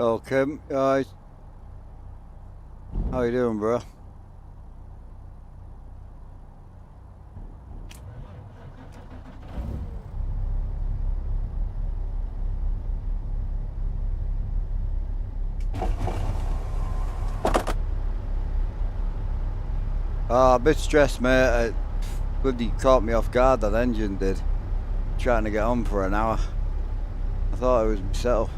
Yo, Kim, guys, how you doing, bro? A bit stressed, mate. It bloody caught me off guard, that engine did. Trying to get on for an hour. I thought it was myself.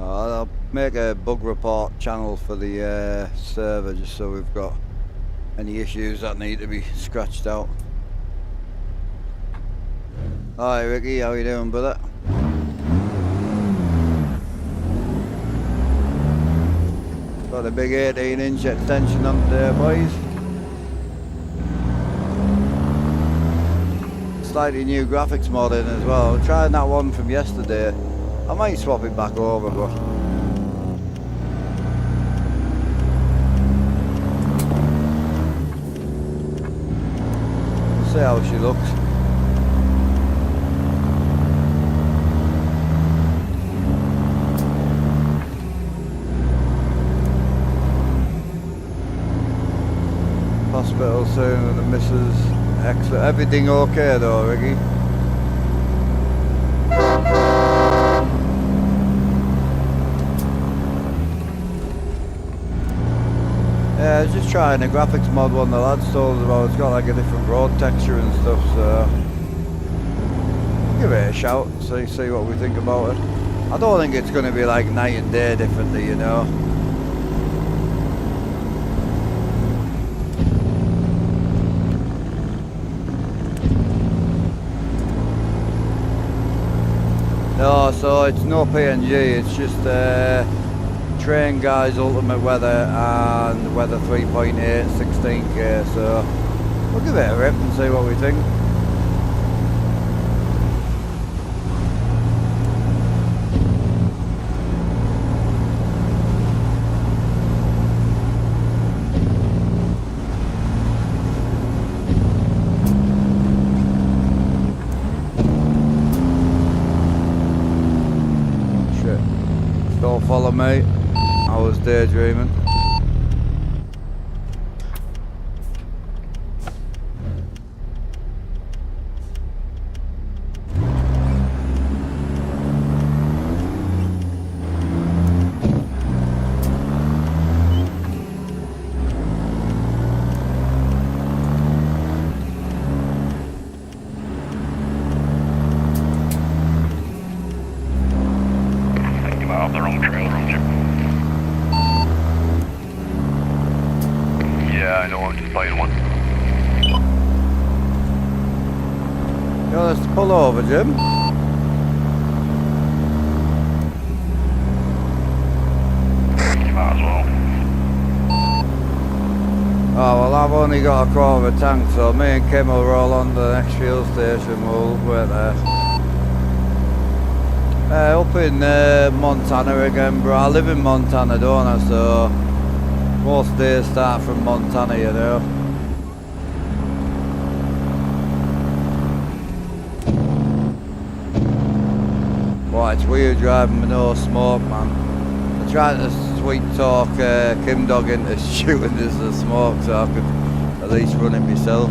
I'll make a bug report channel for the server just so we've got any issues that need to be scratched out. Hi Ricky, how you doing, brother? Got a big 18-inch extension on there, boys. Slightly new graphics mod in as well. I'm trying that one from yesterday. I might swap it back over, but we'll see how she looks. Hospital soon and the missus. Excellent. Everything okay though, Ricky? Yeah, I was just trying a graphics mod one the lads told us about. It's got like a different road texture and stuff, so give it a shout, see what we think about it. I don't think it's going to be like night and day differently, you know. No, so it's no PNG, it's just Train Guys Ultimate Weather and Weather 3.8 16K, so we'll give it a rip and see what we think. Don't follow me, I was daydreaming. Let's pull over, Jim. You might as well. Oh, well, I've only got a quarter of a tank, so me and Kim will roll on to the next fuel station. We'll wait there. Up in Montana again, bro. I live in Montana, don't I? So most days start from Montana, you know. Boy, it's weird driving with no smoke, man. I tried to sweet talk Kim Dog into shooting this the smoke so I could at least run it myself.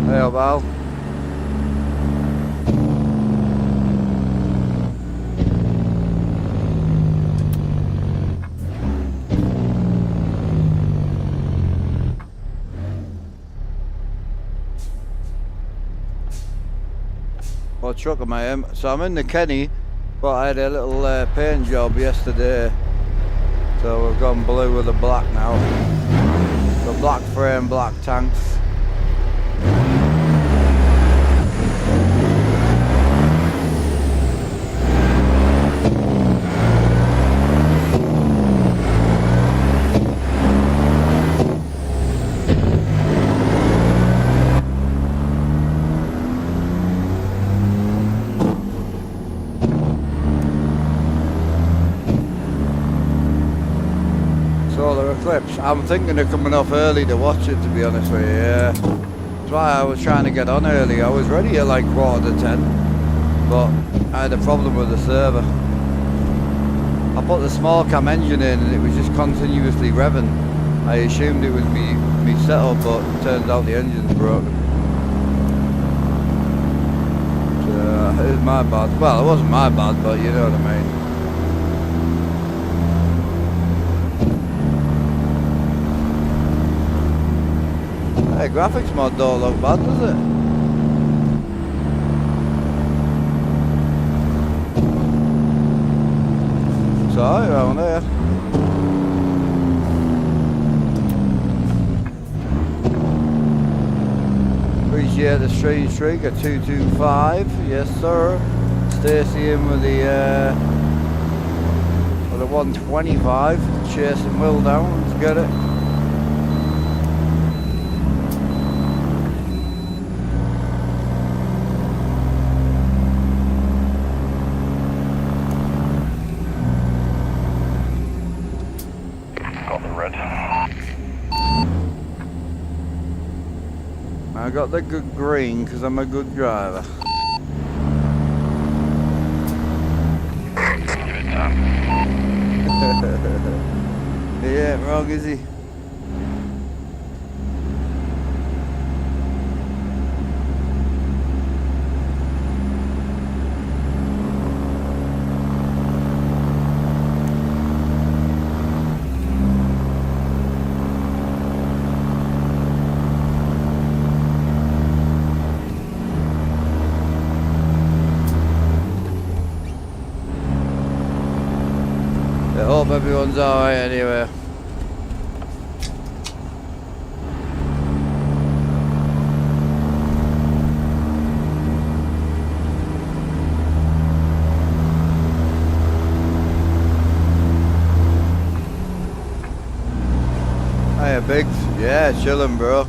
Hey, Val. Well, trucker mate. So I'm in the Kenny, but I had a little paint job yesterday. So we've gone blue with the black now. So black frame, black tanks. Solar eclipse. I'm thinking of coming off early to watch it, to be honest with you. Yeah. That's why I was trying to get on early. I was ready at like 9:45, but I had a problem with the server. I put the small cam engine in and it was just continuously revving. I assumed it was me setup, but it turns out the engine's broken. So it was my bad. Well, it wasn't my bad, but you know what I mean. Hey, graphics mod don't look bad, does it? It's alright around here. Appreciate the stream streak at 225, yes sir. Stacey in with the 125, chasing Will down, let's get it. I got the good green because I'm a good driver. He ain't wrong, is he? I hope everyone's alright anyway. Hiya Biggs, yeah, chillin' bro.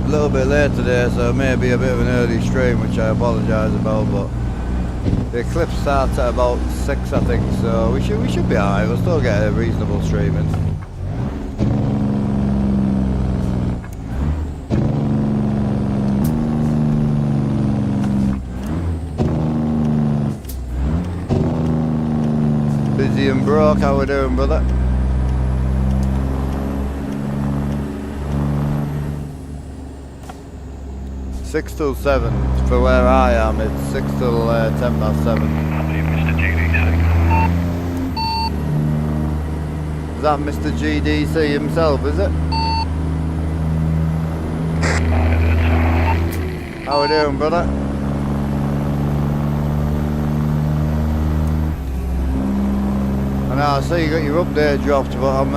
A little bit late today, so it may be a bit of an early stream, which I apologise about, but the eclipse starts at about 6 I think, so we should be alright, we'll still get a reasonable streaming. Busy and broke, how we doing brother? Six till 7 for where I am. It's 6 till 10 past 7. Mr. GDC. Is that Mr. GDC himself? Is it? How we doing, brother? I know. I see you got your update dropped, but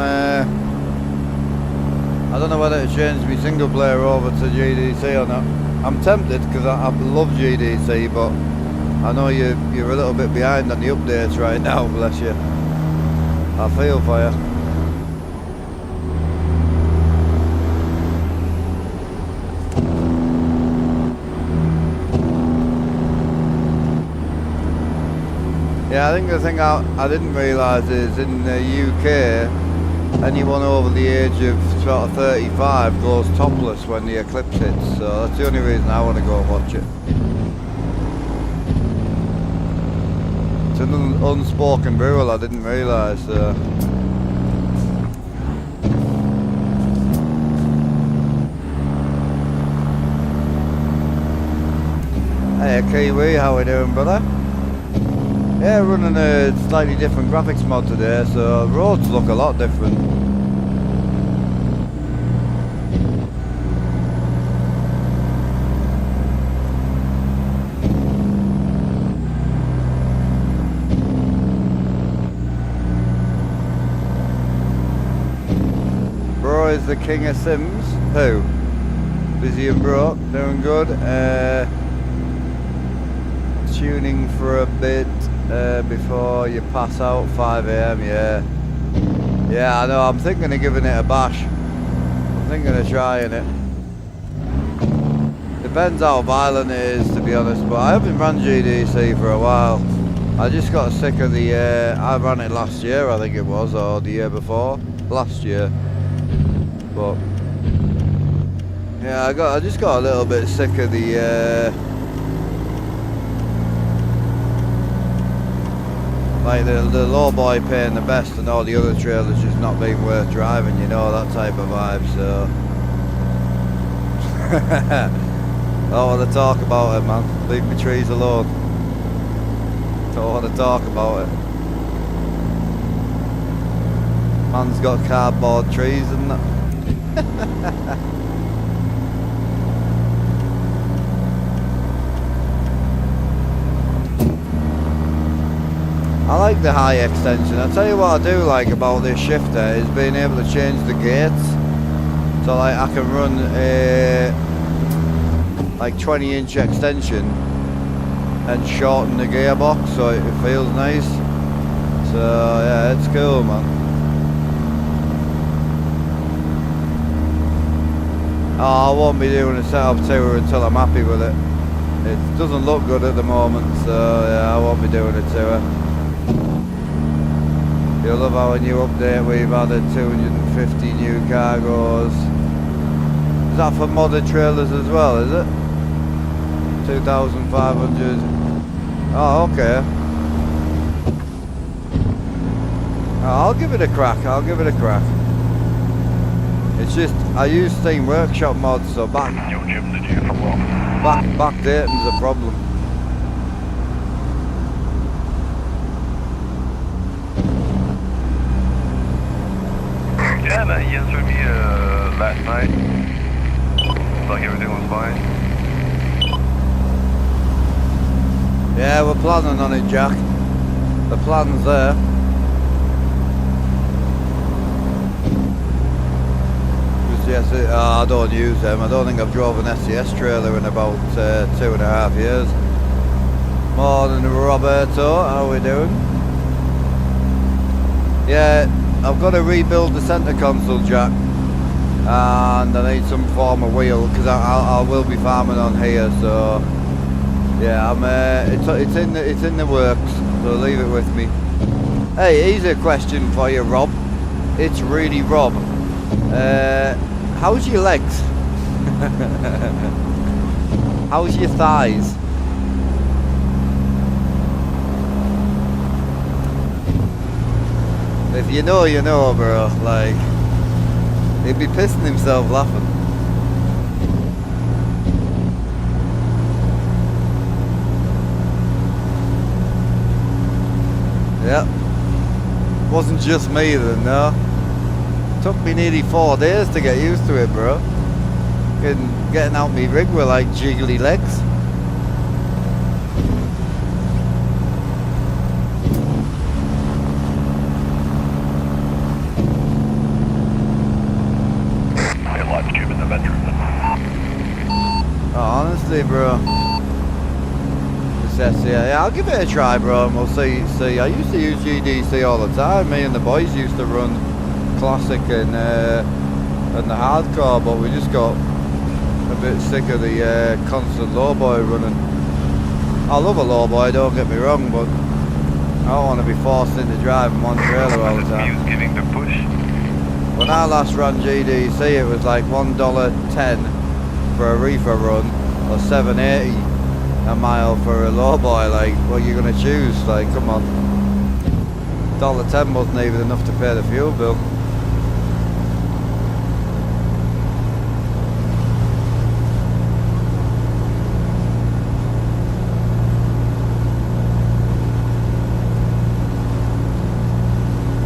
I don't know whether to change my single player over to GDC or not. I'm tempted because I love GDC, but I know you're a little bit behind on the updates right now, bless you. I feel for you. Yeah, I think the thing I didn't realise is in the UK, anyone over the age of sort of 35 goes topless when the eclipse hits, so that's the only reason I want to go and watch it. It's an unspoken rule I didn't realise. Hey Kiwi, how we doing brother? Yeah, running a slightly different graphics mod today, so roads look a lot different. Bro is the king of Sims. Who? Busy and broke, doing good. Tuning for a bit before you pass out, 5 AM, yeah. Yeah, I know, I'm thinking of giving it a bash. I'm thinking of trying it. Depends how violent it is, to be honest, but I haven't run GDC for a while. I just got sick of the, I ran it last year, I think it was, or the year before. Last year. But yeah, I just got a little bit sick of the like the low boy paying the best and all the other trailers just not being worth driving, you know, that type of vibe. So I don't want to talk about it, man. Leave me trees alone. Don't want to talk about it. Man's got cardboard trees and that. I like the high extension. I'll tell you what I do like about this shifter is being able to change the gates. So like I can run a like 20-inch extension and shorten the gearbox so it feels nice. So yeah, it's cool, man. Oh, I won't be doing a setup tour until I'm happy with it. It doesn't look good at the moment, so yeah, I won't be doing a tour. You'll love our new update. We've added 250 new cargoes. Is that for modded trailers as well, is it? 2,500. Oh, okay. I'll give it a crack. I'll give it a crack. It's just, I use Steam Workshop mods, so backdating's a problem. Yeah, man, he answered me last night. Like everything was fine. Yeah, we're planning on it, Jack. The plan's there. Yes, I don't use them. I don't think I've drove an SES trailer in about 2.5 years. Morning, Roberto. How are we doing? Yeah, I've got to rebuild the centre console, Jack, and I need some form of wheel because I will be farming on here. So yeah, it's in the works. So leave it with me. Hey, easy question for you, Rob. It's really Rob. How's your legs? How's your thighs? If you know, you know, bro. Like, he'd be pissing himself laughing. Yep. Wasn't just me then, no. Took me nearly 4 days to get used to it, bro. Getting out me rig with like jiggly legs. I like Jim in the bedroom. Oh, honestly, bro. Yeah, I'll give it a try, bro, and we'll see. I used to use GDC all the time. Me and the boys used to run Classic and the hardcore, but we just got a bit sick of the constant lowboy running. I love a lowboy, don't get me wrong, but I don't want to be forced into driving one trailer all the time. Giving the push. When I last ran GDC, it was like $1.10 for a reefer run, or $7.80 a mile for a lowboy. Like, what are you gonna choose? Like, come on. $1.10 wasn't even enough to pay the fuel bill.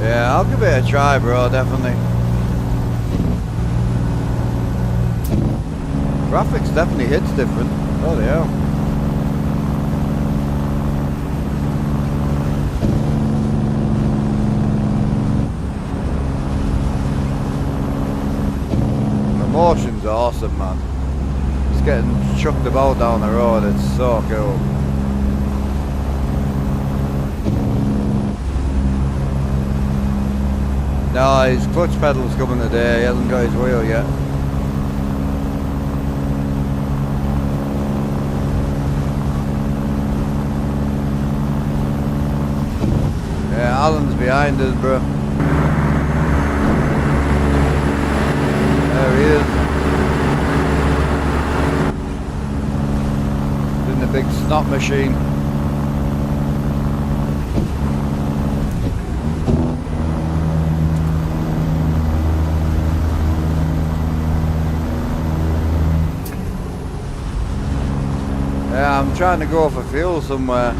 Yeah, I'll give it a try, bro, definitely. Graphics definitely hits different. Oh, yeah. chucked about down the road. It's so cool. No, his clutch pedal's coming today. He hasn't got his wheel yet. Yeah, Alan's behind us, bro. There he is. In the big snot machine. Yeah, I'm trying to go for fuel somewhere.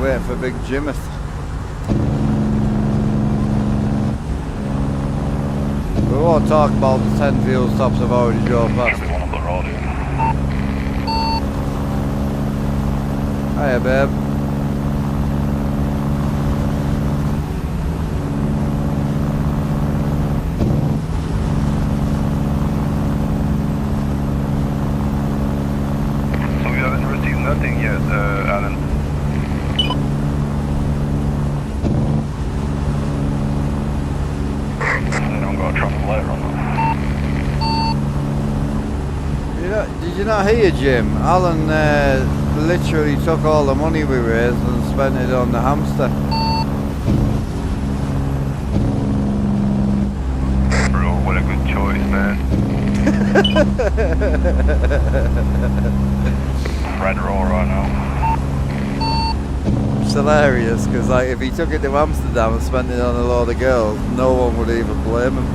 Wait for Big Jimmoth. We won't talk about the 10 fuel stops I've already drove past. Should be one up the road here. Hiya, babe. So we haven't received nothing yet, Alan. They don't got a traffic light on them. Did you not hear, Jim? Alan literally took all the money we raised and spent it on the hamster. Bro, what a good choice, man. Red roll right now. It's hilarious because, like, if he took it to Amsterdam and spent it on a load of girls, no one would even blame him.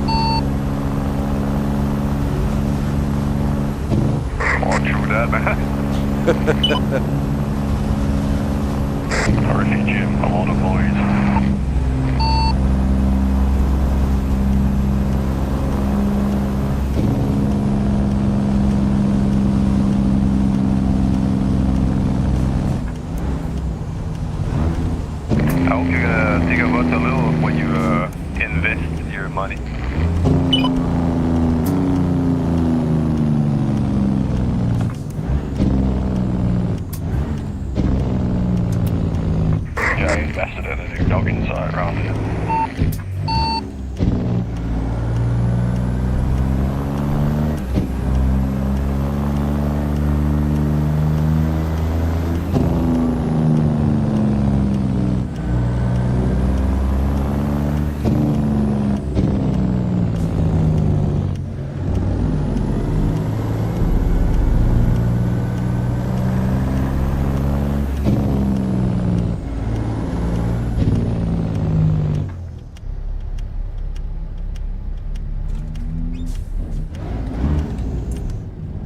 Oh, true that, man. Hurricane Jim, a lot of boys. I hope you're gonna think about a little when you invest your money. Yeah, I invested in a new dog inside around here.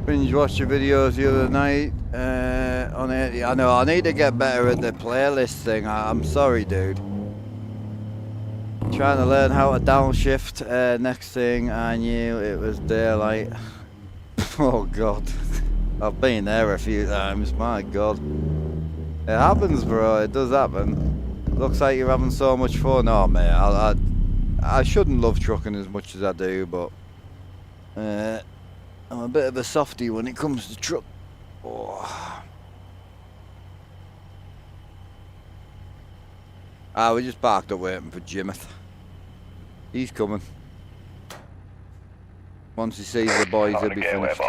Binge watched your videos the other night on it. I know I need to get better at the playlist thing. I'm sorry, dude. Trying to learn how to downshift. Next thing I knew, it was daylight. Oh god, I've been there a few times. My god, it happens, bro. It does happen. Looks like you're having so much fun. Oh mate, I shouldn't love trucking as much as I do, but I'm a bit of a softie when it comes to truck. Oh. We just parked up waiting for Jimmoth. He's coming. Once he sees the boys, he'll be finished.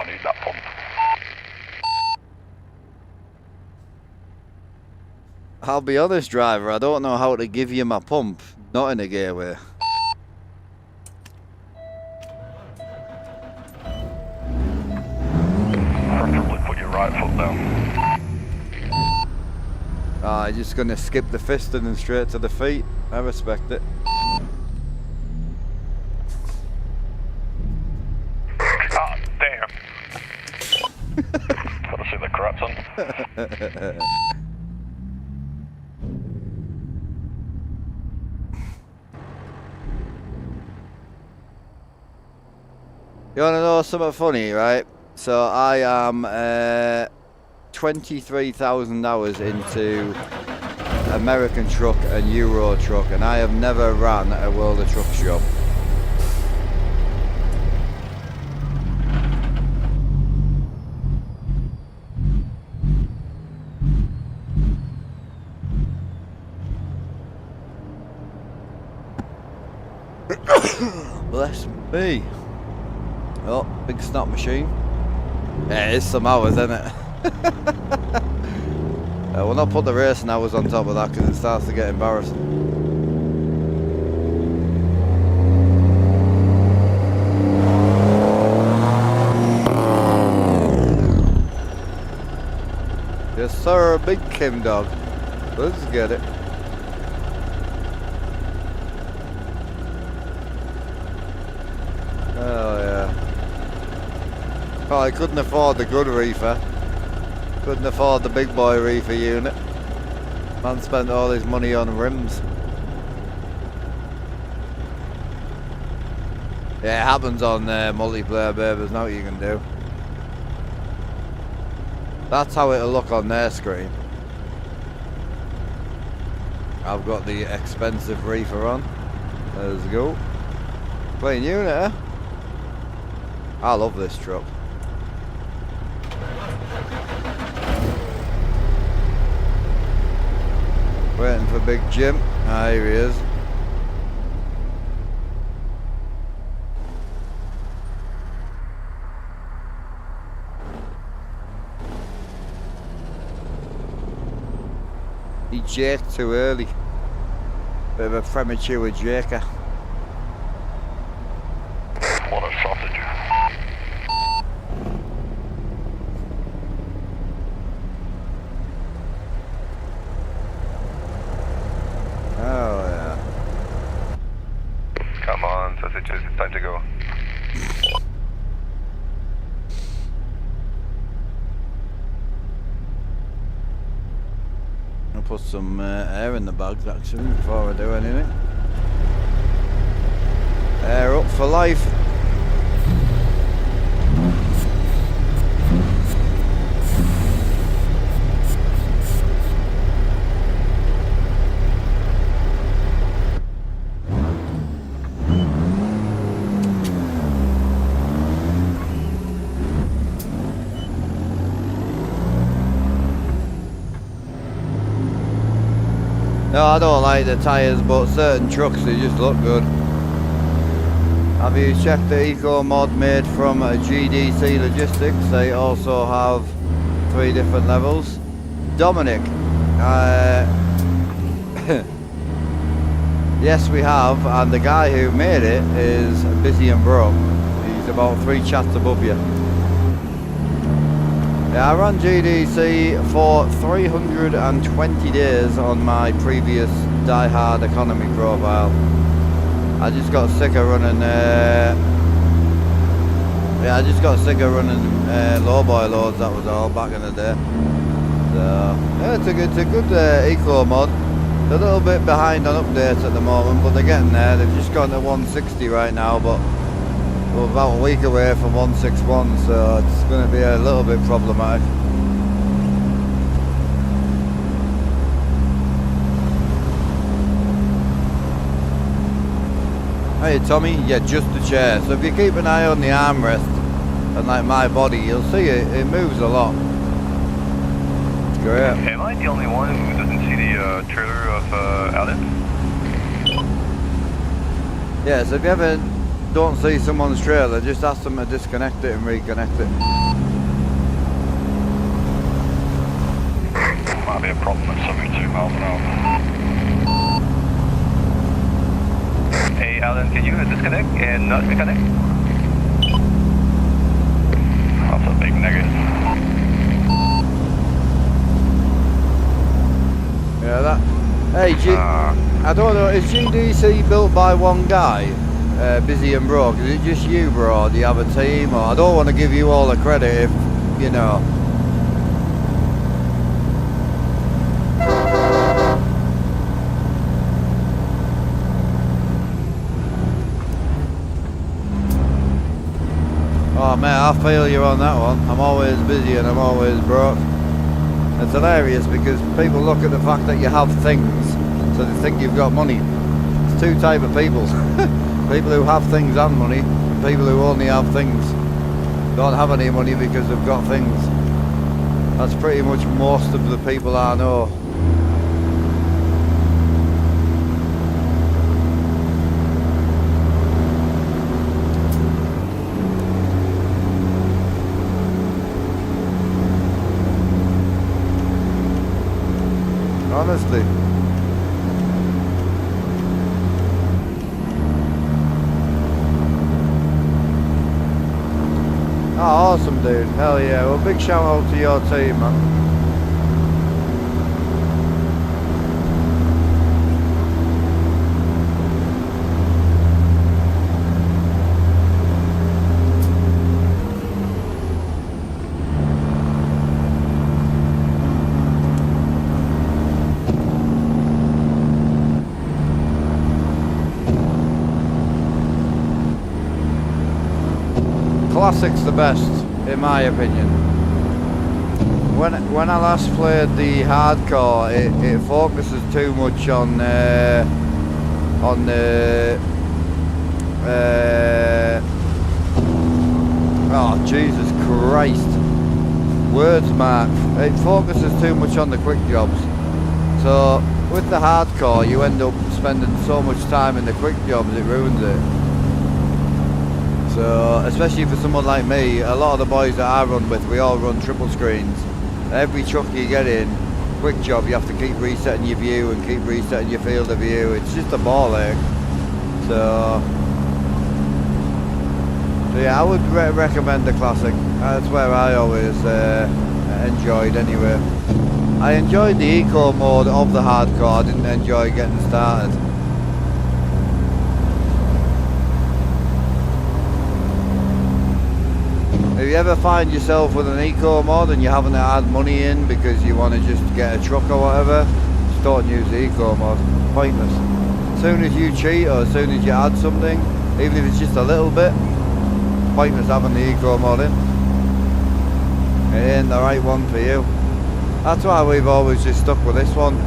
I'll be honest, driver, I don't know how to give you my pump. Not in a gateway. Preferably put your right foot down. I'm just going to skip the fisting and straight to the feet. I respect it. Ah, damn. Gotta see the crap, son. You want to know something funny, right? So I am 23,000 hours into American truck and Euro truck, and I have never ran a World of Truck shop. Bless me. Oh, big snot machine. Yeah, it is some hours, isn't it? We'll not put the racing hours on top of that because it starts to get embarrassing. Yes sir, big Kim dog. Let's get it. Oh yeah. Oh, I couldn't afford the good reefer. Couldn't afford the big boy reefer unit. Man spent all his money on rims. Yeah, it happens on multiplayer, babe. There's nothing you can do. That's how it'll look on their screen. I've got the expensive reefer on. Let's go. Playing unit, eh? I love this truck. Waiting for Big Jim. Ah, here he is. He jerked too early. Bit of a premature jerker. What a sausage. Oh yeah. Come on, sausages, it's time to go. I'll put some air in the bags actually before I do anything. Air up for life. No, I don't like the tyres, but certain trucks, they just look good. Have you checked the eco mod made from GDC Logistics? They also have 3 different levels. Dominic, yes we have, and the guy who made it is busy and broke. He's about 3 chats above you. Yeah, I ran GDC for 320 days on my previous Die Hard economy profile. I just got sick of running. I just got sick of running lowboy loads. That was all back in the day. So yeah, it's a good eco mod. They're a little bit behind on updates at the moment, but they're getting there. They've just gone to 160 right now, but we're about a week away from 161, so it's going to be a little bit problematic. Hey Tommy, yeah, just the chair. So if you keep an eye on the armrest and like my body, you'll see it moves a lot. It's great. Am I the only one who doesn't see the trailer of Alan? Yeah, so if you ever don't see someone's trailer, just ask them to disconnect it and reconnect it. Might be a problem at 72 miles an hour. Hey Alan, can you disconnect and not reconnect? That's a big negative. Yeah, that. Hey, I don't know, is GDC built by one guy? Busy and broke? Is it just you, bro? Or do you have a team? Or I don't want to give you all the credit if, you know. Oh man, I feel you on that one. I'm always busy and I'm always broke. It's hilarious because people look at the fact that you have things, so they think you've got money. It's 2 types of people. People who have things and money, and people who only have things. Don't have any money because they've got things. That's pretty much most of the people I know. honestly. Oh, awesome, dude. Hell yeah. Well, big shout out to your team, man. Classic's the best, in my opinion. When I last played the hardcore, it focuses too much on oh Jesus Christ, words, Mark. It focuses too much on the quick jobs. So with the hardcore, you end up spending so much time in the quick jobs, it ruins it. So, especially for someone like me, a lot of the boys that I run with, we all run triple screens. Every truck you get in, quick job, you have to keep resetting your view and keep resetting your field of view. It's just a ball ache. So yeah, I would recommend the Classic. That's where I always enjoyed anyway. I enjoyed the eco mode of the hardcore, I didn't enjoy getting started. If you ever find yourself with an eco mod and you haven't had money in because you want to just get a truck or whatever, just don't use the eco mod. Pointless. As soon as you cheat or as soon as you add something, even if it's just a little bit, pointless having the eco mod in. It ain't the right one for you. That's why we've always just stuck with this one.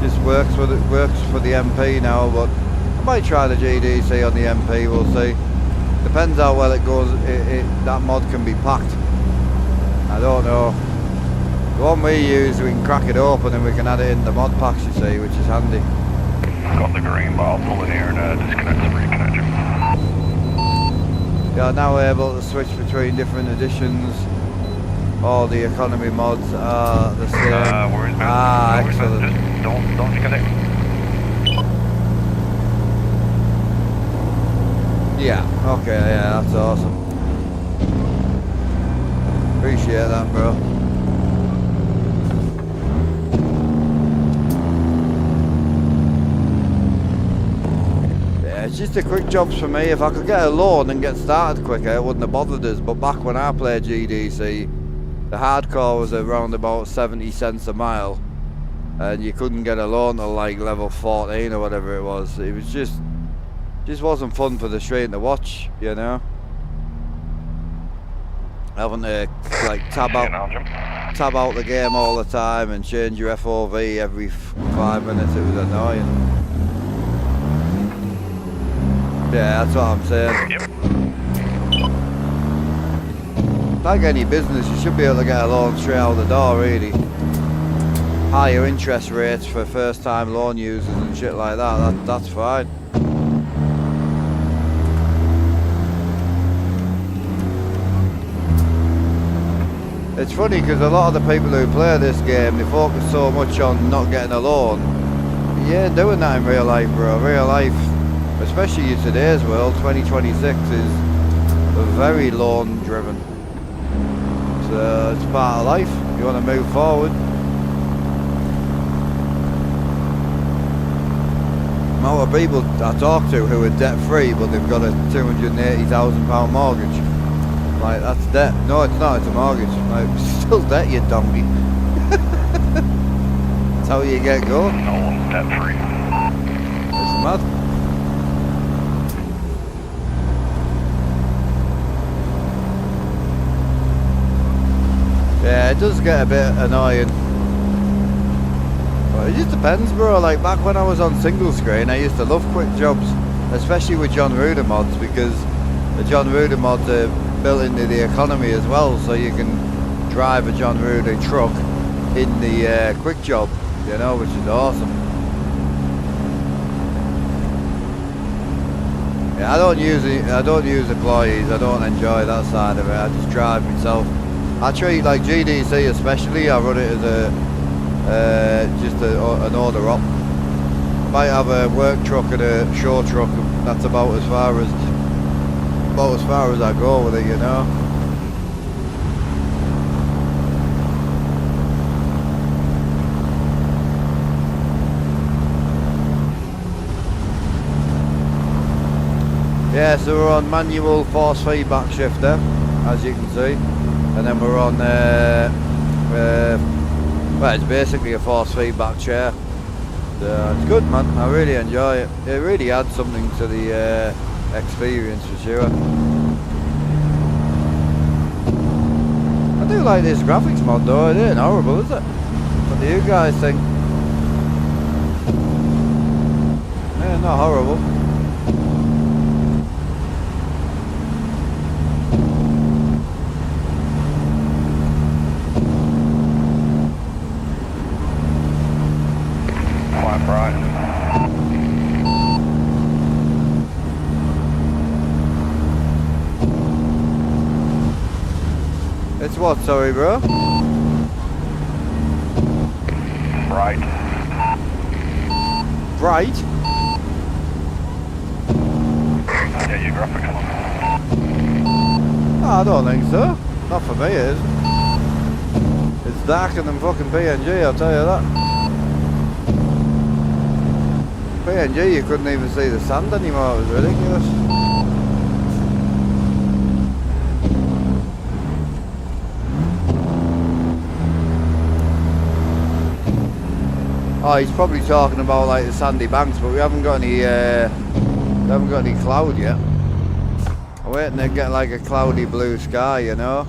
Just works for the MP now, but I might try the GDC on the MP, we'll see. Depends how well it goes, that mod can be packed. I don't know. The one we use, we can crack it open and we can add it in the mod packs, you see, which is handy. Got the green ball, pull it here and disconnect the reconnection. Yeah, now we're able to switch between different editions. All the economy mods are the same. Where's man? Excellent. Just don't disconnect. Yeah, okay, yeah, that's awesome. Appreciate that, bro. Yeah, it's just the quick jobs for me. If I could get a loan and get started quicker, it wouldn't have bothered us. But back when I played GDC, the hardcore was around about 70 cents a mile. And you couldn't get a loan till like level 14 or whatever it was. It was just wasn't fun for the stream to watch, you know. Having to like tab out the game all the time and change your FOV every 5 minutes, it was annoying. Yeah, that's what I'm saying. Yep. Like any business, you should be able to get a loan straight out the door, really. Higher interest rates for first time loan users and shit like that, that's fine. It's funny because a lot of the people who play this game, they focus so much on not getting a loan. You ain't doing that in real life, bro. Real life, especially in today's world, 2026 is very loan driven. So it's part of life. You want to move forward. Amount of people I talk to who are debt free but they've got a £280,000 mortgage. Like, that's debt. No, it's not, it's a mortgage. Like, it's still debt, you donkey. That's how you get going. No one's debt free. It's mad. Yeah, it does get a bit annoying. But it just depends, bro. Like, back when I was on single screen, I used to love quick jobs. Especially with John Ruder mods, because the John Ruder mods are built into the economy as well, so you can drive a John Ruder truck in the quick job, you know, which is awesome. Yeah, I don't use employees. I don't enjoy that side of it. I just drive myself. I treat like GDC especially. I run it as a just an order up. Might have a work truck and a show truck. That's about as far as I go with it, you know. Yeah, so we're on manual force feedback shifter, as you can see, and then we're on well, it's basically a force feedback chair. It's good, man. I really enjoy it. It really adds something to the experience for sure. I do like this graphics mod though. It ain't horrible, is it? What do you guys think? Yeah, not horrible. Right. It's what, sorry, bro? Right. Bright? Yeah, your graphics one. Oh, I don't think so. Not for me, it is. It's darker than fucking PNG, I'll tell you that. PNG, you couldn't even see the sand anymore. It was ridiculous. Oh, he's probably talking about like the sandy banks, but we haven't got any cloud yet. I'm waiting to get like a cloudy blue sky, you know.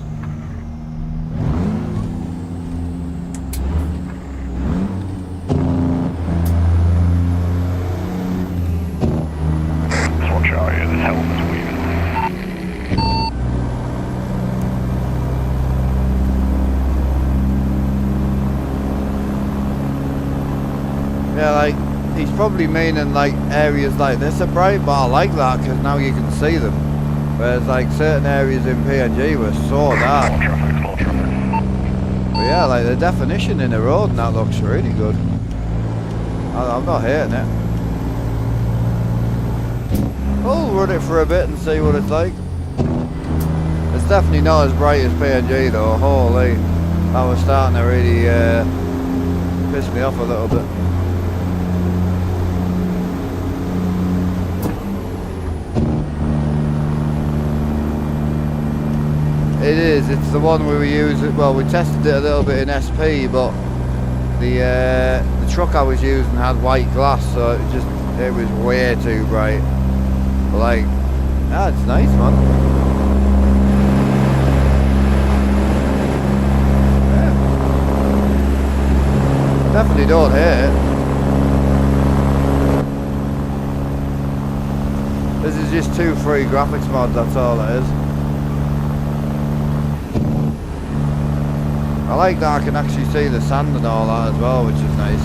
Yeah, like, he's probably meaning like areas like this are bright, but I like that because now you can see them. Whereas like certain areas in PNG were so dark. Slow traffic. But yeah, like the definition in the road and that looks really good. I'm not hating it. We'll run it for a bit and see what it's like. It's definitely not as bright as PNG though, holy. That was starting to really piss me off a little bit. It is, it's the one we were using, well we tested it a little bit in SP, but the truck I was using had white glass, so it was way too bright. But like, yeah, it's nice, man. Yeah. Definitely don't hate it. This is just 2 free graphics mods, that's all it is. I like that I can actually see the sand and all that as well, which is nice.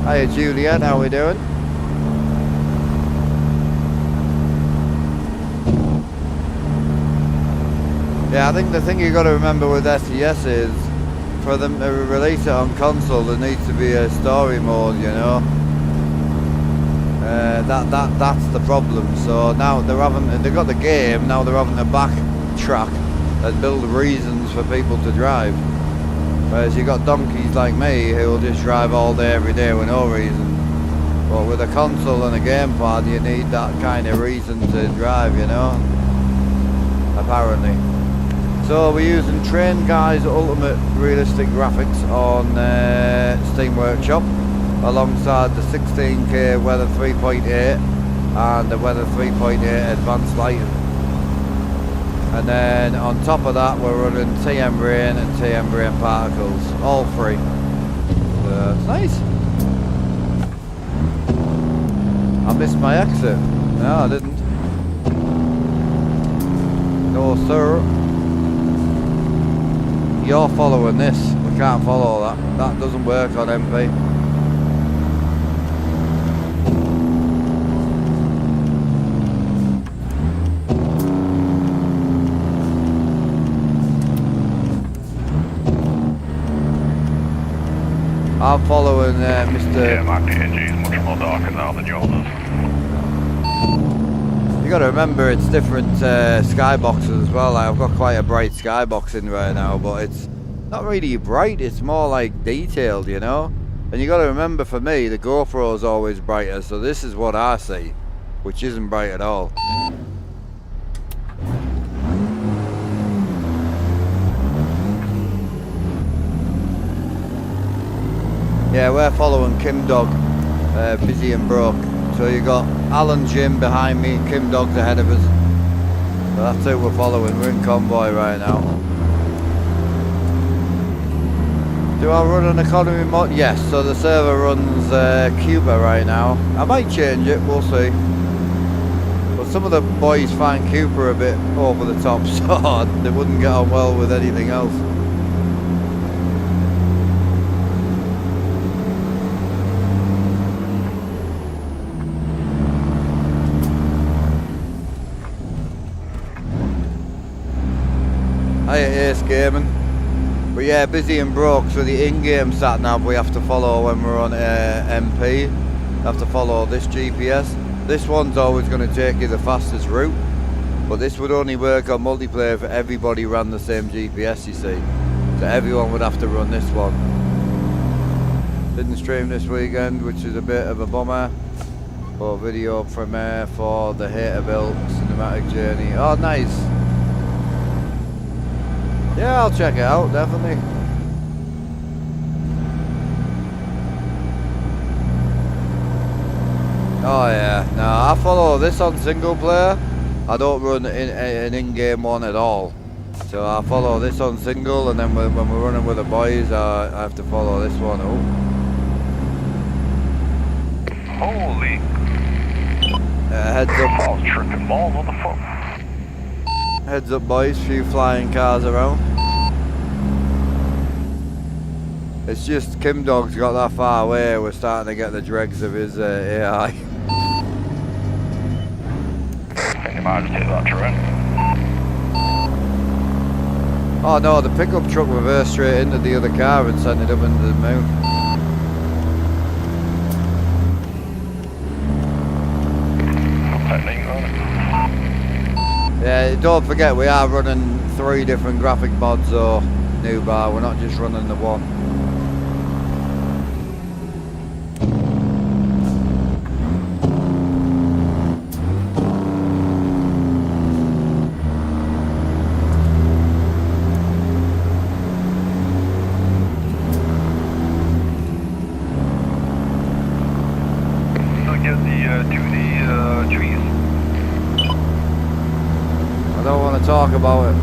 Hiya Juliet, how we doing? Yeah, I think the thing you got to remember with SES is, for them to release it on console, there needs to be a story mode, you know. That's the problem. So now they've got the game, now they're having to backtrack and build reasons for people to drive. Whereas you got donkeys like me who will just drive all day every day with no reason. But with a console and a gamepad you need that kind of reason to drive, you know. Apparently. So we're using Train Guy's Ultimate Realistic Graphics on Steam Workshop alongside the 16K Weather 3.8 and the Weather 3.8 Advanced Lighting. And then on top of that we're running TM Rain and TM Rain Particles, all free. So it's nice. I missed my exit. No, I didn't. No sir. You're following this. We can't follow that. That doesn't work on MP. I'm following Mr. Yeah, my PNG is much more darker now than yours is. You gotta remember it's different skyboxes as well. Like, I've got quite a bright skybox in right now, but it's not really bright, it's more like detailed, you know? And you gotta remember, for me, the GoPro is always brighter, so this is what I see, which isn't bright at all. Yeah, we're following Kim Dog, busy and broke. So you got Alan Jim behind me, Kim Dog's ahead of us. So that's who we're following. We're in convoy right now. Do I run an economy mod? Yes, so the server runs Cuba right now. I might change it, we'll see. But some of the boys find Cuba a bit over the top, so they wouldn't get on well with anything else. Hiya Ace Gaming. But yeah, busy and broke, so the in-game sat-nav we have to follow when we're on MP. We have to follow this GPS. This one's always going to take you the fastest route, but this would only work on multiplayer if everybody ran the same GPS, you see. So everyone would have to run this one. Didn't stream this weekend, which is a bit of a bummer. But video premiere for the Haterville cinematic journey. Oh, nice. Yeah, I'll check it out, definitely. Oh yeah, no, I follow this on single player. I don't run an in-game one at all. So I follow this on single, and then when we're running with the boys, I have to follow this one. Oh. Holy. Heads up. I was tripping balls, what the fuck? Heads up boys, few flying cars around. It's just Kim Dog's got that far away, we're starting to get the dregs of his AI. I think you might just hit that terrain. Oh no, the pickup truck reversed straight into the other car and sent it up into the moon. Yeah, don't forget we are running 3 different graphic mods or new bar, we're not just running the one. Talk about it.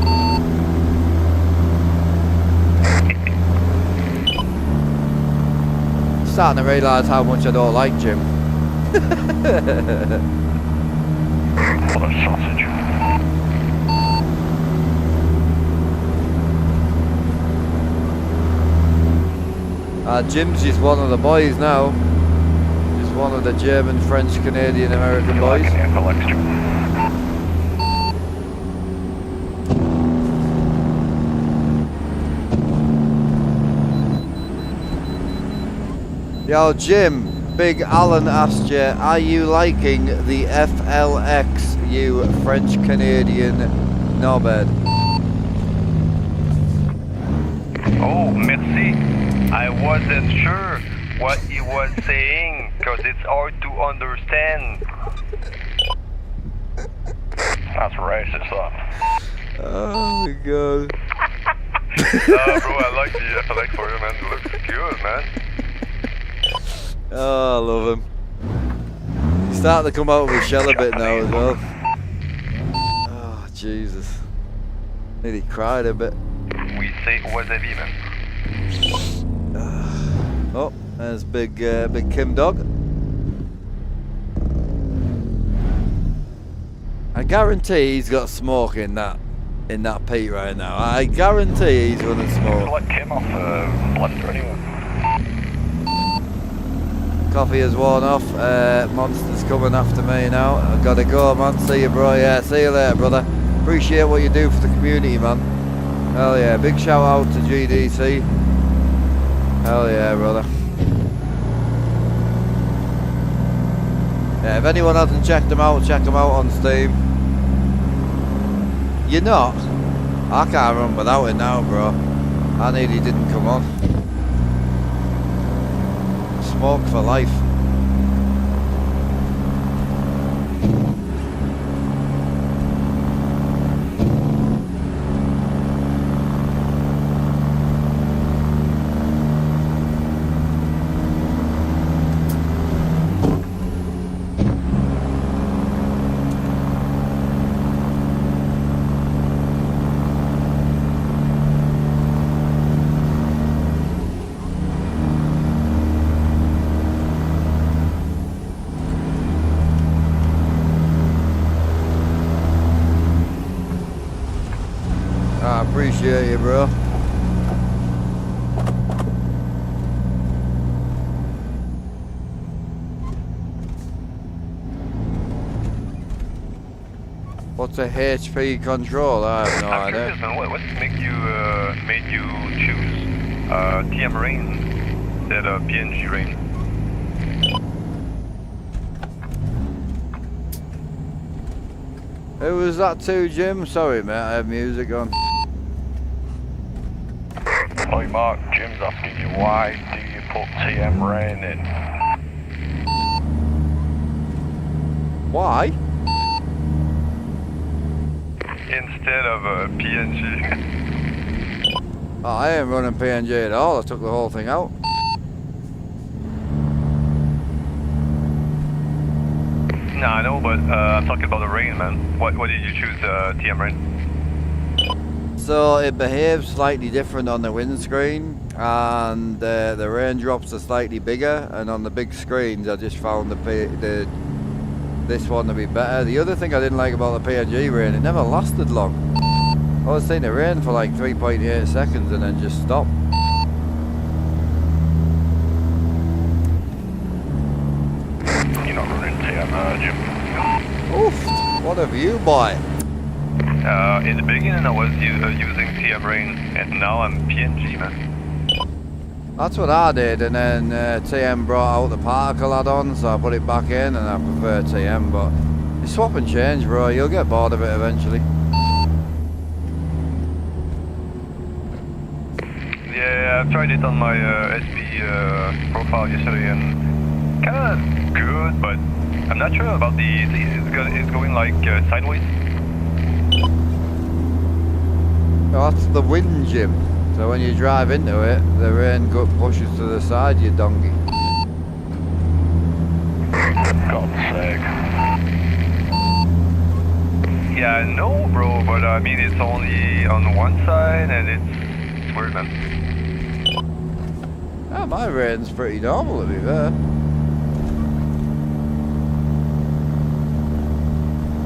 Starting to realise how much I don't like Jim. What a sausage. Jim's just one of the boys now. Just one of the German, French, Canadian, American boys. Yo, Jim, Big Alan asked you, are you liking the FLX, you French-Canadian knobhead? Oh, merci. I wasn't sure what he was saying, because it's hard to understand. That's racist, though. Oh my god. Bro, I like the FLX for you, man. It looks good, man. Oh, I love him. He's starting to come out of his shell a bit now as well. Oh, Jesus. Nearly cried a bit. We say wasabi, man. Oh, there's big Kim Dog. I guarantee he's got smoke in that peat right now. I guarantee he's running smoke. Let Kim off Blender anyway. Coffee has worn off. Monster's coming after me now. I've got to go, man. See you, bro. Yeah, see you later, brother. Appreciate what you do for the community, man. Hell yeah. Big shout out to GDC. Hell yeah, brother. Yeah, if anyone hasn't checked them out, check them out on Steam. You're not? I can't run without it now, bro. I nearly didn't come on. Smoke for life. I appreciate you, bro. What's a HP control? I have no I'm idea. curious, man, what made you choose TM Rain instead of PNG Rain? Who was that to, Jim? Sorry, mate, I have music on. Hi Mark, Jim's asking you why do you put TM Rain in? Why? Instead of PNG. Oh, I ain't running PNG at all. I took the whole thing out. No, I know, but I'm talking about the rain, man. Why did you choose TM Rain? So it behaves slightly different on the windscreen, and the raindrops are slightly bigger. And on the big screens, I just found this one to be better. The other thing I didn't like about the PNG rain, it never lasted long. I was seeing it rain for like 3.8 seconds and then just stop. You're not running TM, Jim. Oof, what a view, boy. In the beginning I was using TM Rain, and now I'm PNG, man. That's what I did, and then TM brought out the particle add-on, so I put it back in, and I prefer TM, but you swap and change, bro. You'll get bored of it eventually. Yeah, I tried it on my SB profile yesterday, and kind of good, but I'm not sure about it's going like sideways. That's the wind, Jim. So when you drive into it, the rain pushes to the side, you donkey. God's sake. Yeah, I know, bro, but I mean, it's only on one side, and it's weird, man. Yeah, my rain's pretty normal, to be fair.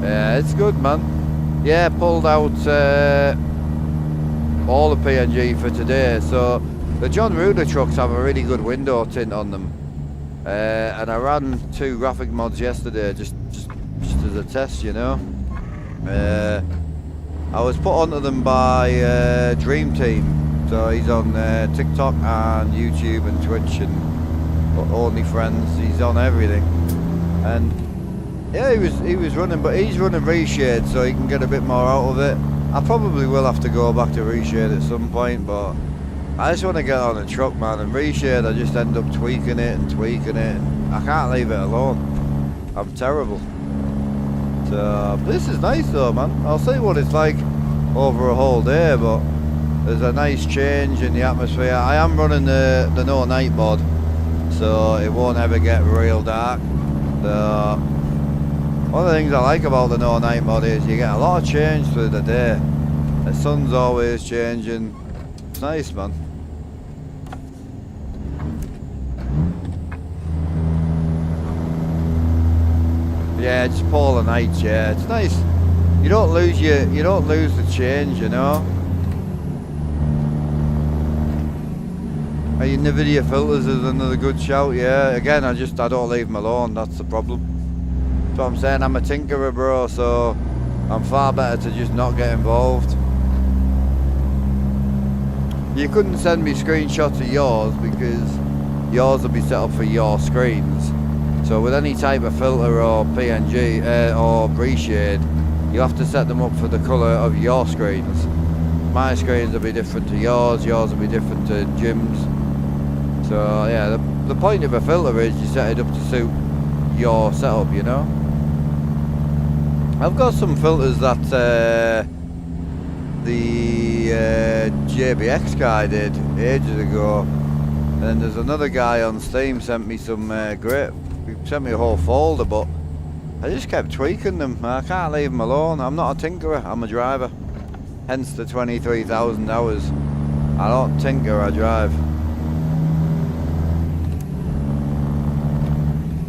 Yeah, it's good, man. Yeah, pulled out all the PNG for today. So the John Ruder trucks have a really good window tint on them, and I ran 2 graphic mods yesterday just as a test, you know. I was put onto them by Dream Team, so he's on TikTok and YouTube and Twitch and OnlyFriends. He's on everything, and yeah, he was running, but he's running reshade, so he can get a bit more out of it. I probably will have to go back to reshade at some point, but I just want to get on a truck, man, and reshade I just end up tweaking it and tweaking it, and I can't leave it alone. I'm terrible. So this is nice though, man. I'll see what it's like over a whole day, but there's a nice change in the atmosphere. I am running the no night mod, so it won't ever get real dark. One of the things I like about the no night mod is you get a lot of change through the day. The sun's always changing. It's nice, man. Yeah, just polar nights. Yeah, it's nice. You don't lose the change, you know. Your NVIDIA filters is another good shout. Yeah, again, I don't leave them alone. That's the problem. That's what I'm saying. I'm a tinkerer, bro, so I'm far better to just not get involved. You couldn't send me screenshots of yours because yours will be set up for your screens. So with any type of filter or PNG or reshade, you have to set them up for the colour of your screens. My screens will be different to yours will be different to Jim's. So yeah, the point of a filter is you set it up to suit your setup, you know. I've got some filters that the JBX guy did ages ago, and there's another guy on Steam sent me some he sent me a whole folder, but I just kept tweaking them. I can't leave them alone. I'm not a tinkerer, I'm a driver. Hence the 23,000 hours. I don't tinker, I drive.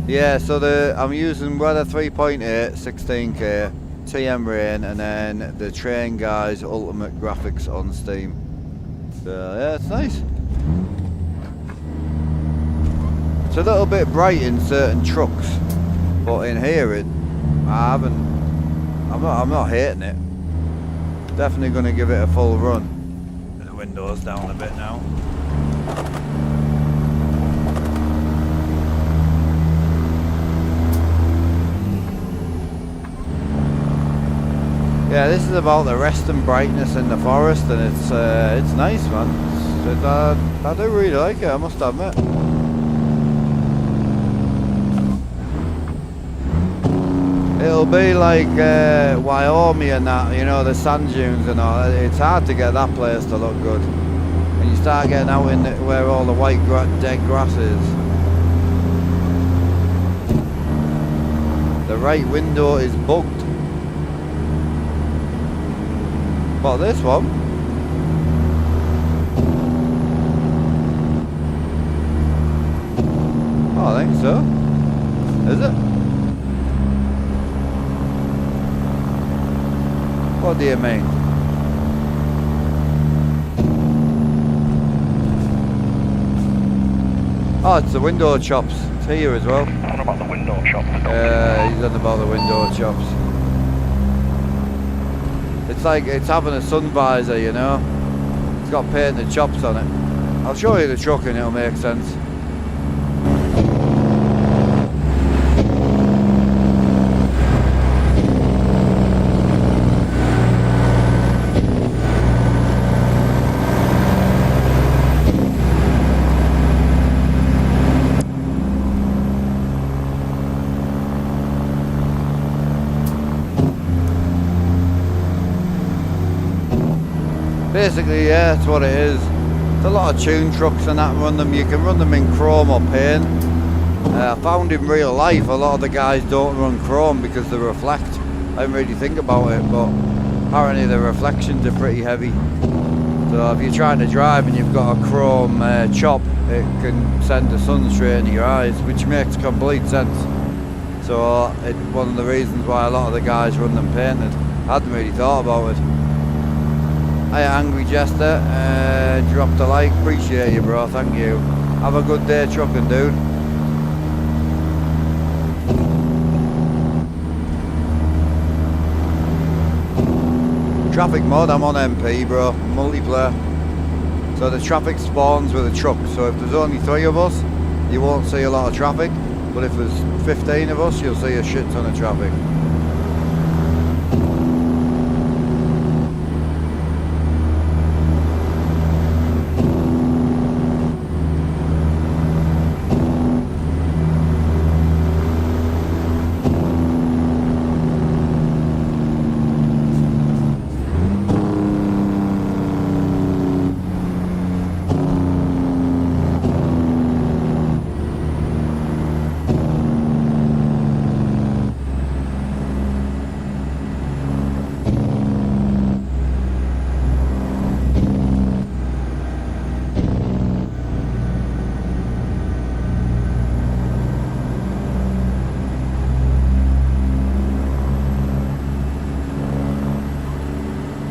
Yeah, so I'm using Weather 3.8, 16K, TM Rain, and then the Train Guys Ultimate Graphics on Steam. So yeah, it's nice. It's a little bit bright in certain trucks, but in here I'm not hating it. Definitely going to give it a full run. The window's down a bit now. Yeah, this is about the rest and brightness in the forest, and it's nice, man. I do really like it, I must admit. It'll be like Wyoming and that, you know, the sand dunes and all. It's hard to get that place to look good. And you start getting out in where all the white dead grass is. The right window is bugged. What, this one? Oh, I think so. Is it? What do you mean? Oh, it's the window chops. It's here as well. What about the window chops? He's on about the window chops. It's like it's having a sun visor, you know. It's got painted chops on it. I'll show you the truck and it'll make sense. Basically, yeah, that's what it is. There's a lot of tune trucks and that run them. You can run them in chrome or paint. I found in real life a lot of the guys don't run chrome because they reflect. I didn't really think about it, but apparently the reflections are pretty heavy. So if you're trying to drive and you've got a chrome chop, it can send the sun straight into your eyes, which makes complete sense. So it's one of the reasons why a lot of the guys run them painted. I hadn't really thought about it. Hiya, Angry Jester, dropped a like, appreciate you, bro, thank you. Have a good day trucking, dude. Traffic mod, I'm on MP, bro, multiplayer. So the traffic spawns with a truck, so if there's only 3 of us, you won't see a lot of traffic, but if there's 15 of us, you'll see a shit ton of traffic.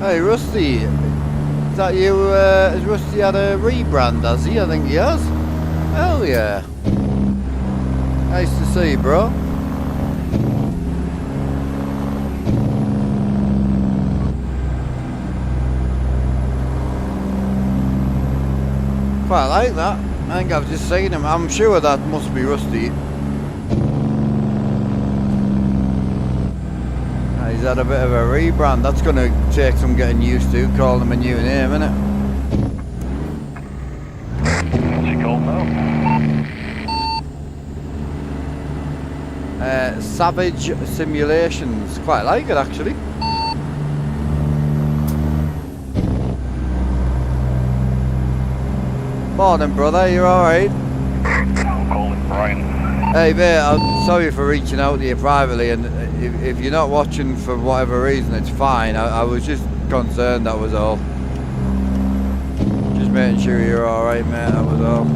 Hey Rusty, is that you, has Rusty had a rebrand, has he? I think he has. Hell yeah. Nice to see you, bro. Quite like that. I think I've just seen him. I'm sure that must be Rusty. He's had a bit of a rebrand. That's going to take some getting used to, calling him a new name, isn't it? What's he called now? Savage Simulations. Quite like it, actually. Morning, brother. You alright? I'll call him Brian. Hey, mate. I'm sorry for reaching out to you privately, and if you're not watching for whatever reason, it's fine. I was just concerned, that was all. Just making sure you're alright, mate. That was all.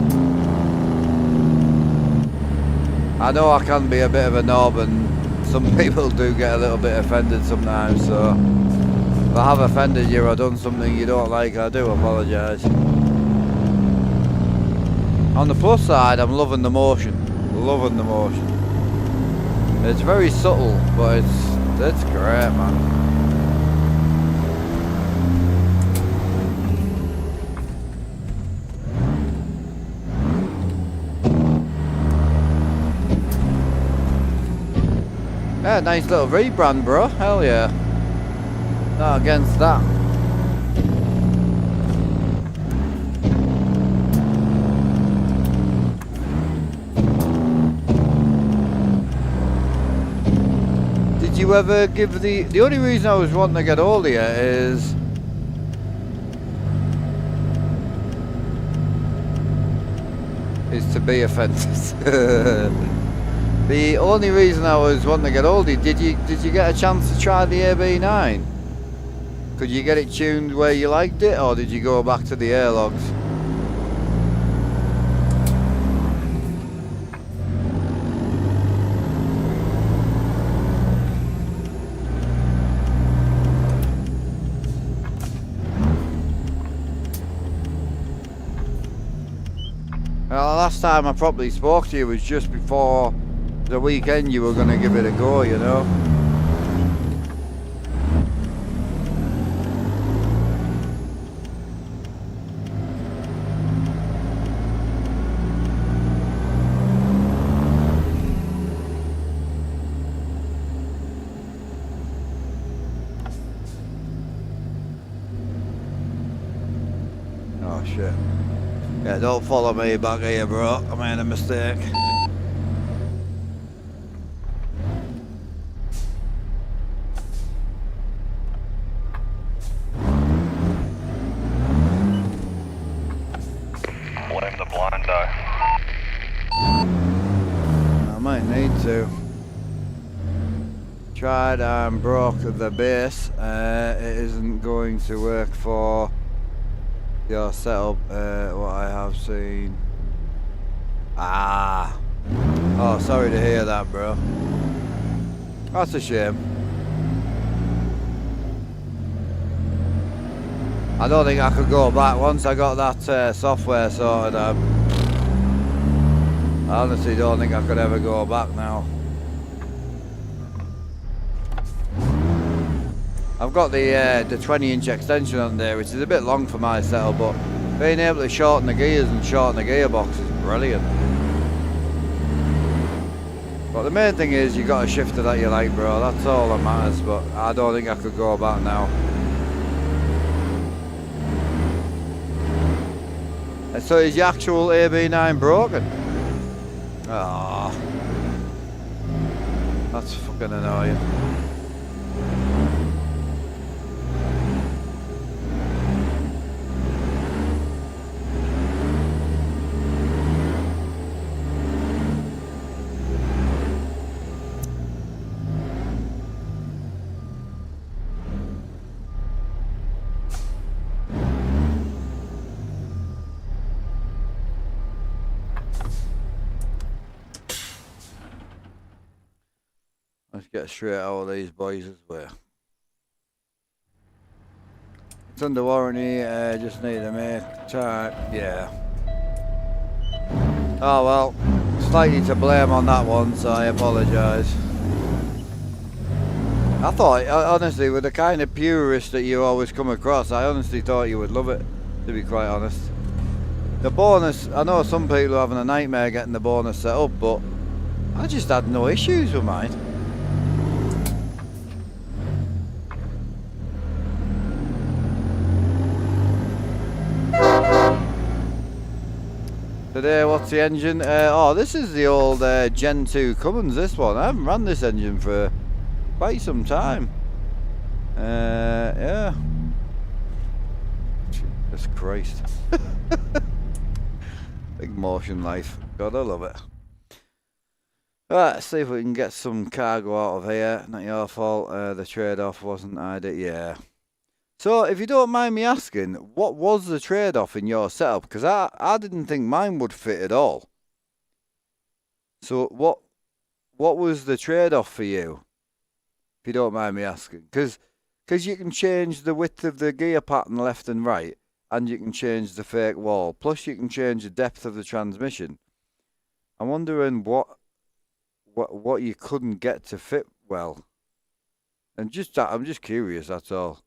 I know I can be a bit of a knob, and some people do get a little bit offended sometimes, so if I have offended you or done something you don't like, I do apologise. On the plus side, I'm loving the motion. Loving the motion. It's very subtle, but it's great, man. Yeah, nice little rebrand, bro. Hell yeah. Not against that. Did you ever give the only reason I was wanting to get hold of you is to be offended. The only reason I was wanting to get hold of you, did you get a chance to try the AB9? Could you get it tuned where you liked it, or did you go back to the airlogs? Well, the last time I properly spoke to you was just before the weekend you were going to give it a go, you know. Oh shit. Yeah, don't follow me back here, bro. I made a mistake. Blame the blind eye. I might need to. Tried and broke the base. It isn't going to work for your setup, what I have seen. Ah. Oh, sorry to hear that, bro. That's a shame. I don't think I could go back once I got that software sorted out. I honestly don't think I could ever go back now. I've got the 20-inch extension on there, which is a bit long for my setup, but being able to shorten the gears and shorten the gearbox is brilliant. But the main thing is you got a shifter that you like, bro. That's all that matters. But I don't think I could go back now. And so is your actual AB9 broken? Ah, that's fucking annoying. Let's get straight out of these boys as well. It's under warranty, just need to make time. Yeah. Oh well, slightly to blame on that one, so I apologise. I thought, honestly, with the kind of purist that you always come across, I honestly thought you would love it, to be quite honest. The bonus, I know some people are having a nightmare getting the bonus set up, but I just had no issues with mine. Today, what's the engine? Oh, this is the old Gen 2 Cummins, this one. I haven't run this engine for quite some time. Yeah. Jesus Christ. Big motion life. God, I love it. Right, let's see if we can get some cargo out of here. Not your fault. The trade-off wasn't ideal. Yeah. So, if you don't mind me asking, what was the trade-off in your setup? Because I didn't think mine would fit at all. So, what was the trade-off for you? If you don't mind me asking. Because you can change the width of the gear pattern left and right, and you can change the fake wall. Plus, you can change the depth of the transmission. I'm wondering what you couldn't get to fit well. And I'm just curious, that's all.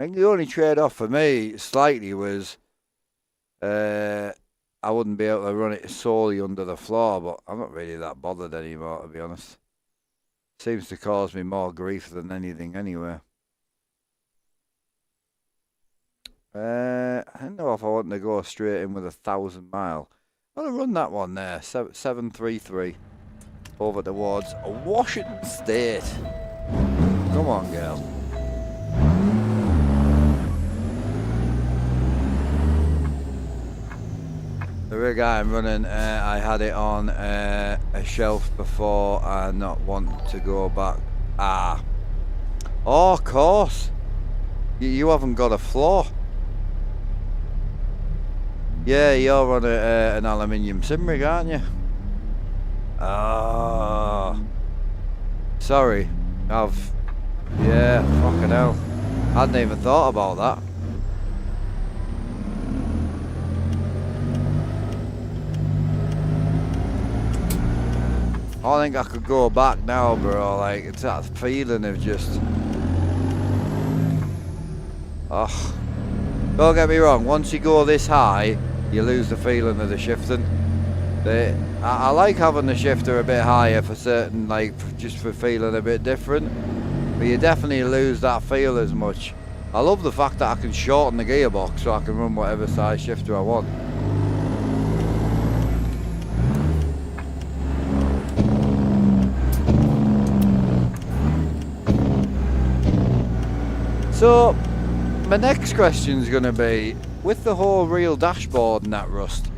I think the only trade-off for me, slightly, was I wouldn't be able to run it solely under the floor, but I'm not really that bothered anymore, to be honest. Seems to cause me more grief than anything anyway. I don't know if I want to go straight in with 1,000 mile. I'm going to run that one there, 733, over towards Washington State. Come on, girl. The rig I'm running, I had it on a shelf before and not want to go back. Oh, of course. You haven't got a floor. Yeah, you're on an aluminium sim rig, aren't you? Oh. Sorry. Yeah, fucking hell. I hadn't even thought about that. I think I could go back now, bro. Like, it's that feeling of just... Oh. Don't get me wrong, once you go this high, you lose the feeling of the shifting. I like having the shifter a bit higher for certain, like, just for feeling a bit different. But you definitely lose that feel as much. I love the fact that I can shorten the gearbox so I can run whatever size shifter I want. So, my next question is going to be, with the whole real dashboard and that rust,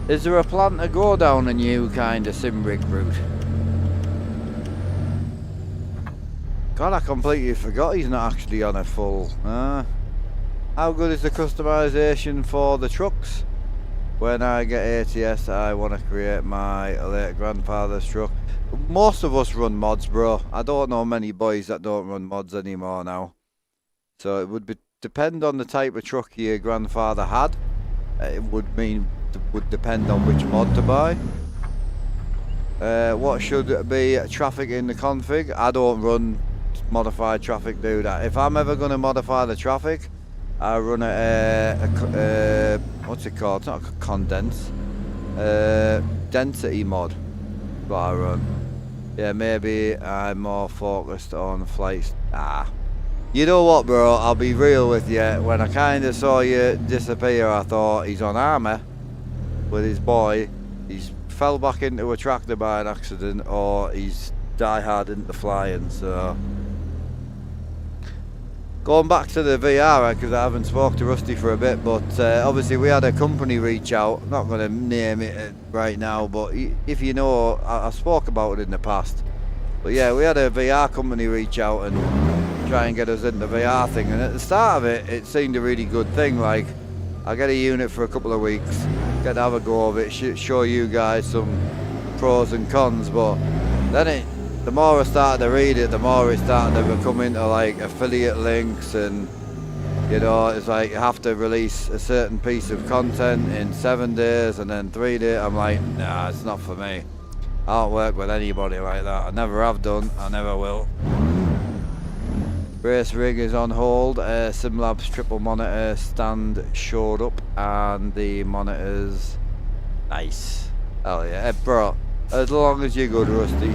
is there a plan to go down a new kind of sim rig route? God, I completely forgot he's not actually on a full... How good is the customization for the trucks? When I get ATS, I want to create my late grandfather's truck. Most of us run mods, bro. I don't know many boys that don't run mods anymore now. So it would depend on the type of truck your grandfather had. It would depend on which mod to buy. What should be traffic in the config? I don't run modified traffic, dude. If I'm ever going to modify the traffic, I run what's it called? It's not a condense. Density mod. That's what I run. Yeah, maybe I'm more focused on flights. You know what, bro? I'll be real with you. When I kind of saw you disappear, I thought he's on armour with his boy. He's fell back into a tractor by an accident, or he's die-hard into flying. So going back to the VR, because I haven't spoke to Rusty for a bit, but obviously we had a company reach out. I'm not going to name it right now, but if you know, I spoke about it in the past. But yeah, we had a VR company reach out and try and get us into the VR thing, and at the start of it, it seemed a really good thing. Like, I get a unit for a couple of weeks, get to have a go of it, show you guys some pros and cons, but then the more I started to read it, the more it started to become into like affiliate links, and you know, it's like you have to release a certain piece of content in 7 days and then 3 days. I'm like, nah, it's not for me. I don't work with anybody like that. I never have done, I never will. Race rig is on hold. SimLabs triple monitor stand showed up, and the monitors, nice. Hell yeah, bro. As long as you're good, Rusty.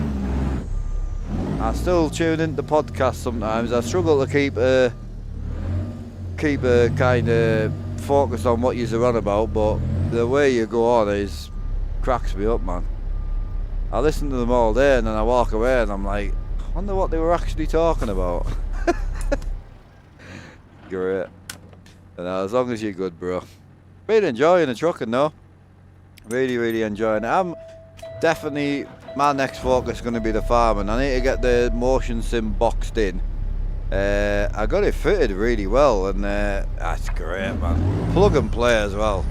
I still tune into podcasts sometimes. I struggle to keep a kind of focus on what you're on about, but the way you go on is cracks me up, man. I listen to them all day and then I walk away and I'm like, I wonder what they were actually talking about. Great. And as long as you're good, bro. Really enjoying the trucking, though. Really enjoying it. I'm definitely, my next focus is going to be the farming. I need to get the motion sim boxed in. I got it fitted really well, and that's great, man. Plug and play as well.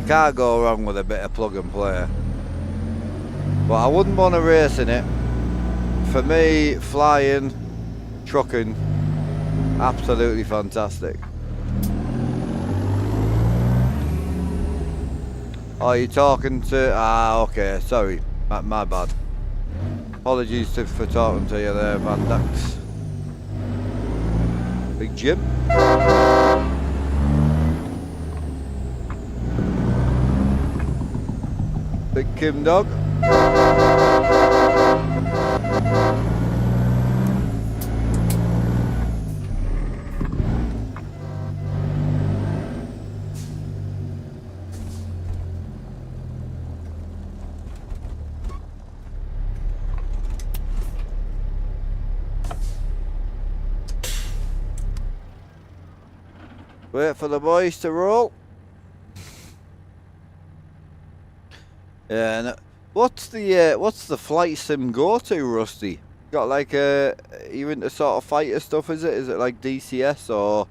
Can't go wrong with a bit of plug and play. But I wouldn't want to race in it. For me, flying, trucking, absolutely fantastic. Oh, you're talking to... Ah, okay, sorry. My bad. Apologies for talking to you there, Van Dax. Big Jim. Big Kim Dog. Wait for the boys to roll. Yeah, and what's the flight sim go to, Rusty? Got like are you into sort of fighter stuff? Is it like DCS, or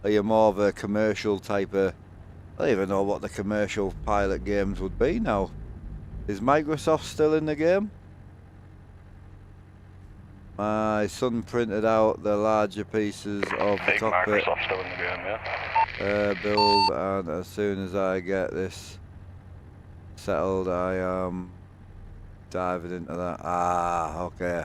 are you more of a commercial type of? I don't even know what the commercial pilot games would be now. Is Microsoft still in the game? My son printed out the larger pieces of the cockpit. Microsoft's still in the game, yeah. Build, and as soon as I get this settled, I am diving into that. Ah, okay.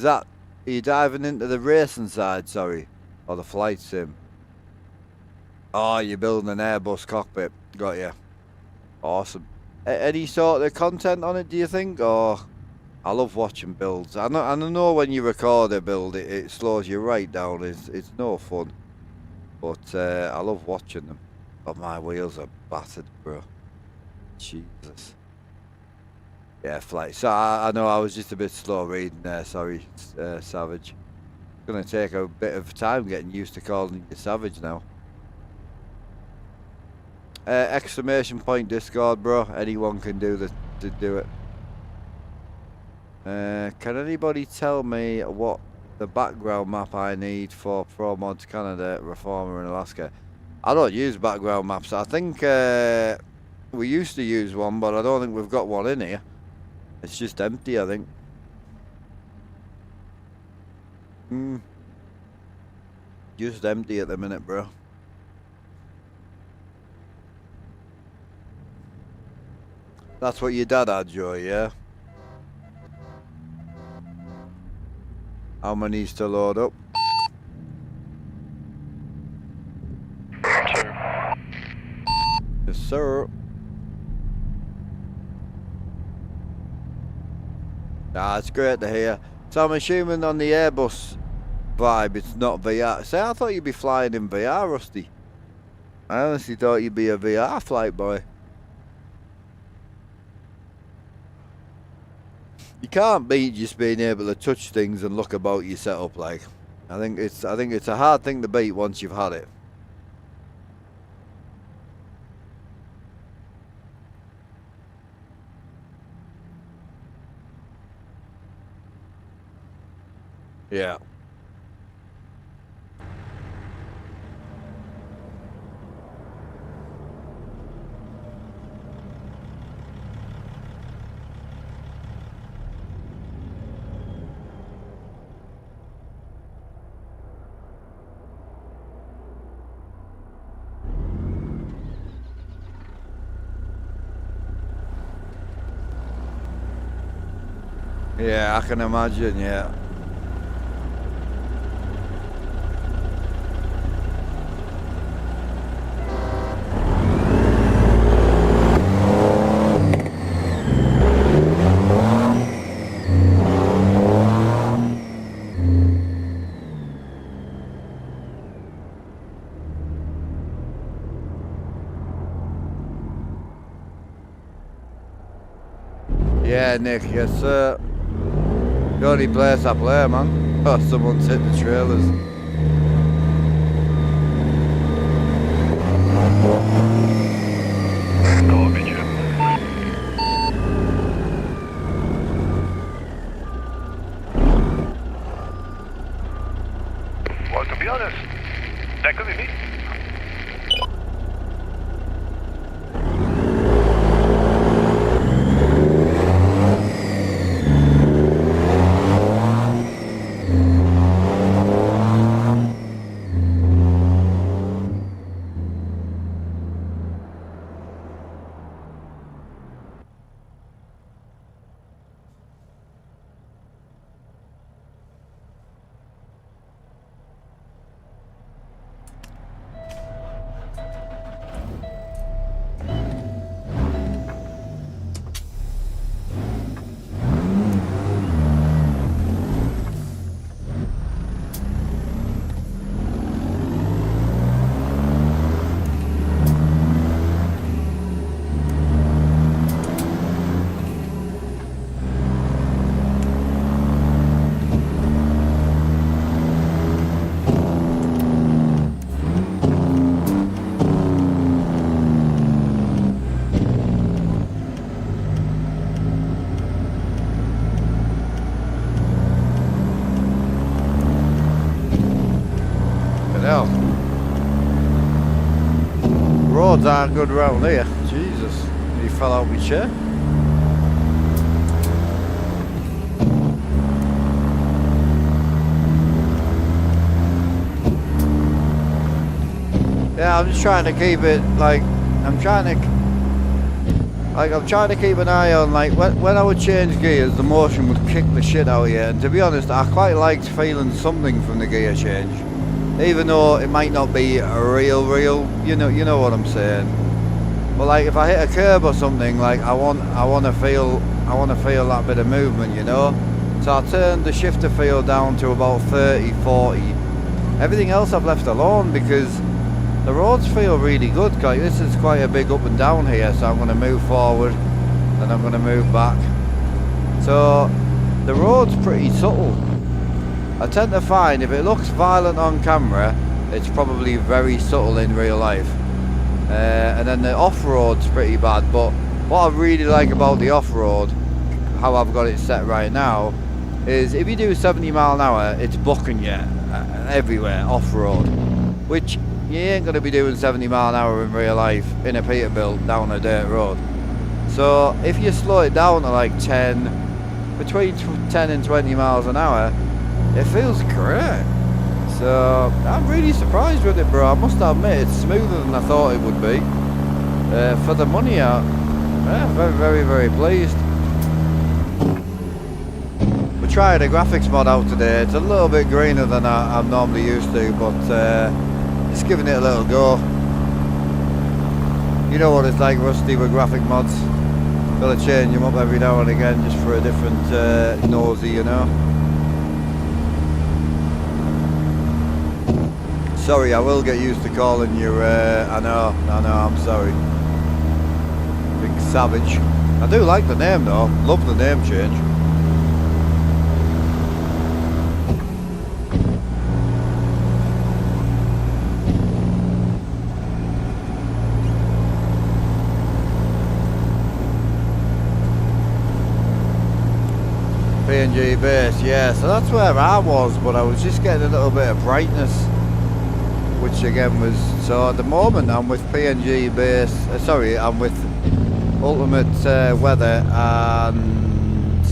Are you diving into the racing side, sorry? Or the flight sim? Oh, you're building an Airbus cockpit. Got you. Awesome. Any sort of content on it, do you think? Or I love watching builds. I know when you record a build, it slows you right down. It's no fun. But I love watching them. But my wheels are battered, bro. Jesus. Yeah, flight. So I know I was just a bit slow reading there. Sorry, Savage. It's gonna take a bit of time getting used to calling you Savage now. Exclamation point Discord, bro. Anyone can do it. Can anybody tell me what the background map I need for Pro Mods Canada, Reformer in Alaska? I don't use background maps. I think we used to use one, but I don't think we've got one in here. It's just empty, I think. Just empty at the minute, bro. That's what your dad had, Joe, yeah? How many's to load up? 2. Yes, sir. Ah, it's great to hear. So I'm assuming on the Airbus vibe, it's not VR. See, I thought you'd be flying in VR, Rusty. I honestly thought you'd be a VR flight boy. You can't beat just being able to touch things and look about your setup. Like, I think it's a hard thing to beat once you've had it. Yeah. Yeah, I can imagine, yeah. Yeah, Nick, yes sir. The only place I play, man. Oh, someone's hit the trailers. Oh, bitch. Well, to be honest, that could be me. Hell. Roads aren't good round here. Jesus. He fell out of my chair. Yeah, I'm just trying to keep it like I'm trying to keep an eye on like when I would change gears, the motion would kick the shit out of you. And to be honest, I quite liked feeling something from the gear change, even though it might not be a real. You know what I'm saying. But like if I hit a curb or something, like I want to feel that bit of movement, you know. So I turned the shifter feel down to about 30, 40. Everything else I've left alone because the roads feel really good. Like this is quite a big up and down here, so I'm going to move forward and I'm going to move back. So the road's pretty subtle. I tend to find if it looks violent on camera, it's probably very subtle in real life. And then the off-road's pretty bad, but what I really like about the off-road, how I've got it set right now, is if you do 70 mile an hour, it's bucking you everywhere off-road, which you ain't going to be doing 70 mile an hour in real life in a Peterbilt down a dirt road. So if you slow it down to like between 10 and 20 miles an hour, it feels great. So I'm really surprised with it, bro. I must admit it's smoother than I thought it would be. For the money out, very, very, very pleased. We're trying a graphics mod out today. It's a little bit greener than I'm normally used to, but just giving it a little go. You know what it's like, Rusty, with graphic mods. Gotta change them up every now and again just for a different nosy, you know. Sorry, I will get used to calling you, I know, I'm sorry. Big Savage. I do like the name though, love the name change. PNG base, yeah, so that's where I was, but I was just getting a little bit of brightness, which again was, so at the moment I'm with PNG base, I'm with Ultimate Weather and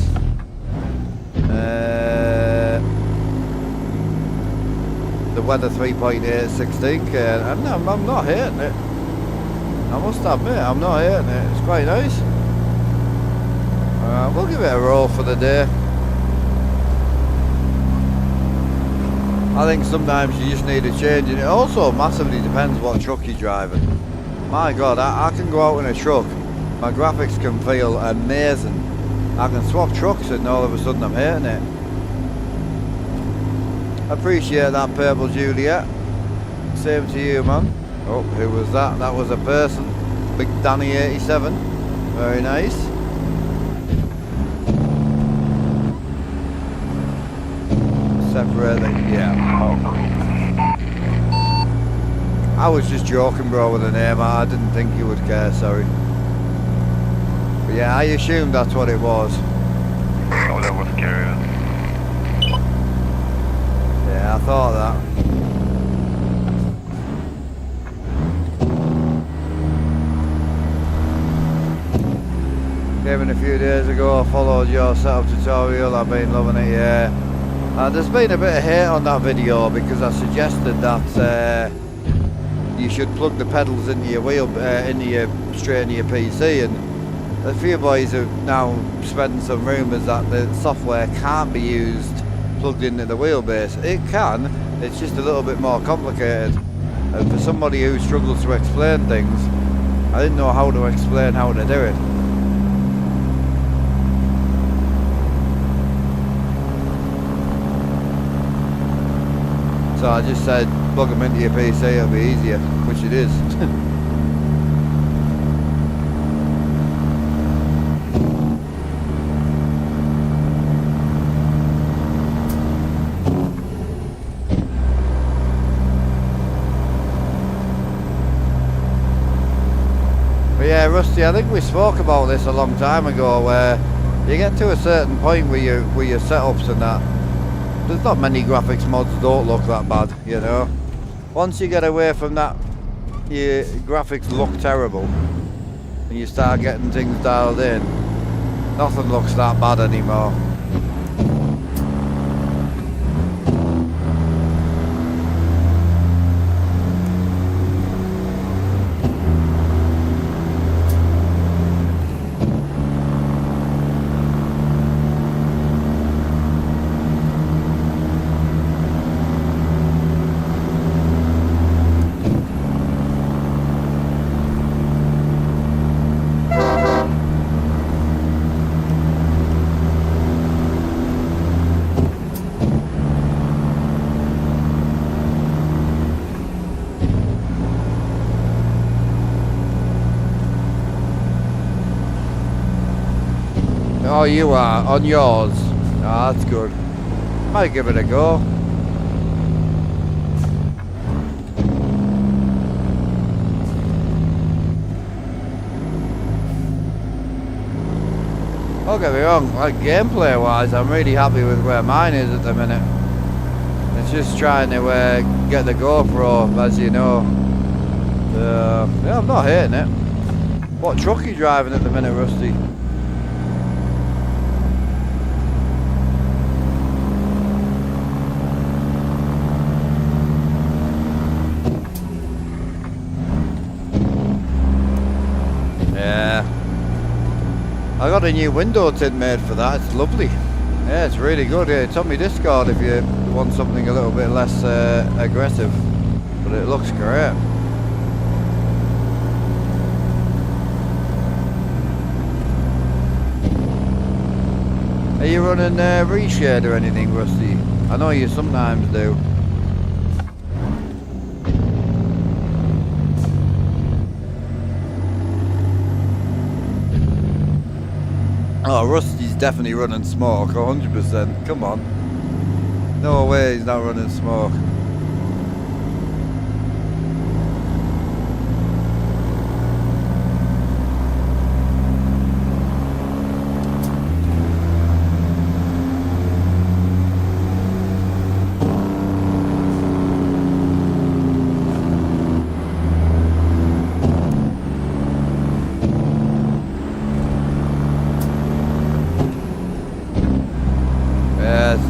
the Weather 3.8 16K, and I'm not hating it. I must admit, I'm not hating it, it's quite nice. We'll give it a roll for the day. I think sometimes you just need a change, and it also massively depends what truck you're driving. My God, I can go out in a truck, my graphics can feel amazing. I can swap trucks and all of a sudden I'm hating it. Appreciate that, Purple Juliet. Same to you, man. Oh, who was that? That was a person. Big Danny 87. Very nice. really, yeah. I was just joking, bro, with the name. I didn't think you would care, sorry. But yeah, I assumed that's what it was. Oh, that was scary. Yeah, I thought that. Came in a few days ago, followed your setup tutorial, I've been loving it, yeah. And there's been a bit of hate on that video because I suggested that you should plug the pedals into your straight into your PC, and a few boys are now spreading some rumours that the software can't be used plugged into the wheelbase. It can, it's just a little bit more complicated. And for somebody who struggles to explain things, I didn't know how to explain how to do it. So I just said, plug them into your PC, it'll be easier, which it is. But yeah, Rusty, I think we spoke about this a long time ago, where you get to a certain point with your setups and that. There's not many graphics mods that don't look that bad, you know. Once you get away from that, your graphics look terrible, and you start getting things dialed in, nothing looks that bad anymore. Oh, you are on yours. Oh, that's good. Might give it a go. Don't get me wrong, like gameplay wise, I'm really happy with where mine is at the minute. It's just trying to get the GoPro, as you know. Yeah, I'm not hating it. What truck are you driving at the minute, Rusty? I got a new window tint made for that, it's lovely. Yeah, it's really good. Yeah, it's on my Discord if you want something a little bit less aggressive. But it looks great. Are you running reshade or anything, Rusty? I know you sometimes do. Oh, Rusty's definitely running smoke, 100%. Come on. No way he's not running smoke.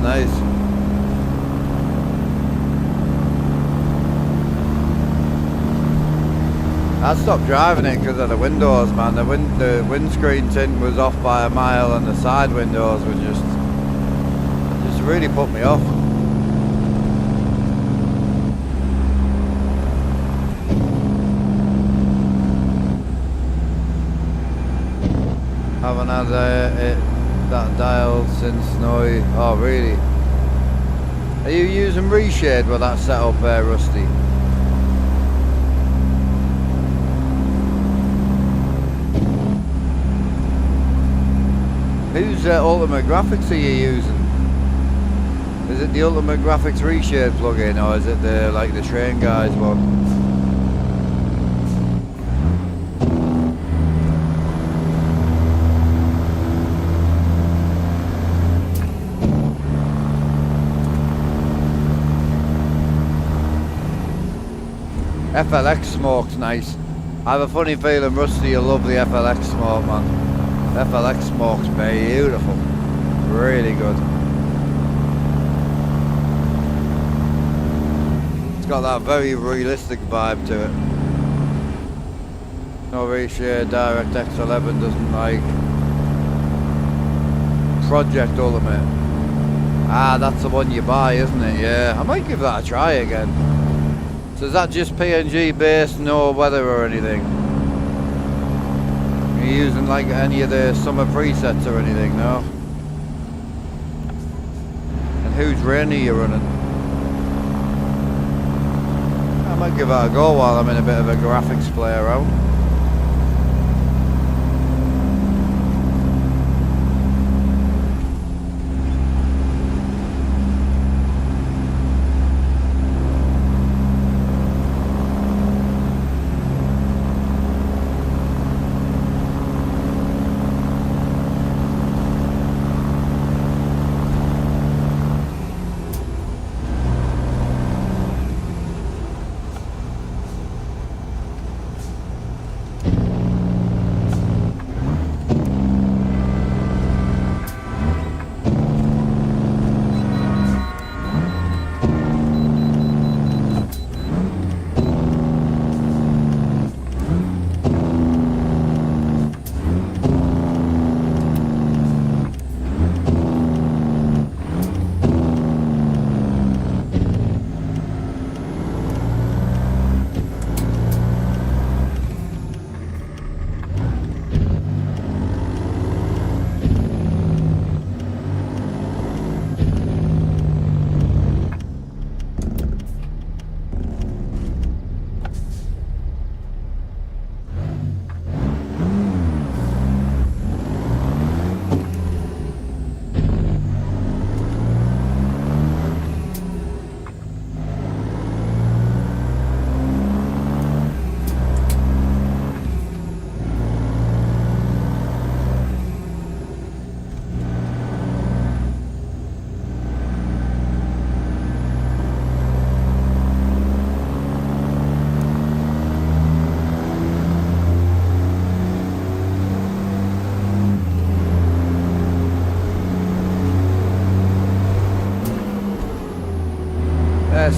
Nice. I stopped driving it because of the windows, man. The windscreen tint was off by a mile, and the side windows were just really put me off. Haven't had that dialed since Snowy. Oh, really? Are you using reshade with that setup there, Rusty? Whose Ultimate Graphics are you using? Is it the Ultimate Graphics Reshape plugin, or is it the like the Train Guys one? FLX smoke's nice. I have a funny feeling Rusty will love the FLX smoke, man. FLX smoke's beautiful. Really good. It's got that very realistic vibe to it. No reshade DirectX 11 doesn't like. Project Ultimate. Ah, that's the one you buy, isn't it? Yeah, I might give that a try again. So is that just PNG based, no weather or anything? Are you using like any of the summer presets or anything, no? And whose rain are you running? I might give that a go while I'm in a bit of a graphics play around.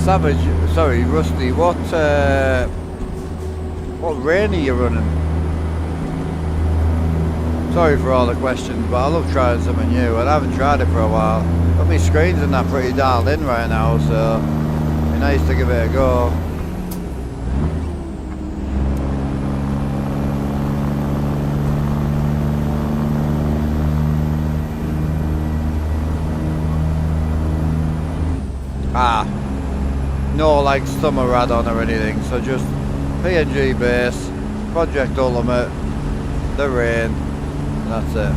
Savage, sorry, Rusty, what rain are you running? Sorry for all the questions, but I love trying something new, and I haven't tried it for a while. But my screens are not pretty dialed in right now, so it'd be nice to give it a go. No like summer add-on or anything, so just PNG base, Project Ultimate, the rain, and that's it.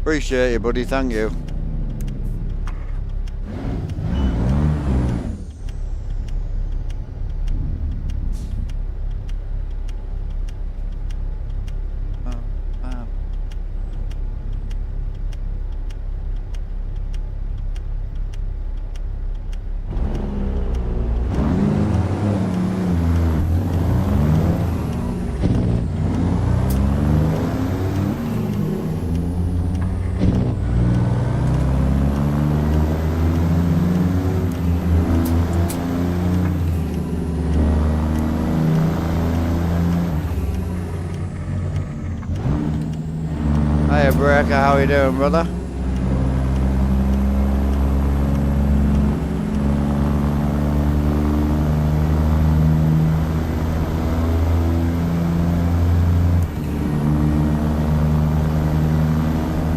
Appreciate you, buddy, thank you. Breaker, how you doing, brother?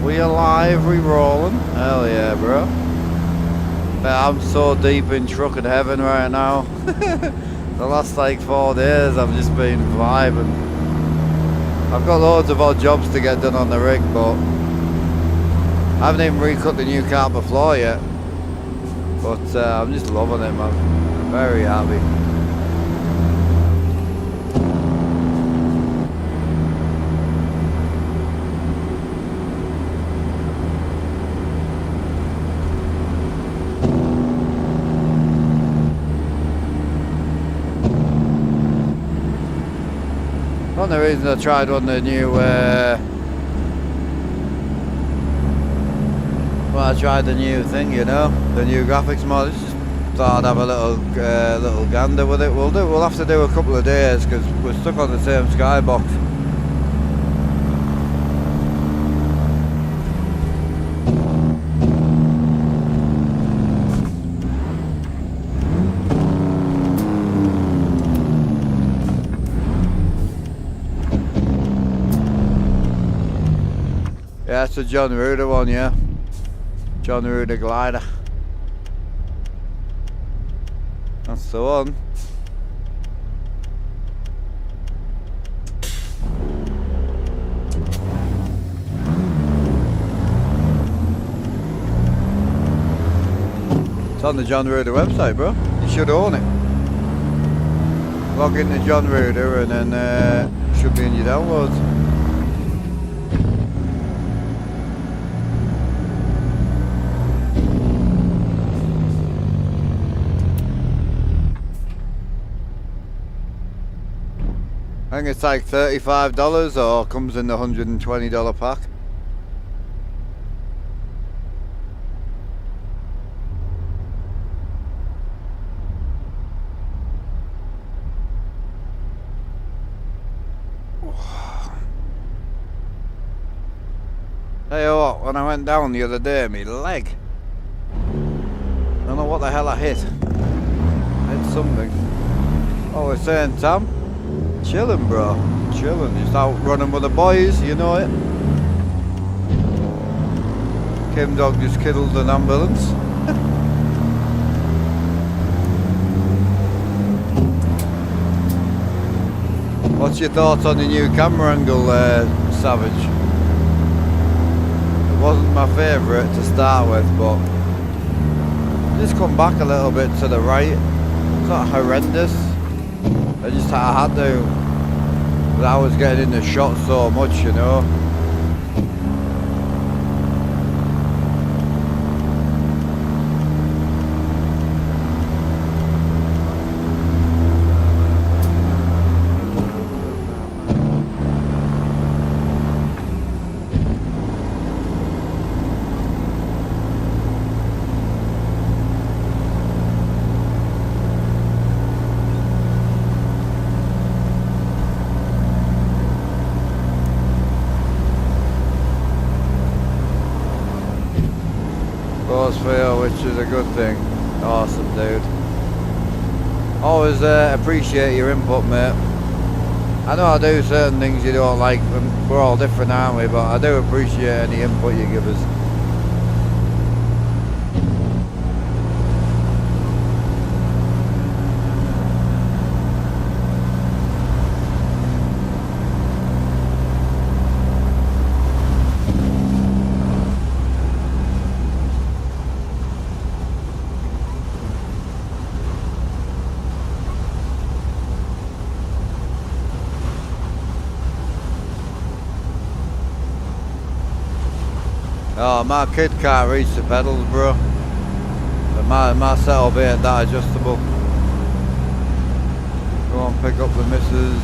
We alive, we rolling? Hell yeah, bro. I'm so deep in trucking heaven right now. The last like 4 days I've just been vibing. I've got loads of odd jobs to get done on the rig, but I haven't even recut the new carpet floor yet. But I'm just loving it, man. Very happy. One of the reasons I tried on the new, well, I tried the new thing, you know, the new graphics mod. Just thought I'd have a little gander with it. We'll have to do a couple of days because we're stuck on the same skybox. Yeah, that's a John Ruder one, yeah. John Ruder glider. That's the one. It's on the John Ruder website, bro. You should own it. Log into John Ruder and then it should be in your downloads. I think it's like $35 or comes in the $120 pack. Tell you what, when I went down the other day, my leg, I don't know what the hell I hit. I hit something. Oh, we're saying, Tom? Chilling, bro. Chilling. Just out running with the boys, you know it. Kim Dog just kiddled an ambulance. What's your thoughts on the new camera angle, Savage? It wasn't my favourite to start with, but just come back a little bit to the right. It's not horrendous. I had to, but I was getting in the shot so much, you know. Which is a good thing. Awesome, dude. Always appreciate your input, mate. I know I do certain things you don't like, and we're all different, aren't we? But I do appreciate any input you give us. Oh, my kid can't reach the pedals, bro. But my setup ain't that adjustable. Go on, pick up the missus.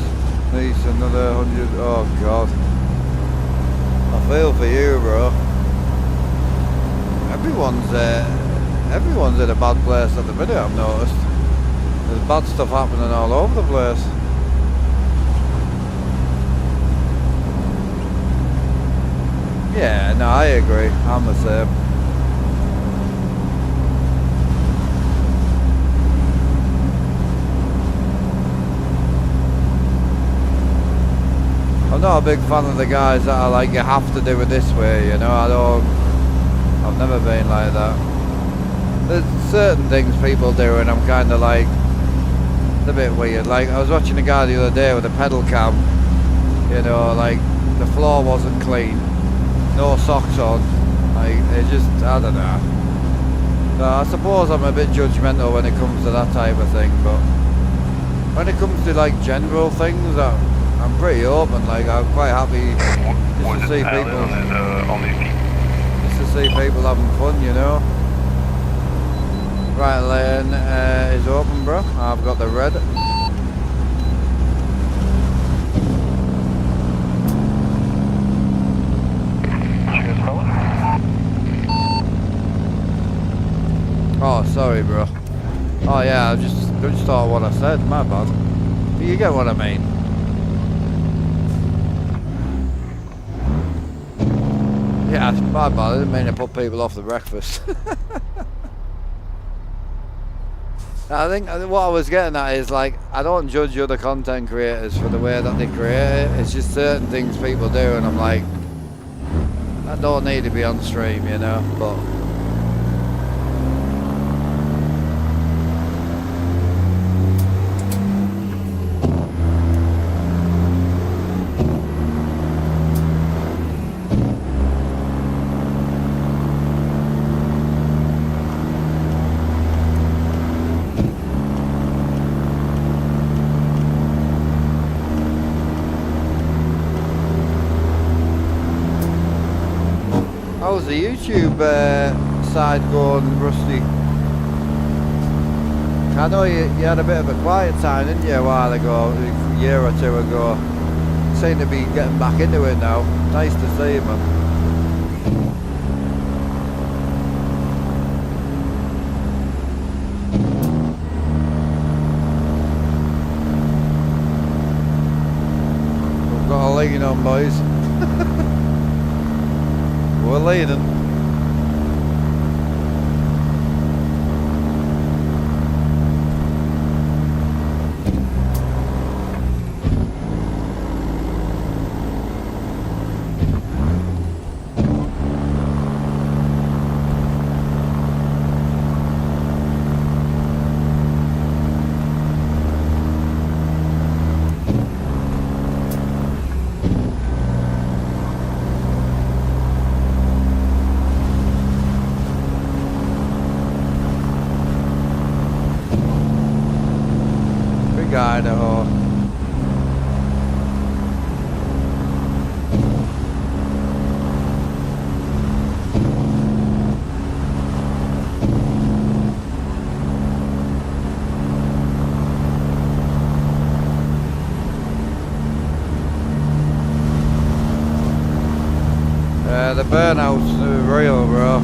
Niece, another 100. Oh god. I feel for you, bro. Everyone's in a bad place at the minute, I've noticed. There's bad stuff happening all over the place. Yeah, no, I agree. I'm the same. I'm not a big fan of the guys that are like, you have to do it this way, you know. I've never been like that. There's certain things people do and I'm kind of like, it's a bit weird. Like, I was watching a guy the other day with a pedal cam, you know, like, the floor wasn't clean, no socks on, like, it just, I don't know. So I suppose I'm a bit judgmental when it comes to that type of thing, but when it comes to like general things, I'm pretty open. Like, I'm quite happy just to see people, just to see people having fun, you know. Right lane is open, bro. I've got the red. Cheers, fella. Oh, sorry, bro. Oh yeah, I just thought what I said. My bad. But you get what I mean. Yeah, my bad. I didn't mean to put people off the breakfast. I think what I was getting at is, like, I don't judge other content creators for the way that they create it. It's just certain things people do, and I'm like, I don't need to be on stream, you know. But how's the YouTube side going, Rusty? I know you had a bit of a quiet time, didn't you, a while ago, a year or two ago. Seem to be getting back into it now. Nice to see you, man. We've got a lean on, boys. We're leading. Idaho. The burnout's real, bro.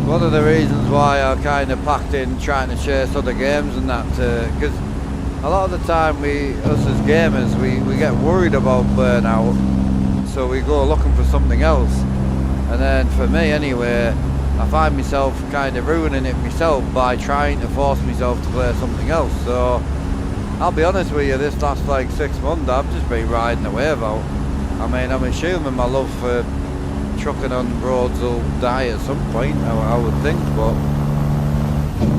One of the reasons why I kind of packed in trying to chase other games and that, because a lot of the time us as gamers, we get worried about burnout, so we go looking for something else. And then for me anyway, I find myself kind of ruining it myself by trying to force myself to play something else. So I'll be honest with you, this last like 6 months I've just been riding the wave out. I mean, I'm assuming my love for trucking on roads will die at some point, I would think, but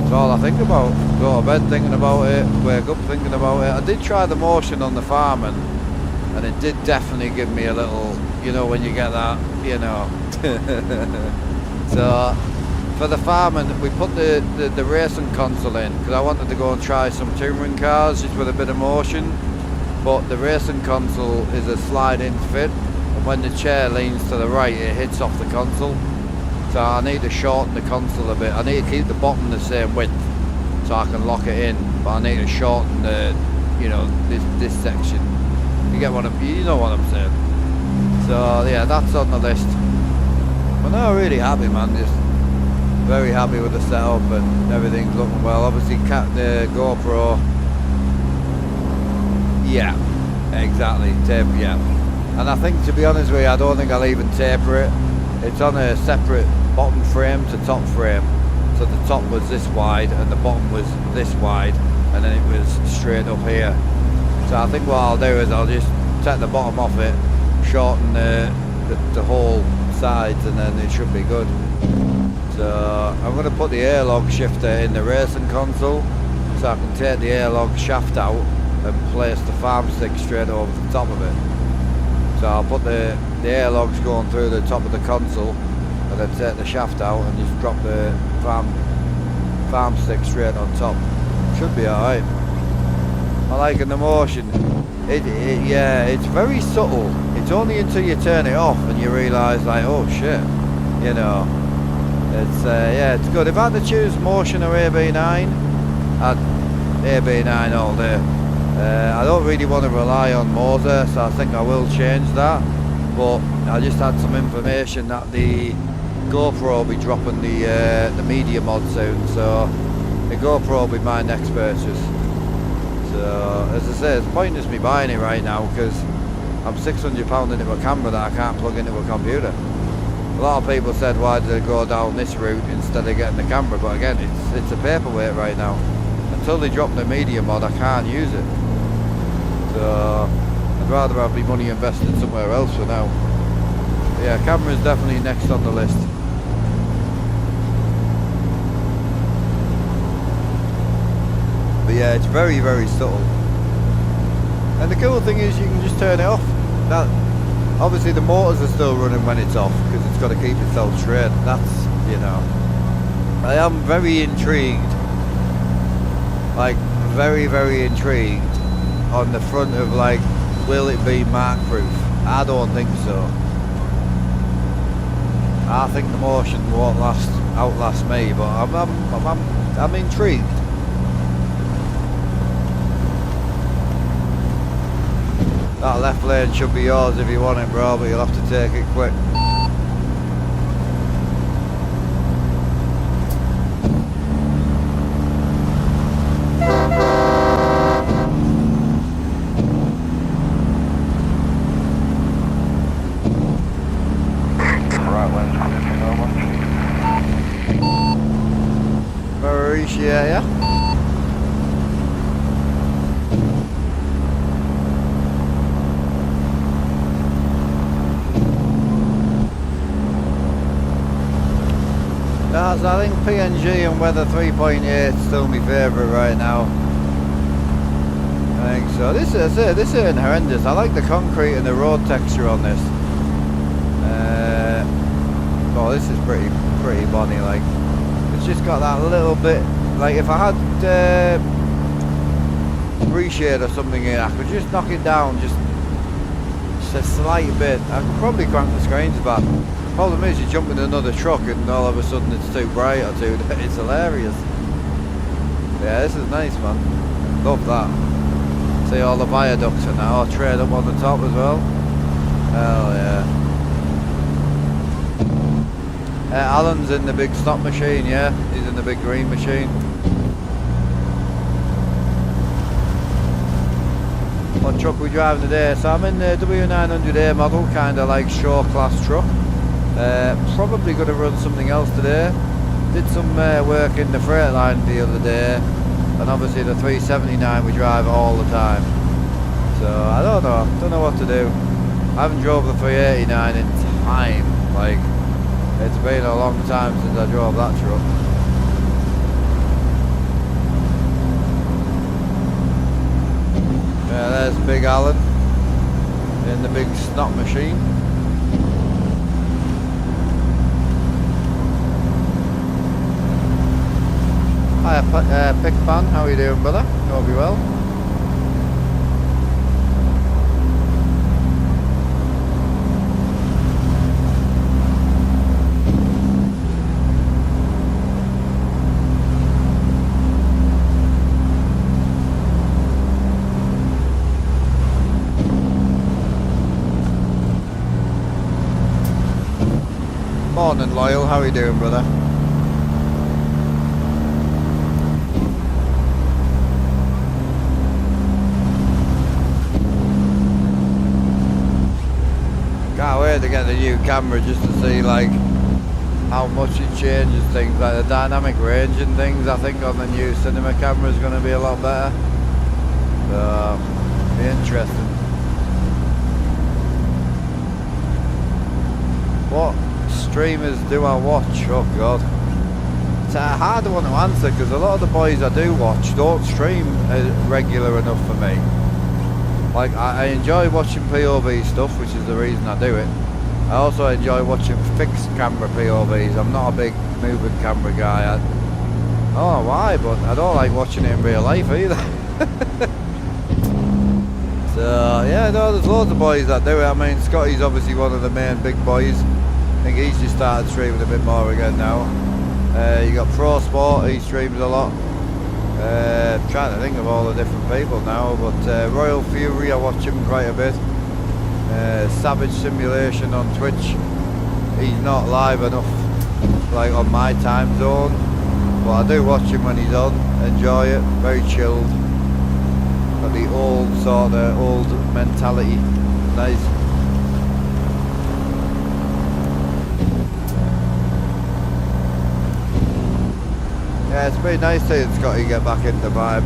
it's all I think about. Go to bed thinking about it, wake up thinking about it. I did try the motion on the farming, and it did definitely give me a little, you know, when you get that, you know. So for the farming, we put the racing console in because I wanted to go and try some touring cars just with a bit of motion, but the racing console is a slide-in fit. When the chair leans to the right, it hits off the console. So I need to shorten the console a bit. I need to keep the bottom the same width so I can lock it in, but I need to shorten the, you know, this section. You get what you know what I'm saying. So yeah, that's on the list. But no, really happy, man. Just very happy with the setup and everything's looking well. Obviously, the GoPro. Yeah, exactly. Tape, yeah. And I think, to be honest with you, I don't think I'll even taper it. It's on a separate bottom frame to top frame. So the top was this wide and the bottom was this wide, and then it was straight up here. So I think what I'll do is I'll just take the bottom off it, shorten the whole sides, and then it should be good. So I'm going to put the airlog shifter in the racing console, so I can take the airlog shaft out and place the farm stick straight over the top of it. So I'll put the airlogs going through the top of the console, and then take the shaft out and just drop the farm stick straight on top. Should be alright. I like the motion. Yeah, it's very subtle. It's only until you turn it off and you realise, like, oh shit, you know. It's yeah, it's good. If I had to choose motion or AB9, I'd AB9 all day. I don't really want to rely on Moser, so I think I will change that. But I just had some information that the GoPro will be dropping the media mod soon, so the GoPro will be my next purchase. So as I say, it's pointless me buying it right now because I'm £600 into a camera that I can't plug into a computer. A lot of people said, why did I go down this route instead of getting the camera? But again, it's a paperweight right now. Until they drop the media mod, I can't use it. So I'd rather have my money invested somewhere else for now. But yeah, camera is definitely next on the list. But yeah, it's very, very subtle. And the cool thing is you can just turn it off. That, obviously the motors are still running when it's off because it's got to keep itself straight. That's, you know, I am very intrigued, like very, very intrigued on the front of, like, will it be mark proof? I don't think so. I think the motion won't outlast me, but I'm intrigued. That left lane should be yours if you want it, bro, but you'll have to take it quick. Yeah. So I think PNG and Weather 3.8 is still my favourite right now. I think so. This isn't horrendous. I like the concrete and the road texture on this. Oh, this is pretty bonny. Like, it's just got that little bit. Like, if I had reshade or something in, I could just knock it down just a slight bit. I could probably crank the screens back. Problem is, you jump in another truck and all of a sudden it's too bright or too. It's hilarious. Yeah, this is nice, man. Love that. See all the viaducts are now trade up on the top as well. Hell yeah. Alan's in the big stop machine, yeah. He's in the big green machine. What truck we driving today? So I'm in the W900A model, kind of like show class truck. Probably going to run something else today. Did some work in the Freightliner the other day, and obviously the 379 we drive all the time. So I don't know what to do. I haven't drove the 389 in time. Like, it's been a long time since I drove that truck. Yeah, there's Big Alan in the big snot machine. Hi, Pick Fan, how are you doing, brother? Hope you're well. Morning, Loyal, how are you doing, brother? great to get the new camera just to see like how much it changes things, like the dynamic range and things. I think on the new cinema camera is going to be a lot better. So, be interesting. What streamers do I watch? Oh god, it's a hard one to answer because a lot of the boys I do watch don't stream regular enough for me. Like I enjoy watching POV stuff, which is the reason I do it. I also enjoy watching fixed camera POVs. I'm not a big moving camera guy. I don't know why, but I don't like watching it in real life either. So yeah, no, there's loads of boys that do it. I mean, Scotty's obviously one of the main big boys. I think he's just started streaming a bit more again now. You got Pro Sport, he streams a lot. Trying to think of all the different people now, but Royal Fury, I watch him quite a bit. Savage Simulation on Twitch, he's not live enough like on my time zone, but I do watch him when he's on, enjoy it, very chilled, got the old sort of old mentality, nice. Yeah, it's been nice seeing Scotty get back into the vibe.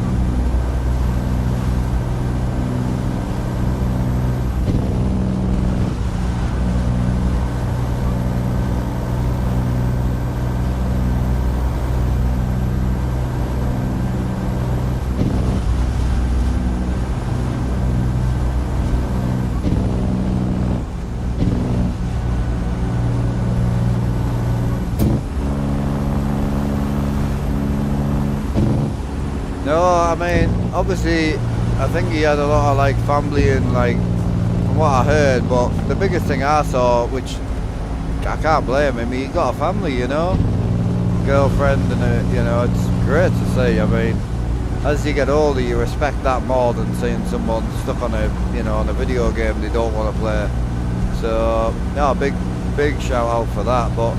No, I mean, obviously, I think he had a lot of like family and like, from what I heard, but the biggest thing I saw, which I can't blame him, he got a family, you know, girlfriend, and you know, it's great to see. I mean, as you get older, you respect that more than seeing someone stuck on a, you know, on a video game they don't want to play. So, no, big shout out for that. But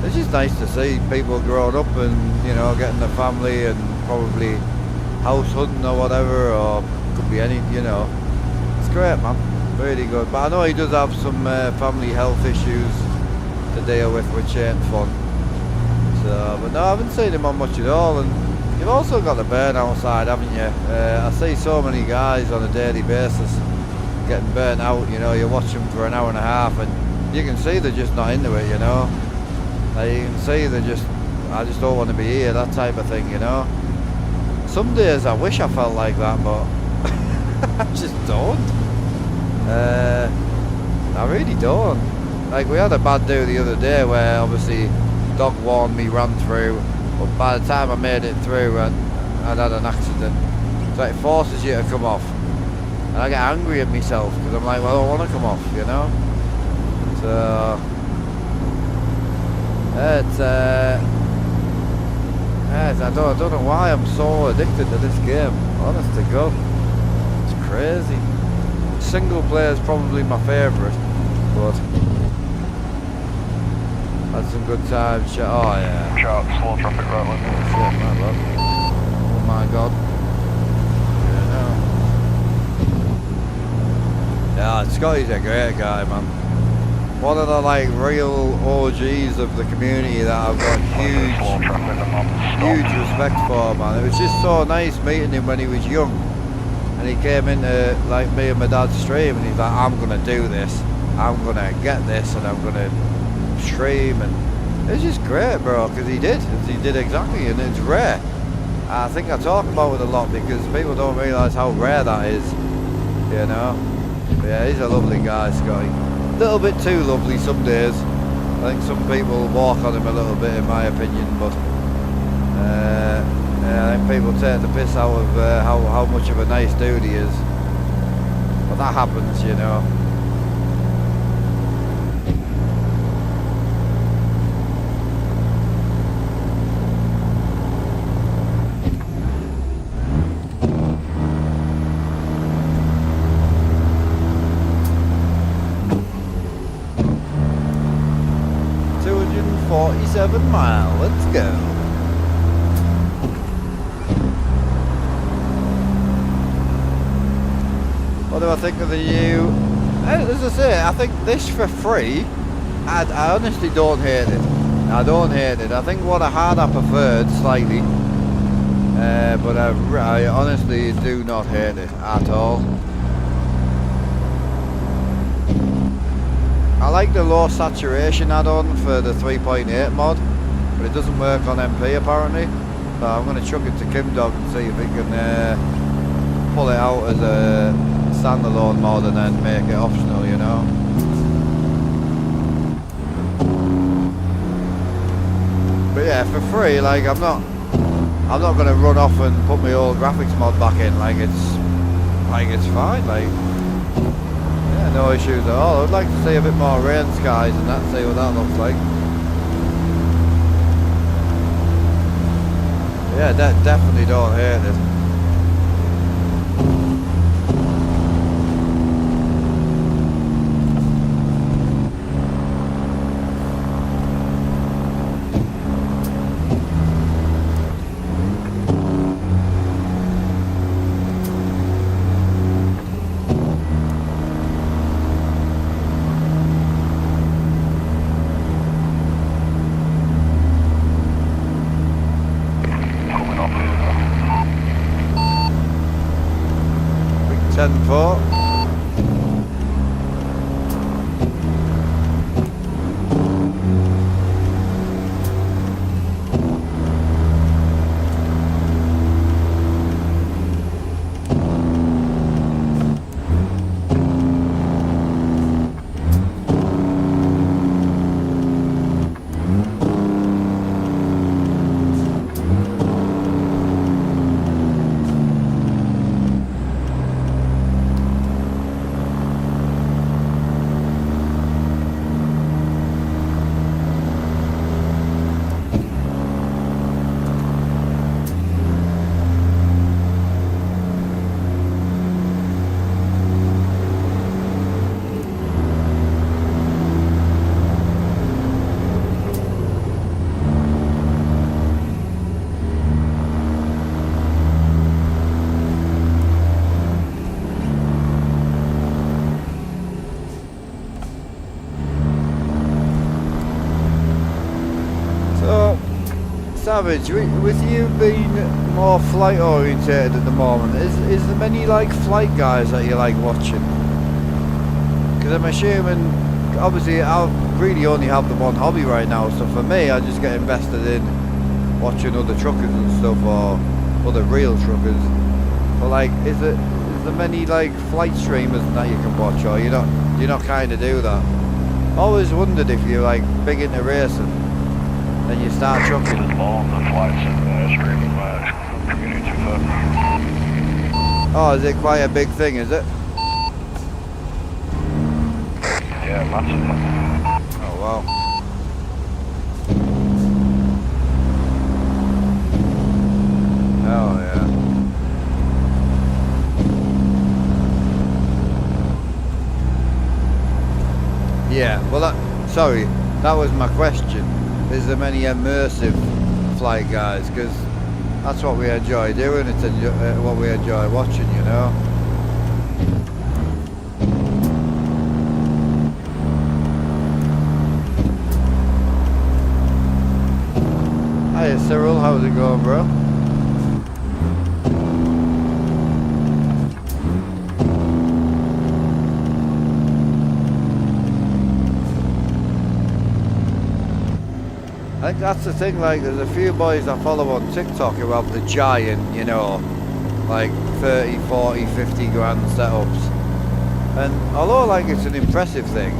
it's just nice to see people growing up and, you know, getting a family and probably house hunting or whatever, or could be any, you know. It's great, man, really good. But I know he does have some family health issues to deal with, which ain't fun. So, but no, I haven't seen him on much at all. And you've also got the burnout side, haven't you? I see so many guys on a daily basis getting burnt out. You know, you watch them for an hour and a half and you can see they're just not into it, you know. Like, you can see they're just, I just don't want to be here, that type of thing, you know. Some days I wish I felt like that, but I just don't. I really don't. Like, we had a bad day the other day where obviously dog warned me, ran through, but by the time I made it through, I'd had an accident. So it forces you to come off. And I get angry at myself because I'm like, well, I don't want to come off, you know. So I don't know why I'm so addicted to this game. Honest to God, it's crazy. Single player is probably my favourite, but had some good times. Oh yeah. Watch out, slow traffic right left. Shit, man, love. Oh my God. Yeah, Scotty's a great guy, man. One of the like real OGs of the community that I've got huge respect for, man. It was just so nice meeting him when he was young, and he came into like me and my dad's stream, and he's like, I'm gonna do this, I'm gonna get this, and I'm gonna stream, and it's just great, bro, because he did exactly, and it's rare. I think I talk about it a lot because people don't realise how rare that is, you know. But yeah, he's a lovely guy, Scotty. A little bit too lovely some days. I think some people walk on him a little bit, in my opinion, but yeah, I think people take the piss out of how much of a nice dude he is. But that happens, you know. Mile, let's go. What do I think of the new as I say, I think this for free, I honestly don't hate it. I don't hate it. I think what I had I preferred slightly, but I honestly do not hate it at all. I like the low saturation add-on for the 3.8 mod, but it doesn't work on MP apparently. So I'm going to chuck it to Kimdog and see if he can pull it out as a standalone mod and then make it optional, you know. But yeah, for free, like I'm not going to run off and put my old graphics mod back in. Like it's fine. Like yeah, no issues at all. I'd like to see a bit more rain skies and that, see what that looks like. Yeah, definitely don't hate it. Big 10-4. Savage, with you being more flight orientated at the moment, is there many like flight guys that you like watching? Because I'm assuming, obviously I really only have the one hobby right now, so for me I just get invested in watching other truckers and stuff, or other real truckers. But like, is there many like flight streamers that you can watch, or you not kind of do that? Always wondered if you're like big into racing. Then you start trucking. All the flights and streaming community fun. Oh, is it quite a big thing, is it? Yeah, massive. Oh wow. Oh yeah. Yeah, well sorry, that was my question. Is there many immersive flight guys? Because that's what we enjoy doing, it's what we enjoy watching, you know. Hiya Cyril, how's it going, bro? I think that's the thing, like there's a few boys I follow on TikTok who have the giant, you know, like 30, 40, 50 grand setups. And although like it's an impressive thing,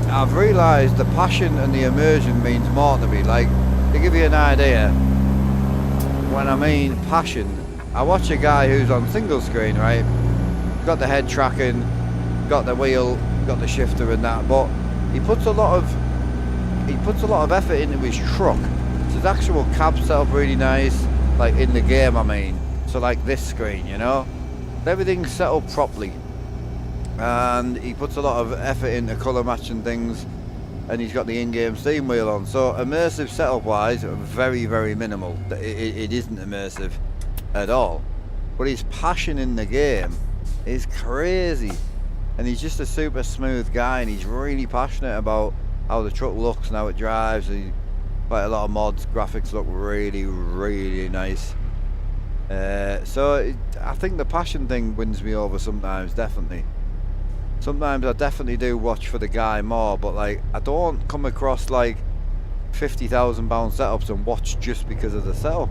I've realised the passion and the immersion means more to me. Like, to give you an idea, when I mean passion, I watch a guy who's on single screen, right? Got the head tracking, got the wheel, got the shifter and that, but he puts a lot of effort into his truck. So his actual cab set up really nice, like in the game I mean. So like this screen, you know, everything's set up properly, and he puts a lot of effort into colour matching things, and he's got the in-game steam wheel on. So immersive setup wise, very, very minimal. It isn't immersive at all, but his passion in the game is crazy. and he's just a super smooth guy, and he's really passionate about how the truck looks and how it drives. Quite a lot of mods, graphics look really, really nice. So I think the passion thing wins me over sometimes, definitely. Sometimes I definitely do watch for the guy more, but like I don't come across like £50,000 setups and watch just because of the setup.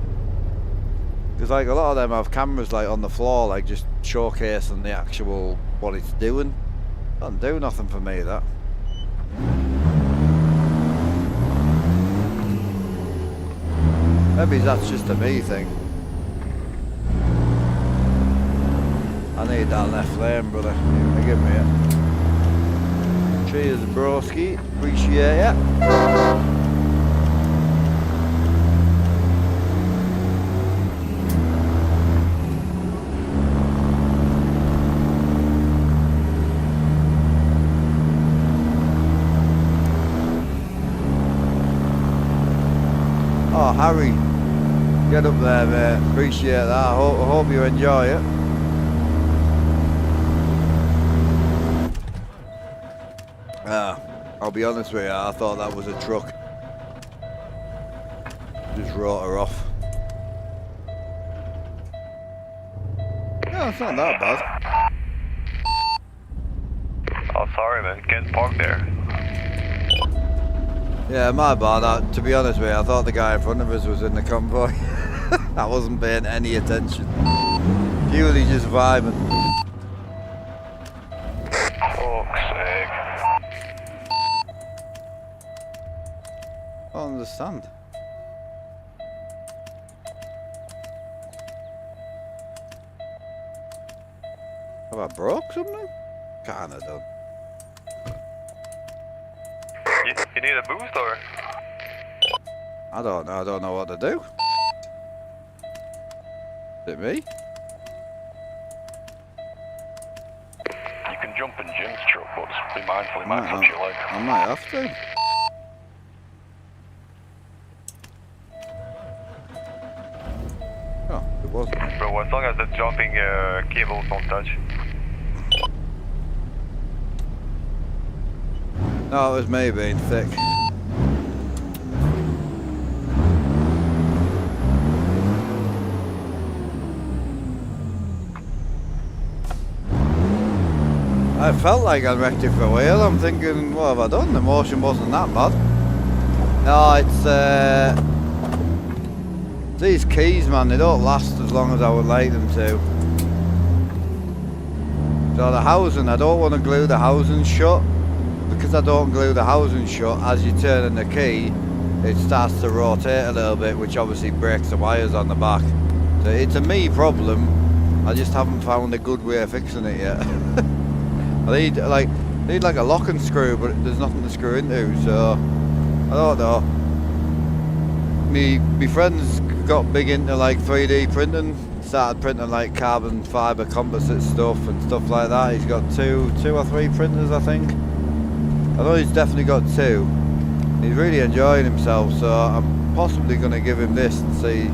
Because like a lot of them have cameras like on the floor, like just showcasing the actual what it's doing. Doesn't do nothing for me, that. Maybe that's just a me thing. I need that left lane, brother. Give me it. Cheers, broski. Appreciate it. Oh, Harry, get up there, mate. Appreciate that. I hope you enjoy it. I'll be honest with you, I thought that was a truck. Just wrote her off. No, it's not that bad. Oh, sorry, man. Can't park there. Yeah, my bad. To be honest with you, I thought the guy in front of us was in the convoy. I wasn't paying any attention. Purely just vibing. Fuck's sake. I don't understand. Have I broke something? Kinda done. You need a boost or? I don't know what to do. Is it me? You can jump in Jim's truck, but be mindful, he might punch your leg. I might have to. Oh, it wasn't. Bro, as long as the jumping cables don't touch. No, it was me being thick. I felt like I'd wrecked it for a wheel. I'm thinking, what have I done? The motion wasn't that bad. No, it's these keys, man, they don't last as long as I would like them to. So the housing, I don't want to glue the housing shut. Because I don't glue the housing shut, as you turn in the key, it starts to rotate a little bit, which obviously breaks the wires on the back. So it's a me problem. I just haven't found a good way of fixing it yet. I need like a lock and screw, but there's nothing to screw into, so I don't know. Me friends got big into like 3D printing, started printing like carbon fibre composite stuff and stuff like that. He's got two or three printers, I think. I know he's definitely got two. He's really enjoying himself, so I'm possibly going to give him this and see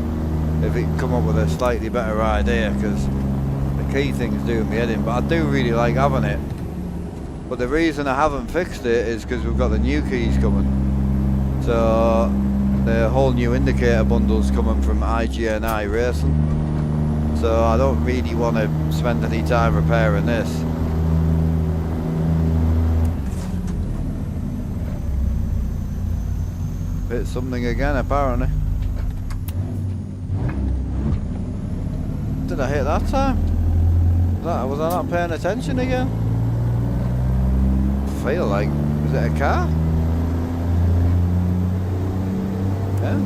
if he can come up with a slightly better idea, because the key thing's doing me head in, but I do really like having it. But the reason I haven't fixed it is because we've got the new keys coming. So the whole new indicator bundle's coming from IGNI Racing. So I don't really want to spend any time repairing this. Hit something again, apparently. Did I hit that time? Was I not paying attention again? I feel like, was it a car? Yeah.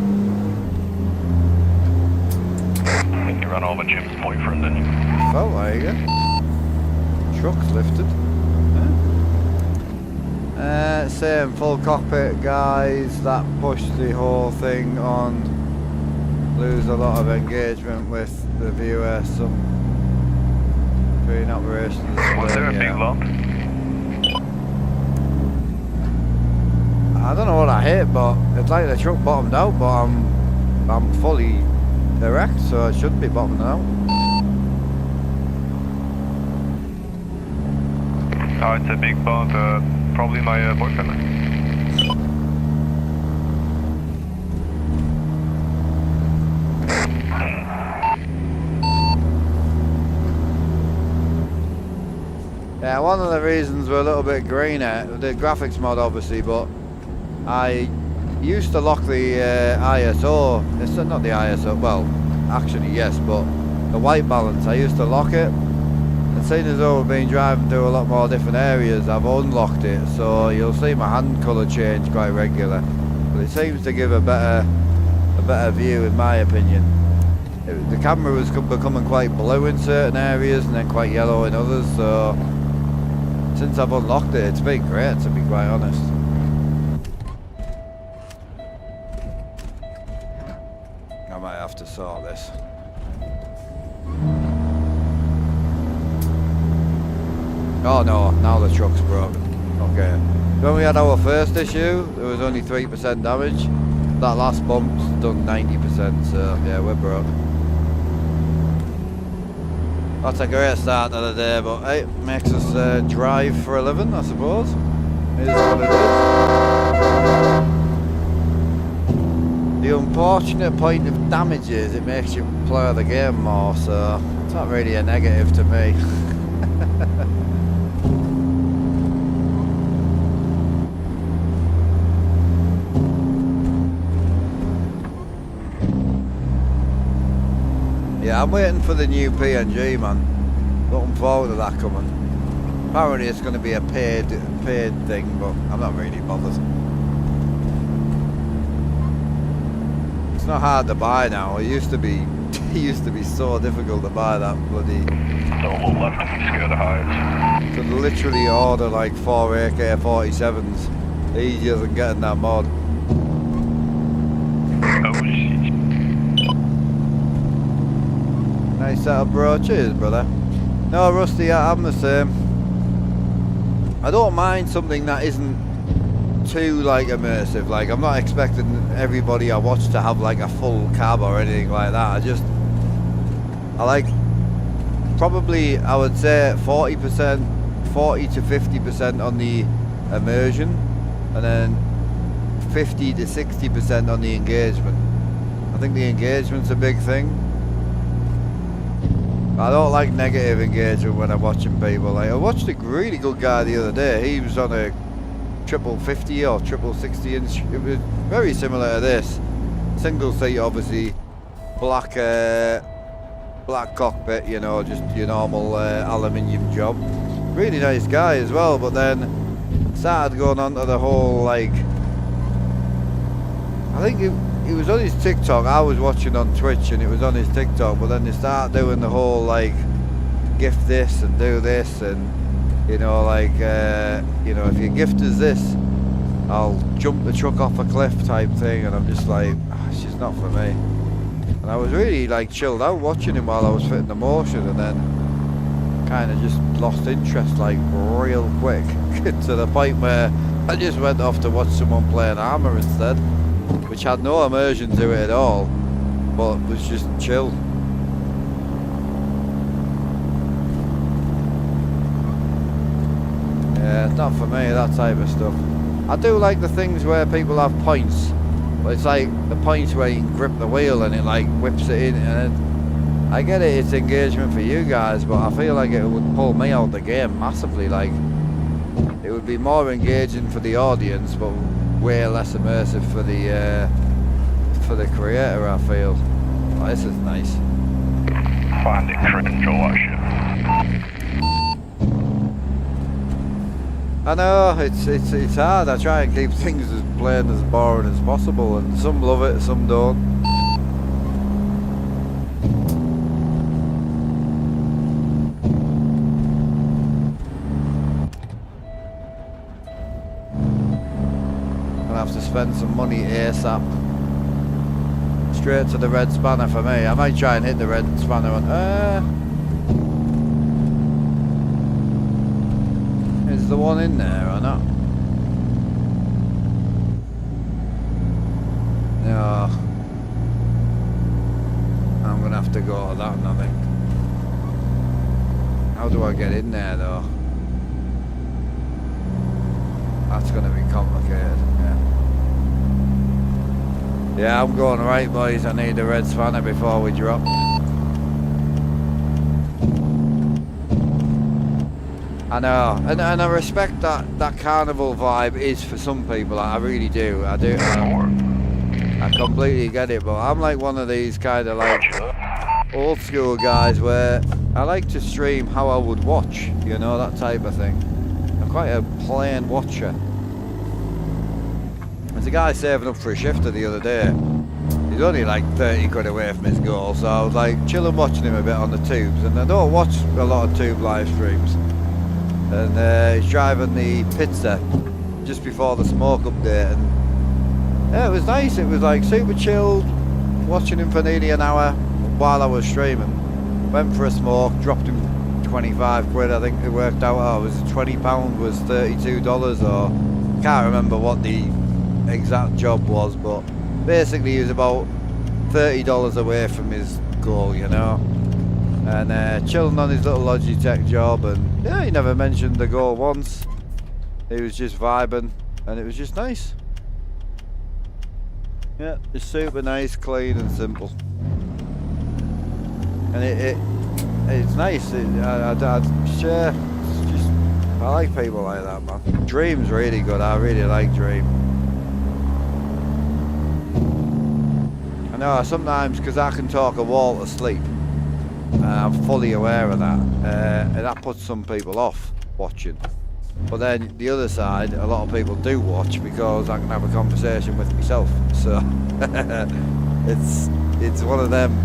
I think you ran over Jim's boyfriend, didn't you? Felt like it. Truck's lifted. Same full cockpit guys, that pushed the whole thing on. Lose a lot of engagement with the viewer, some between operations. Was there a big lump? I don't know what I hit, but it's like the truck bottomed out, but I'm fully erect, so it should be bottoming out. Oh, it's a big bump. Probably my boyfriend. Yeah, one of the reasons we're a little bit greener, the graphics mod obviously, but I used to lock the ISO, it's not the ISO, well, actually yes, but the white balance, I used to lock it, and seeing as though we've been driving through a lot more different areas, I've unlocked it, so you'll see my hand colour change quite regular, but it seems to give a better view in my opinion. The camera was becoming quite blue in certain areas and then quite yellow in others, so since I've unlocked it, it's been great to be quite honest. I might have to sort this. Oh no, now the truck's broken. Okay. When we had our first issue, there was only 3% damage. That last bump's done 90%, so yeah, we're broke. That's a great start to the day, but hey, makes us drive for a living, I suppose. It is what it is. The unfortunate point of damage is it makes you play the game more, so it's not really a negative to me. Yeah, I'm waiting for the new PNG, man. Looking forward to that coming. Apparently it's going to be a paid thing, but I'm not really bothered. It's not hard to buy now. It used to be so difficult to buy that bloody. Double left if you're scared of heights. To literally order like 4 AK-47s, easier than getting that mod. Oh shit. Nice setup, bro. Cheers, brother. No, Rusty, I'm the same. I don't mind something that isn't too like immersive. Like, I'm not expecting everybody I watch to have like a full cab or anything like that. I like probably, I would say 40%, 40 to 50% on the immersion, and then 50 to 60% on the engagement. I think the engagement's a big thing. I don't like negative engagement when I'm watching people. Like, I watched a really good guy the other day. He was on a 50/50 or 60 inch. It was very similar to this. Single seat, obviously. Black cockpit, you know, just your normal aluminium job. Really nice guy as well, but then started going on to the whole, like, I think it was on his TikTok. I was watching on Twitch and it was on his TikTok, but then they start doing the whole like gift this and do this, and you know, like you know, if your gift is this, I'll jump the truck off a cliff type thing, and I'm just like, oh, it's just not for me. And I was really like chilled out watching him while I was fitting the motion, and then kind of just lost interest like real quick to the point where I just went off to watch someone play an armor instead, which had no immersion to it at all, but was just chill. Yeah, it's not for me, that type of stuff. I do like the things where people have points, but it's like the points where you can grip the wheel and it like whips it in, and I get it, it's engagement for you guys, but I feel like it would pull me out of the game massively. Like, it would be more engaging for the audience, but way less immersive for the creator, I feel. Oh, this is nice. Find it cringe or what shit. I know, it's hard. I try and keep things as plain, as boring as possible, and some love it, some don't. Have to spend some money ASAP. Straight to the red spanner for me. I might try and hit the red spanner on. Is the one in there or not? No. I'm gonna have to go to that, I think. How do I get in there though? That's going to be complicated. Yeah, I'm going right, boys. I need a red spanner before we drop. I know, and I respect that carnival vibe is for some people. I really do. I completely get it, but I'm like one of these kind of like old school guys where I like to stream how I would watch, you know, that type of thing. I'm quite a plain watcher. There's a guy saving up for a shifter the other day. He's only like 30 quid away from his goal, so I was like chilling watching him a bit on the tubes, and I don't watch a lot of tube live streams. And he's driving the pizza just before the smoke update, and yeah, it was nice. It was like super chilled, watching him for nearly an hour while I was streaming. Went for a smoke, dropped him 25 quid, I think it worked out. Oh, was £20 was $32, or can't remember what the exact job was, but basically he was about $30 away from his goal, you know. And chilling on his little Logitech job, and yeah, he never mentioned the goal once. He was just vibing, and it was just nice. Yeah, it's super nice, clean and simple. And it's nice. I like people like that, man. Dream's really good. I really like Dream. I know sometimes, because I can talk a wall to sleep, and I'm fully aware of that, and that puts some people off watching. But then the other side, a lot of people do watch because I can have a conversation with myself. So it's one of them.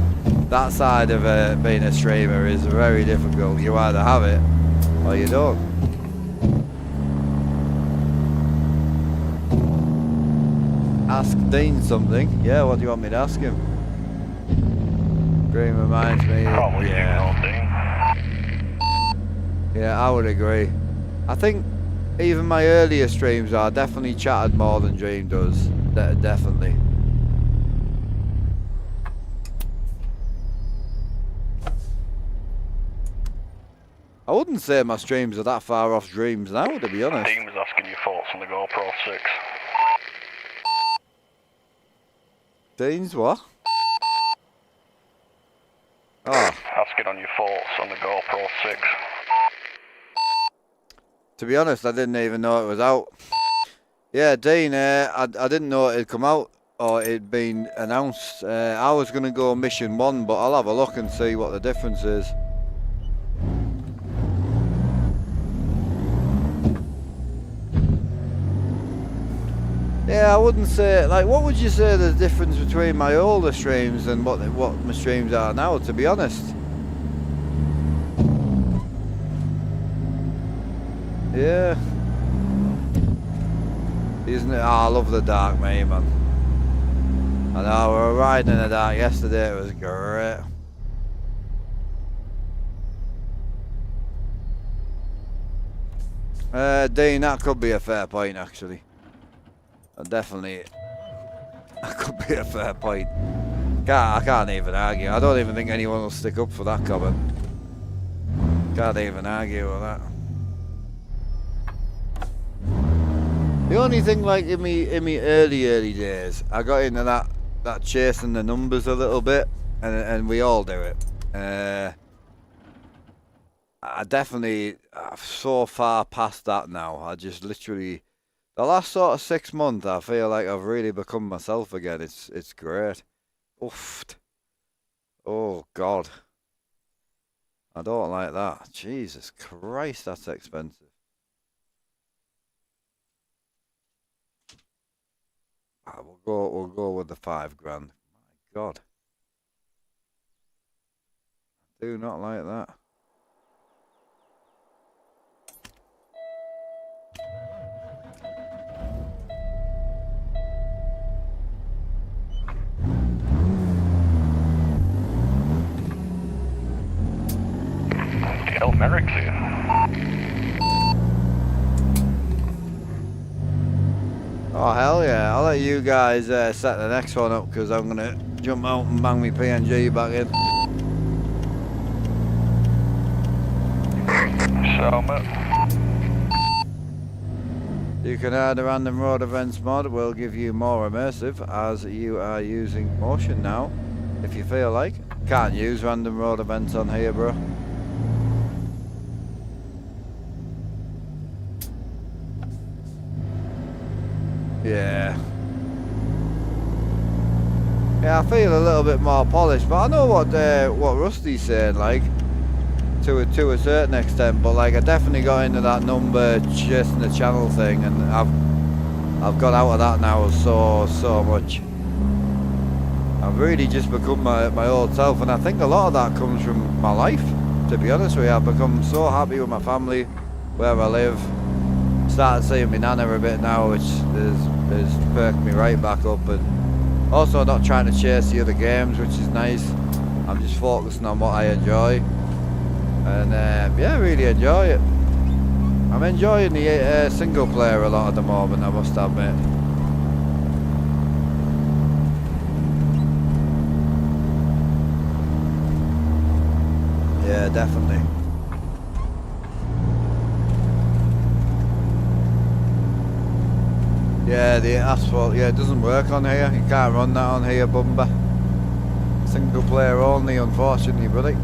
That side of being a streamer is very difficult. You either have it or you don't. Ask Dean something. Yeah, what do you want me to ask him? Dream reminds me. Probably Yeah, I would agree. I think even my earlier streams are definitely chatted more than Dream does. Definitely. I wouldn't say my streams are that far off Dreams now, to be honest. Dean was asking your thoughts on the GoPro 6. Dean's what? Oh. Asking on your thoughts on the GoPro 6. To be honest, I didn't even know it was out. Yeah, Dean, I didn't know it had come out or it'd been announced. I was going to go mission 1, but I'll have a look and see what the difference is. Yeah, I wouldn't say, like, what would you say the difference between my older streams and what my streams are now, to be honest? Yeah. Isn't it? Oh, I love the dark, mate, man. I know, we were riding in the dark yesterday, it was great. Dean, that could be a fair point, actually. Definitely, that could be a fair point. I can't even argue. I don't even think anyone will stick up for that comment. Can't even argue with that. The only thing, like in me early days, I got into that chasing the numbers a little bit, and we all do it. I'm so far past that now. I just literally. The last sort of 6 months, I feel like I've really become myself again. It's great. Oof. Oh, God. I don't like that. Jesus Christ, that's expensive. We'll go with the $5 grand. My God. I do not like that. Hell, Merrick's here. Oh, hell yeah. I'll let you guys set the next one up because I'm going to jump out and bang my PNG back in. So, You can add a random road events mod, will give you more immersive as you are using motion now, if you feel like. Can't use random road events on here, bro. Yeah. Yeah, I feel a little bit more polished, but I know what Rusty's saying, like, to a certain extent, but like I definitely got into that number chasing the channel thing, and I've got out of that now so much. I've really just become my old self, and I think a lot of that comes from my life, to be honest with you. I've become so happy with my family, where I live. Started seeing my nana a bit now, which has perked me right back up, and also not trying to chase the other games, which is nice. I'm just focusing on what I enjoy, and yeah, really enjoy it. I'm enjoying the single player a lot at the moment, I must admit. Yeah, definitely. Yeah, the asphalt, yeah, it doesn't work on here. You can't run that on here, Bumba. Single player only, unfortunately, buddy.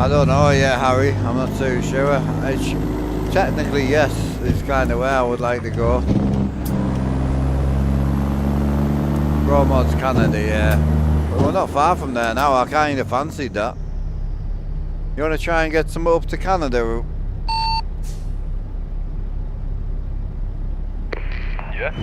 I don't know yet, Harry. I'm not too sure. Technically, yes, it's kind of where I would like to go. Pro Mods Canada, yeah. But we're not far from there now. I kind of fancied that. You want to try and get some up to Canada? Yeah.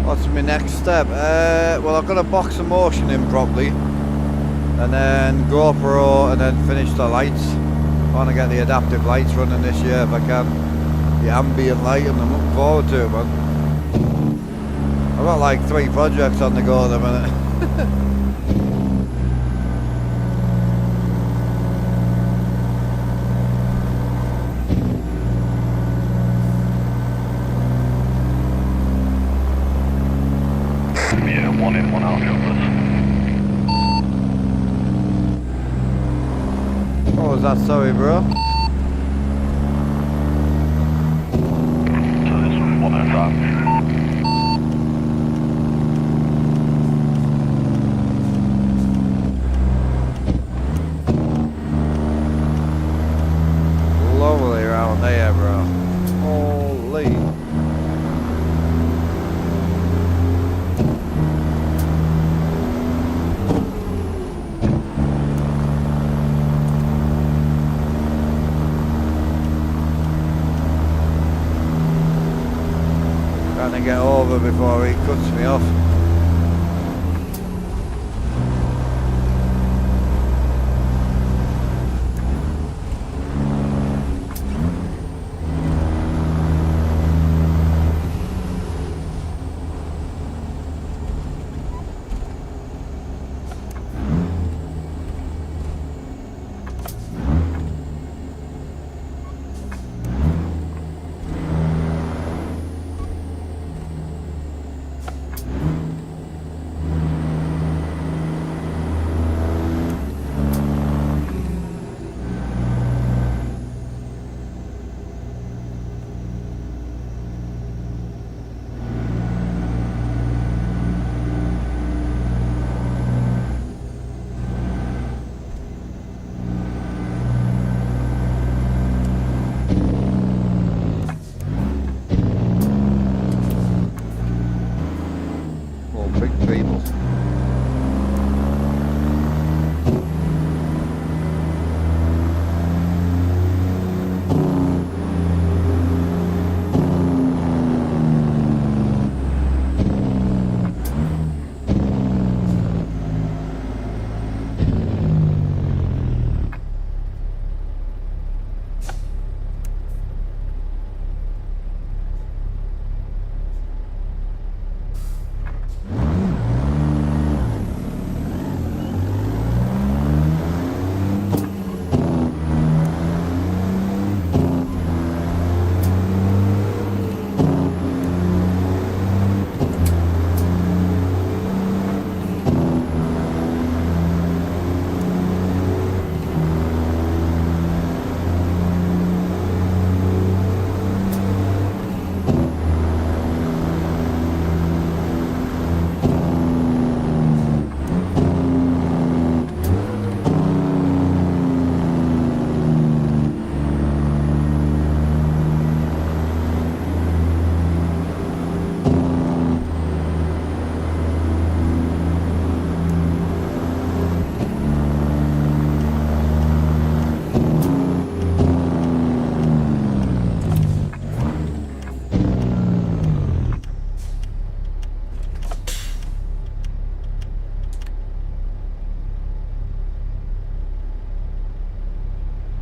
What's my next step? Well, I've got to box the motion in properly, and then GoPro, and then finish the lights. I want to get the adaptive lights running this year if I can. The ambient light, and I'm looking forward to it, man. I've got like 3 projects on the go at the minute. Yeah, 1 in, 1 out, What was that, sorry, bro? So this one's 1 and 5. Lovely around there, bro. Holy. get over before he cuts me off.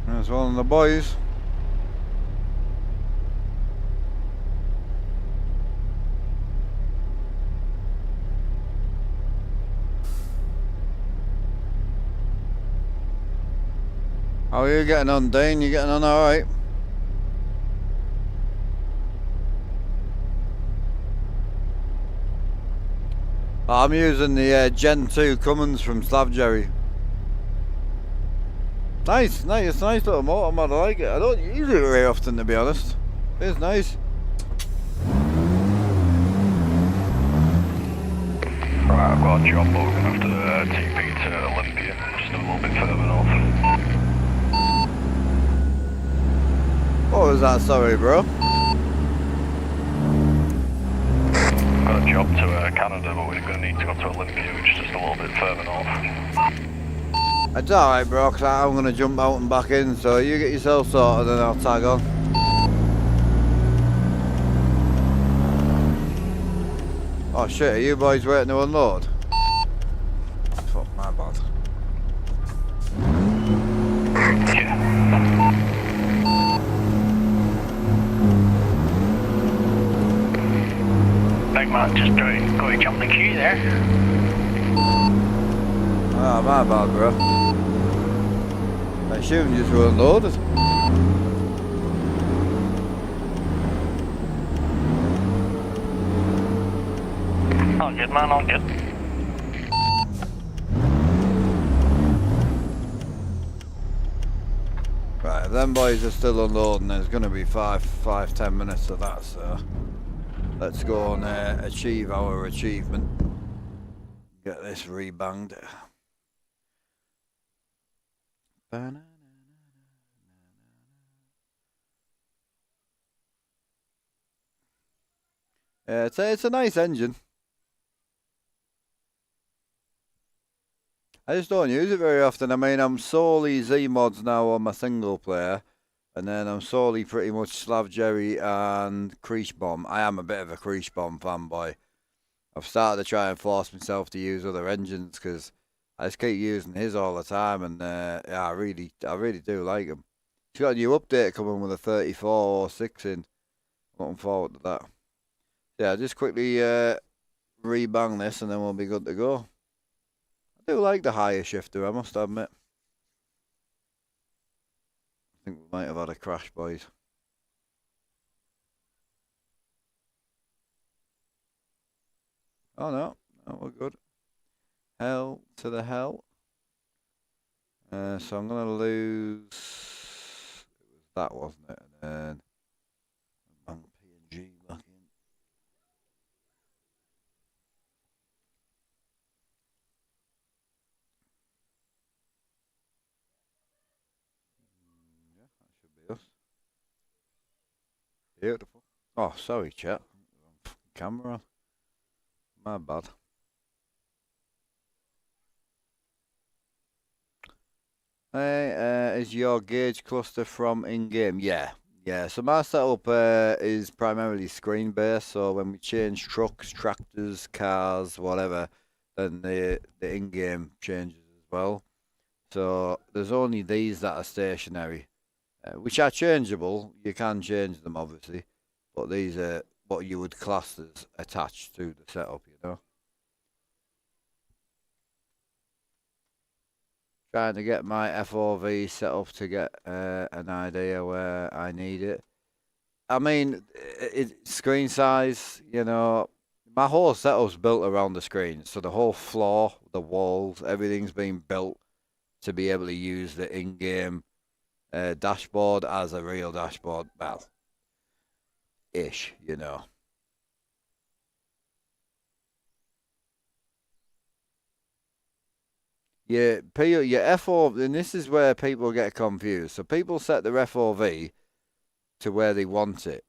There's one of the boys. How are you getting on, Dane? You getting on alright? I'm using the Gen 2 Cummins from Slavjerry. Nice little motor mod, I like it. I don't use it very often, to be honest. It's nice. Right, I've got a job, but we're going to have to TP to Olympia, just a little bit further north. What was that, sorry bro? Got a job to Canada, but we're going to need to go to Olympia, which is just a little bit further north. It's alright bro, cause I'm going to jump out and back in, so you get yourself sorted and I'll tag on. Oh shit, are you boys waiting to unload? Fuck, my bad. Yeah. Big man, just got to jump the queue there. Ah, my bad bro. I assumed you were unloaded. All good, man, all good. Right, them boys are still unloading. There's going to be 5-10 minutes of that, so let's go and achieve our achievement. Get this rebanged. Yeah, it's a nice engine. I just don't use it very often. I mean, I'm solely Z mods now on my single player, And then I'm solely pretty much Slav Jerry and Creech Bomb. I am a bit of a Creech Bomb fanboy. I've started to try and force myself to use other engines because I just keep using his all the time, and yeah, I really do like him. He's got a new update coming with a 34 or 6 in. Looking forward to that. Yeah, just quickly rebang this and then we'll be good to go. I do like the higher shifter, I must admit. I think we might have had a crash, boys. Oh no, we're good. Hell to the hell. So I'm gonna lose. It was that, wasn't it? And then bang PNG back in. Yeah, that should be us. Beautiful. Oh, sorry, chat. Camera on. My bad. Hey, is your gauge cluster from in-game? Yeah. So my setup is primarily screen-based. So when we change trucks, tractors, cars, whatever, then the in-game changes as well. So there's only these that are stationary, which are changeable. You can change them, obviously, but these are what you would class as attached to the setup, you know. Trying to get my FOV set up to get an idea where I need it. I mean, screen size, you know, my whole setup's built around the screen. So the whole floor, the walls, everything's been built to be able to use the in-game dashboard as a real dashboard. Well, ish, you know. Your FOV, and this is where people get confused. So people set their FOV to where they want it.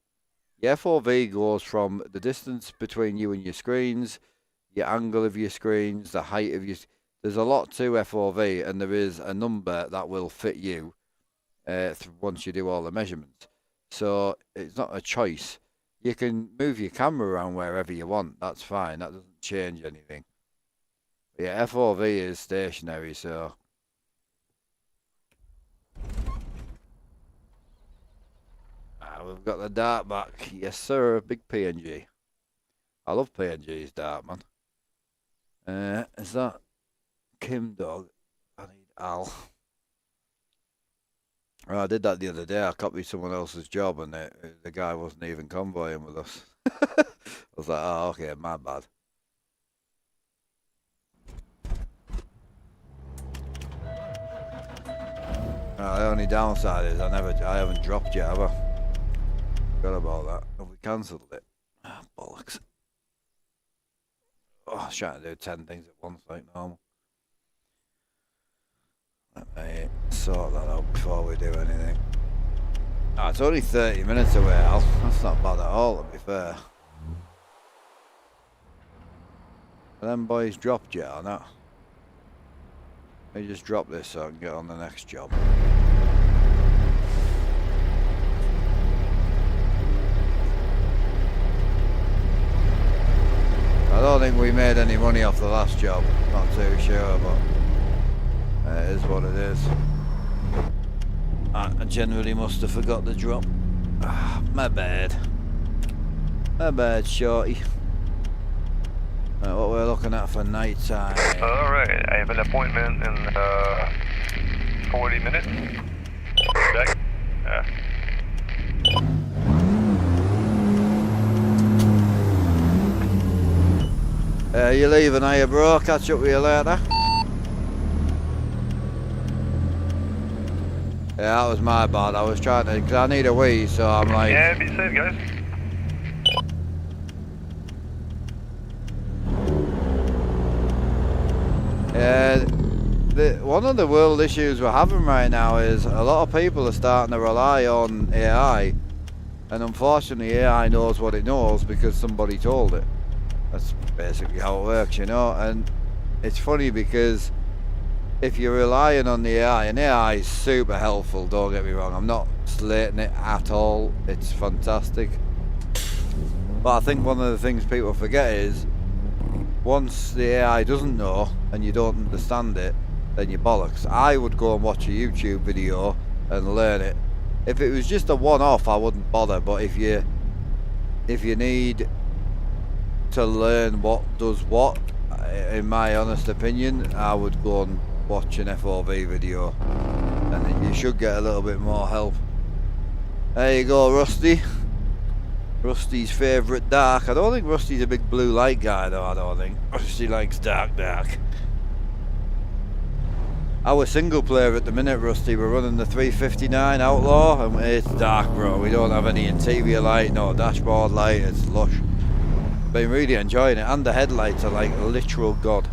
Your FOV goes from the distance between you and your screens, your angle of your screens, the height of your. There's a lot to FOV, and there is a number that will fit you once you do all the measurements. So it's not a choice. You can move your camera around wherever you want. That's fine. That doesn't change anything. Yeah, FOV is stationary, so. We've got the dart back. Yes, sir. Big PNG. I love PNG's dart, man. Is that Kim Dog? I need Al. Oh, I did that the other day. I copied someone else's job, and the guy wasn't even convoying with us. I was like, oh, okay, my bad. The only downside is I haven't dropped yet, have I? Forgot about that. Have we cancelled it? Ah, bollocks. Oh, I was trying to do 10 things at once like normal. Let me sort that out before we do anything. It's only 30 minutes away, Al. That's not bad at all, to be fair. Are them boys dropped yet or not? Let me just drop this so I can get on the next job. I don't think we made any money off the last job. Not too sure, but it is what it is. I generally must have forgot the drop. My bad. My bad, shorty. What we're looking at for night time. Alright, I have an appointment in 40 minutes. Back. You leaving, are you, bro? Catch up with you later. Yeah, that was my bad. I was trying to, because I need a wee, so I'm like. Yeah, be safe, guys. One of the world issues we're having right now is a lot of people are starting to rely on AI, and unfortunately AI knows what it knows because somebody told it. That's basically how it works, you know. And it's funny because if you're relying on the AI, and AI is super helpful, don't get me wrong, I'm not slating it at all, it's fantastic. But I think one of the things people forget is, once the AI doesn't know, and you don't understand it, then you're bollocks. I would go and watch a YouTube video and learn it. If it was just a one-off, I wouldn't bother, but if you need to learn what does what, in my honest opinion, I would go and watch an FOV video, and then you should get a little bit more help. There you go, Rusty. Rusty's favourite dark. I don't think Rusty's a big blue light guy though, I don't think. Rusty likes dark. Our single player at the minute, Rusty, we're running the 359 Outlaw, and it's dark, bro. We don't have any interior light, no dashboard light, it's lush. Been really enjoying it, and the headlights are like literal god.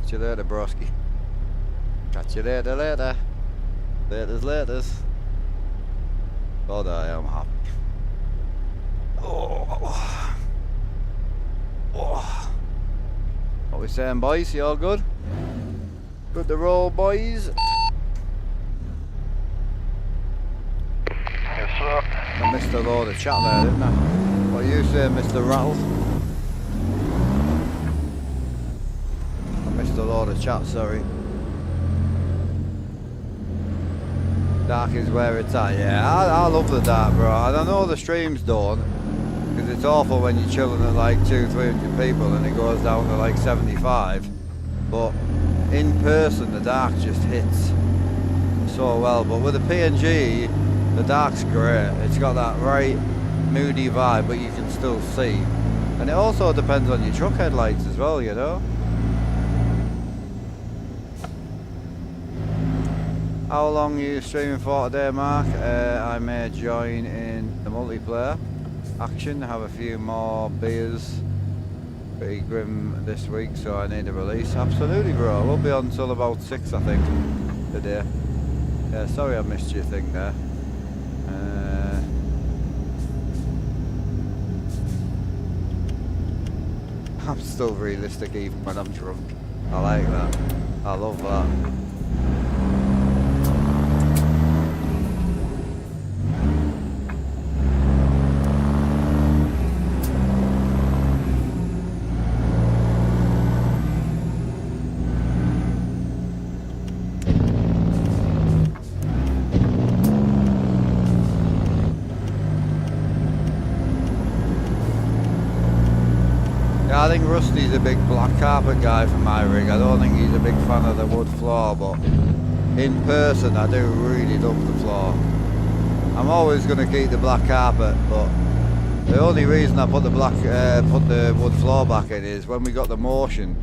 Catch you later, broski. Catch you later. Laters. God, I am happy. Oh. What we saying, boys? You all good? Good to roll, boys. Yes, sir. I missed a load of chat there, didn't I? What are you saying, Mr. Rattle? I missed a load of chat, sorry. Dark is where it's at, yeah. I love the dark, bro. And I know the streams don't, because it's awful when you're chilling at like 200-300 people and it goes down to like 75. But in person, the dark just hits so well. But with the PNG, the dark's great. It's got that right moody vibe, but you can still see. And it also depends on your truck headlights as well, you know. How long are you streaming for today, Mark? I may join in the multiplayer action, have a few more beers. Pretty grim this week, so I need a release. Absolutely, bro. We'll be on till about 6, I think, today. Yeah, sorry I missed your thing there. I'm still realistic even when I'm drunk. I like that. I love that. I think Rusty's a big black carpet guy for my rig. I don't think he's a big fan of the wood floor, but in person I do really love the floor. I'm always going to keep the black carpet, but the only reason I put the wood floor back in is when we got the motion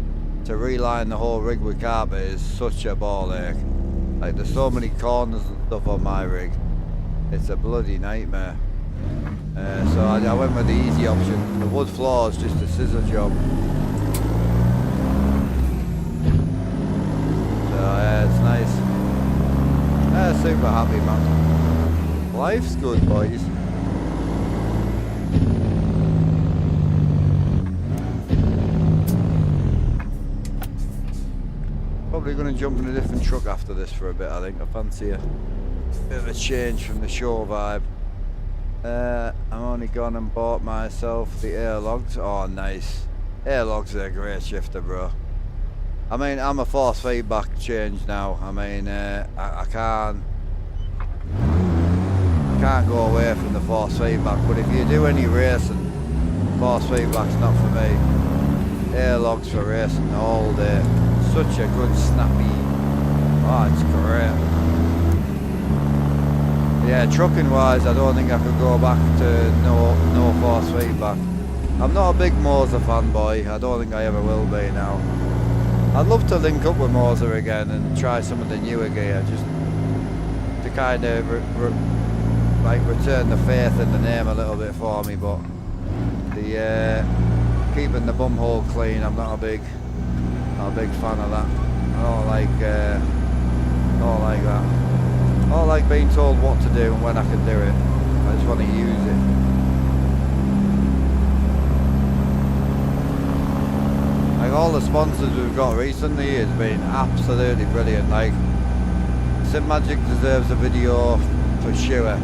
to reline the whole rig with carpet is such a ball ache. Like there's so many corners and stuff on my rig. It's a bloody nightmare. So I went with the easy option. The wood floor is just a scissor job. So yeah, it's nice. Super happy, man. Life's good, boys. Probably going to jump in a different truck after this for a bit, I think. I fancy a bit of a change from the show vibe. I'm only gone and bought myself the airlogs. Oh, nice. Airlogs are a great shifter, bro. I mean, I'm a force feedback change now. I mean, I can't go away from the force feedback. But if you do any racing, force feedback's not for me. Airlogs for racing all day. Such a good snappy. Oh, it's great. Yeah, trucking wise, I don't think I could go back to no force feedback. I'm not a big Moser fanboy. I don't think I ever will be now. I'd love to link up with Moser again and try some of the newer gear, just to kind of return the faith in the name a little bit for me. But the keeping the bum hole clean, I'm not a big fan of that. I don't like that. I don't like being told what to do and when I can do it. I just want to use it. Like all the sponsors we've got recently has been absolutely brilliant. Like Sim Magic deserves a video for sure.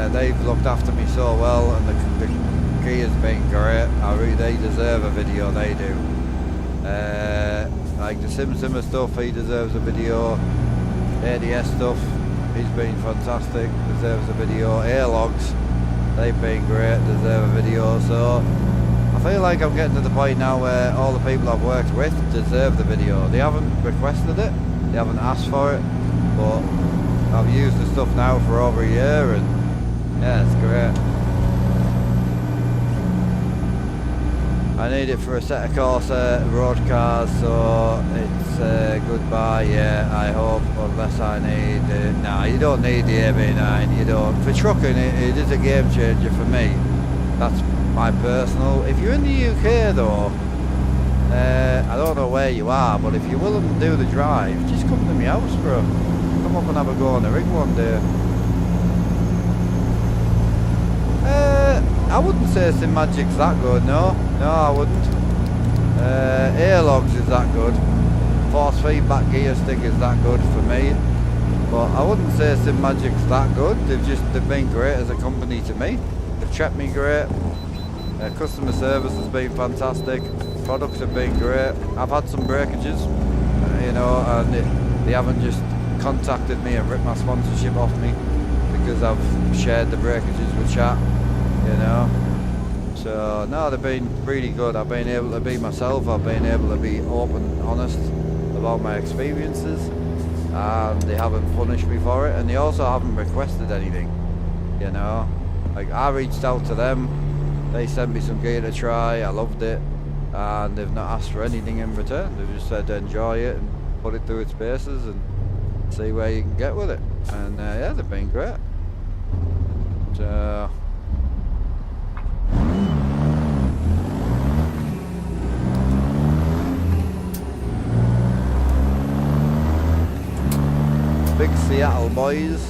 They've looked after me so well, and the gear's been great. They deserve a video. They do. Like the Simmer stuff, he deserves a video. ADS stuff. He's been fantastic, deserves a video. Airlogs, they've been great, deserve a video. So I feel like I'm getting to the point now where all the people I've worked with deserve the video. They haven't requested it, they haven't asked for it, but I've used the stuff now for over a year, and yeah, it's great. I need it for a set of Corsa road cars, so it's goodbye, yeah, I hope, unless I need nah, you don't need the AB9, you don't. For trucking, it is a game changer for me. That's my personal. If you're in the UK though, I don't know where you are, but if you're willing to do the drive, just come to my house, bro. Come up and have a go on the rig one day. I wouldn't say Sim Magic's that good, no. No, I wouldn't. Airlogs is that good. Force feedback gear stick is that good for me. But I wouldn't say Sim Magic's that good. They've been great as a company to me. They've treated me great. Customer service has been fantastic. Products have been great. I've had some breakages, you know, and they haven't just contacted me and ripped my sponsorship off me because I've shared the breakages with chat, you know. So no, they've been really good. I've been able to be myself. I've been able to be open and honest about my experiences, and they haven't punished me for it, and they also haven't requested anything, you know. Like, I reached out to them, they sent me some gear to try, I loved it, and they've not asked for anything in return. They've just said enjoy it and put it through its paces and see where you can get with it. And yeah, they've been great. So big Seattle boys.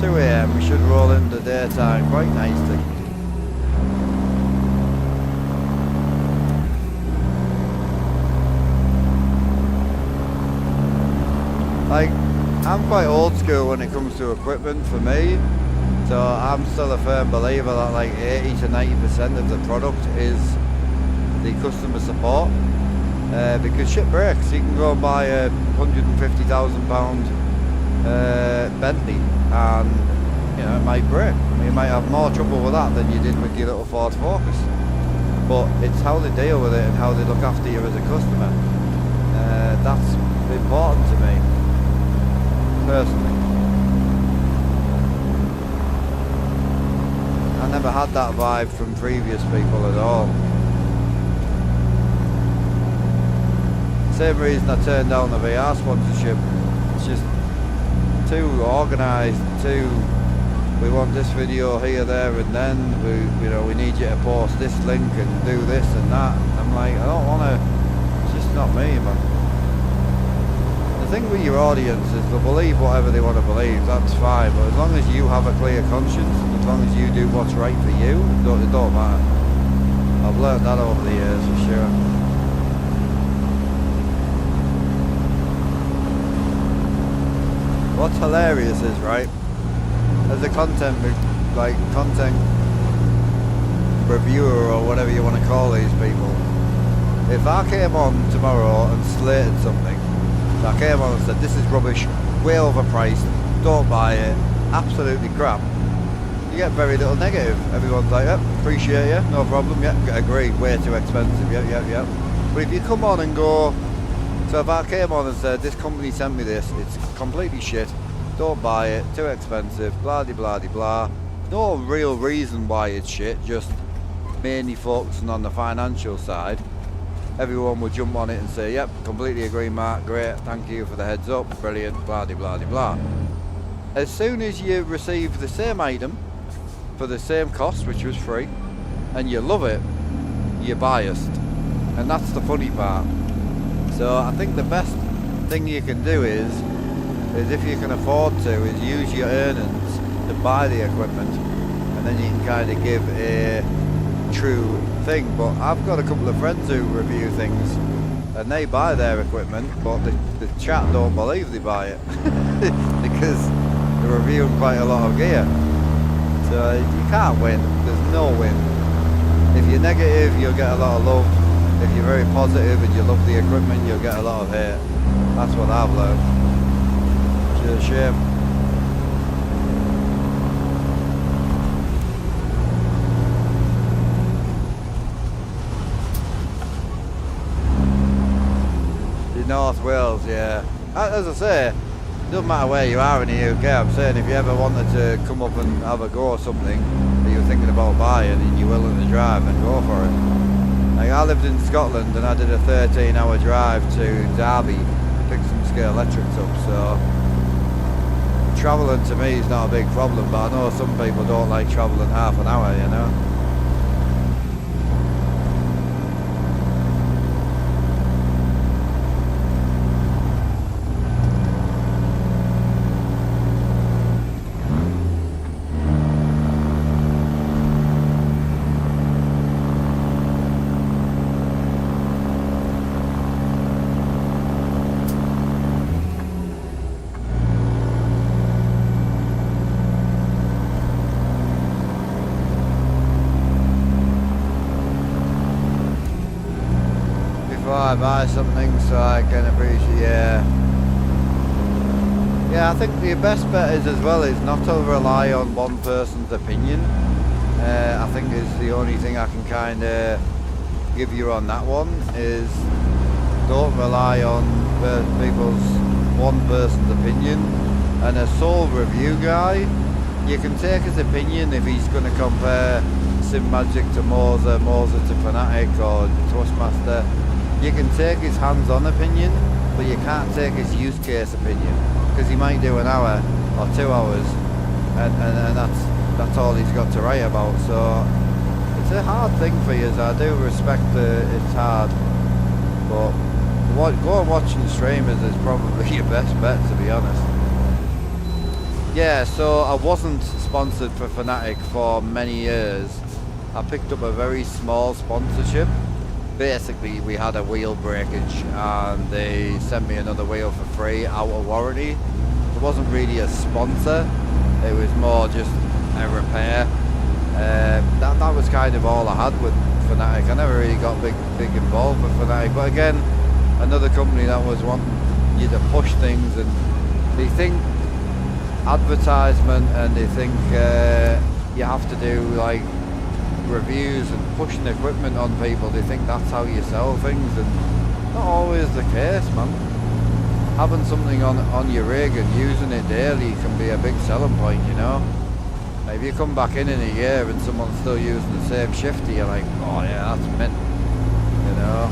2 AM, we should roll into daytime quite nicely. Like, I'm quite old school when it comes to equipment for me, so I'm still a firm believer that like 80 to 90% of the product is the customer support. Because shit breaks. You can go and buy a £150,000 Bentley and, you know, it might break. You might have more trouble with that than you did with your little Ford Focus. But it's how they deal with it and how they look after you as a customer. That's important to me, personally. I never had that vibe from previous people at all. Same reason I turned down the VR sponsorship. It's just too organised, we want this video here, there and then, we need you to post this link and do this and that. I'm like, I don't want to, it's just not me, man. The thing with your audience is they'll believe whatever they want to believe, that's fine, but as long as you have a clear conscience, as long as you do what's right for you, it don't matter. I've learned that over the years for sure. What's hilarious is, right, as a content reviewer or whatever you want to call these people, if I came on tomorrow and slated something, so I came on and said this is rubbish, way overpriced, don't buy it, absolutely crap, you get very little negative. Everyone's like, yep, appreciate you, no problem, yep, agree, way too expensive, yep. But if you come on and go, so if I came on and said, this company sent me this, it's completely shit, don't buy it, too expensive, blah de blah de blah. No real reason why it's shit, just mainly focusing on the financial side. Everyone would jump on it and say, yep, completely agree Mark, great, thank you for the heads up, brilliant, blah de blah de blah. As soon as you receive the same item for the same cost, which was free, and you love it, you're biased. And that's the funny part. So I think the best thing you can do is if you can afford to, is use your earnings to buy the equipment, and then you can kind of give a true thing. But I've got a couple of friends who review things and they buy their equipment, but the chat don't believe they buy it because they're reviewing quite a lot of gear. So you can't win, there's no win. If you're negative, you'll get a lot of love. If you're very positive and you love the equipment, you'll get a lot of hate. That's what I've learned. Which is a shame. The North Wales, yeah. As I say, it doesn't matter where you are in the UK. I'm saying if you ever wanted to come up and have a go or something that you're thinking about buying and you're willing to drive, then go for it. Like, I lived in Scotland and I did a 13-hour drive to Derby to pick some scale electrics up, so travelling to me is not a big problem, but I know some people don't like travelling half an hour, you know. I buy something so I can appreciate. Yeah, I think the best bet is as well is not to rely on one person's opinion. I think is the only thing I can kind of give you on that one is don't rely on one person's opinion. And a sole review guy, you can take his opinion if he's going to compare Sim Magic to Moser to Fanatic or Toastmaster. You can take his hands-on opinion, but you can't take his use case opinion because he might do an hour or 2 hours, and that's all he's got to write about. So it's a hard thing for you. I do respect it's hard, but go and watching streamers is probably your best bet, to be honest. Yeah, so I wasn't sponsored for Fanatic for many years. I picked up a very small sponsorship. Basically, we had a wheel breakage and they sent me another wheel for free out of warranty. It wasn't really a sponsor, it was more just a repair. That was kind of all I had with Fanatic. I never really got big involved with Fanatic, but again, another company that was wanting you to push things, and they think advertisement and they think you have to do like reviews and pushing equipment on people. They think that's how you sell things, and not always the case, man. Having something on your rig and using it daily can be a big selling point, you know. If you come back in a year and someone's still using the same shifter, you're like, oh yeah, that's mint, you know.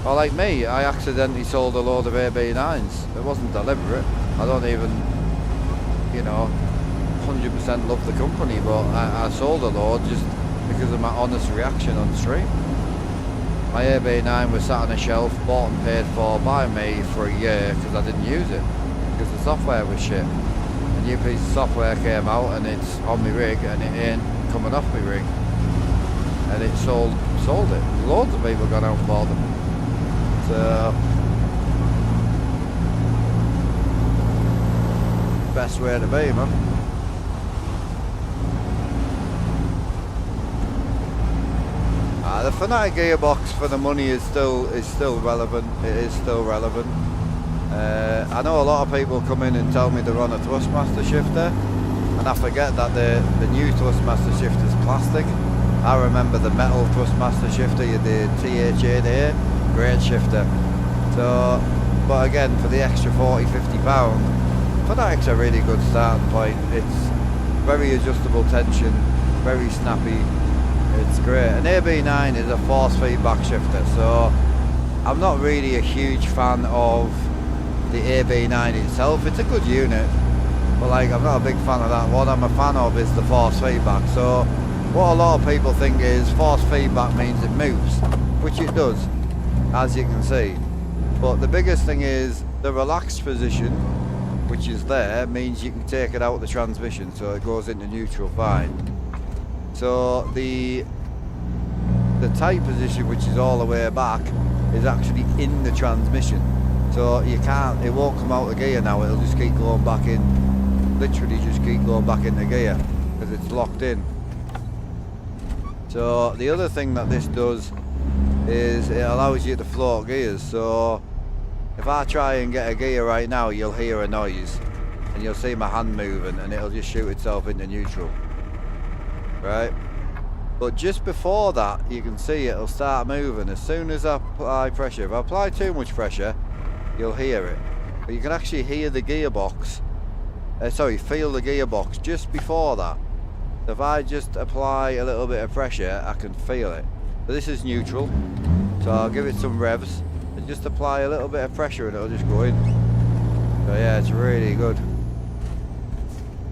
Or like me, I accidentally sold a load of AB9s. It wasn't deliberate. I don't even, you know, 100% love the company, but I sold a load just because of my honest reaction on stream. My AB9 was sat on a shelf, bought and paid for by me for a year because I didn't use it, because the software was shit. A new piece of software came out and it's on my rig and it ain't coming off my rig. And it sold it. Loads of people got out and bought them. So, best way to be, man. The Fanatic gearbox for the money is still relevant. It is still relevant. I know a lot of people come in and tell me they're on a Thrustmaster shifter, and I forget that the new Thrustmaster shifter is plastic. I remember the metal Thrustmaster shifter, the TH8A, great shifter. So, but again, for the extra 40-50 pound, Fanatic's a really good starting point. It's very adjustable tension, very snappy. It's great. An AB9 is a force feedback shifter, so I'm not really a huge fan of the AB9 itself. It's a good unit, but like I'm not a big fan of that. What I'm a fan of is the force feedback. So what a lot of people think is force feedback means it moves, which it does, as you can see. But the biggest thing is the relaxed position, which is there, means you can take it out of the transmission, so it goes into neutral fine. So the tight position, which is all the way back, is actually in the transmission. So it won't come out of gear now, it'll just keep going back in, literally just keep going back into gear, because it's locked in. So the other thing that this does is it allows you to float gears. So if I try and get a gear right now, you'll hear a noise, and you'll see my hand moving, and it'll just shoot itself into neutral. Right, but just before that you can see it'll start moving as soon as I apply pressure. If I apply too much pressure, you'll hear it, but you can actually hear the gearbox, feel the gearbox just before that. So if I just apply a little bit of pressure, I can feel it. So this is neutral, so I'll give it some revs and just apply a little bit of pressure and it'll just go in. So yeah, it's really good.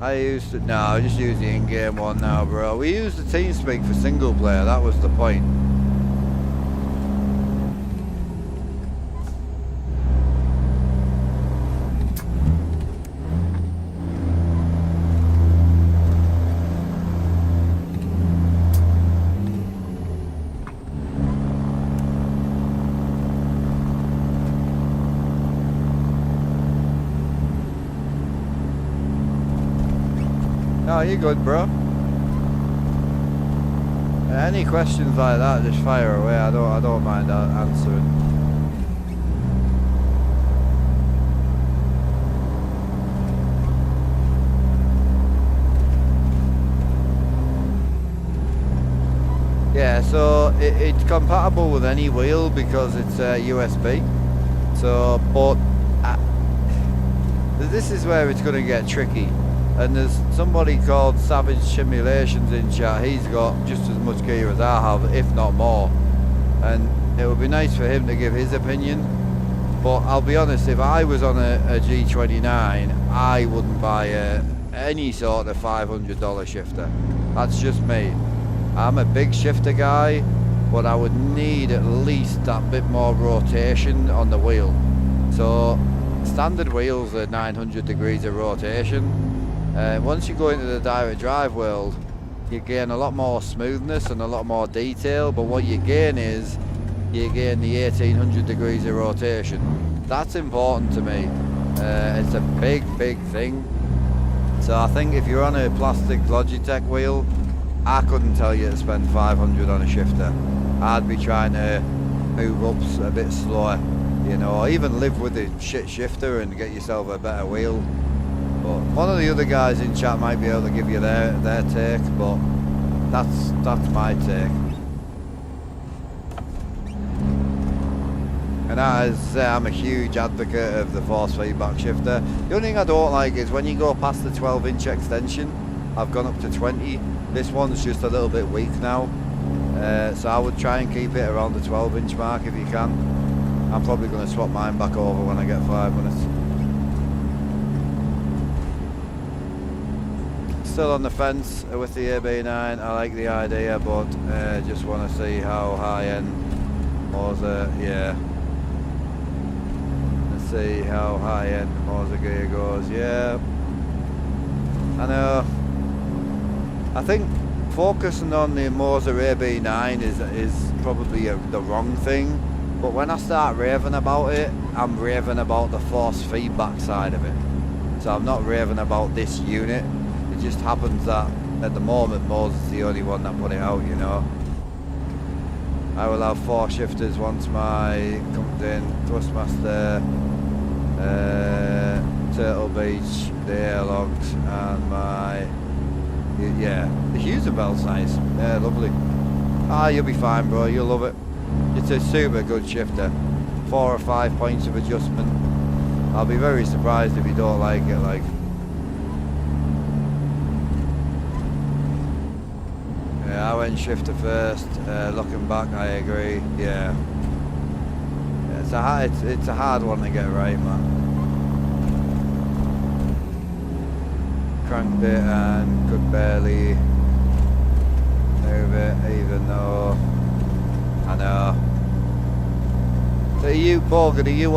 I just use the in-game one now, bro. We used the TeamSpeak for single player, that was the point. No, you're good, bro. Any questions like that, just fire away. I don't mind answering. so it's compatible with any wheel because it's USB. So, but this is where it's going to get tricky. And there's somebody called Savage Simulations in chat. He's got just as much gear as I have, if not more. And it would be nice for him to give his opinion. But I'll be honest, if I was on a G29, I wouldn't buy any sort of $500 shifter. That's just me. I'm a big shifter guy, but I would need at least that bit more rotation on the wheel. So standard wheels are 900 degrees of rotation. Once you go into the direct drive world, you gain a lot more smoothness and a lot more detail, but what you gain is you gain the 1800 degrees of rotation. That's important to me. It's a big thing. So I think if you're on a plastic Logitech wheel, I couldn't tell you to spend 500 on a shifter. I'd be trying to move up a bit slower, you know, or even live with a shit shifter and get yourself a better wheel. But one of the other guys in chat might be able to give you their take, but that's my take. And as I'm a huge advocate of the force feedback shifter. The only thing I don't like is when you go past the 12-inch extension, I've gone up to 20. This one's just a little bit weak now. So I would try and keep it around the 12-inch mark if you can. I'm probably going to swap mine back over when I get 5 minutes. Still on the fence with the AB9. I like the idea, but just want to see how high-end Moser, yeah. Let's see how high-end Moser gear goes. Yeah, I know. I think focusing on the Moser AB9 is probably the wrong thing. But when I start raving about it, I'm raving about the force feedback side of it. So I'm not raving about this unit. It just happens that at the moment Moser's the only one that put it out, you know. I will have 4 shifters once my comes in, Thrustmaster, Turtle Beach, the airlogs, and my, yeah, the Hughes belt's nice. Yeah, lovely. Ah, you'll be fine, bro, you'll love it. It's a super good shifter. 4 or 5 points of adjustment. I'll be very surprised if you don't like it, like. Yeah, I went shifter first. Looking back, I agree. Yeah, it's a hard one to get right, man. Cranked it and could barely move it, even though I know. So you, Borgard, are you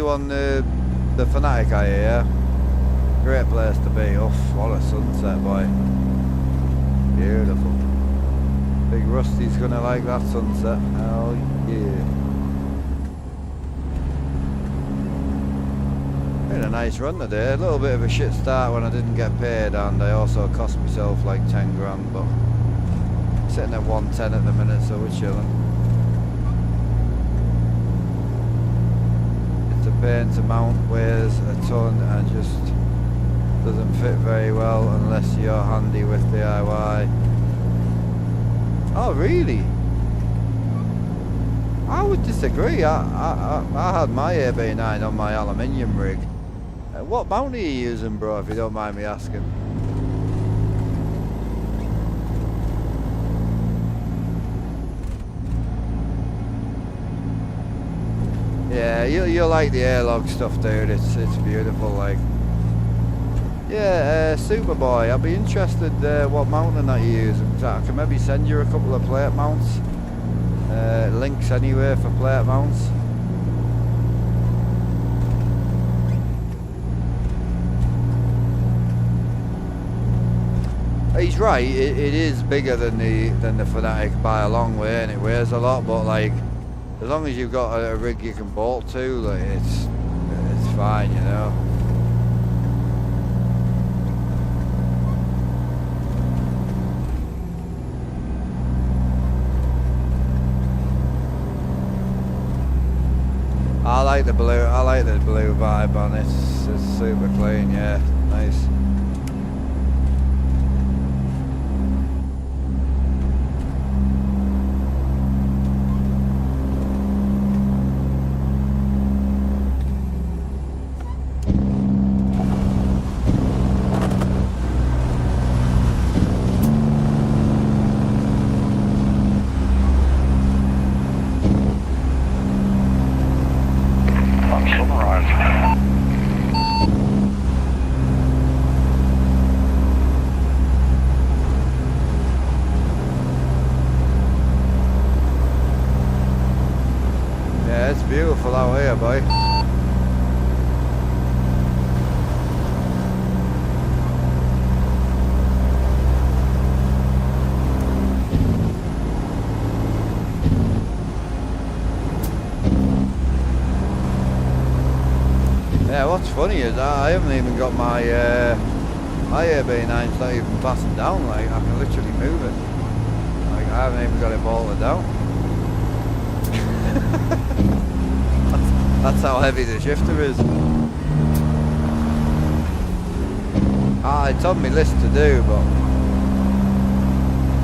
on the Fanatic? Are you? Yeah. Great place to be. Oh, what a sunset, boy. Beautiful. Big Rusty's gonna like that sunset. Hell yeah. Had a nice run today. A little bit of a shit start when I didn't get paid, and I also cost myself like 10 grand, but sitting at 110 at the minute, so we're chilling. It's a pain to mount, weighs a ton and just doesn't fit very well unless you're handy with DIY. Oh really? I would disagree. I had my AB9 on my aluminium rig. What mount are you using, bro, if you don't mind me asking? Yeah, you'll like the airlog stuff, dude. It's beautiful, like. Yeah, Superboy, I'd be interested what mounting that you use. I can maybe send you a couple of plate mounts. Links anyway for plate mounts. He's right, it is bigger than the Fanatic by a long way, and it weighs a lot, but like, as long as you've got a rig you can bolt to, like, it's fine, you know. I like the blue vibe on it. It's super clean, yeah, nice. you, boy? Yeah, what's funny is I haven't even got my my AB9's not even passing down. Like I can literally move it. Like I haven't even got it bolted down. That's how heavy the shifter is. It's on my list to do, but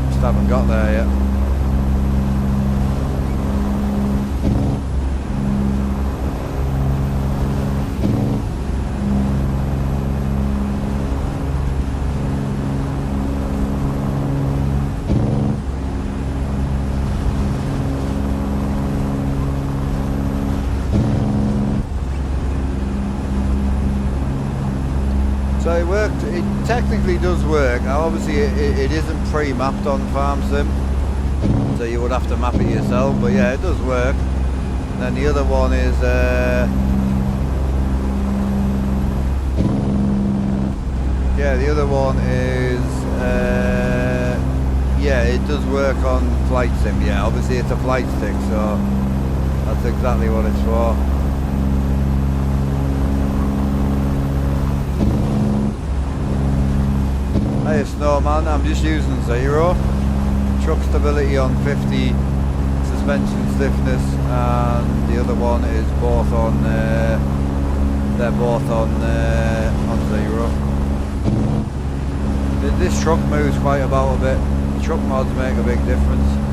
just haven't got there yet. So it worked, it technically does work. Now obviously it isn't pre-mapped on Farm Sim, so you would have to map it yourself, but yeah, it does work. And then the other one is, yeah, the other one is, yeah, it does work on Flight Sim, yeah, obviously it's a flight stick, so that's exactly what it's for. Hey Snowman, I'm just using 0. Truck stability on 50, suspension stiffness, and the other one is both on, they're both on 0. This truck moves quite about a bit. The truck mods make a big difference.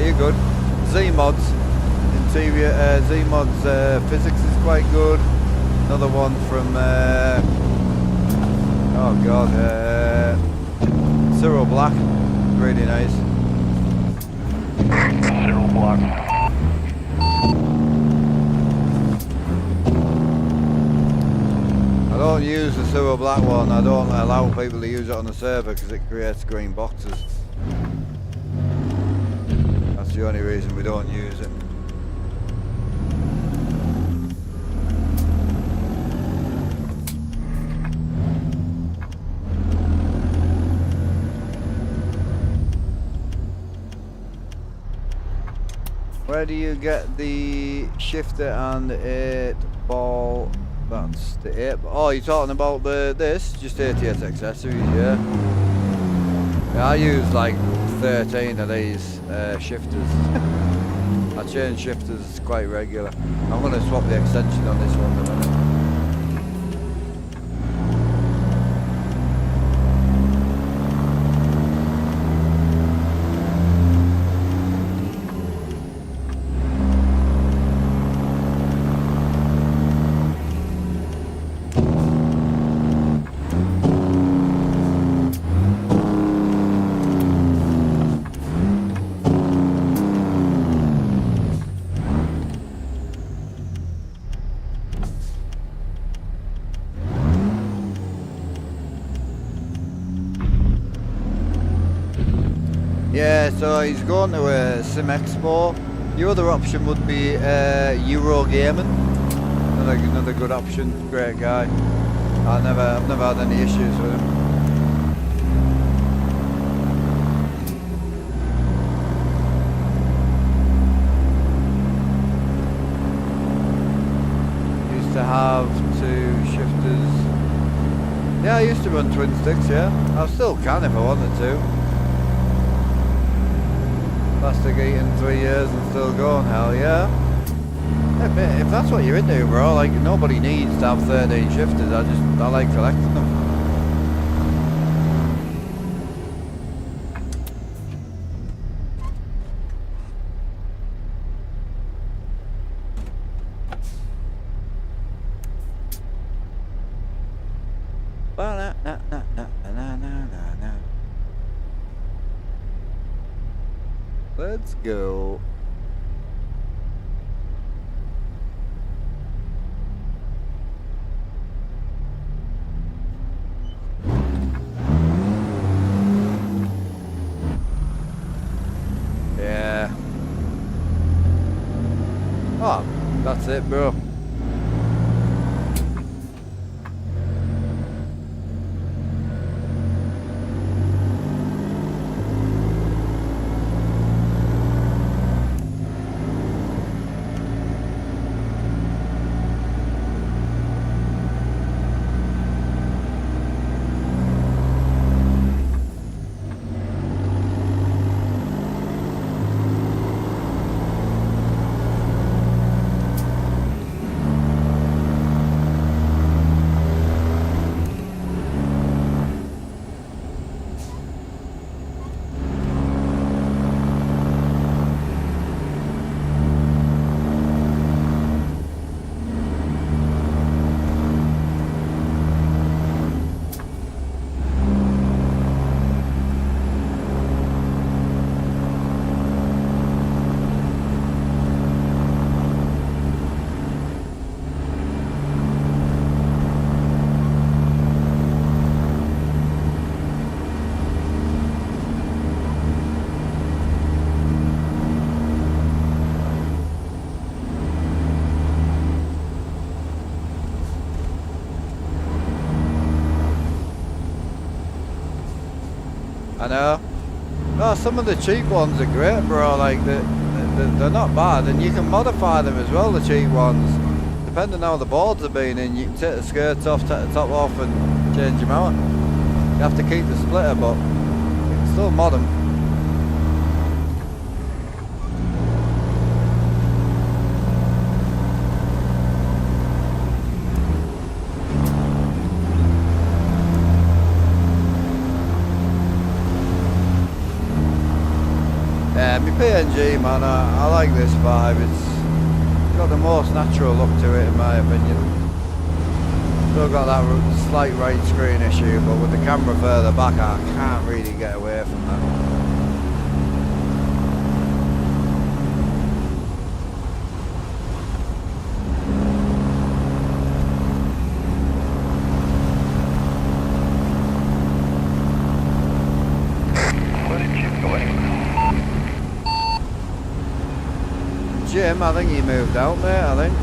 You're good. Z-Mods interior, Z-Mods physics is quite good. Another one from oh god, Cyril Black, really nice. Cyril Black. I don't use the Cyril Black one. I don't allow people to use it on the server because it creates green boxes. That's the only reason we don't use it. Where do you get the shifter and 8-ball? That's the 8-ball. Oh, you're talking about this? Just ATS accessories, yeah. Yeah, I use like 13 of these shifters. I change shifters quite regular. I'm going to swap the extension on this one in a minute. Yeah, so he's going to a Sim Expo. Your other option would be Euro Gaming. Another good option. Great guy. I've never had any issues with him. Used to have 2 shifters. Yeah, I used to run twin sticks. Yeah, I still can if I wanted to. Plastic eating 3 years and still going, hell yeah. If that's what you're into, bro, like nobody needs to have 13 shifters, I like collecting them. Let's go. Yeah. Oh, that's it, bro. I know. No, some of the cheap ones are great, bro. Like they're not bad, and you can modify them as well. The cheap ones, depending on how the boards have been in, you can take the skirts off, take the top off, and change them out. You have to keep the splitter, but you can still mod them. Yeah, my PNG, man, I like this vibe. It's got the most natural look to it, in my opinion. Still got that slight right screen issue, but with the camera further back, I can't really get away from that. Jim, I think he moved out, mate, I think.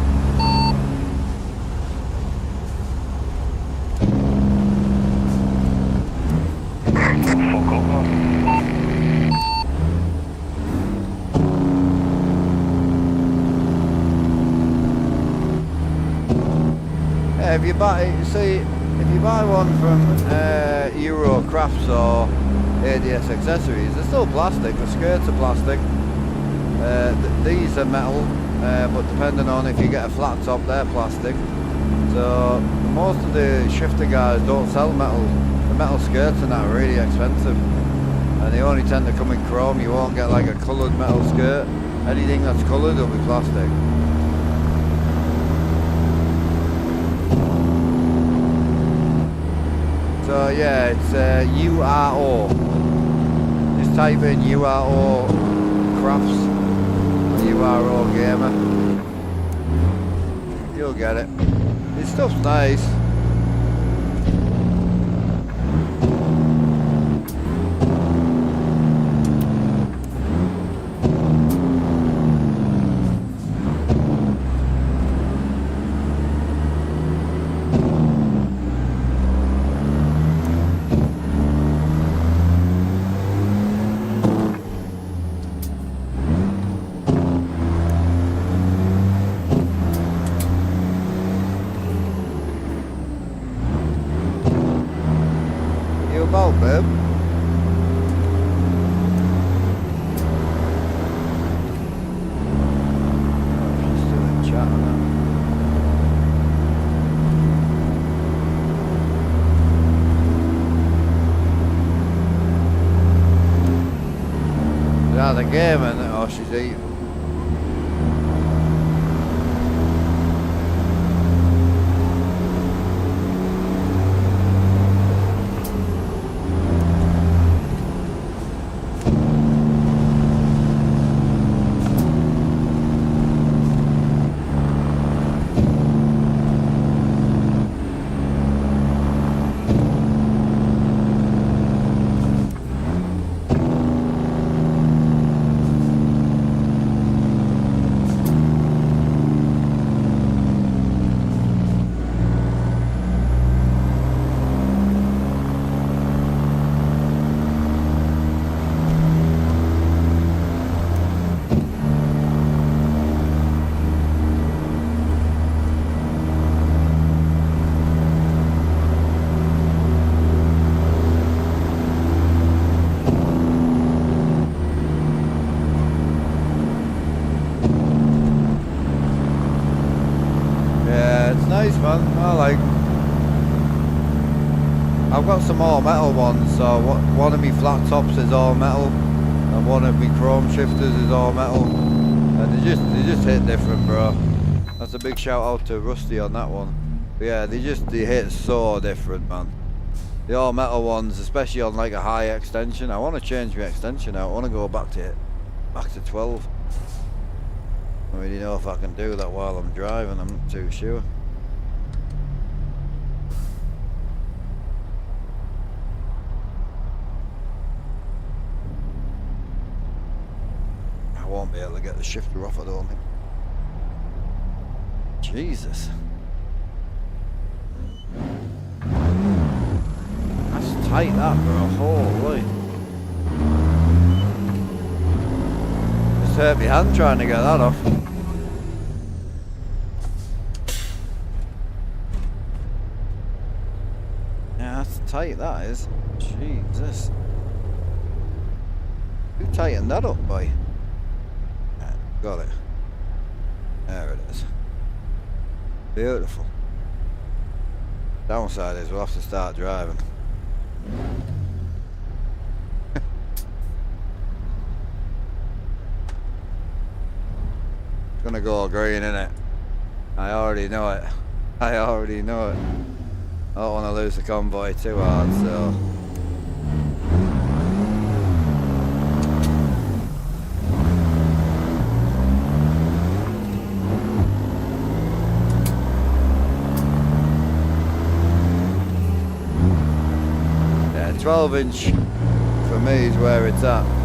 Yeah, if you buy one from Euro Crafts or ADS Accessories, they're still plastic, the skirts are plastic. These are metal, but depending on if you get a flat top, they're plastic. So most of the shifter guys don't sell metal. The metal skirts are now really expensive, and they only tend to come in chrome. You won't get like a coloured metal skirt. Anything that's coloured will be plastic. So yeah, it's URO. Just type in URO Crafts. URO Gamer. You'll get it. This stuff's nice. About, babe. She's still in chat on that. She's out of the game, and oh, she's eating. got some all metal ones, so one of me flat tops is all metal, and one of me chrome shifters is all metal, and they just hit different, bro. That's a big shout out to Rusty on that one. But yeah, they hit so different, man. The all metal ones, especially on like a high extension. I want to change my extension out. I want to go back to 12. I don't really know if I can do that while I'm driving. I'm not too sure. I won't be able to get the shifter off, I don't think. Jesus. That's tight, that, bro. Holy. Just hurt my hand trying to get that off. Yeah, that's tight, that is. Jesus. Who tightened that up, boy? Right, got it. There it is. Beautiful. Downside is we'll have to start driving. Gonna go green, innit? I already know it. I already know it. I don't want to lose the convoy too hard, so. Yeah, 12-inch for me is where it's at.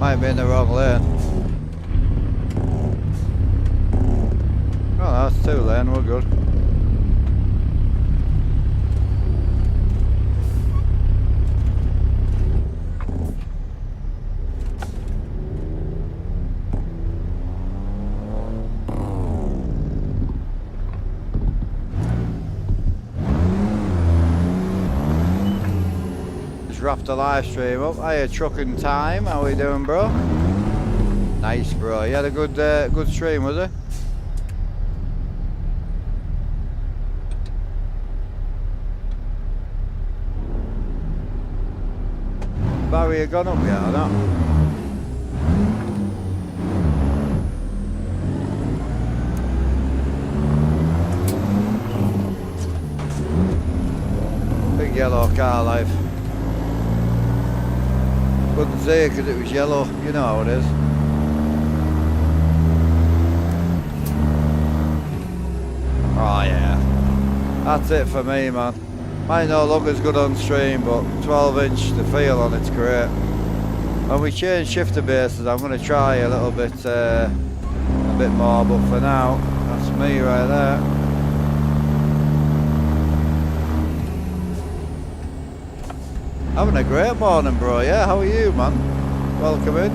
Might be in the wrong lane. Oh, that's 2 lane, we're good. Wrapped the live stream up. Hiya, trucking time. How we doing, bro? Nice, bro. You had a good stream, was it? Barry, you gone up yet or not? Big yellow car life. Couldn't see it because it was yellow, you know how it is. Oh yeah, that's it for me, man. Might not look as good on stream, but 12-inch, the feel on it's great. When we change shifter bases, I'm going to try a little bit more, but for now, that's me right there. Having a great morning, bro. Yeah, how are you, man? Welcome in.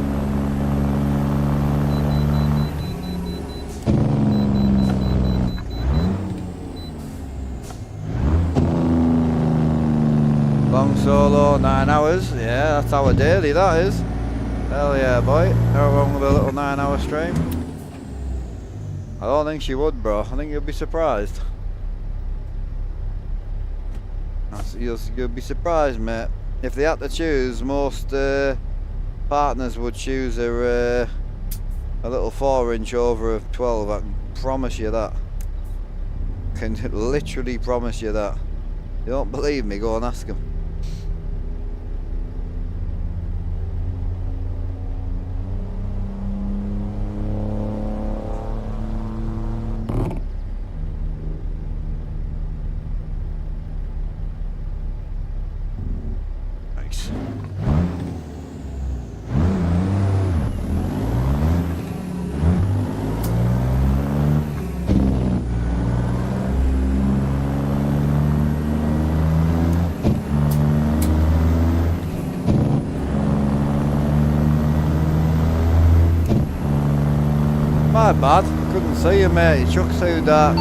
Long solo, 9 hours. Yeah, that's our daily, that is. Hell yeah, boy. How wrong with a little 9-hour stream? I don't think she would, bro. I think you'll be surprised. You'll be surprised, mate. If they had to choose, most partners would choose a little 4-inch over a 12. I can promise you that. Can literally promise you that. You don't believe me, go and ask him. Nice. My bad, couldn't see you, mate. It chuck's too dark.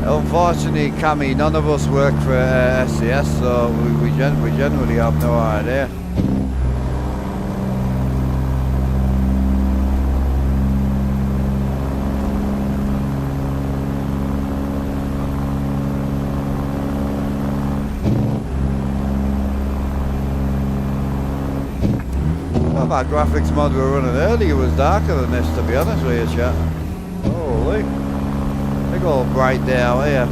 Unfortunately, Cammy, none of us work for SCS, so we generally have no idea. Well, that graphics mod we were running earlier was darker than this, to be honest with you, chat. Holy. Big old bright day out here.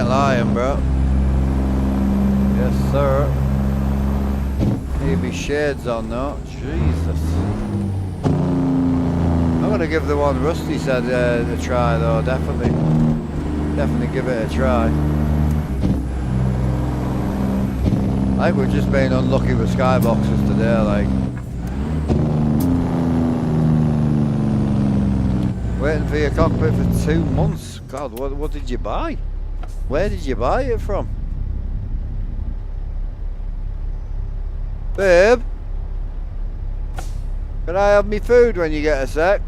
Lying, bro. Yes, sir. Maybe shades on though. Jesus. I'm gonna give the one Rusty said a try though. Definitely give it a try. I think we've just been unlucky with skyboxes today. Like waiting for your cockpit for 2 months. God, what did you buy? Where did you buy it from? Babe? Can I have me food when you get a sec?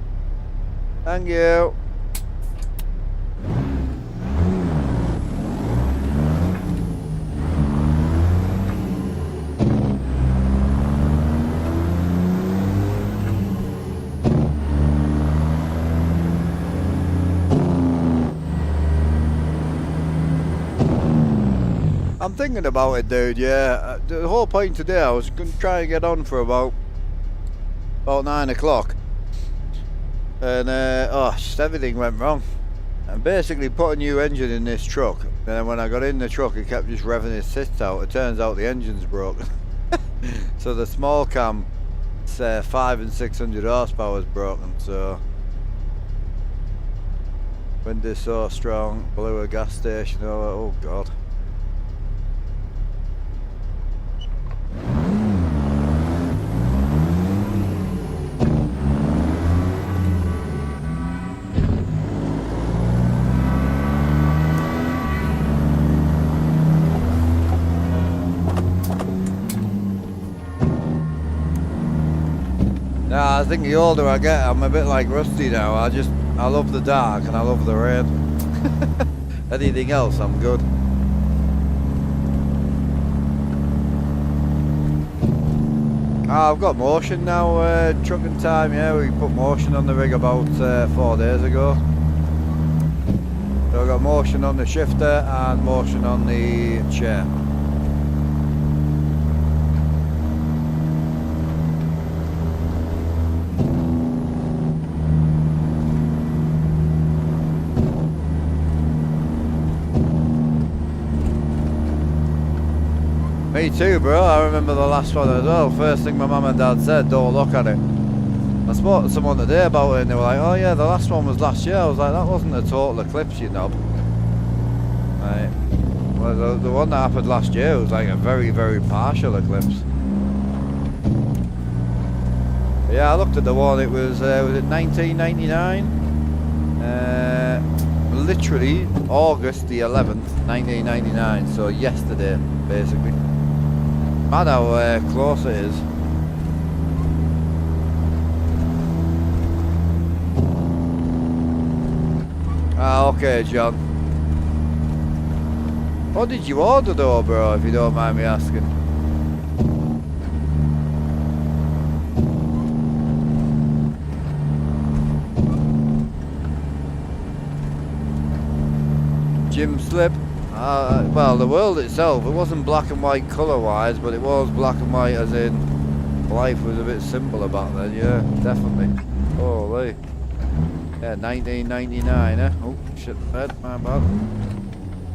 Thank you. I'm thinking about it, dude, yeah. The whole point today, I was going to try and get on for about 9 o'clock. And, just everything went wrong. And basically put a new engine in this truck. And then when I got in the truck, it kept just revving its tits out. It turns out the engine's broken. So the small cam, 5 and 600 horsepower is broken, so... Wind is so strong, blew a gas station, oh god. Nah, I think the older I get, I'm a bit like Rusty now. I love the dark and I love the rain. Anything else, I'm good. I've got motion now, trucking time, yeah. We put motion on the rig about 4 days ago. So I've got motion on the shifter and motion on the chair. Me too, bro. I remember the last one as well. First thing my mum and dad said, don't look at it. I spoke to someone today about it and they were like, oh yeah, the last one was last year. I was like, that wasn't a total eclipse, you knob. Right. Well, the one that happened last year was like a very, very partial eclipse. But yeah, I looked at the one, it was it 1999? Literally August the 11th, 1999, so yesterday, basically. Mad how close it is. Ah, okay, John. What did you order though, bro, if you don't mind me asking? Gym slip? Well, the world itself, it wasn't black and white colour-wise, but it was black and white as in life was a bit simpler back then, yeah, definitely. Holy. Yeah, 1999, eh? Oh, shit, bed, my bad.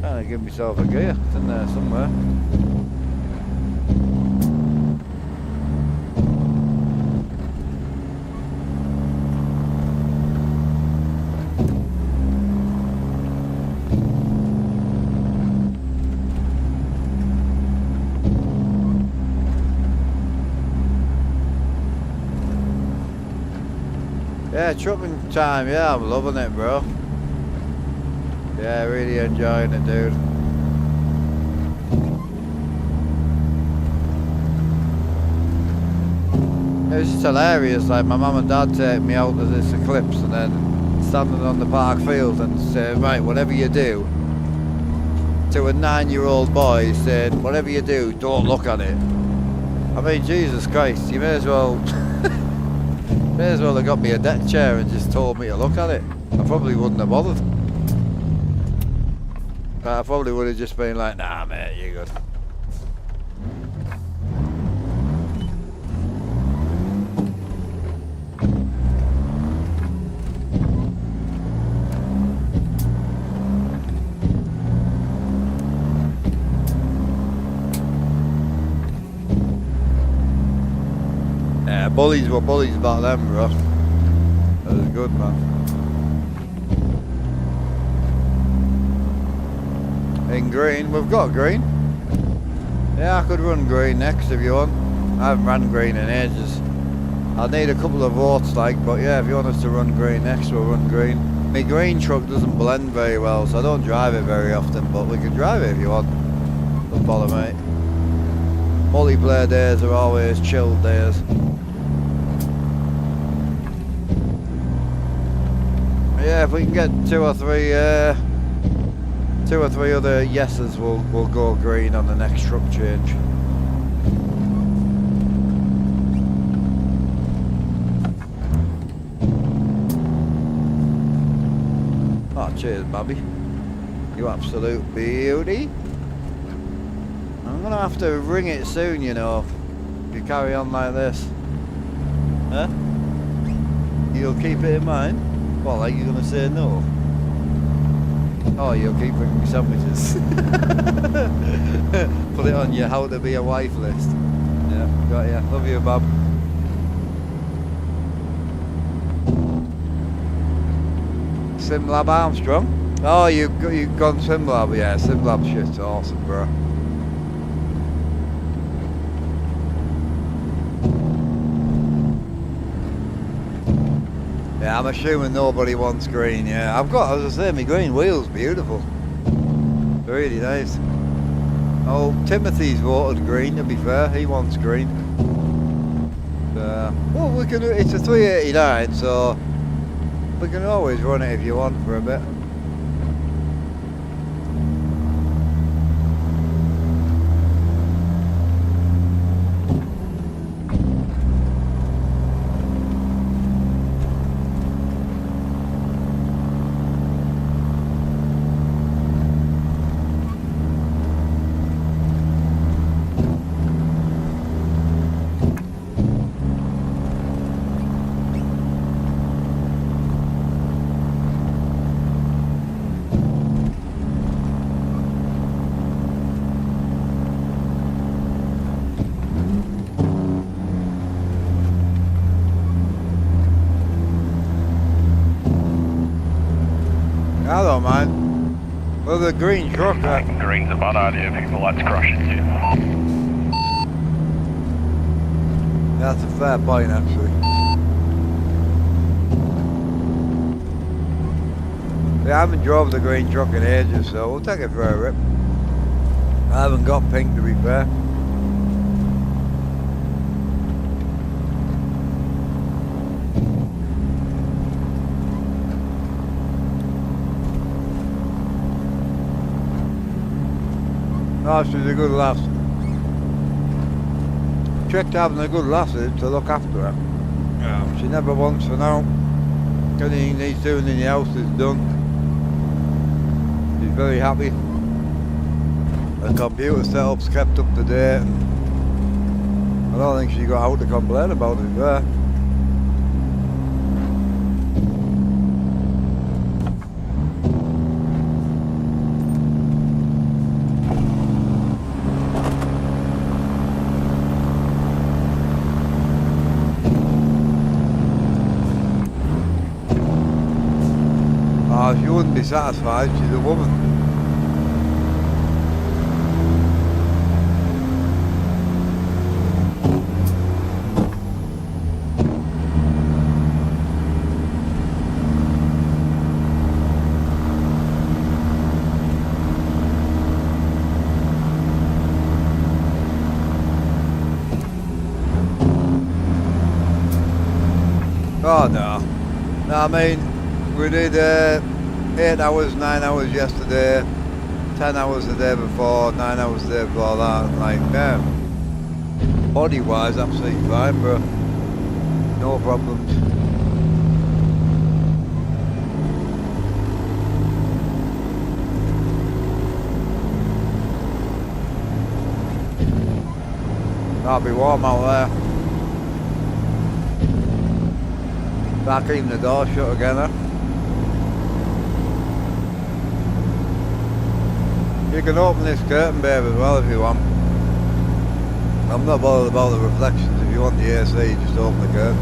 Trying to give myself a gear, it's in there somewhere. Yeah, trucking time, yeah, I'm loving it, bro. Yeah, really enjoying it, dude. It was just hilarious, like my mum and dad take me out to this eclipse and then standing on the park field and saying, right, whatever you do, to a 9-year-old boy saying, whatever you do, don't look at it. I mean, Jesus Christ, you may as well have got me a deck chair and just told me to look at it. I probably wouldn't have bothered. I probably would have just been like, nah mate, you're good. Yeah, bullies were bullies back then, bro. That was good, man. In green, we've got green. Yeah, I could run green next if you want. I haven't run green in ages. I'll need a couple of votes, like, but yeah, if you want us to run green next, we'll run green. My green truck doesn't blend very well, so I don't drive it very often, but we can drive it if you want. Don't bother, mate. Multiplayer days are always chilled days. Yeah, if we can get two or three other yeses, we'll go green on the next truck change. Oh, cheers, Bobby. You absolute beauty. I'm gonna have to ring it soon, you know, if you carry on like this. Huh? You'll keep it in mind? What, like you're gonna say no? Oh, you'll keep bringing me sandwiches. Put it on your how to be a wife list. Yeah, got ya. Love you, Bob. SimLab Armstrong? Oh, you've gone SimLab, yeah, SimLab shit's awesome, bro. Yeah, I'm assuming nobody wants green, yeah. I've got, as I say, my green wheel's beautiful. Really nice. Oh, Timothy's voted green, to be fair. He wants green. Well, we can, it's a 389, so we can always run it if you want for a bit. I don't mind. Well, the green truck. I think green's a bad idea, people. Let's crush it too. That's a fair point, actually. Yeah, I haven't drove the green truck in ages, so we'll take it for a rip. I haven't got pink, to be fair. Oh, she's a good lass. Trick to having a good lass is to look after her. She never wants to know. Anything needs doing in the house is done. She's very happy. Her computer setup's kept up to date. I don't think she got out to complain about it there. Oh, she wouldn't be satisfied, she's a woman. Oh no. No, I mean, we did 8 hours, 9 hours yesterday, 10 hours the day before, 9 hours the day before that. Like, body wise, absolutely fine, bro. No problems. That'll be warm out there. Back even the door shut again, huh? You can open this curtain, babe, as well if you want. I'm not bothered about the reflections. If you want the AC, you just open the curtain.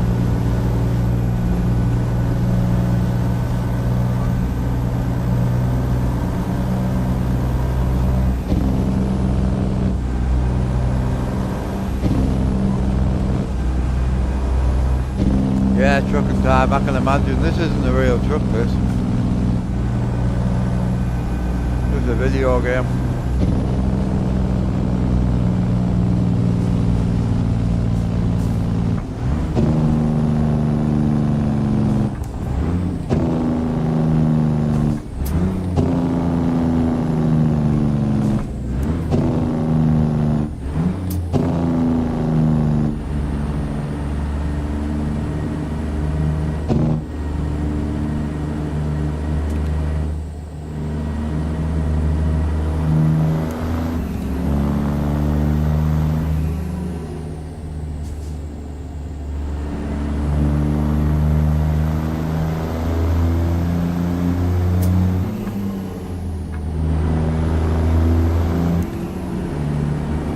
Yeah, trucking time. I can imagine this isn't a real truck, this. It's a video game.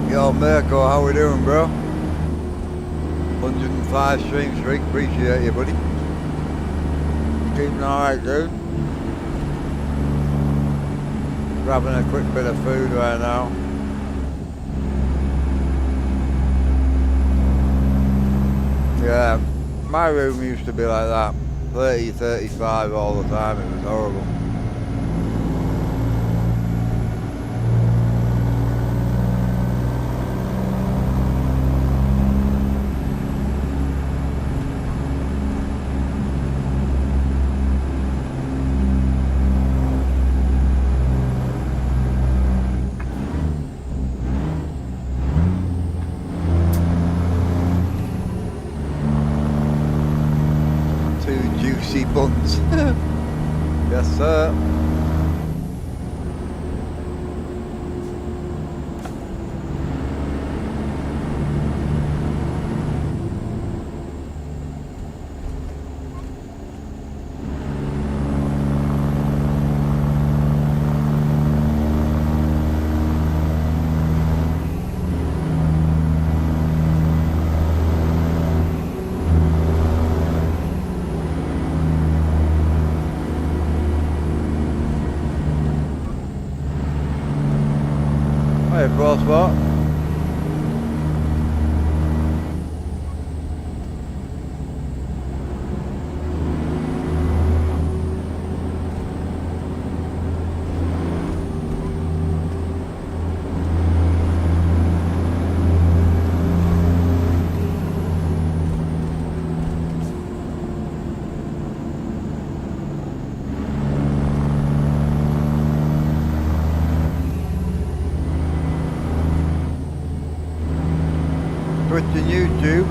Yo, Mirko, how we doing, bro? 105 stream streak, appreciate you, buddy. Keeping alright, dude. Grabbing a quick bit of food right now. Yeah, my room used to be like that. 30, 35 all the time, it was horrible. Juicy buns. Yes, sir. Hey, Frostbot. YouTube.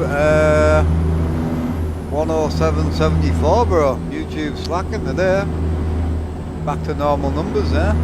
107.74, bro. YouTube slacking today. Back to normal numbers, eh?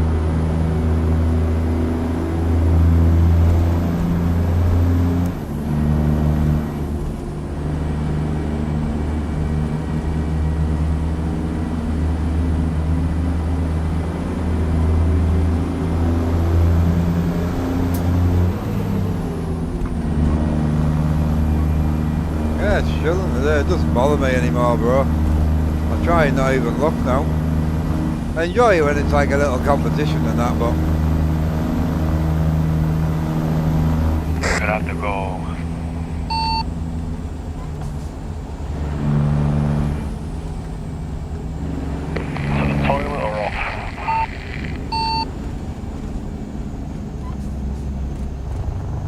Yeah, it's chilling today. It doesn't bother me anymore, bro. I try and not even look now. I enjoy it when it's like a little competition and that, but Gonna have to go. To the toilet or off?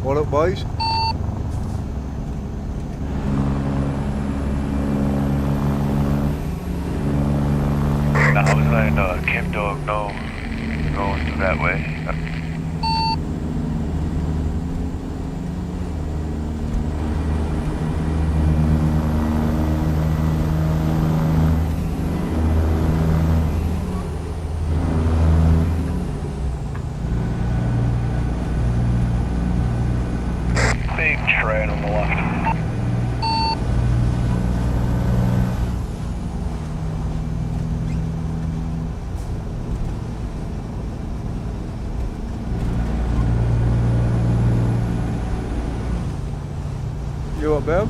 what up, boys? No, I was letting Kim Dog know going through that way. Big train on the left. You up, Bill?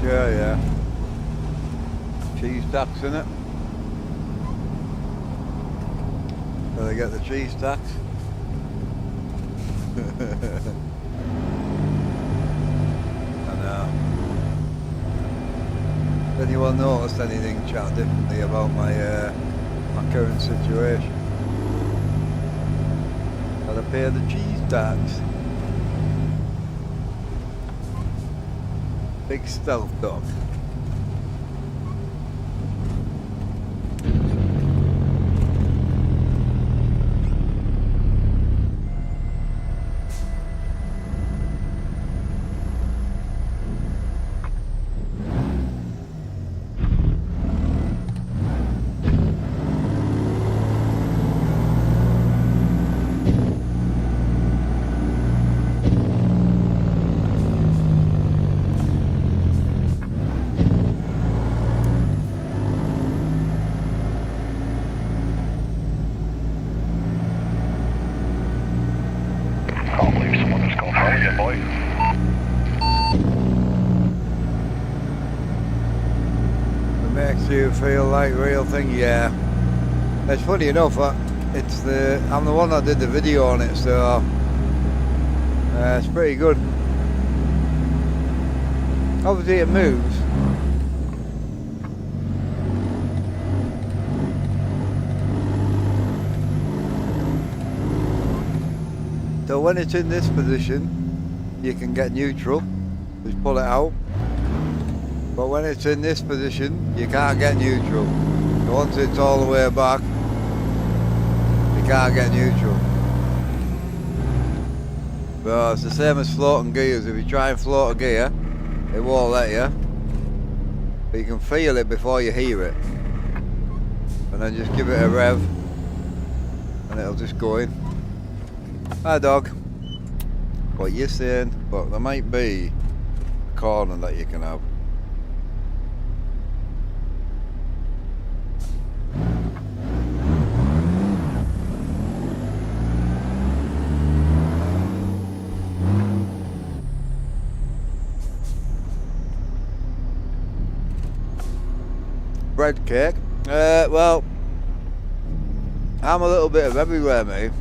Yeah. Cheese tax in it. Gotta get the cheese tax. I know. Has anyone noticed anything chat differently about my my current situation? Gotta pay the cheese tax. Big stealth dog. Can't believe someone just gone home again, boy. It makes you feel like real thing, yeah. It's funny enough, I'm the one that did the video on it, so it's pretty good. Obviously it moves. So when it's in this position, you can get neutral, just pull it out. But when it's in this position, you can't get neutral. So once it's all the way back, you can't get neutral. But it's the same as floating gears. If you try and float a gear, it won't let you. But you can feel it before you hear it. And then just give it a rev, and it'll just go in. Hi dog. What you're saying, but there might be a corner that you can have. Bread cake. Well, I'm a little bit of everywhere, mate.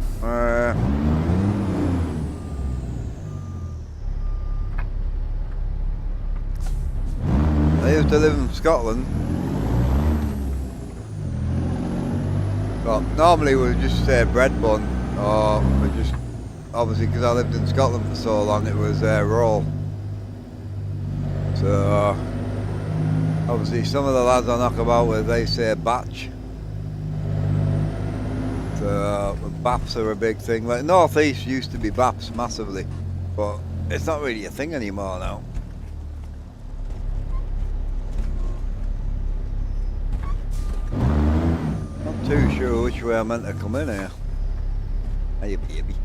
I used to live in Scotland. Well, normally we would just say bread bun, or we just, obviously because I lived in Scotland for so long, it was roll. So, obviously some of the lads I knock about with, they say batch. So, baps are a big thing. Like North East used to be baps massively, but it's not really a thing anymore now. Not too sure which way I'm meant to come in here. Hey, baby.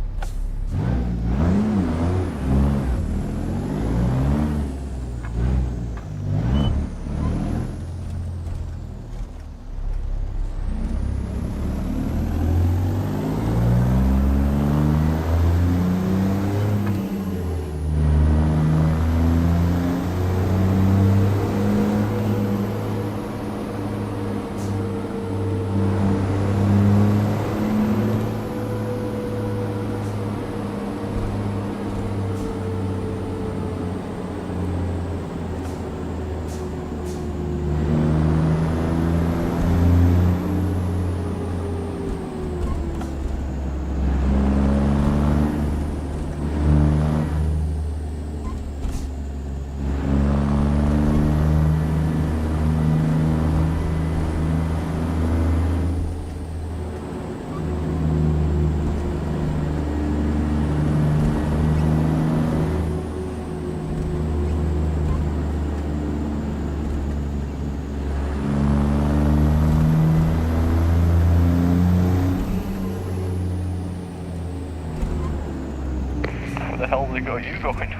Where the hell are you going?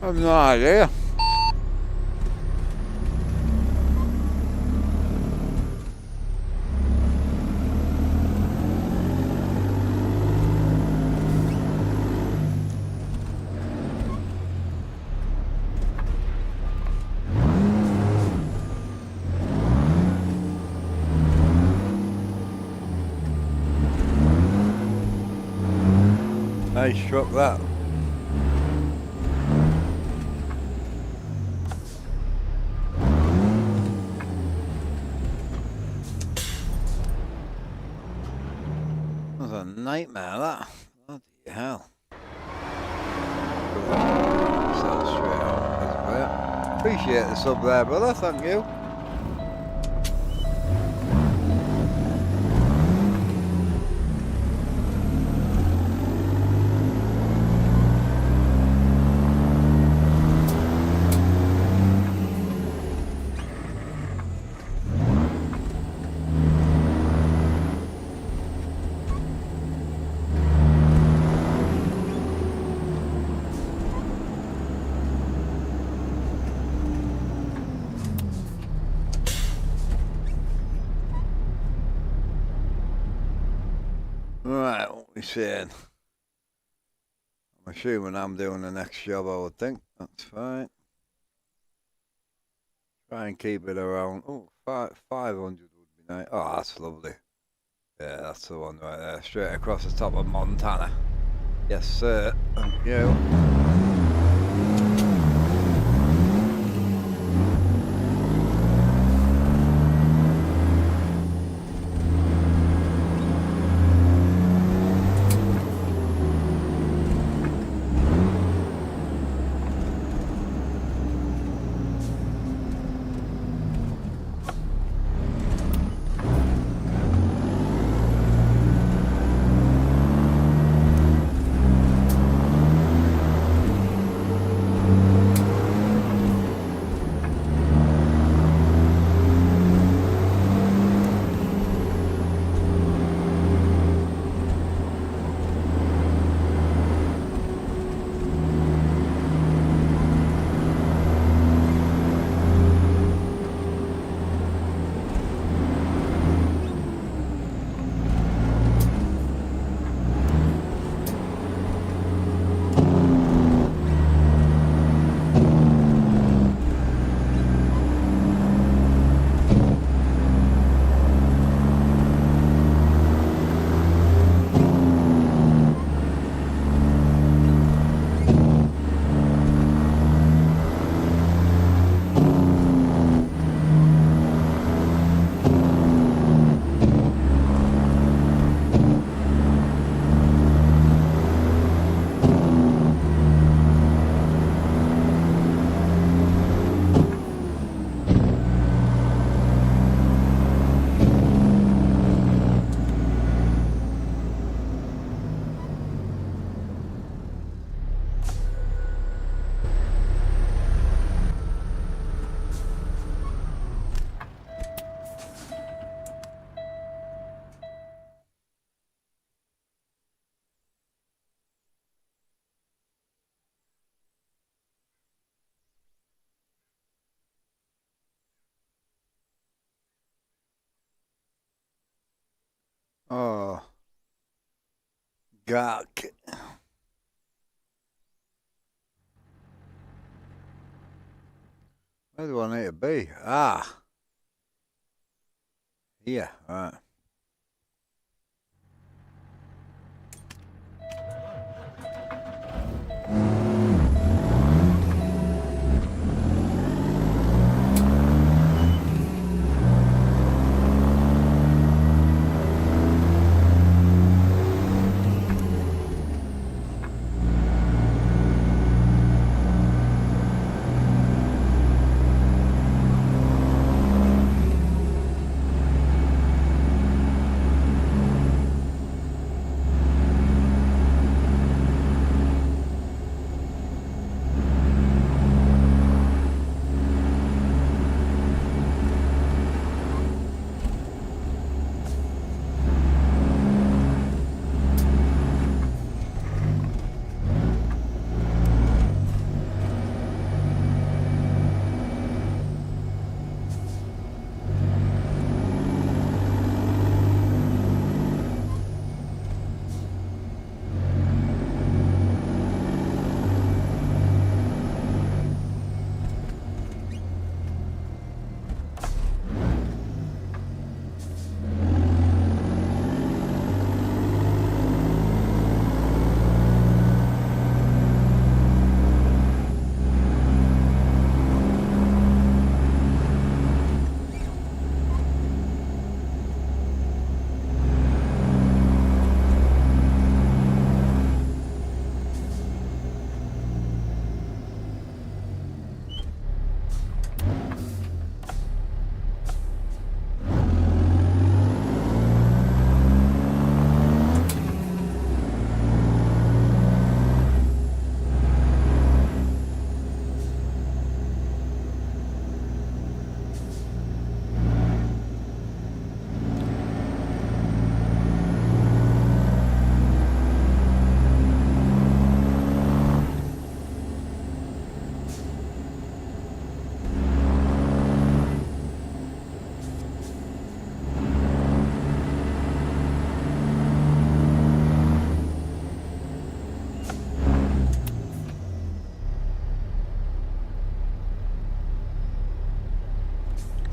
I've no idea. Nice truck that. That's a nightmare, that. Bloody hell. So straight on. Appreciate the sub there, brother. Thank you. Right, what we saying? I'm assuming I'm doing the next job, I would think. That's fine. Try and keep it around. Oh, 500 would be nice. Oh, that's lovely. Yeah, that's the one right there. Straight across the top of Montana. Yes, sir. Thank you. Oh. Gak. Where do I need to be? Ah. Here, right.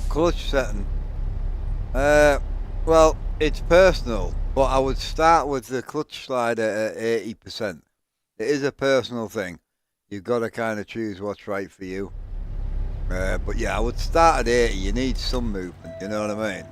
Clutch setting. Well, it's personal, but I would start with the clutch slider at 80%. It is a personal thing. You've got to kind of choose what's right for you. But yeah, I would start at 80. You need some movement, you know what I mean?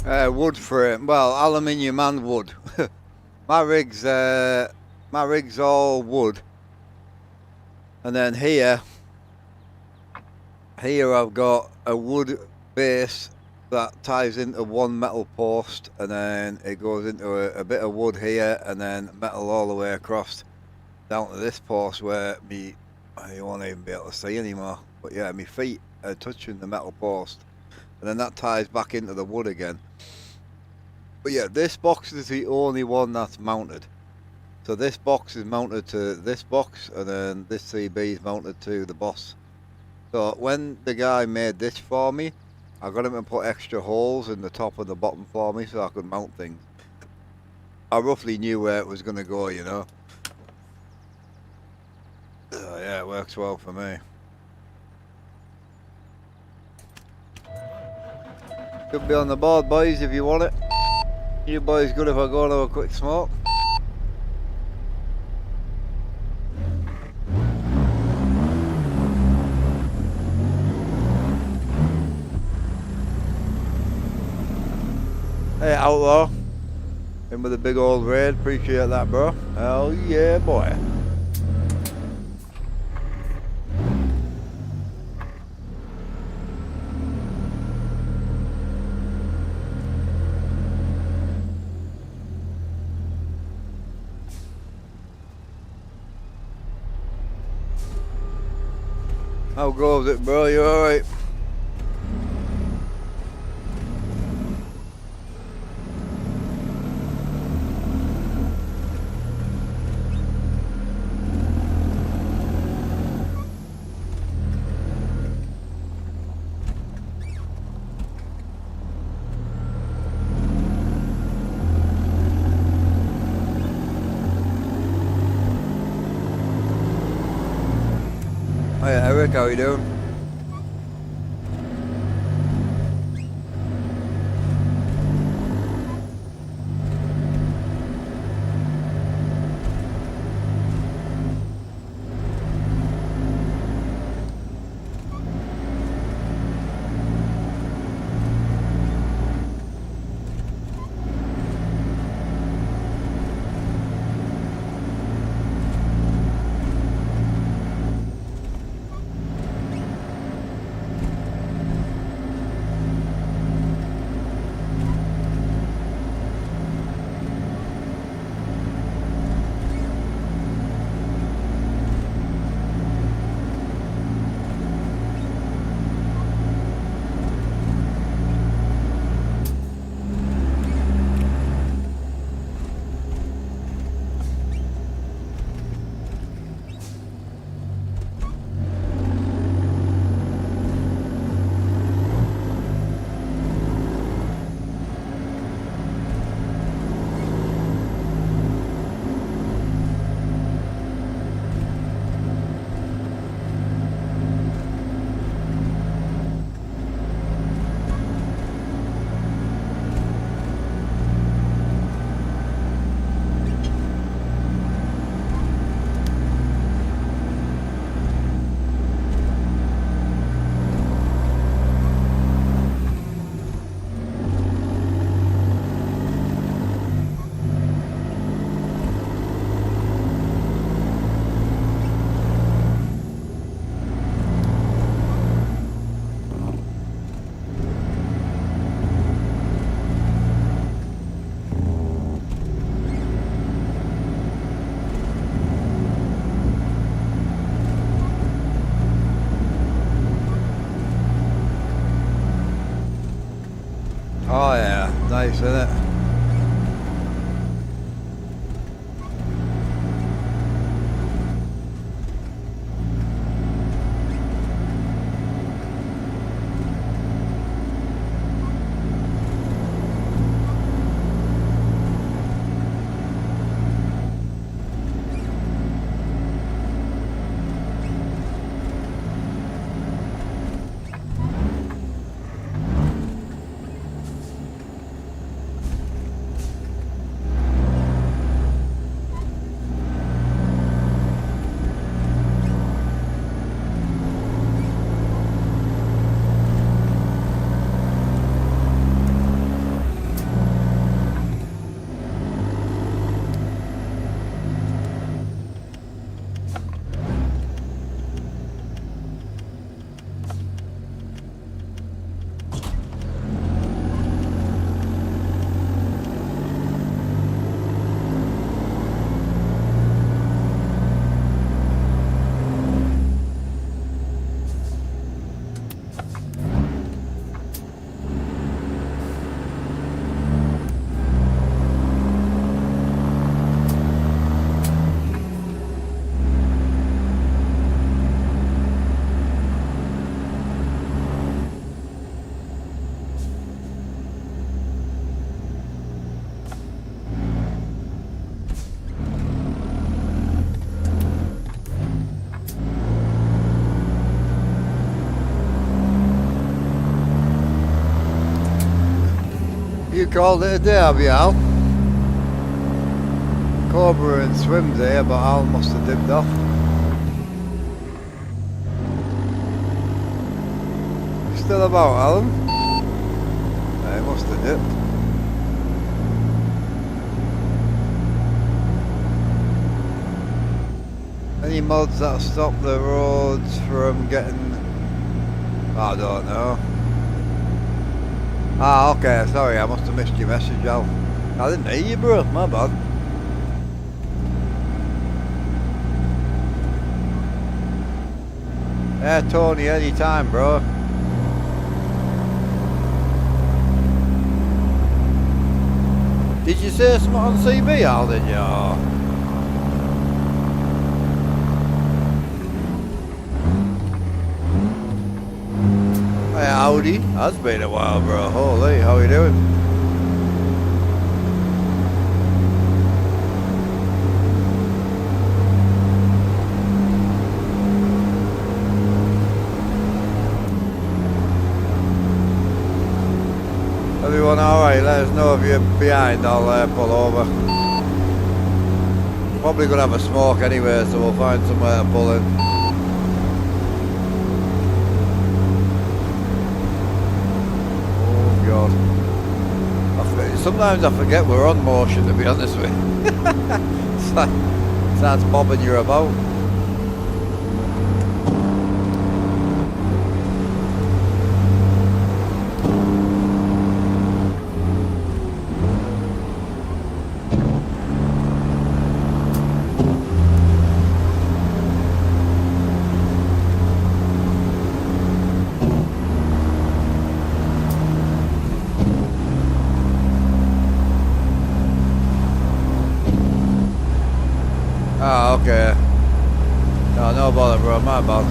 Wood frame. Well, aluminium and wood. my rig's all wood. And then here I've got a wood base that ties into one metal post, and then it goes into a bit of wood here, and then metal all the way across down to this post where you won't even be able to see anymore. But yeah, my feet are touching the metal post, and then that ties back into the wood again. But yeah, this box is the only one that's mounted. So this box is mounted to this box, and then this CB is mounted to the boss. So when the guy made this for me, I got him to put extra holes in the top and the bottom for me so I could mount things. I roughly knew where it was going to go, you know. Yeah, it works well for me. Could be on the board, boys, if you want it. You boys good if I go and have a quick smoke? Hey, Outlaw. In with a big old raid. Appreciate that, bro. Hell yeah, boy. How goes it, bro? You alright? Hey Eric, how you doing? Oh yeah, nice, isn't it? called it a day, have you, Al? Cobra and swim day, but Al must have dipped off. Still about, Alan? He must have dipped. Any mods that stop the roads from getting... I don't know. Ah, okay, sorry, I must have missed your message, Al. I didn't hear you, bro, my bad. Yeah, Tony, anytime, bro. Did you say something on CB, Al, did you? Or... Hey, howdy. That's been a while, bro. Holy, how you doing? Everyone alright? Let us know if you're behind. I'll pull over. Probably gonna have a smoke anyway, so we'll find somewhere to pull in. Oh god. Sometimes I forget we're on motion, to be honest with you. It's like, starts bobbing you about. Ah, okay. No bother, bro. My bad.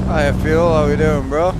Hiya, Fuel. How we doing, bro?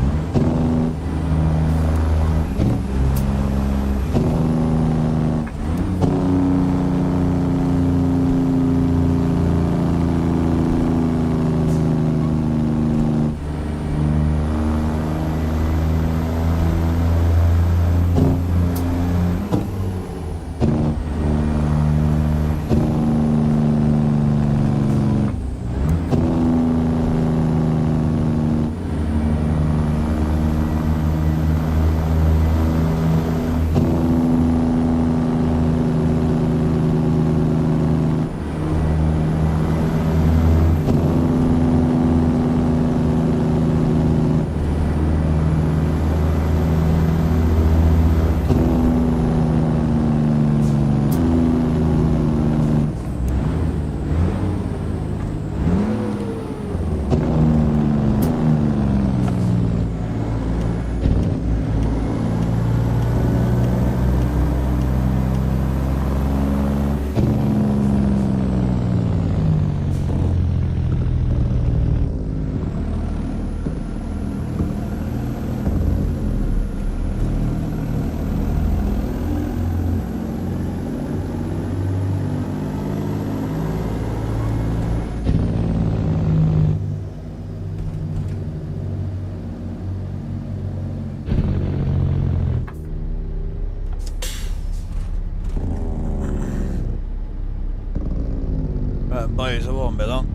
Boys, I won't be long.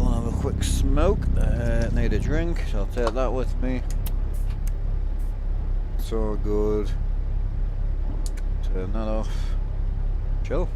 I'll have a quick smoke. Need a drink, so I'll take that with me. So good. Turn that off. Chill.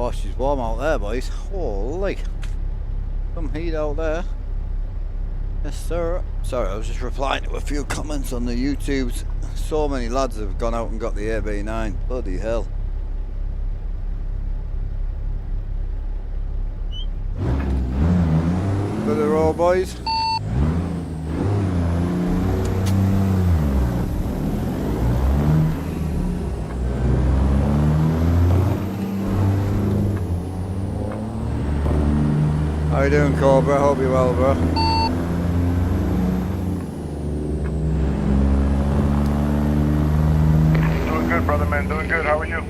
Oh, she's warm out there, boys. Holy. Some heat out there. Yes, sir. Sorry, I was just replying to a few comments on the YouTubes. So many lads have gone out and got the AB9. Bloody hell. For the road, boys. How you doing, Cobra? Hope you're well, bro. Doing good, brother man. Doing good. How are you?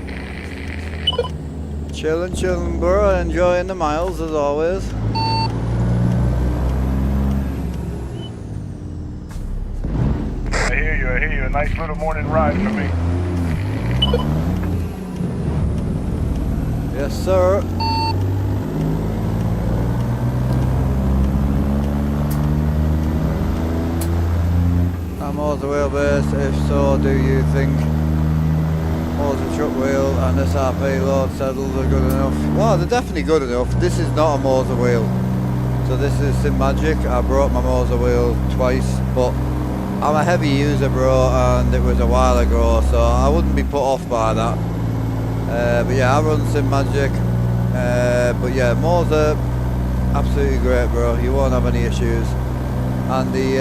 Chilling, bro. Enjoying the miles as always. I hear you. A nice little morning ride for me. Yes, sir. Motor wheelbase, if so, do you think motor truck wheel and SRP load saddles are good enough? Well, they're definitely good enough. This is not a motor wheel, so this is Sim Magic. I broke my motor wheel twice, but I'm a heavy user, bro, and it was a while ago, so I wouldn't be put off by that. But yeah, I run Sim Magic, but yeah, motor, absolutely great, bro. You won't have any issues. And the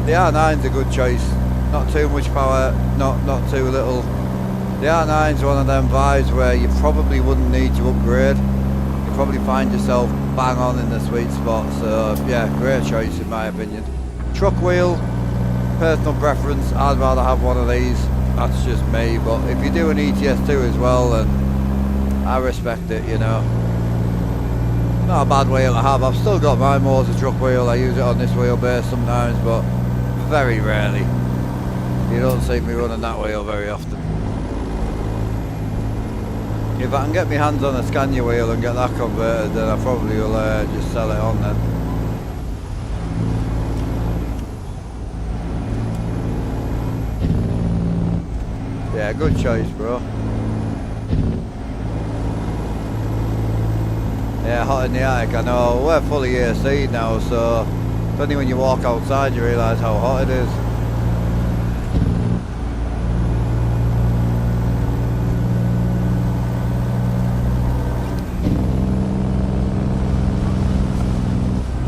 R9's a good choice. Not too much power, not too little. The R9's one of them vibes where you probably wouldn't need to upgrade. You probably find yourself bang on in the sweet spot. So yeah, great choice in my opinion. Truck wheel, personal preference. I'd rather have one of these. That's just me. But if you do an ETS2 as well, then I respect it. You know. Not a bad wheel to have. I've still got my motor truck wheel. I use it on this wheelbase sometimes, but very rarely. You don't see me running that wheel very often. If I can get my hands on a Scania wheel and get that converted, then I probably will just sell it on then. Yeah, good choice, bro. Yeah, hot in the attic, I know. We're fully AC now, so it's only when you walk outside you realise how hot it is.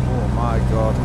Oh my god.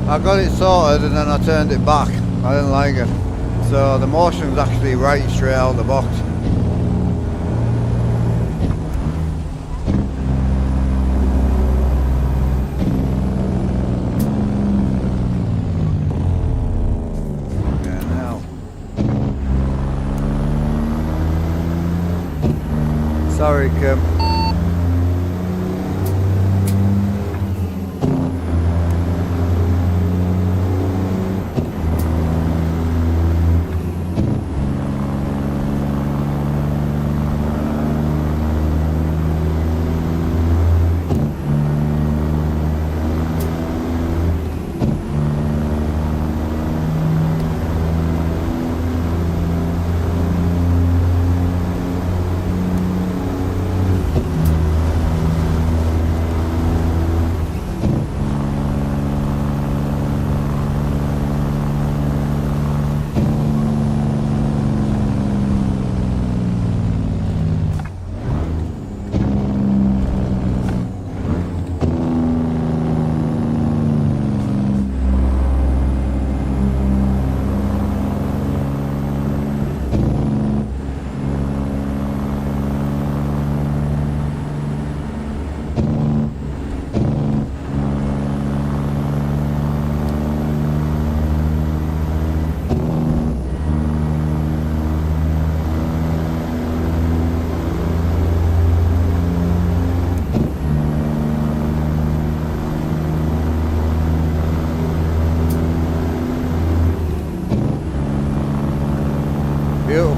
I got it sorted and then I turned it back. I didn't like it. So the motion was actually right straight out of the box. Yeah, now. Sorry, Kim.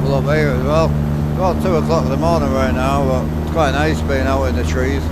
people up here as well. It's about 2 o'clock in the morning right now, but it's quite nice being out in the trees.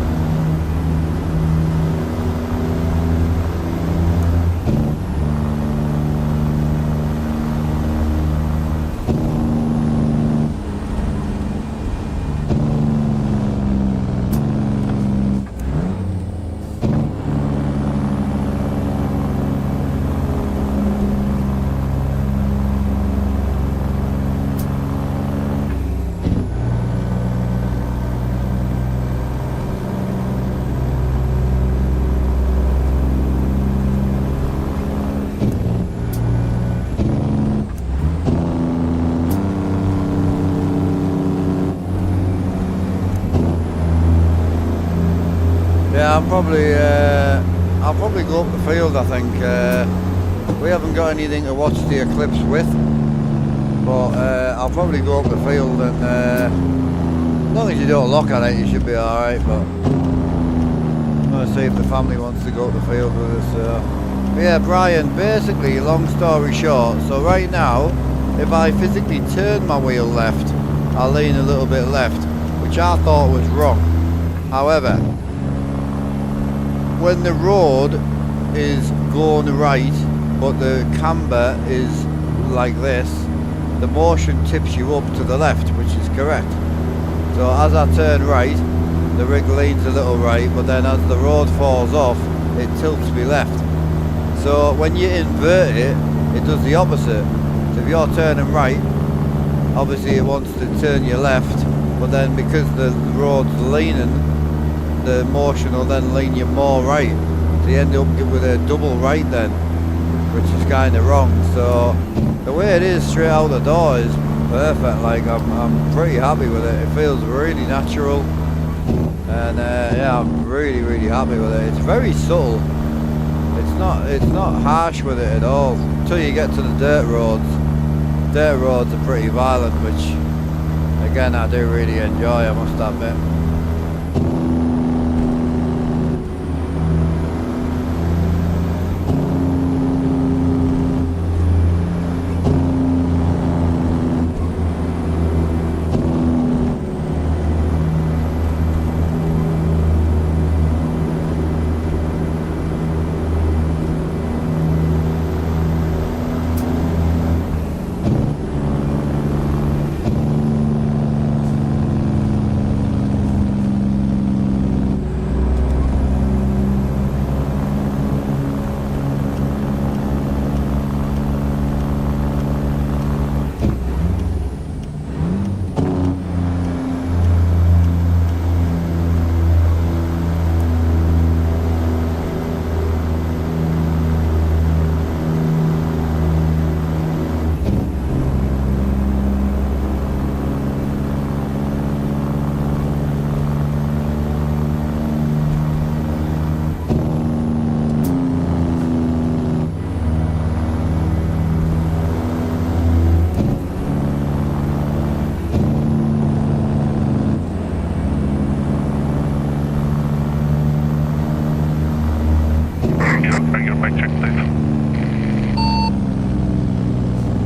Yeah, I'll probably go up the field. I think we haven't got anything to watch the eclipse with, but I'll probably go up the field, and as long as you don't look at it, you should be all right. But I'm gonna see if the family wants to go up the field with us. But yeah, Brian. Basically, long story short. So right now, if I physically turn my wheel left, I'll lean a little bit left, which I thought was wrong. However, when the road is going right, but the camber is like this, the motion tips you up to the left, which is correct. So as I turn right, the rig leans a little right, but then as the road falls off, it tilts me left. So when you invert it, it does the opposite. So if you're turning right, obviously it wants to turn you left, but then because the road's leaning, the motion will then lean you more right, so you end up with a double right then, which is kind of wrong. So the way it is straight out the door is perfect. Like I'm pretty happy with it. It feels really natural, and yeah, I'm really happy with it. It's very subtle. It's not harsh with it at all until you get to the dirt roads. Dirt roads are pretty violent, which again I do really enjoy, I must admit.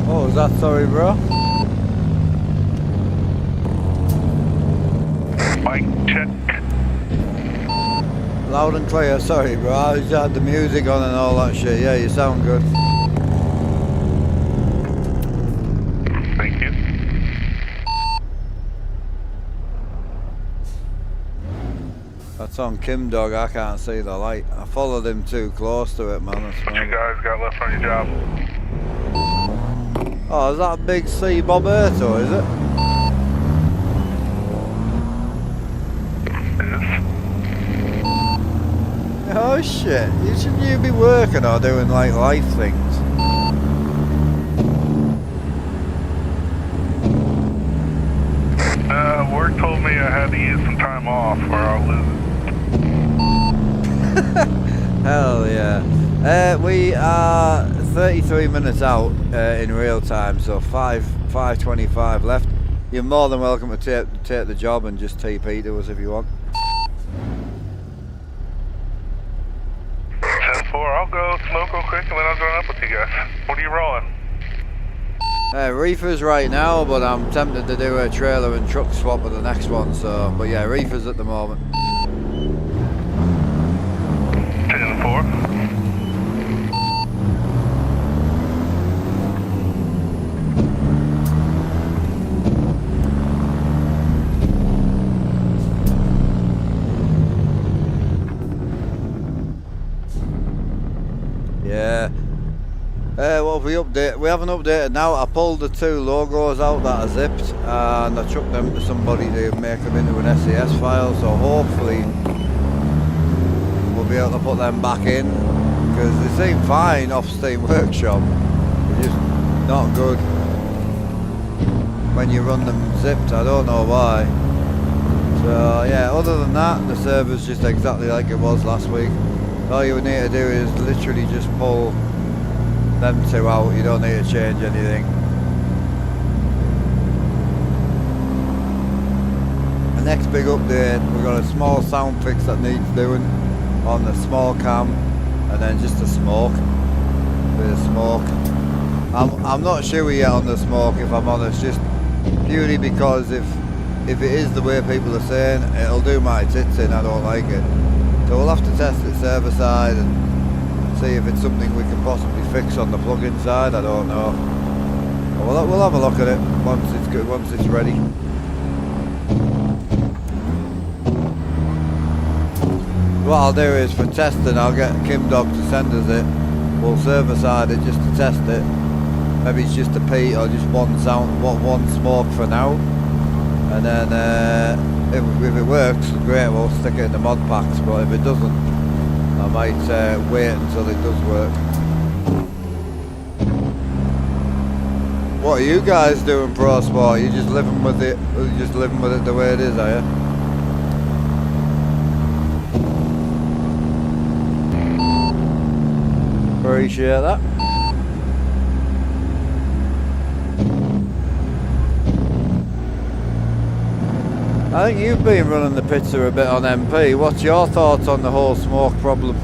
What was that, sorry bro? Mic check. Loud and clear, sorry bro, I just had the music on and all that shit. Yeah, you sound good. Thank you. That's on Kim Dog, I can't see the light. I followed him too close to it, man. What you guys got left on your job? Oh, is that big C Boberto, is it? Oh shit, shouldn't you be working or doing like life things? Work told me I had to use some time off or I'll lose it. Hell yeah. We are 33 minutes out in real time, so 5:25 left. You're more than welcome to take the job and just TP to us if you want. 10-4, I'll go smoke real quick and then I'll join up with you guys. What are you rolling? Reefers right now, but I'm tempted to do a trailer and truck swap with the next one, so, but yeah, reefers at the moment. 10-4. Yeah. What have we updated? We haven't updated now. I pulled the 2 logos out that I zipped and I chucked them to somebody to make them into an SES file, so hopefully we'll be able to put them back in, because they seem fine off Steam Workshop. They're just not good when you run them zipped. I don't know why. So yeah, other than that, the server's just exactly like it was last week. All you need to do is literally just pull them 2 out. You don't need to change anything. The next big update, we've got a small sound fix that needs doing on the small cam, and then just the smoke. Bit of smoke. I'm not sure yet on the smoke, if I'm honest, just purely because if it is the way people are saying, it'll do my tits in. I don't like it. So we'll have to test it server side and see if it's something we can possibly fix on the plug-in side. I don't know. We'll have a look at it once it's good, once it's ready. What I'll do is, for testing, I'll get Kim Dog to send us it. We'll server side it just to test it. Maybe it's just a P or just one smoke for now. And then if it works, great, we'll stick it in the mod packs. But if it doesn't, I might wait until it does work. What are you guys doing, Pro Sport? You just living with it? Just living with it the way it is, are you? Appreciate that. I think you've been running the pizza a bit on MP. What's your thoughts on the whole smoke problem?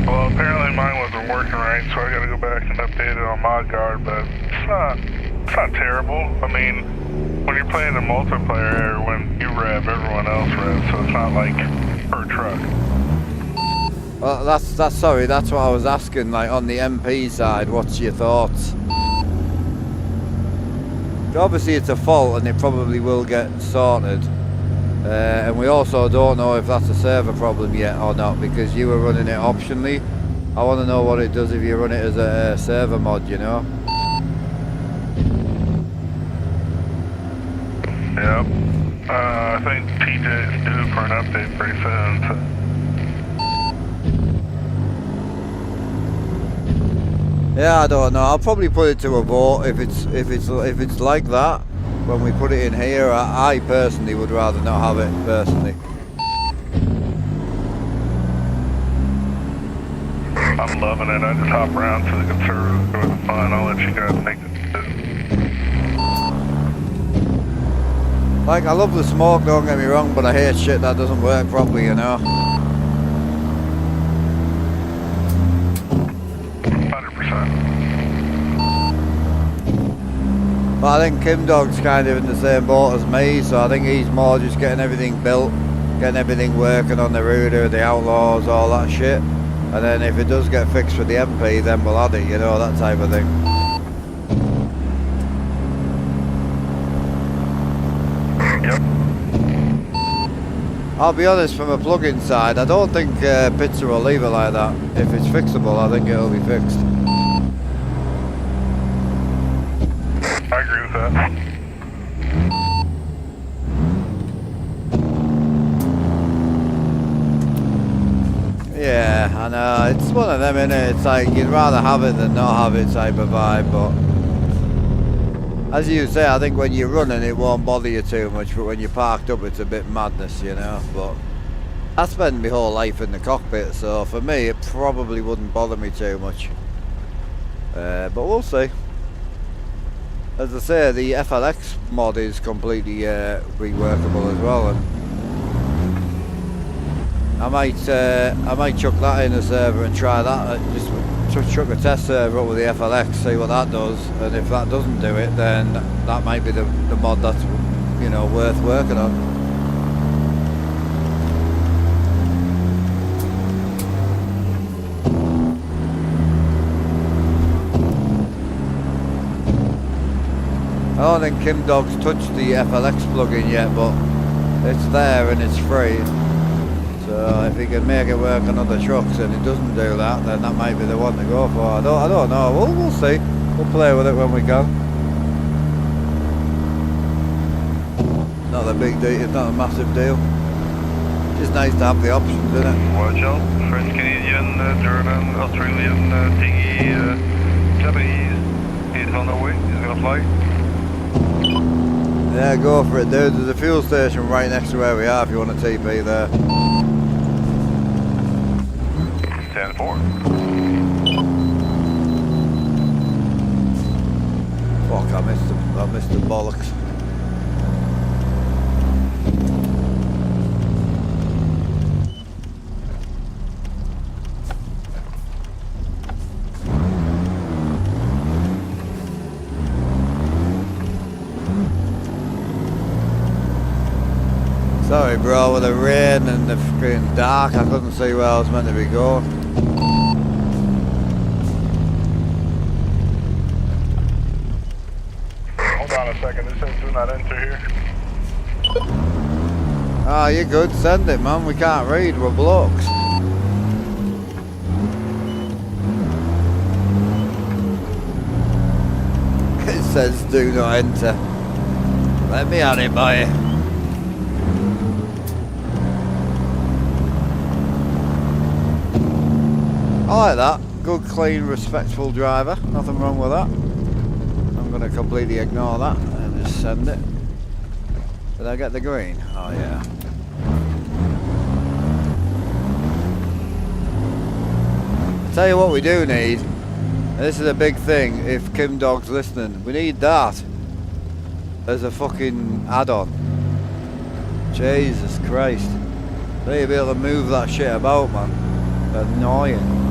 Well, apparently mine wasn't working right, so I gotta go back and update it on ModGuard, but it's not terrible. I mean, when you're playing a multiplayer, when you rev, everyone else revs, so it's not like per truck. Well, that's what I was asking, like on the MP side, what's your thoughts? Obviously it's a fault and it probably will get sorted, and we also don't know if that's a server problem yet or not, because you were running it optionally. I want to know what it does if you run it as a server mod, you know? Yep. I think TJ is due for an update pretty soon, so. Yeah, I don't know. I'll probably put it to a vote if it's like that. When we put it in here, I personally would rather not have it personally. I'm loving it. I just hop around to the conservative for the fun. I'll let you guys think it. Like, I love the smoke, don't get me wrong, but I hate shit that doesn't work properly, you know? 100%. But I think Kim Dog's kind of in the same boat as me, so I think he's more just getting everything built, getting everything working on the Ruder, the Outlaws, all that shit. And then if it does get fixed for the MP, then we'll add it, you know, that type of thing. Yep. I'll be honest, from a plug-in side, I don't think Pizza will leave it like that. If it's fixable, I think it'll be fixed. I agree with that. Yeah, I know, it's one of them, innit? It's like, you'd rather have it than not have it type of vibe, but as you say, I think when you're running it won't bother you too much, but when you're parked up it's a bit madness, you know. But I spend my whole life in the cockpit, so for me it probably wouldn't bother me too much. But we'll see. As I say, the FLX mod is completely reworkable as well. And I might chuck that in a server and try that. Just chuck a test server up with the FLX, see what that does, and if that doesn't do it, then that might be the mod that's, you know, worth working on. I don't think Kim Dog's touched the FLX plugin yet, but it's there and it's free. So if he can make it work on other trucks and it doesn't do that, then that might be the one to go for. I don't know. We'll see. We'll play with it when we can. Not a big deal. It's not a massive deal. Just nice to have the options, isn't it? Watch out. French, Canadian, German, Australian, Piggy, Japanese. He's on the way. He's gonna fly. Yeah, go for it, dude. There's a fuel station right next to where we are if you want a TP there. 10-4. Fuck, I missed the bollocks. Sorry bro, with the rain and the fucking dark, I couldn't see where I was meant to be going. Hold on a second, this says do not enter here. Ah, you're good, send it man, we can't read, we're blokes. It says do not enter. Let me at it, boy. I like that. Good, clean, respectful driver. Nothing wrong with that. I'm going to completely ignore that and just send it. Did I get the green? Oh yeah. I'll tell you what we do need. This is a big thing if Kim Dog's listening. We need that as a fucking add-on. Jesus Christ. They need to be able to move that shit about, man. Annoying.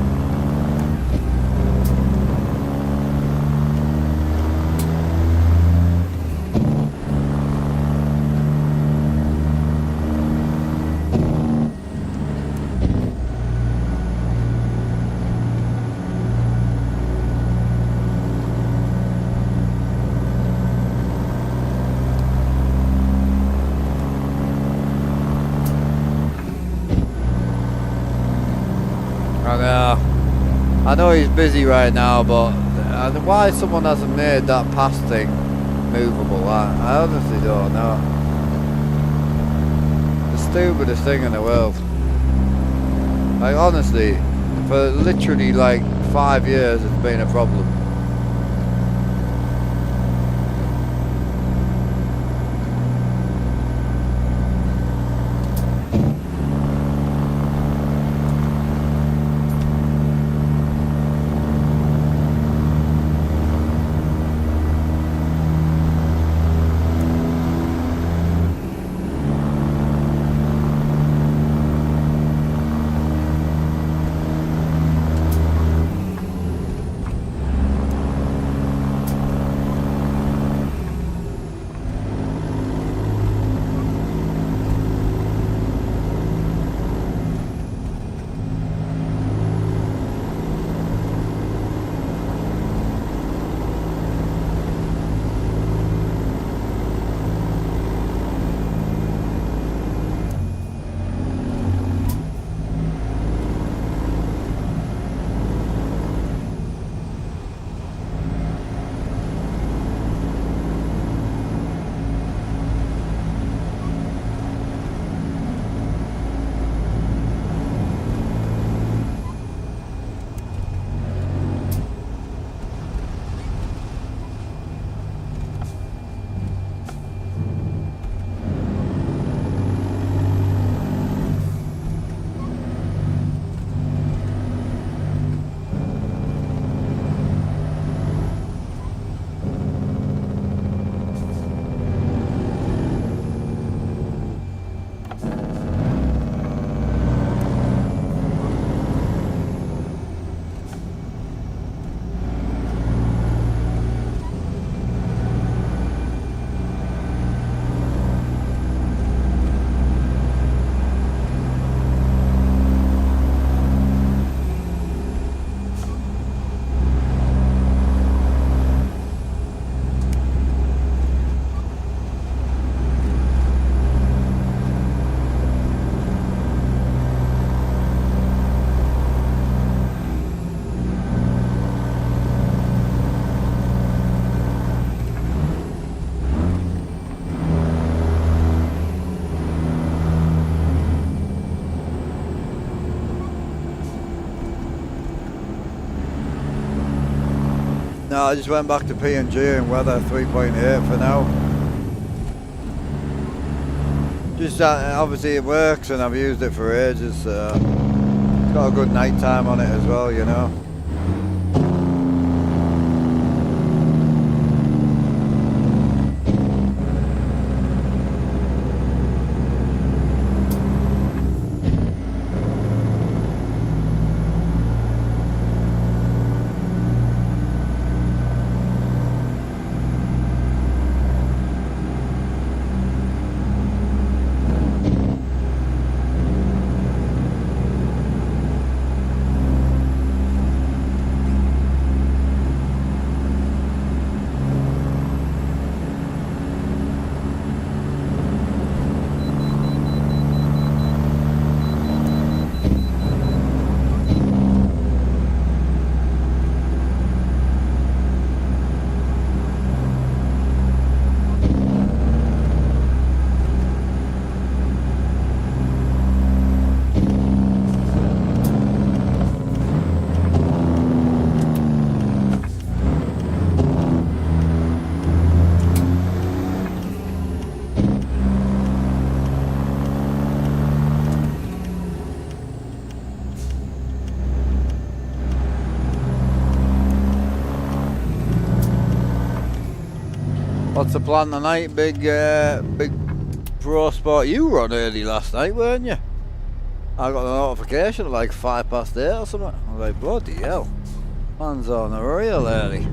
I know he's busy right now, but why someone hasn't made that pass thing movable, I honestly don't know. The stupidest thing in the world. Like honestly, for literally like 5 years it's been a problem. No, I just went back to P&G and weather 3.8 for now. Just obviously it works and I've used it for ages. It's got a good night time on it as well, you know. What's the plan tonight? Big pro sport. You were on early last night, weren't you? I got a notification at like 8:05 or something. I was like, bloody hell. Man's on a real early.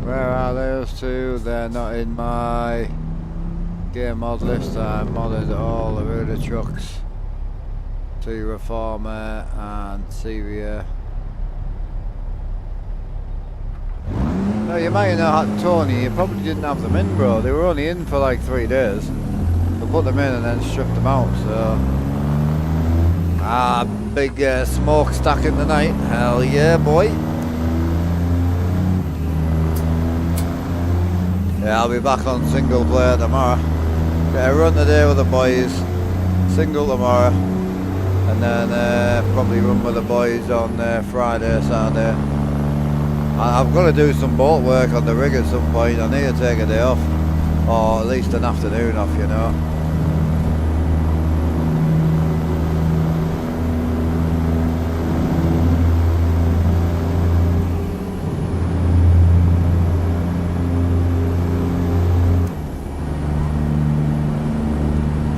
Where are those two? They're not in my game mod list. I modded all the Ruder trucks to Reformer and Syria. No, you might have not had Tony, you probably didn't have them in, bro. They were only in for like 3 days. We put them in and then stripped them out, so... big smokestack in the night. Hell yeah, boy. Yeah, I'll be back on single player tomorrow. Get a run today with the boys, single tomorrow, and then probably run with the boys on Friday, Saturday. I've got to do some boat work on the rig at some point. I need to take a day off, or at least an afternoon off, you know.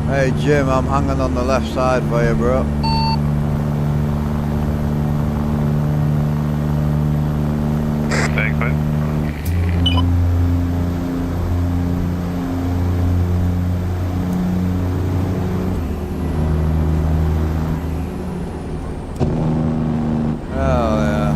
Hey Jim, I'm hanging on the left side for you, bro. Thanks, mate. Oh yeah.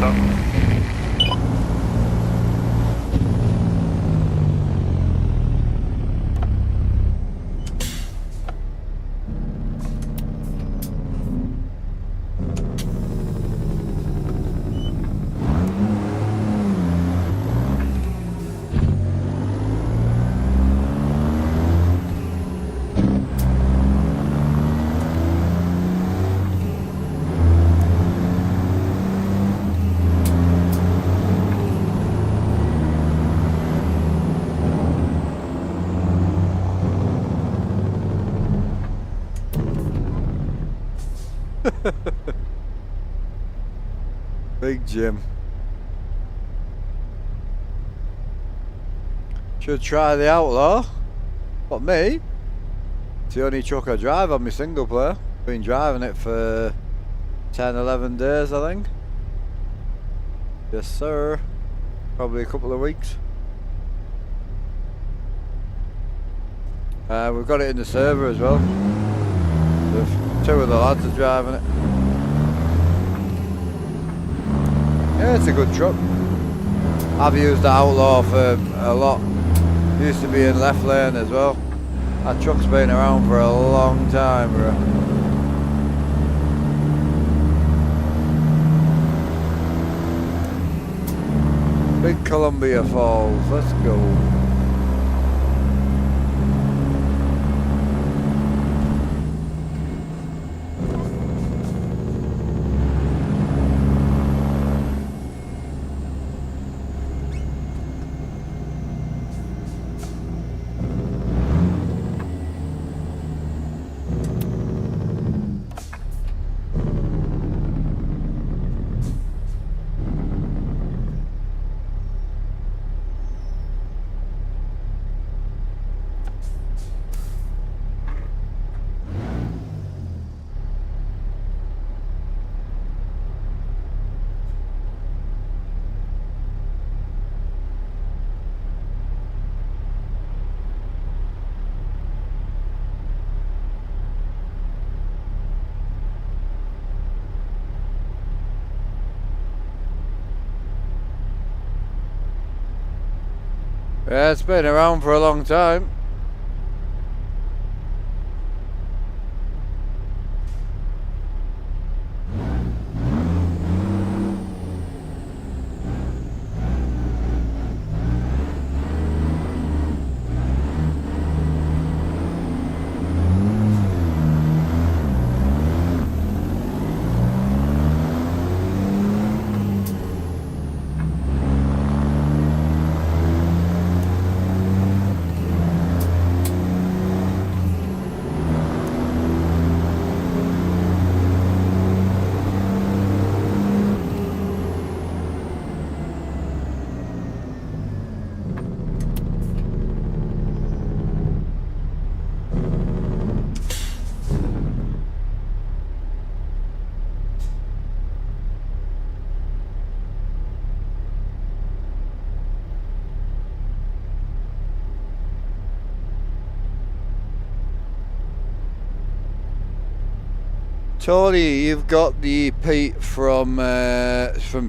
stop. Big Jim. Should try the Outlaw. What, me? It's the only truck I drive on my single player. Been driving it for 10, 11 days, I think. Yes, sir. Probably a couple of weeks. We've got it in the server as well. Two of the lads are driving it. Yeah, it's a good truck. I've used the Outlaw for a lot. Used to be in left lane as well. That truck's been around for a long time, bro. Big Columbia Falls, let's go. Yeah, it's been around for a long time. Tony, you've got the Pete from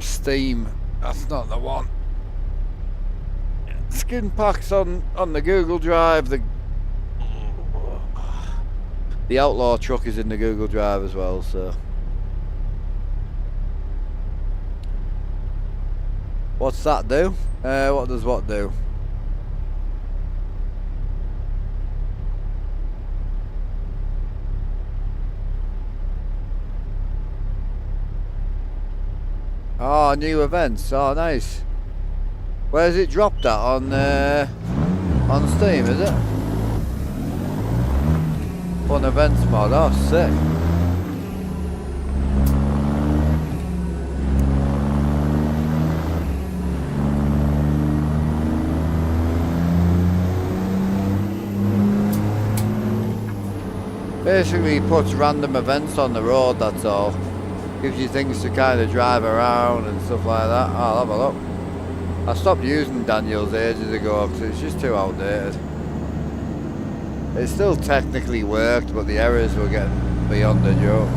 Steam. That's not the one. Skin packs on the Google Drive. The Outlaw truck is in the Google Drive as well. So, what's that do? What does what do? Oh, new events. Oh, nice. Where's it dropped at? On Steam, is it? Fun events mod. Oh, sick. Basically, puts random events on the road. That's all. Gives you things to kind of drive around and stuff like that. I'll have a look. I stopped using Daniel's ages ago because it's just too outdated. It still technically worked, but the errors were getting beyond the joke.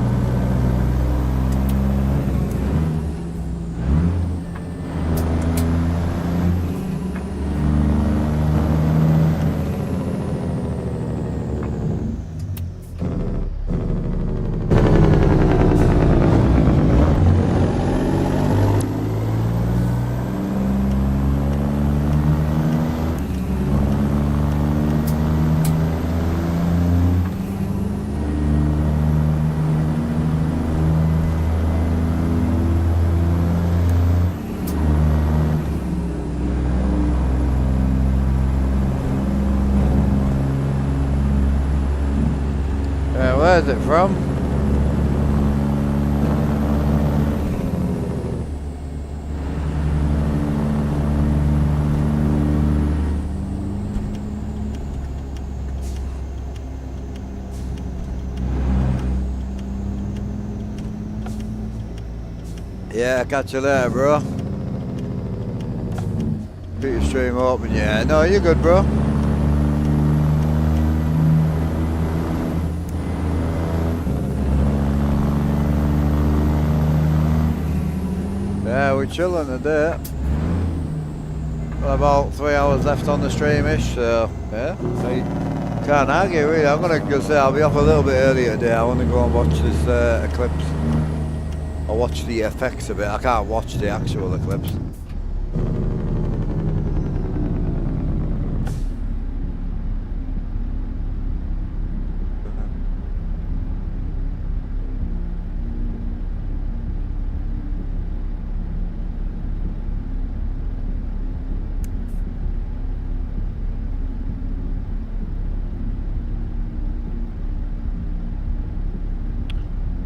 from? Yeah, catch you later, bro. Keep your stream open, yeah. No, you're good, bro. Yeah, we're chilling today. Got about 3 hours left on the streamish, so yeah. So you can't argue, really. I'm gonna go say I'll be off a little bit earlier today. I want to go and watch this eclipse. I'll watch the effects of it. I can't watch the actual eclipse.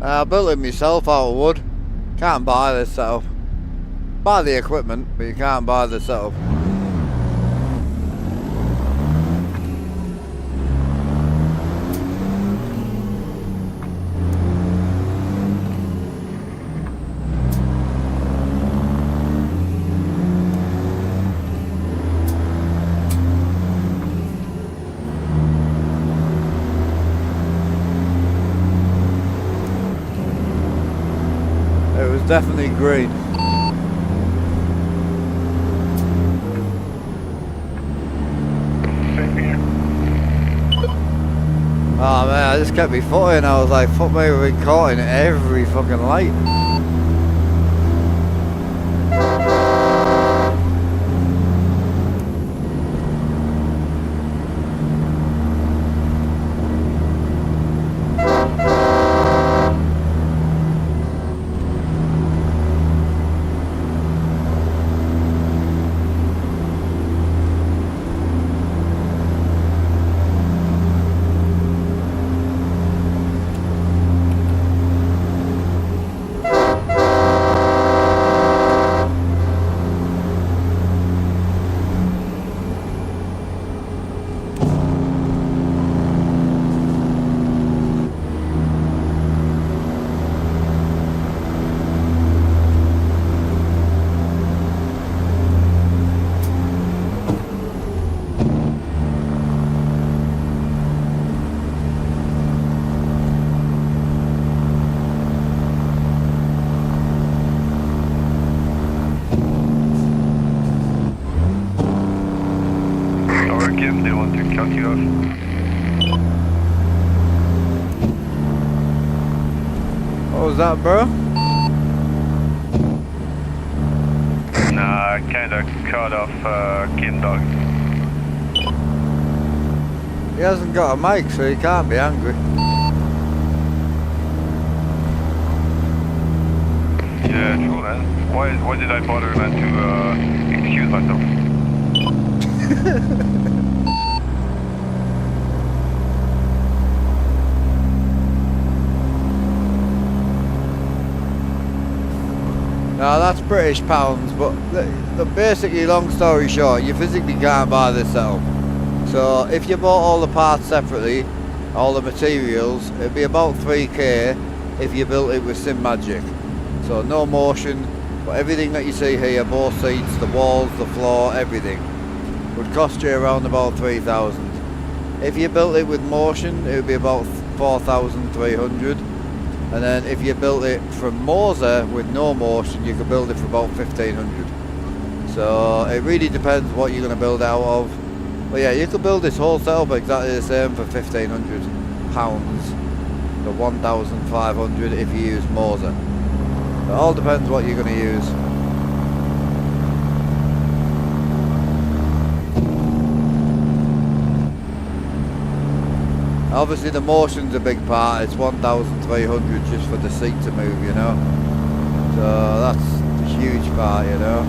I built it myself out of wood. Can't buy this setup. Buy the equipment, but you can't buy the setup. Definitely green. Same here. Oh man, I just kept my foot in. I was like, fuck me, we've been caught in every fucking light. They want to cut you off. What was that, bro? Nah, kinda cut off Kim Dog. He hasn't got a mic, so he can't be angry. Yeah, true, man. Why did I bother, man, to excuse myself? Now that's British pounds, but basically, long story short, you physically can't buy this setup. So if you bought all the parts separately, all the materials, it'd be about 3k if you built it with Sim Magic. So no motion, but everything that you see here, both seats, the walls, the floor, everything, would cost you around about 3,000. If you built it with motion, it would be about 4,300. And then if you built it from Moser with no motion, you could build it for about 1,500. So it really depends what you're going to build out of. But yeah, you could build this whole setup exactly the same for £1,500 to 1,500 if you use Moser. It all depends what you're going to use. Obviously the motion's a big part. It's 1,300 just for the seat to move, you know. So that's a huge part, you know.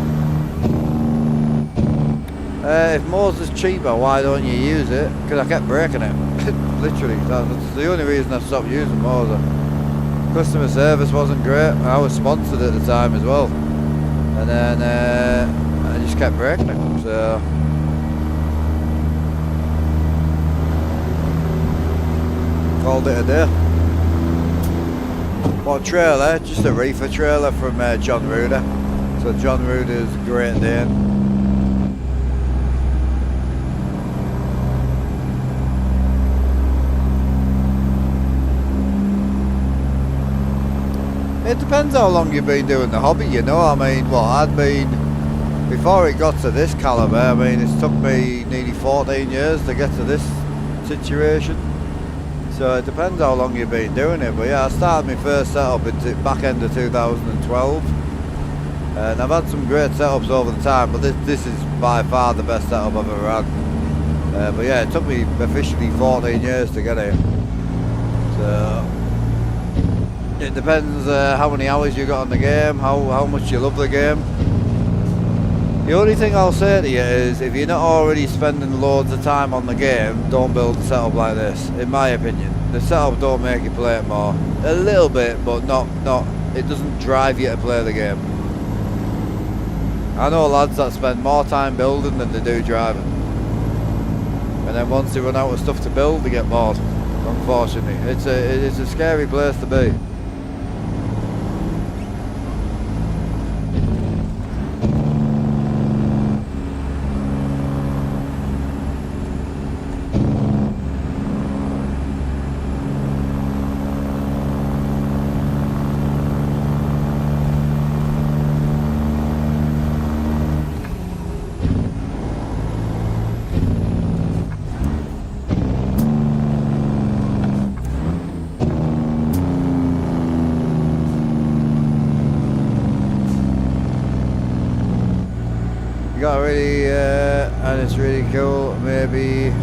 If Mo's is cheaper, why don't you use it? Because I kept breaking it. Literally, that's the only reason I stopped using Mo's. Customer service wasn't great. I was sponsored at the time as well. And then I just kept breaking it. So called it a day. What trailer? Just a reefer trailer from John Ruder. So John Ruder's Great Dane. It depends how long you've been doing the hobby, you know. I mean, well, I'd been, before it got to this calibre, I mean, it's took me nearly 14 years to get to this situation. So it depends how long you've been doing it. But yeah, I started my first setup in back end of 2012. And I've had some great setups over the time, but this is by far the best setup I've ever had. But yeah, it took me officially 14 years to get it. So it depends how many hours you got on the game, how much you love the game. The only thing I'll say to you is, if you're not already spending loads of time on the game, don't build a setup like this, in my opinion. The setup don't make you play it more. A little bit, but not it doesn't drive you to play the game. I know lads that spend more time building than they do driving. And then once they run out of stuff to build, they get bored, unfortunately. It's a scary place to be. Got really, and it's really cool. Maybe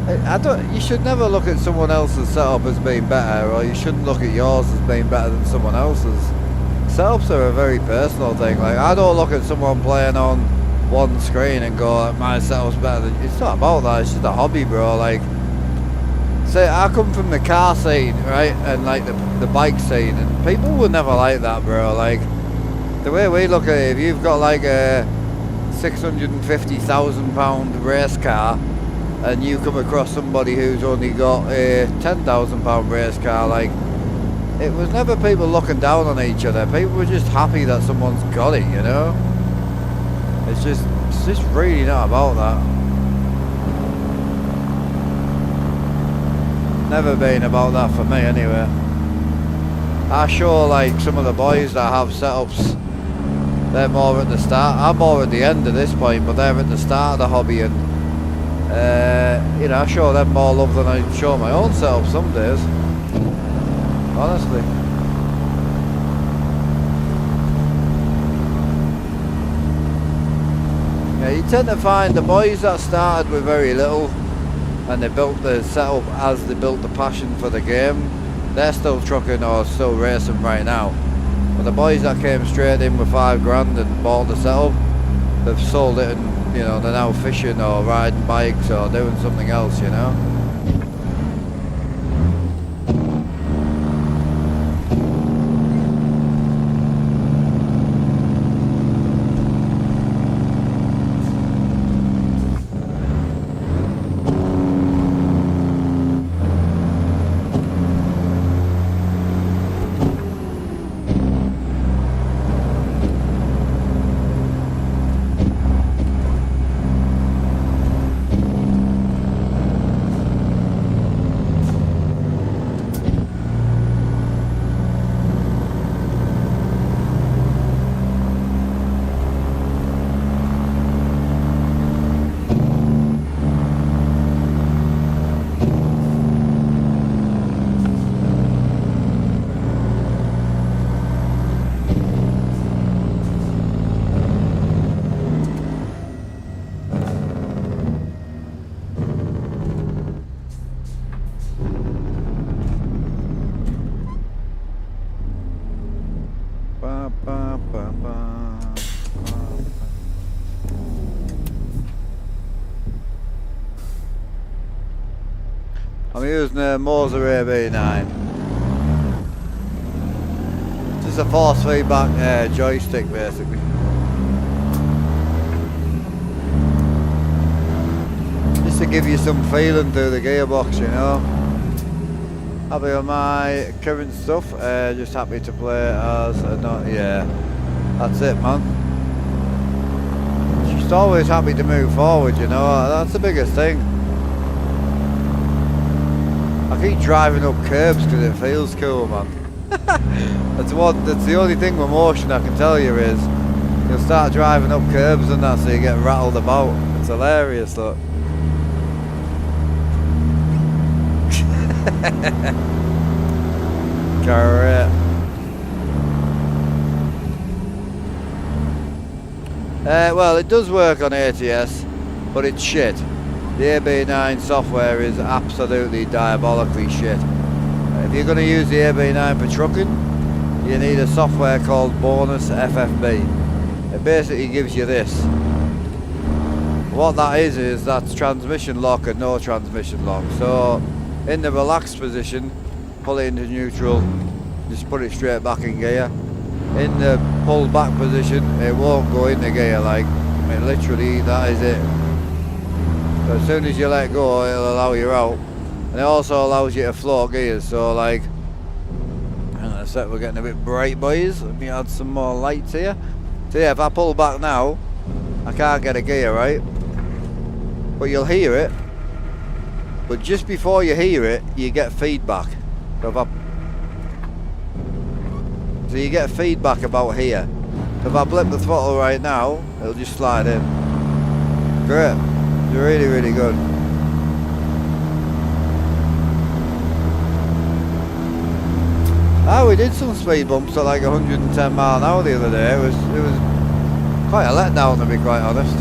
I don't. You should never look at someone else's setup as being better, or you shouldn't look at yours as being better than someone else's. Setups are a very personal thing. Like, I don't look at someone playing on one screen and go, my setup's better than. It's not about that. It's just a hobby, bro. Like, say I come from the car scene, right, and like the bike scene, and people were never like that, bro. Like, the way we look at it, if you've got like a £650,000 race car and you come across somebody who's only got a £10,000 race car, like, it was never people looking down on each other. People were just happy that someone's got it, you know. It's just really not about that. Never been about that for me anyway. I show like some of the boys that have setups, they're more at the start. I'm more at the end of this point, but they're at the start of the hobby, and you know, I show them more love than I show my own setup some days. Honestly. Yeah, you tend to find the boys that started with very little and they built the setup as they built the passion for the game, they're still trucking or still racing right now. But the boys that came straight in with $5 and bought the setup, they've sold it and, you know, they're now fishing or riding bikes or doing something else, you know. using a Moser AB9. Just a force feedback joystick basically. Just to give you some feeling through the gearbox, you know. Happy with my current stuff, just happy to play as a yeah, that's it man. Just always happy to move forward, you know, that's the biggest thing. I keep driving up curbs because it feels cool, man. That's the only thing with motion I can tell you is you'll start driving up curbs and that, so you get rattled about. It's hilarious, look. Correct. Well, it does work on ATS, but it's shit. The AB9 software is absolutely diabolically shit. If you're going to use the AB9 for trucking, you need a software called Bonus FFB. It basically gives you this. What that is that's transmission lock and no transmission lock. So in the relaxed position, pull it into neutral, just put it straight back in gear. In the pull back position, it won't go into gear, like, I mean, literally that is it. So as soon as you let go, it'll allow you out. And it also allows you to float gears, so like, hang on a sec, we're getting a bit bright boys, let me add some more lights here. So yeah, if I pull back now, I can't get a gear, right? But you'll hear it. But just before you hear it, you get feedback. So you get feedback about here. So if I blip the throttle right now, it'll just slide in. Great. It's really, really good. We did some speed bumps at like 110 mile an hour the other day. It was quite a letdown, to be quite honest.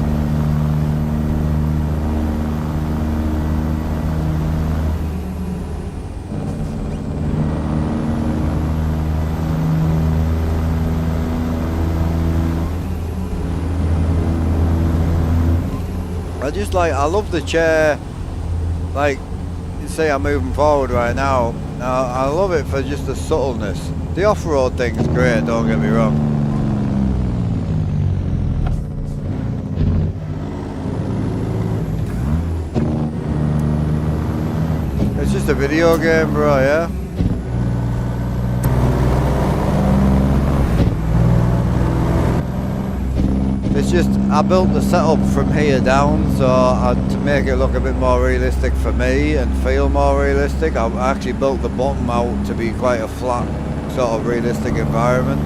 I love the chair, like, you see I'm moving forward right now. Now, I love it for just the subtleness. The off-road thing's great, don't get me wrong. It's just a video game, bro, yeah? It's just, I built the setup from here down, so to make it look a bit more realistic for me and feel more realistic, I actually built the bottom out to be quite a flat, sort of realistic environment.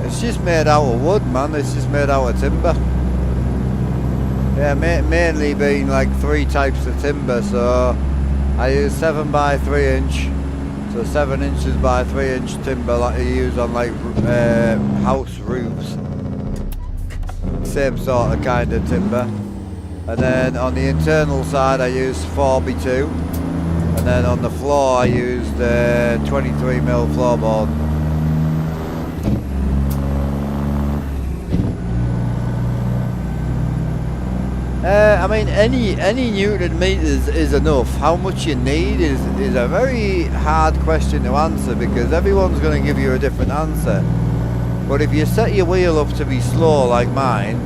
It's just made out of wood, man. It's just made out of timber. Yeah, mainly being like 3 types of timber. So I use 7 by 3 inch, so 7 inches by 3 inch timber like you use on like house roofs. Same sort of kind of timber. And then on the internal side I used 4x2, and then on the floor I used 23mm floorboard. I mean, any Newton meters is enough. How much you need is a very hard question to answer, because everyone's going to give you a different answer. But if you set your wheel up to be slow like mine,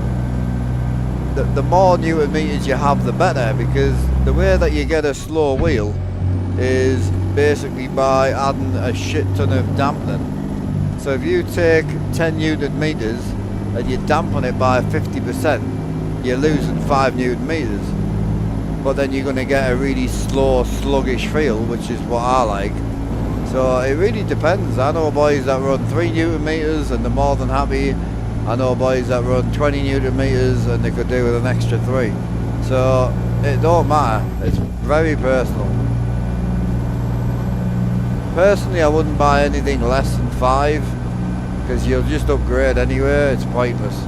the more Newton meters you have, the better, because the way that you get a slow wheel is basically by adding a shit ton of dampening. So if you take 10 Newton meters and you dampen it by 50%, you're losing 5 Newton meters, but then you're going to get a really slow, sluggish feel, which is what I like. So it really depends. I know boys that run 3 Newton meters and they're more than happy. I know boys that run 20 Newton meters and they could do with an extra 3. So it don't matter. It's very personal. Personally, I wouldn't buy anything less than 5 Because you'll just upgrade anyway, it's pointless.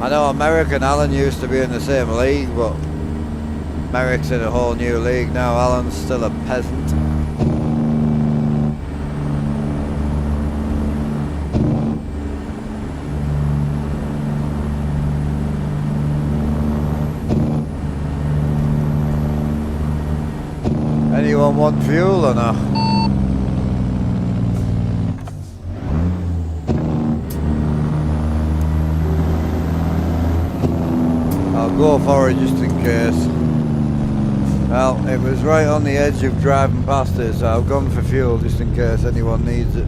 I know American Alan used to be in the same league, but Merrick's in a whole new league now. Alan's still a peasant. Anyone want fuel or not? I'll go for it just in case. Well, it was right on the edge of driving past it, so I've gone for fuel just in case anyone needs it.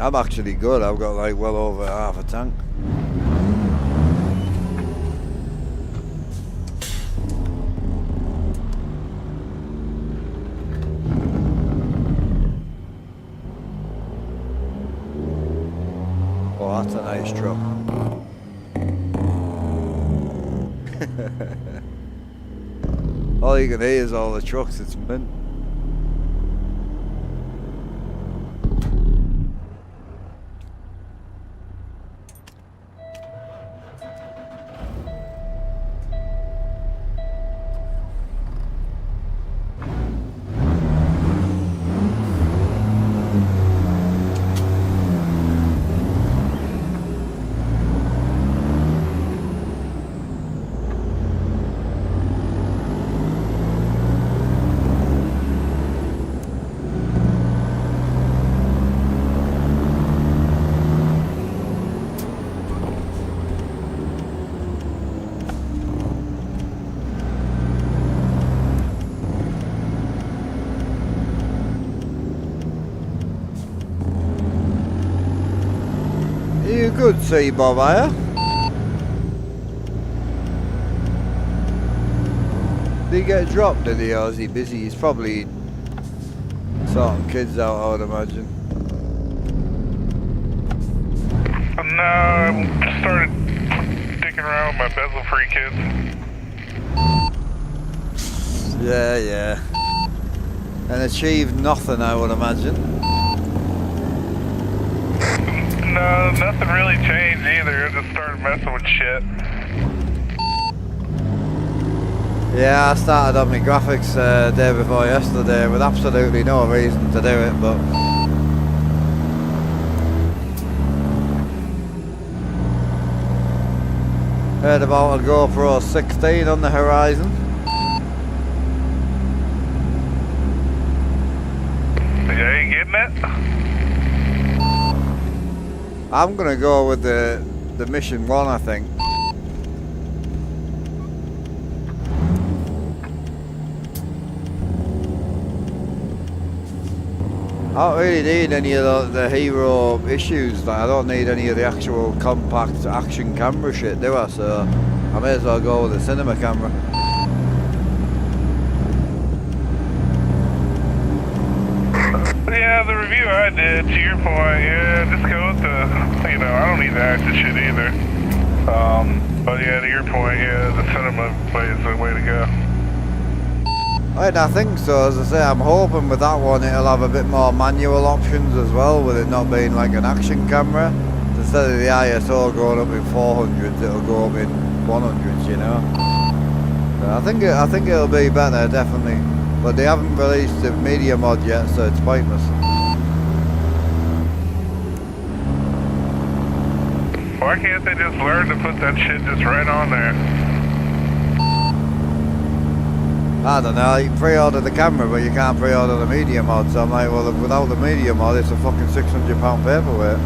I'm actually good, I've got like well over half a tank. Oh, that's a nice truck. All you can hear is all the trucks, it's mint. You could see Bob here. Did he get dropped, did he, or is he busy? He's probably sorting kids out, I would imagine. No, I just started dicking around with my bezel-free kids. Yeah. And achieved nothing, I would imagine. No, nothing really changed either. I just started messing with shit. Yeah, I started on my graphics day before yesterday with absolutely no reason to do it, but heard about a GoPro 16 on the horizon. Yeah, you getting it? I'm gonna go with the Mission 1, I think. I don't really need any of the hero issues. Like, I don't need any of the actual compact action camera shit, do I? So I may as well go with the cinema camera. Yeah, the review I did, to your point, yeah, just go with the, you know, I don't need the action shit either. But yeah, to your point, yeah, the cinema way is the way to go. I think so. As I say, I'm hoping with that one it'll have a bit more manual options as well, with it not being like an action camera. Instead of the ISO going up in 400s, it'll go up in 100s, you know. So I think it'll be better, definitely. But they haven't released the media mod yet, so it's pointless. Why can't they just learn to put that shit just right on there? I don't know, you can pre-order the camera, but you can't pre-order the media mod, so I'm like, well, without the media mod, it's a fucking £600 paperweight.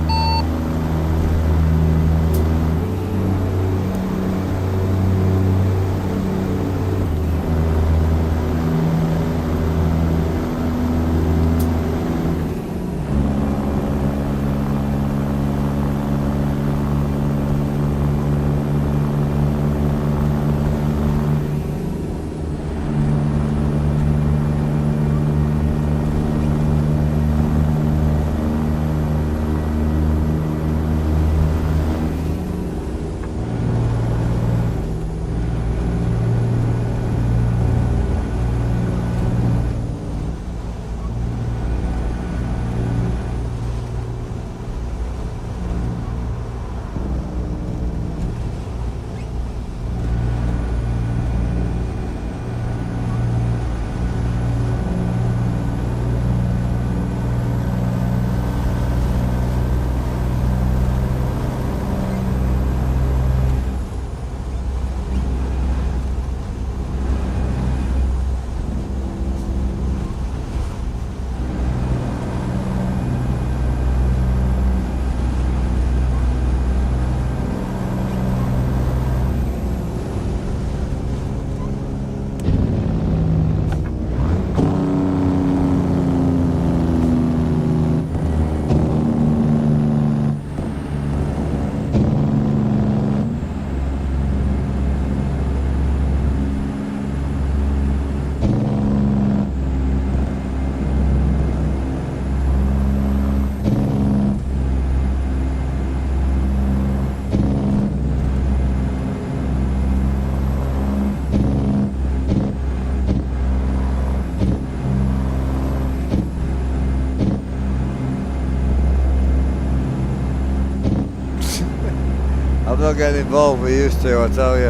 I'm not getting involved, we used to, I tell you.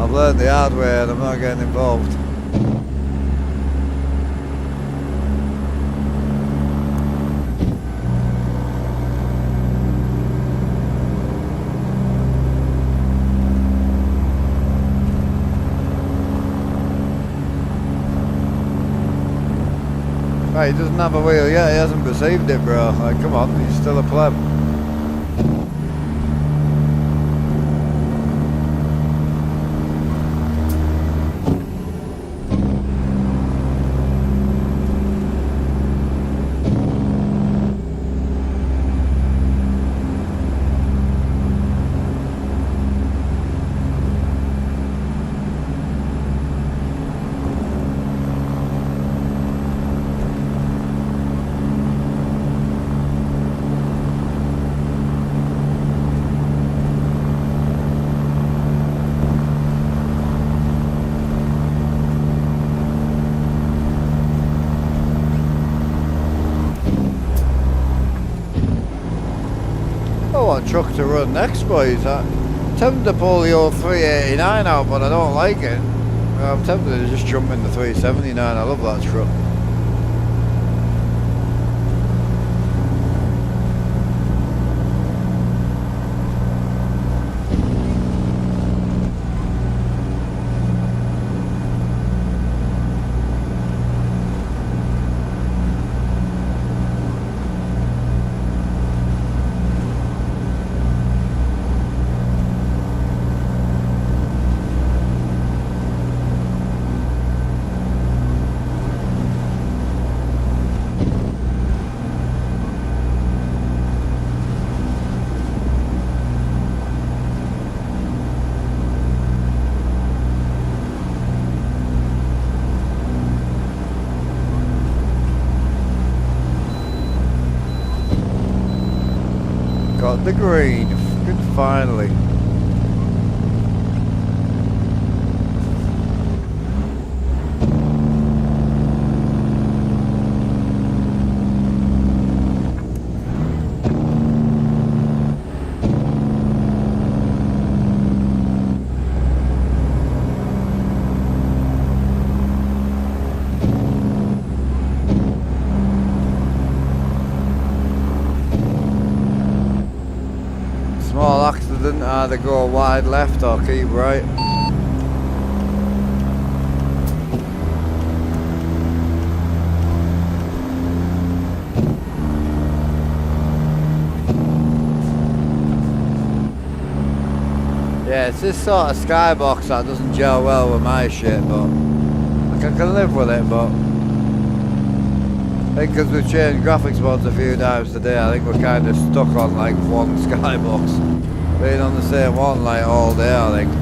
I've learned the hard way and I'm not getting involved. Right, he doesn't have a wheel yet, he hasn't perceived it, bro. Like, come on, he's still a pleb. I want truck to run next, boys. I'm tempted to pull the old 389 out, but I don't like it. I'm tempted to just jump in the 379. I love that truck. Got the green, good finally. Small accident, either go wide left or keep right. Yeah, it's this sort of skybox that doesn't gel well with my shit, but like, I can live with it, but I think because we've changed graphics mods a few times today, I think we're kind of stuck on like one skybox. Being on the same one like all day, I think.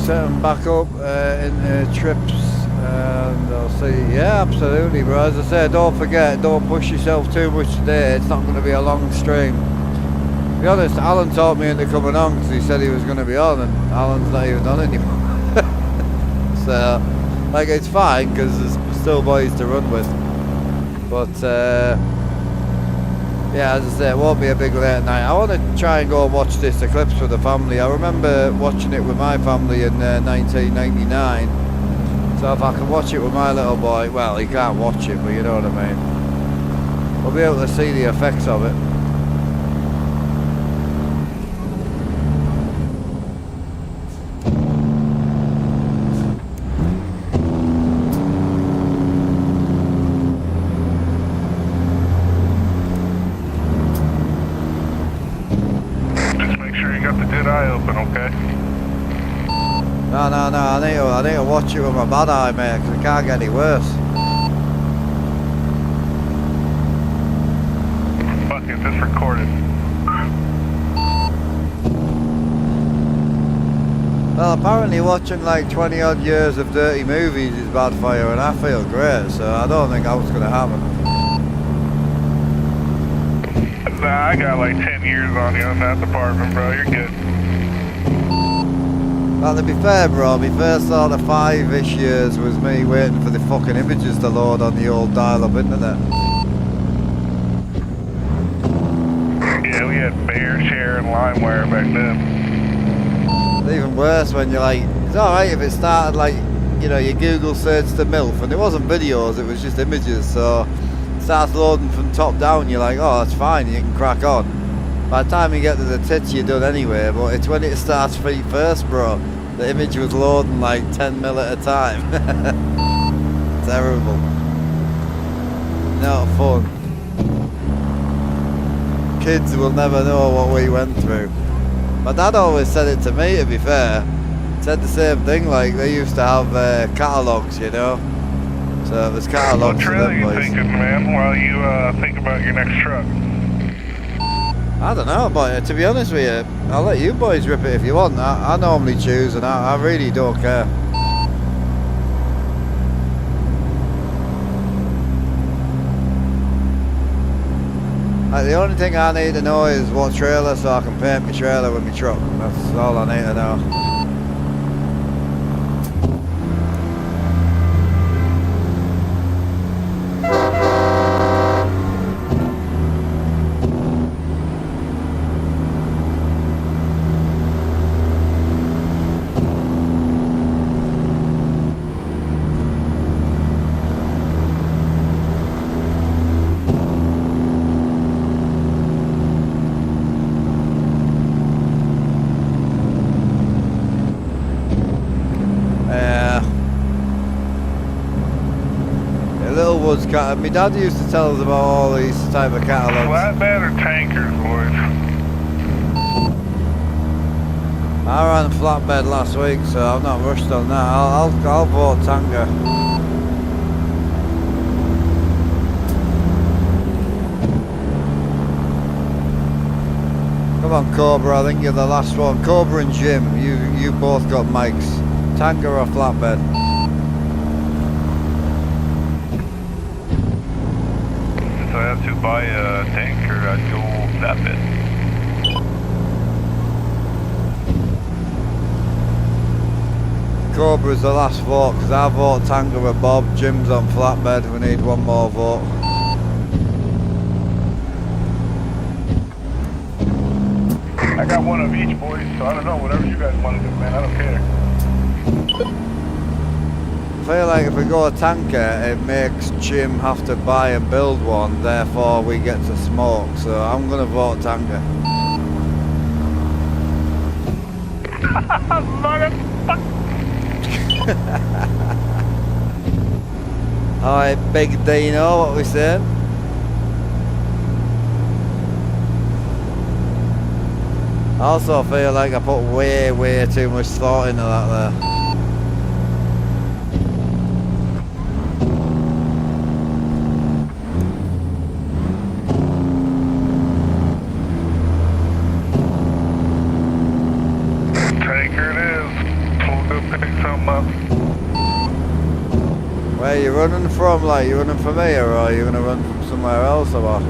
set them back up into trips, and I'll see. Yeah, absolutely, bro. As I said, don't forget, don't push yourself too much today. It's not going to be a long stream. To be honest, Alan talked me into coming on because he said he was going to be on, and Alan's not even on anymore. So, like, it's fine because there's still boys to run with. But yeah, as I say, it won't be a big late night. I want to try and go and watch this Eclipse with the family. I remember watching it with my family in 1999. So if I can watch it with my little boy, well, he can't watch it, but you know what I mean. We'll be able to see the effects of it. No, I need to watch it with my bad eye, mate, because it can't get any worse. Fuck it, this recorded. Well, apparently watching like 20 odd years of dirty movies is bad for you, and I feel great, so I don't think that's going to happen. Nah, I got like 10 years on you in that department, bro. You're good. Well, to be fair, bro, my first sort of 5-ish years was me waiting for the fucking images to load on the old dial-up internet. Yeah, we had Bear, Share, and LimeWire back then. It's even worse when you're like, it's alright if it started like, you know, you Google search the MILF, and it wasn't videos, it was just images, so it starts loading from top down, you're like, oh, that's fine, you can crack on. By the time you get to the tits, you're done anyway, but it's when it starts feet first, bro. The image was loading like 10 mil at a time. Terrible. Not fun. Kids will never know what we went through. My dad always said it to me, to be fair. Said the same thing, like they used to have catalogues, you know. So there's catalogues. What trailer are you thinking, man, while you think about your next truck? I don't know, but to be honest with you, I'll let you boys rip it if you want. I normally choose, and I really don't care. Like, the only thing I need to know is what trailer, so I can paint my trailer with my truck. That's all I need to know. My dad used to tell us about all these type of catalogues. Flatbed or tankers, boys? I ran flatbed last week, so I'm not rushed on that. I'll vote tanker. Come on, Cobra, I think you're the last one. Cobra and Jim, you both got mics. Tanker or flatbed? If I have to buy a tanker, I'd go flatbed. Cobra's the last vote, because I vote tanker with Bob. Jim's on flatbed. We need one more vote. I got one of each, boys, so I don't know, whatever you guys want to do, man, I don't care. I feel like if we go a tanker, it makes Jim have to buy and build one, therefore we get to smoke, so I'm going to vote tanker. Alright, Big Dino, what we saying? I also feel like I put way too much thought into that there. Where are you running from? Like, you running from here, or are you gonna run from somewhere else, or what?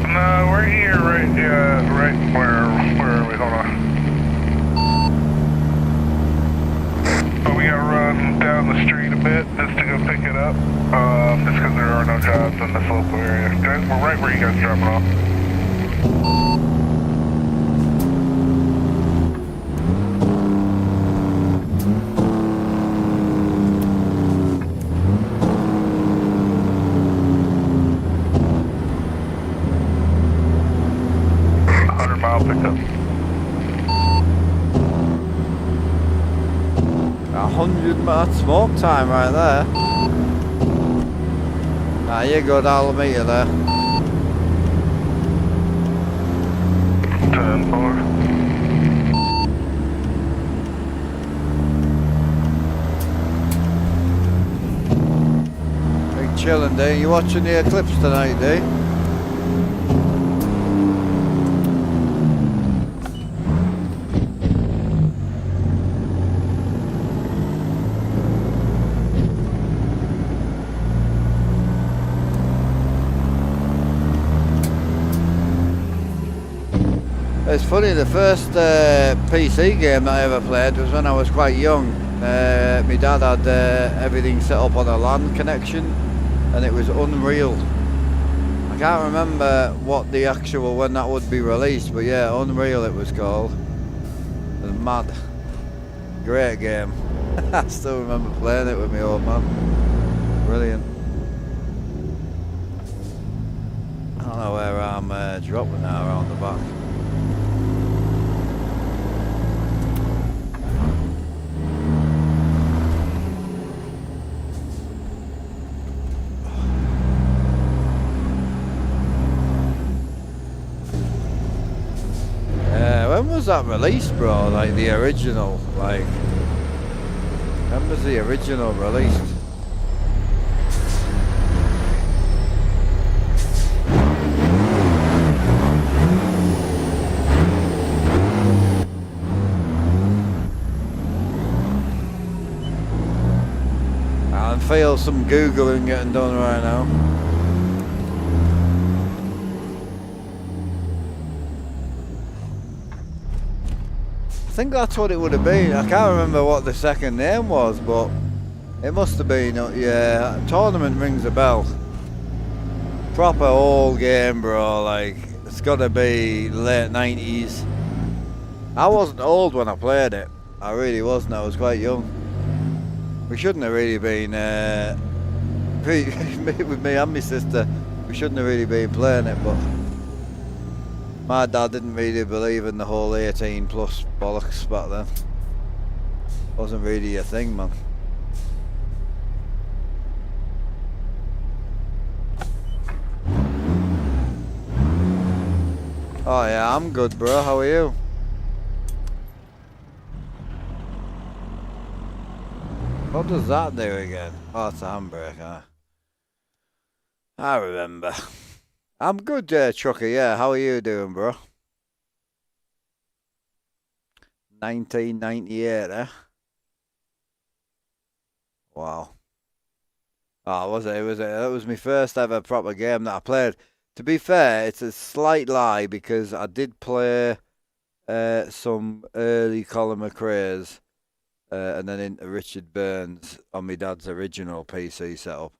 No, we're here, right? Yeah, right. Where are we? Hold on. But we gotta run down the street a bit just to go pick it up. Just because there are no jobs in this local area. Guys, we're right where you guys are dropping off. Mile pickup. 100 smoke time right there. Ah, you good, I'll meet you there. 10-4. Big chillin', D. You watching the eclipse tonight, D? It's funny, the first PC game that I ever played was when I was quite young. My dad had everything set up on a LAN connection, and it was Unreal. I can't remember what the actual, when that would be released, but yeah, Unreal it was called. It was mad. Great game. I still remember playing it with my old man. Brilliant. I don't know where I'm dropping now, around the back. When was that released, bro? Like the original, like, when was the original released? I feel some Googling getting done right now. I think that's what it would have been. I can't remember what the second name was, but it must have been, yeah, Tournament rings a bell. Proper old game, bro, like, it's gotta be late 90s. I wasn't old when I played it. I really wasn't, I was quite young. We shouldn't have really been, with me and my sister, we shouldn't have really been playing it, but my dad didn't really believe in the whole 18 plus bollocks back then. Wasn't really a thing, man. Oh yeah, I'm good, bro. How are you? What does that do again? Oh, it's a handbrake, huh? I remember. I'm good, Trucker, yeah. How are you doing, bro? 1998, eh? Wow. Oh, was it? That was my first ever proper game that I played. To be fair, it's a slight lie because I did play some early Colin McRae's and then into Richard Burns on my dad's original PC setup.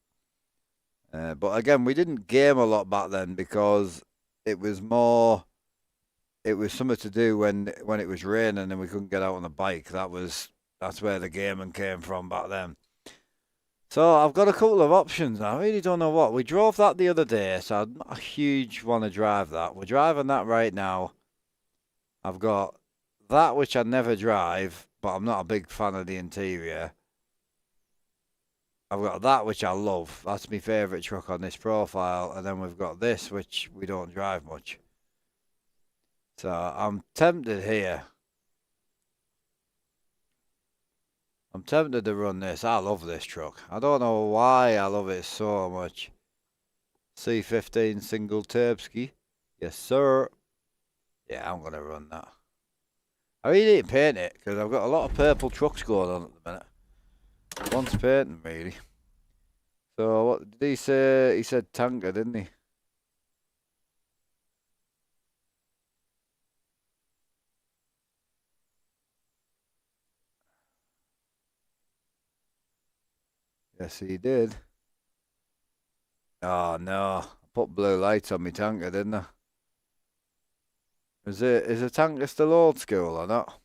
But again, we didn't game a lot back then because it was something to do when it was raining and we couldn't get out on the bike. That's where the gaming came from back then. So I've got a couple of options. I really don't know what. We drove that the other day, so I'm not a huge want to drive that. We're driving that right now. I've got that which I never drive, but I'm not a big fan of the interior. I've got that which I love. That's my favourite truck on this profile. And then we've got this which we don't drive much. So I'm tempted here. I'm tempted to run this. I love this truck. I don't know why I love it so much. C15 single Turbski. Yes, sir. Yeah, I'm going to run that. I really need to paint it because I've got a lot of purple trucks going on at the minute. Wants painting, really. So what did he say? He said tanker, didn't he? Yes, he did. Oh no, I put blue lights on my tanker, didn't I? Is the tanker still old school or not?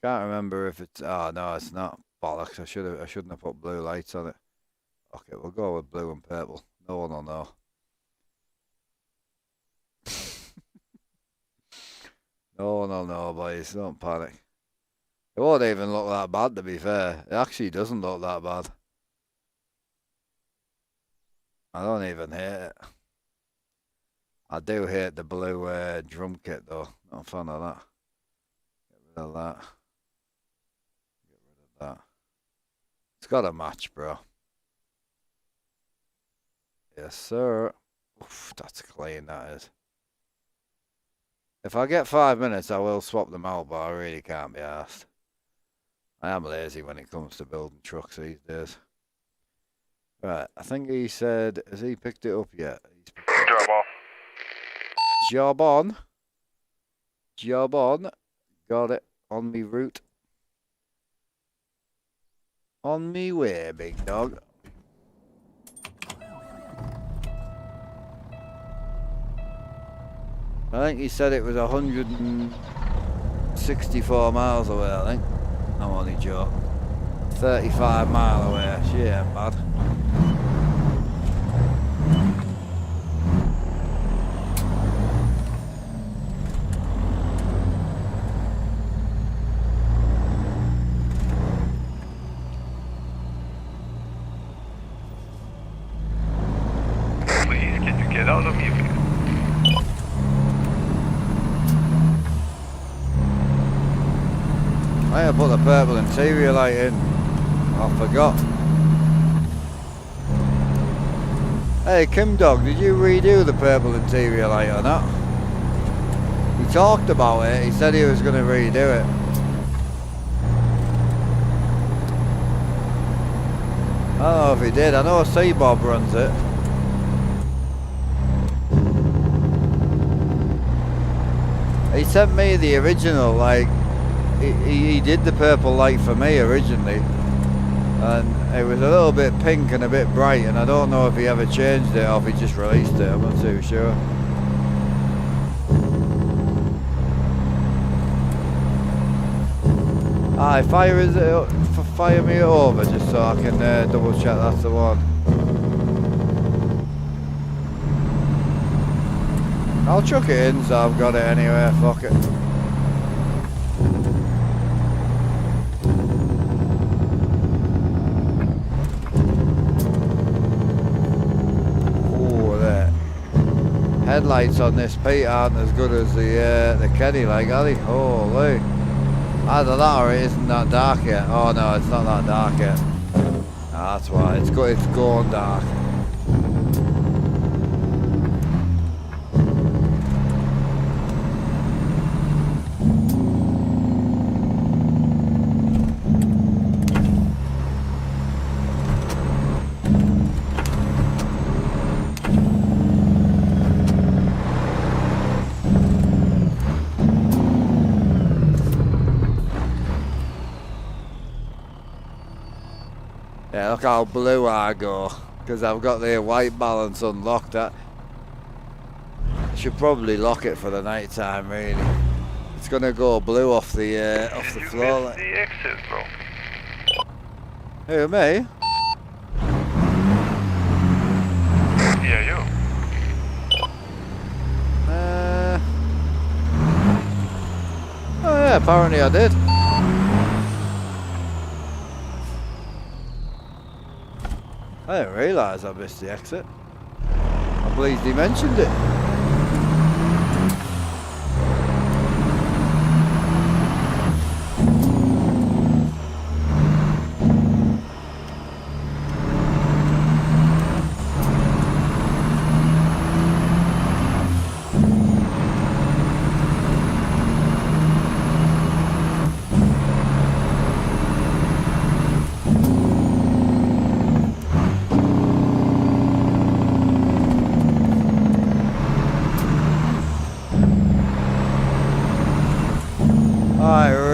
Can't remember if it's. Oh no, it's not. Bollocks! I shouldn't have put blue lights on it. Okay, we'll go with blue and purple. No one will know. No one will know, boys. Don't panic. It won't even look that bad, to be fair. It actually doesn't look that bad. I don't even hate it. I do hate the blue drum kit, though. Not a fan of that. Get rid of that. Get rid of that. It's got a match, bro. Yes, sir. Oof, that's clean, that is. If I get 5 minutes, I will swap them out, but I really can't be arsed. I am lazy when it comes to building trucks these days. Right, I think he said, has he picked it up yet? Job off. Job on. Job on. Got it. On me route. On me way, big dog. I think he said it was 164 miles away, I think. I'm only joking. 35 mile away. She ain't bad. Please, can you get out of here? I put the purple interior light in. I forgot. Hey, Kim Dog, did you redo the purple interior light or not? He talked about it. He said he was going to redo it. I don't know if he did. I know C-Bob runs it. He sent me the original, like, he did the purple light for me originally, and it was a little bit pink and a bit bright, and I don't know if he ever changed it or if he just released it. I'm not too sure. Aye, fire me over just so I can double check that's the one. I'll chuck it in so I've got it anyway, fuck it. Headlights on this Pete aren't as good as the Kenny, like, are they? Holy. Either that or it isn't that dark yet. Oh no, it's not that dark yet. Ah, that's why. It's going dark. Yeah, look how blue I go, because I've got the white balance unlocked. I should probably lock it for the night time, really. It's gonna go blue off the floor. Missed the exit, bro. Who, me? Yeah, you. Oh yeah, apparently I did. I didn't realise I missed the exit. I'm pleased he mentioned it.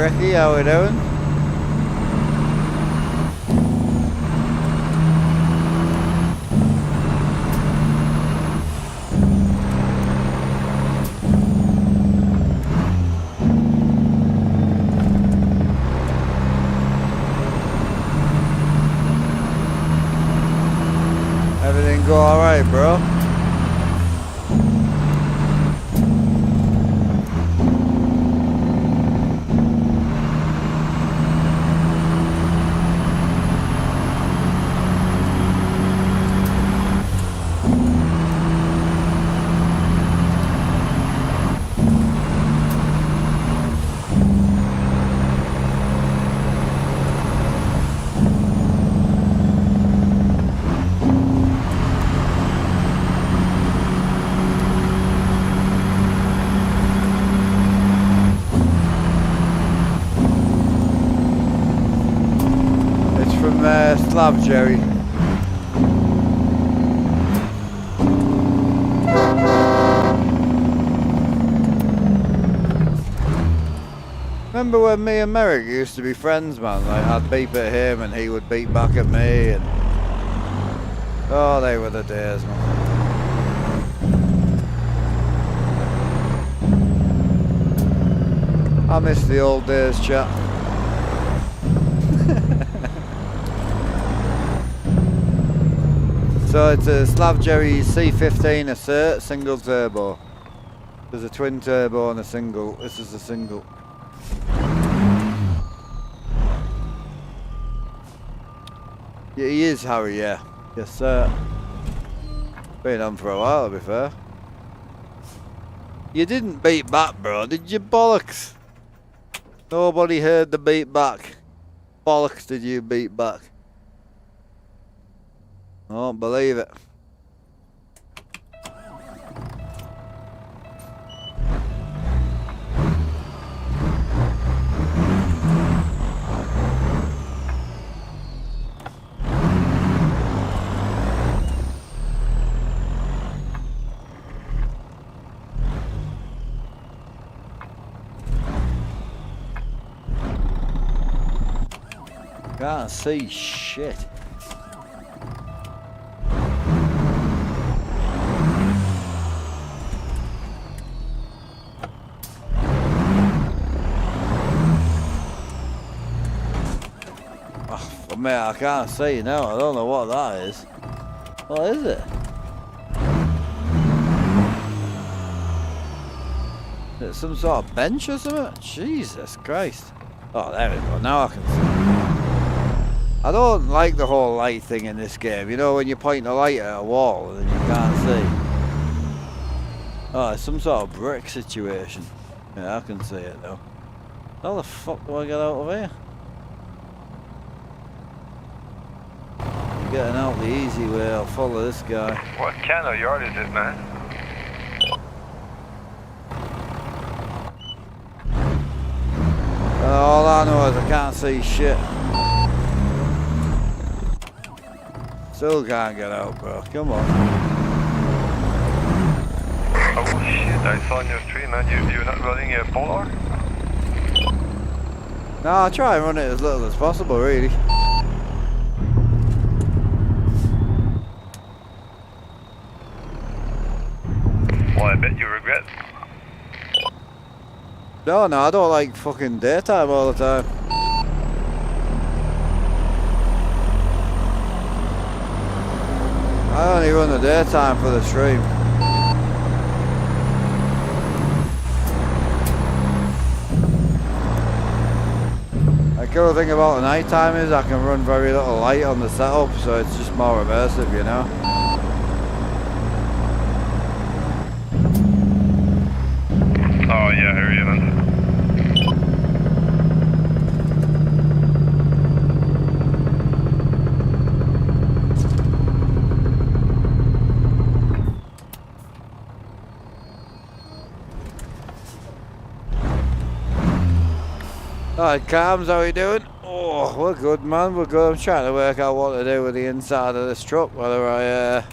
Ricky, how we doing? Everything go alright, bro? Slav Jerry. Remember when me and Merrick used to be friends, man? Like, I'd beep at him and he would beep back at me, and oh, they were the days, man. I miss the old days, chat. So it's a Slav Jerry C15 Assert single turbo. There's a twin turbo and a single. This is a single. Yeah, he is Harry, yeah. Yes, sir. Been on for a while, to be fair. You didn't beat back, bro, did you, bollocks? Nobody heard the beat back. Bollocks did you beat back? I don't believe it. Can't see shit. Mate, I can't see now. I don't know what that is. What is it? Is it some sort of bench or something? Jesus Christ. Oh, there we go. Now I can see. I don't like the whole light thing in this game. You know, when you point a light at a wall and then you can't see. Oh, it's some sort of brick situation. Yeah, I can see it though. How the fuck do I get out of here? Getting out the easy way, I'll follow this guy. What kind of yard is it, man? All I know is I can't see shit. Still can't get out, bro. Come on. Oh shit, I saw on your stream, man. You're not running a Polar? No, I try and run it as little as possible, really. Well, I bet you regret. No, I don't like fucking daytime all the time. I only run the daytime for the stream. The cool thing about the night time is I can run very little light on the setup, so it's just more immersive, you know. Oh yeah, I hear you, man. Alright, Carms, how you doing? Oh, we're good, man, we're good. I'm trying to work out what to do with the inside of this truck, whether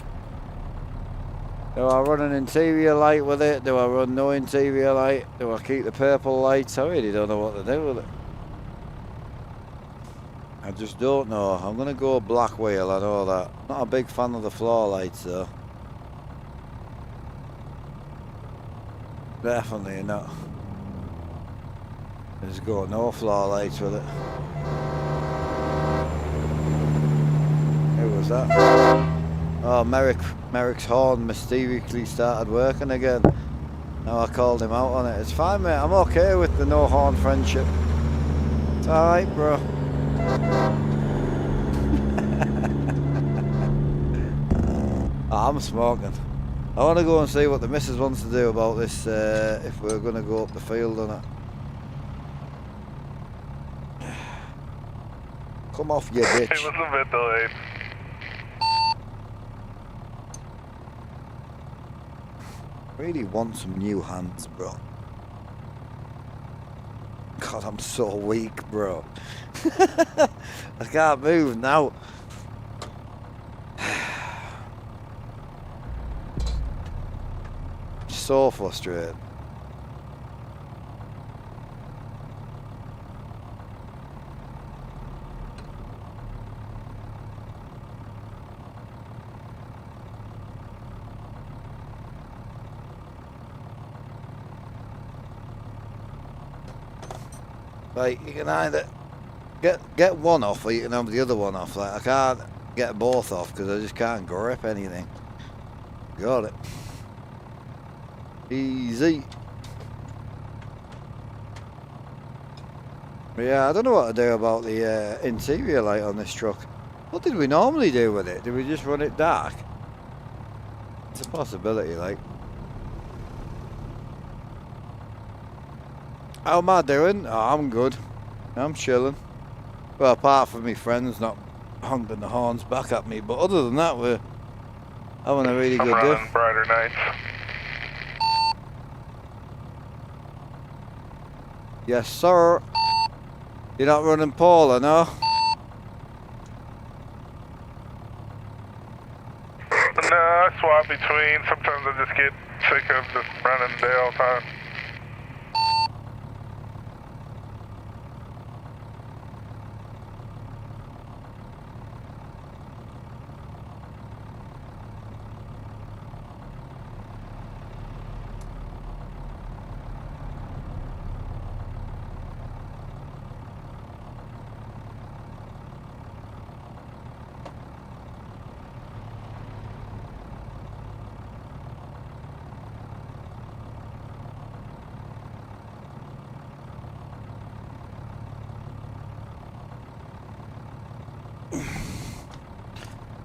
do I run an interior light with it? Do I run no interior light? Do I keep the purple lights? I really don't know what to do with it. just don't know. I'm gonna go black wheel, I know that. Not a big fan of the floor lights though. Definitely not. Just go no floor lights with it. Who was that? Oh, Merrick's horn mysteriously started working again. Now I called him out on it. It's fine, mate. I'm okay with the no horn friendship. It's alright, bro. I'm smoking. I want to go and see what the missus wants to do about this, if we're going to go up the field or not. Come off, you bitch. It was a bit delayed. Really want some new hands, bro. God, I'm so weak, bro. I can't move now. So frustrated. Like, you can either get one off or you can have the other one off. Like, I can't get both off because I just can't grip anything. Got it. Easy. Yeah, I don't know what to do about the interior light on this truck. What did we normally do with it? Did we just run it dark? It's a possibility, like. How am I doing? Oh, I'm good. I'm chilling. Well, apart from my friends not honking the horns back at me, but other than that, we're having a really good day. I'm running brighter nights. Yes, sir. You're not running Paula, no? No, I swap between. Sometimes I just get sick of just running day all the time.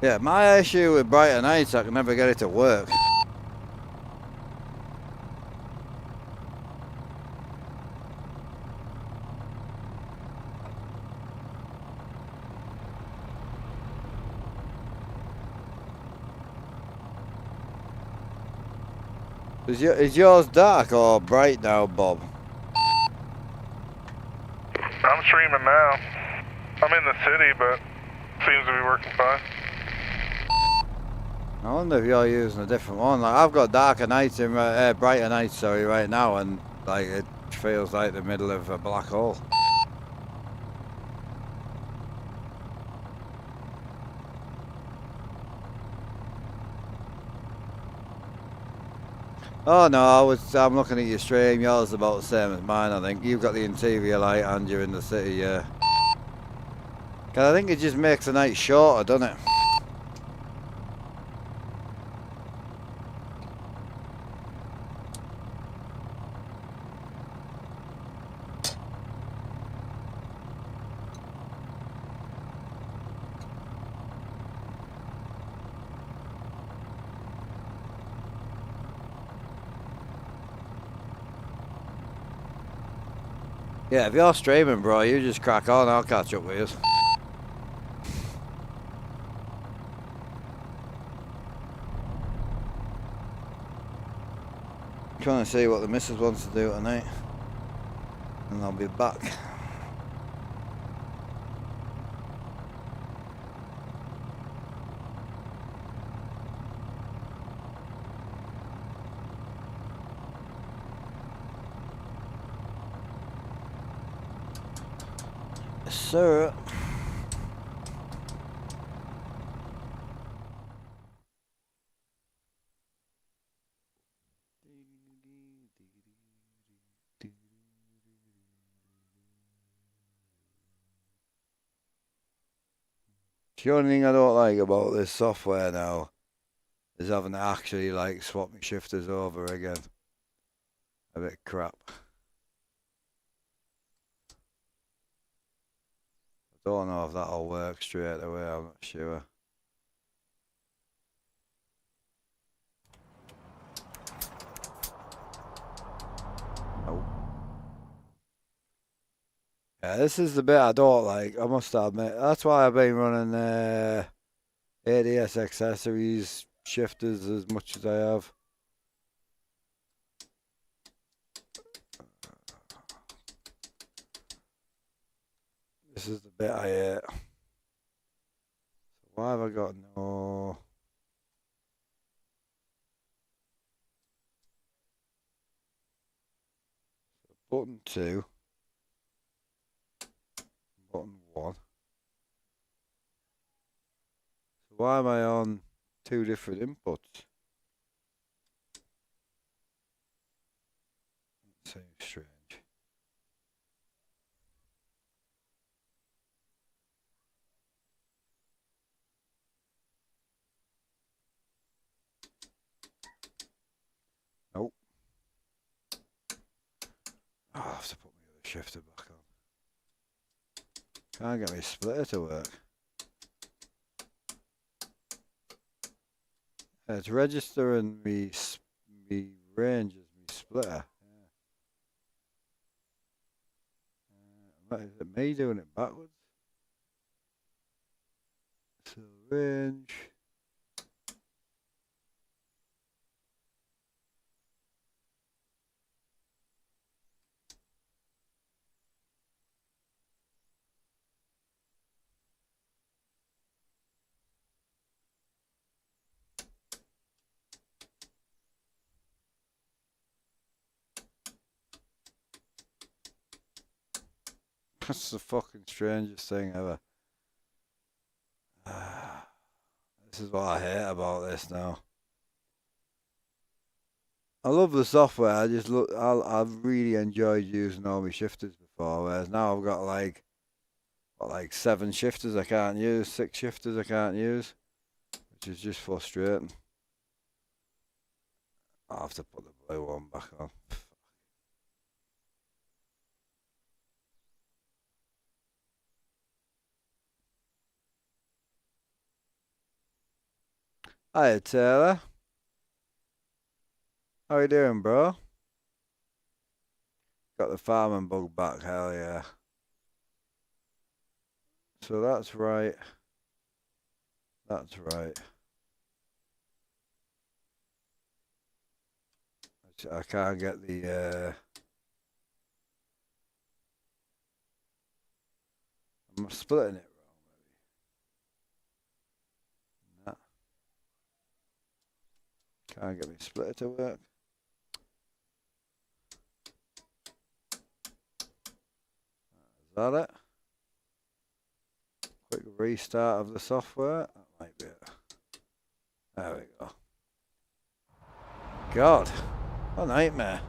Yeah, my issue with brighter nights, I can never get it to work. Is yours dark or bright now, Bob? I'm streaming now. I'm in the city, but seems to be working fine. I wonder if you're using a different one. Like, I've got darker nights in brighter nights, sorry, right now, and like it feels like the middle of a black hole. Oh no, I'm looking at your stream. Yours is about the same as mine, I think. You've got the interior light and you're in the city, yeah. 'Cause I think it just makes the night shorter, doesn't it? Yeah, if you're streaming, bro, you just crack on. I'll catch up with you. Trying to see what the missus wants to do tonight, and I'll be back. Sir. The only thing I don't like about this software now is having to actually like swap my shifters over again. A bit crap. I don't know if that'll work straight away, I'm not sure. Oh. Yeah, this is the bit I don't like, I must admit. That's why I've been running ADS accessories shifters as much as I have. This is the bit I hate. So why have I got no... Button 2. Button 1. So why am I on 2 different inputs? That seems strange. Nope. Oh, I'll have to put my other shifter back on. Can't get my splitter to work. It's registering me range as me splitter. Yeah. Is it me doing it backwards? So range. That's the fucking strangest thing ever. This is what I hate about this now. I love the software. I've really enjoyed using all my shifters before, whereas now I've got like 7 shifters I can't use, 6 shifters I can't use, which is just frustrating. I'll have to put the blue one back on. Hi Taylor. How you doing, bro? Got the farming bug back, hell yeah. So that's right. That's right. I can't get the I'm splitting it wrong maybe. Nah. Can't get my splitter to work. Is that it? Quick restart of the software. That might be it. There we go. God, what a nightmare.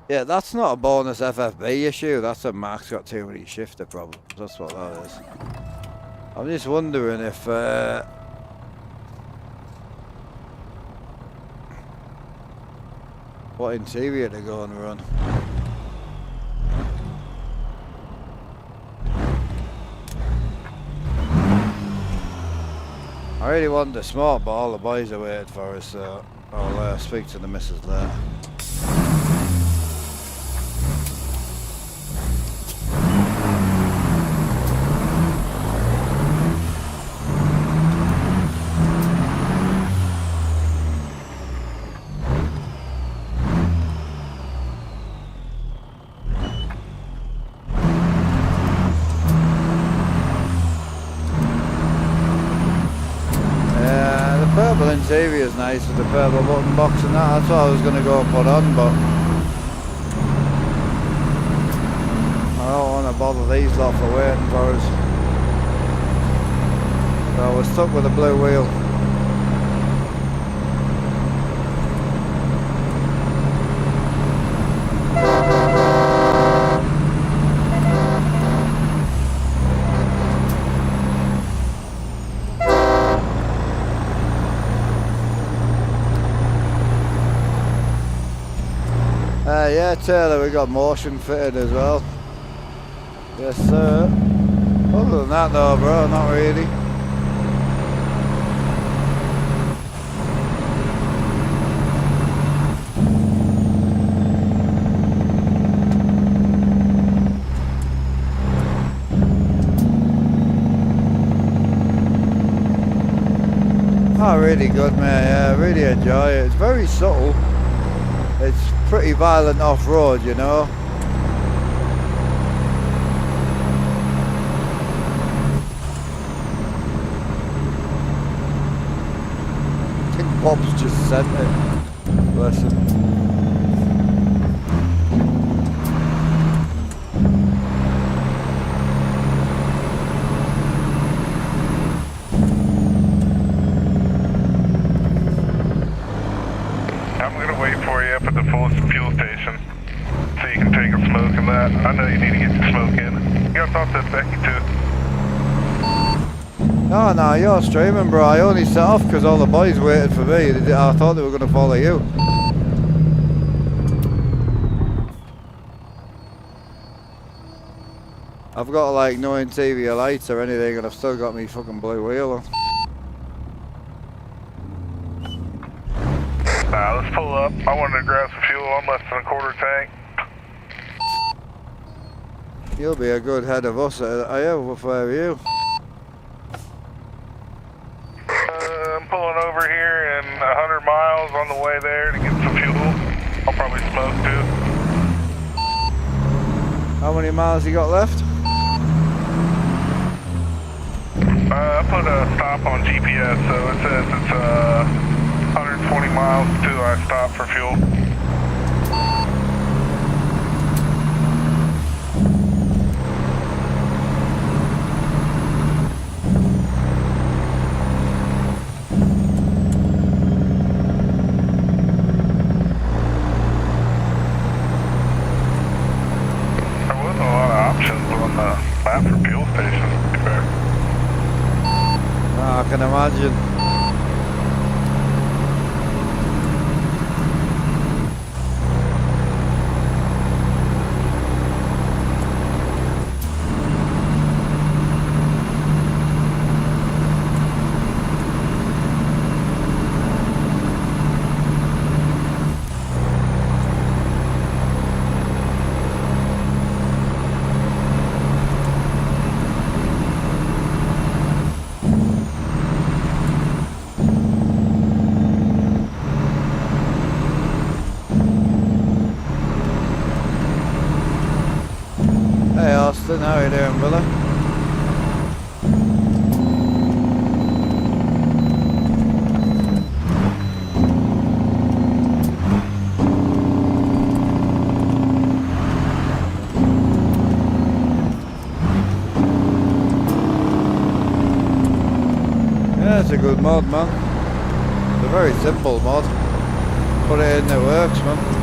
Yeah, that's not a bonus FFB issue. That's a Mark's got too many shifter problems. That's what that is. I'm just wondering if what interior to go and run. I really want the smart ball. The boys are waiting for us, so I'll speak to the missus there. Purple interior is nice with the purple button box and that. That's what I was going to go put on, but I don't want to bother these lot for waiting for us. So we're stuck with a blue wheel. Yeah, Taylor, we got motion fitted as well. Yes, sir. Other than that, though, bro, not really. Oh, really good, man. Yeah, I really enjoy it. It's very subtle. It's pretty violent off-road, you know. I think Bob's just sent it. Bless him. At the full fuel station so you can take a smoke and that. I know you need to get your smoke in. You gotta talk to Becky too. No, you're streaming, bro. I only set off because all the boys waited for me. I thought they were going to follow you. I've got like no interior lights or anything, and I've still got me fucking blue wheel on. Nah, let's pull up. I wanted to grab some fuel. I'm less than a quarter tank. You'll be a good head of us. I am. Where are you? I'm pulling over here and 100 miles on the way there to get some fuel. I'll probably smoke too. How many miles you got left? I put a stop on GPS, so it says it's 120 miles till I stop for fuel. There wasn't a lot of options on the map for fuel stations, to be fair. Oh, I can imagine. Hey Austin, how are you doing, brother? Yeah, it's a good mod, man. It's a very simple mod. Put it in, it works, man.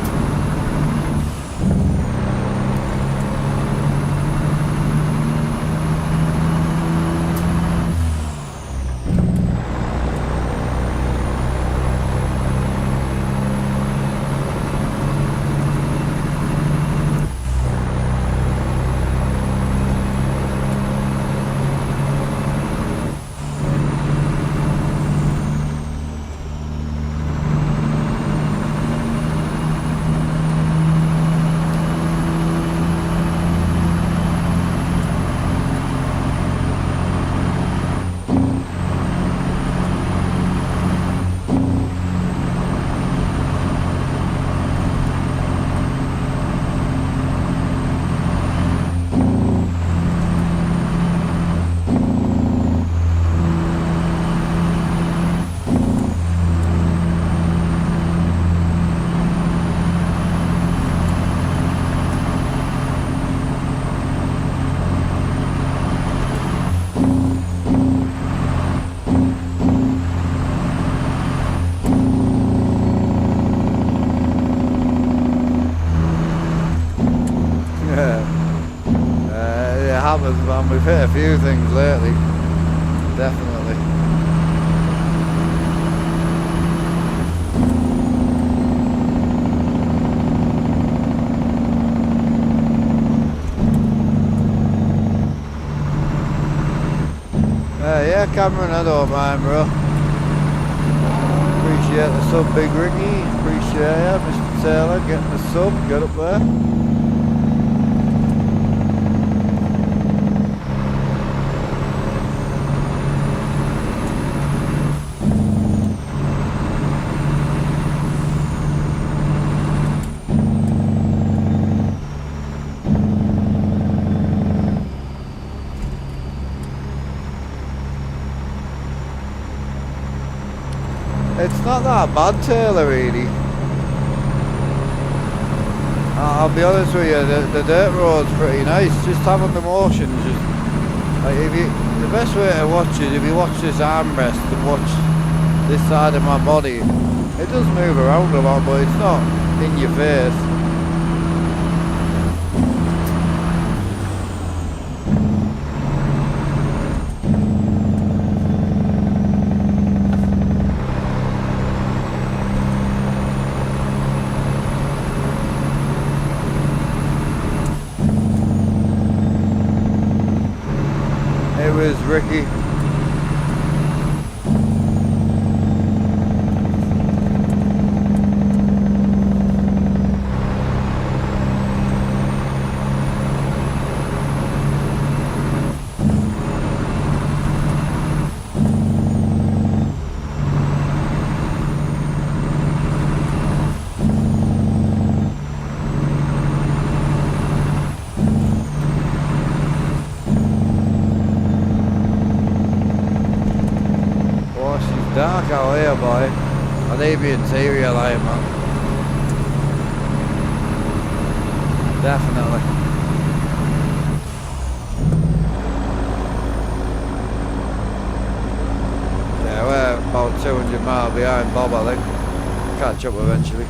It happens, man. We've hit a few things lately. Definitely. Yeah, Cameron, I don't mind, bro. Appreciate the sub, Big Ricky. Appreciate it, Mr. Taylor, getting the sub. Get up there. It's not that bad, Taylor, really. I'll be honest with you, the dirt road's pretty nice. Just having the motion, just like the best way to watch it, if you watch this armrest and watch this side of my body, it does move around a lot, but it's not in your face. It was Ricky. Dark out here, boy. I need the interior light, man. Definitely. Yeah, we're about 200 miles behind Bob, I think. Catch up eventually.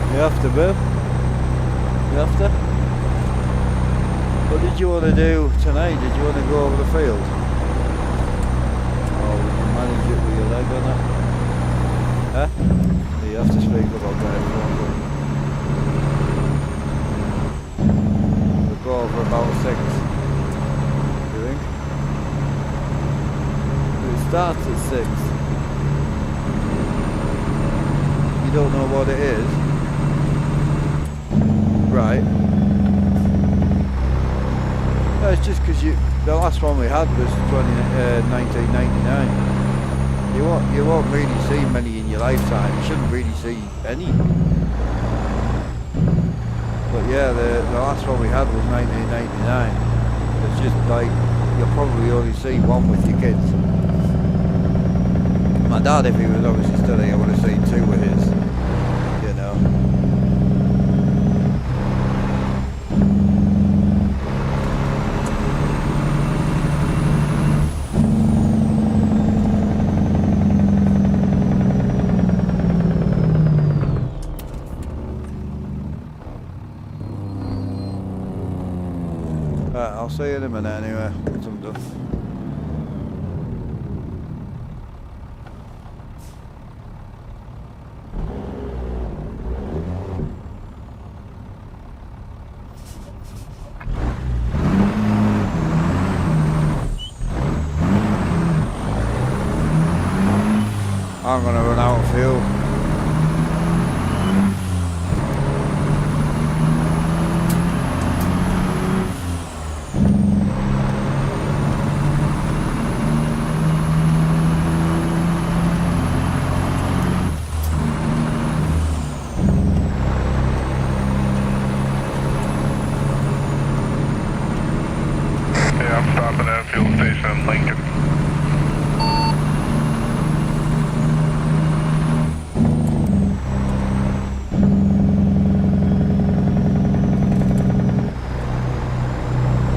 You have to, babe. You have to. What did you want to do tonight? Did you want to go over the field? Or would you manage it with your leg on it? Huh? You have to speak about that. We'll go over about 6. You think? It starts at 6. You don't know what it is? Right. No, it's just because the last one we had was 1999. You won't really see many in your lifetime. You shouldn't really see any. But yeah, the last one we had was 1999. It's just like you'll probably only see one with your kids. My dad, if he was obviously still here, would have seen 2 with his. You know. Right, I'll see you in a minute anyway, once I'm done. I'm gonna run out of fuel. Yeah, I'm stopping at fuel station in Lincoln.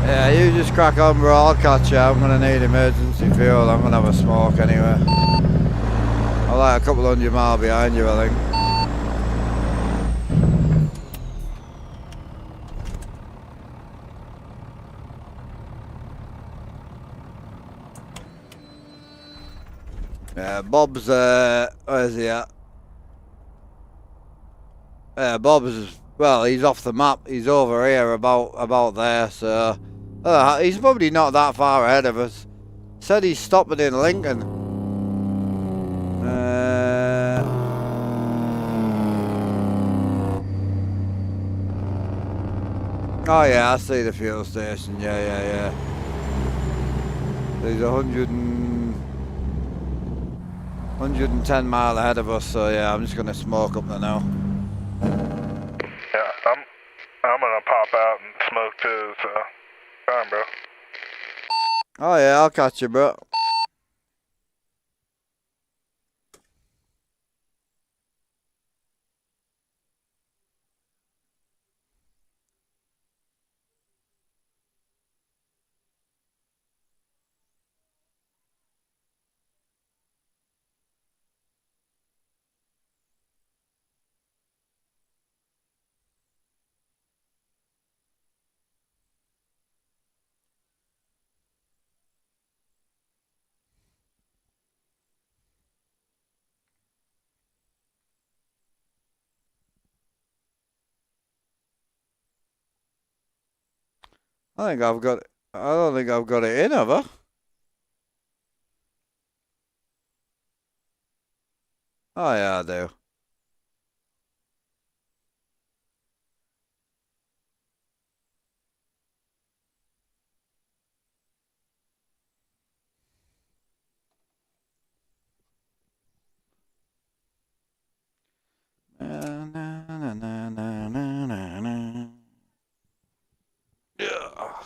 Yeah, you just crack on, bro. I'll catch you. I'm gonna need emergency fuel. I'm gonna have a smoke anyway. I'm like a couple 100 miles behind you, I think. Yeah, Bob's, where's he at? Yeah, Bob's, well, he's off the map. He's over here, about there, so... he's probably not that far ahead of us. Said he's stopping in Lincoln. Oh yeah, I see the fuel station. Yeah. He's 110 mile ahead of us, so yeah, I'm just gonna smoke up there now. Yeah, I'm gonna pop out and smoke too, so fine, bro. Oh yeah, I'll catch you, bro. I don't think I've got it in, have I? Oh yeah, I do. Yeah.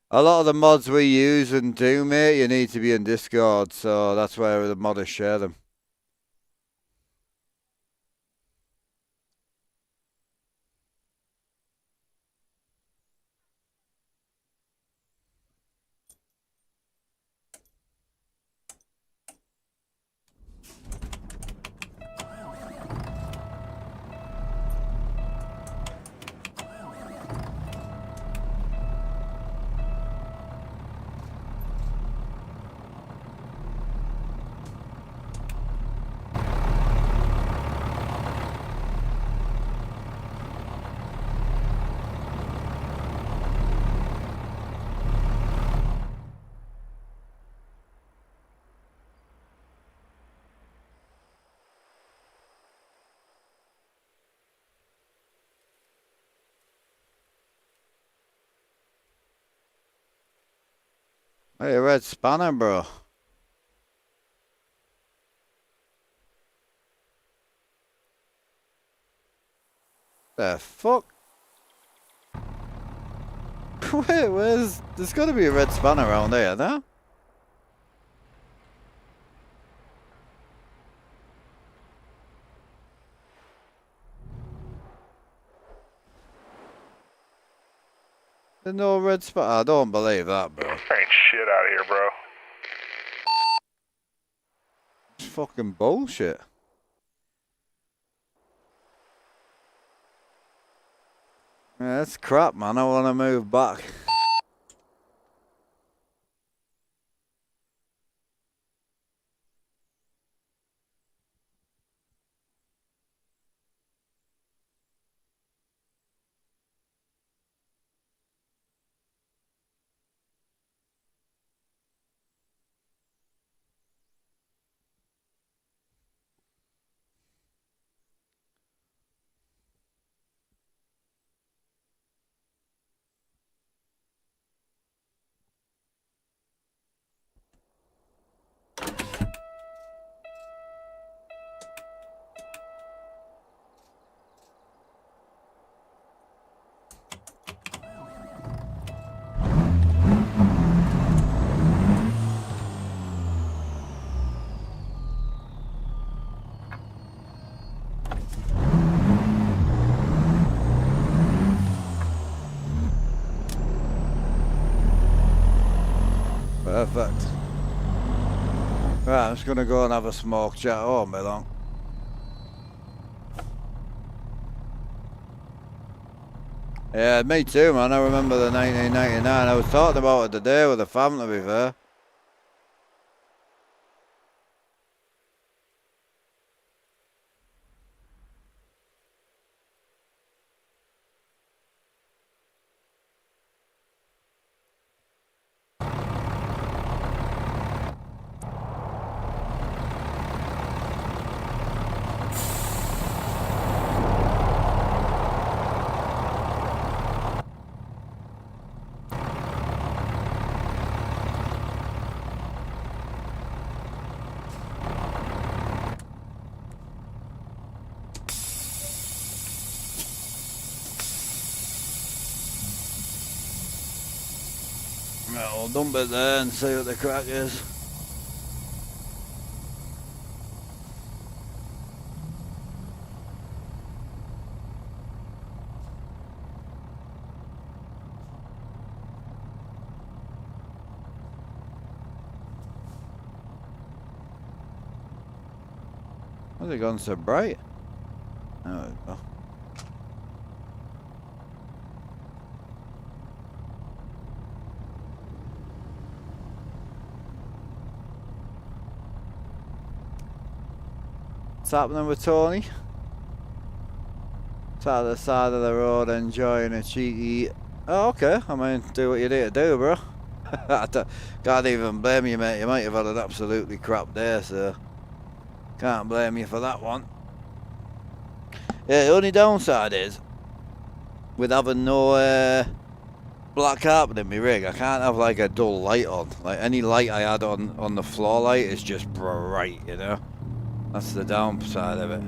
A lot of the mods we use and do, mate, you need to be in Discord, so that's where the modders share them. Hey, red spanner, bro. The fuck? Where's... There's got to be a red spanner around here, no? There's no red spanner. I don't believe that, bro. Ain't shit out here, bro. It's fucking bullshit. Yeah, that's crap, man. I want to move back. Perfect. Right, I'm just going to go and have a smoke chat home, be long. Yeah, me too, man. I remember the 1999. I was talking about it today with the family, to be fair. Right, we'll dump it there and see what the crack is. Why's it gone so bright? There we go. What's happening with Tony? Sat at the side of the road enjoying a cheeky... Oh, okay. I mean, do what you need to do, bro. Can't even blame you, mate. You might have had an absolutely crap day, so... Can't blame you for that one. Yeah, the only downside is... with having no black carpet in my rig, I can't have like a dull light on. Like any light I had on the floor light is just bright, you know? That's the downside of it.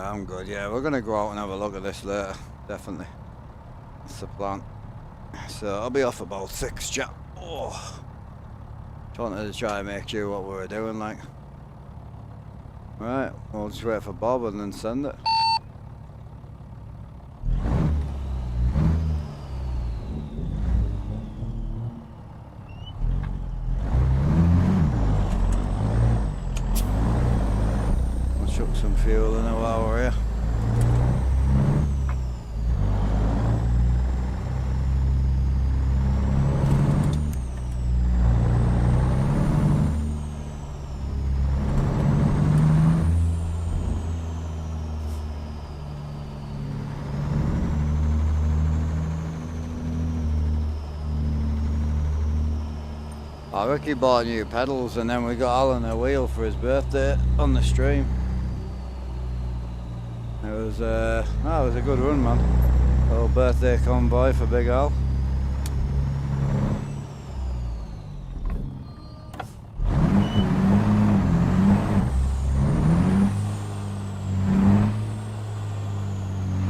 I'm good. Yeah, we're gonna go out and have a look at this later. Definitely. That's the plan. So I'll be off about 6, chap. Oh. Just wanted to try and make sure what we were doing, like. Right, we'll just wait for Bob and then send it. We'll chuck some fuel in it while we're here. Oh, Ricky bought new pedals and then we got Alan a wheel for his birthday on the stream. It was a good run, man. Little birthday convoy for Big Al.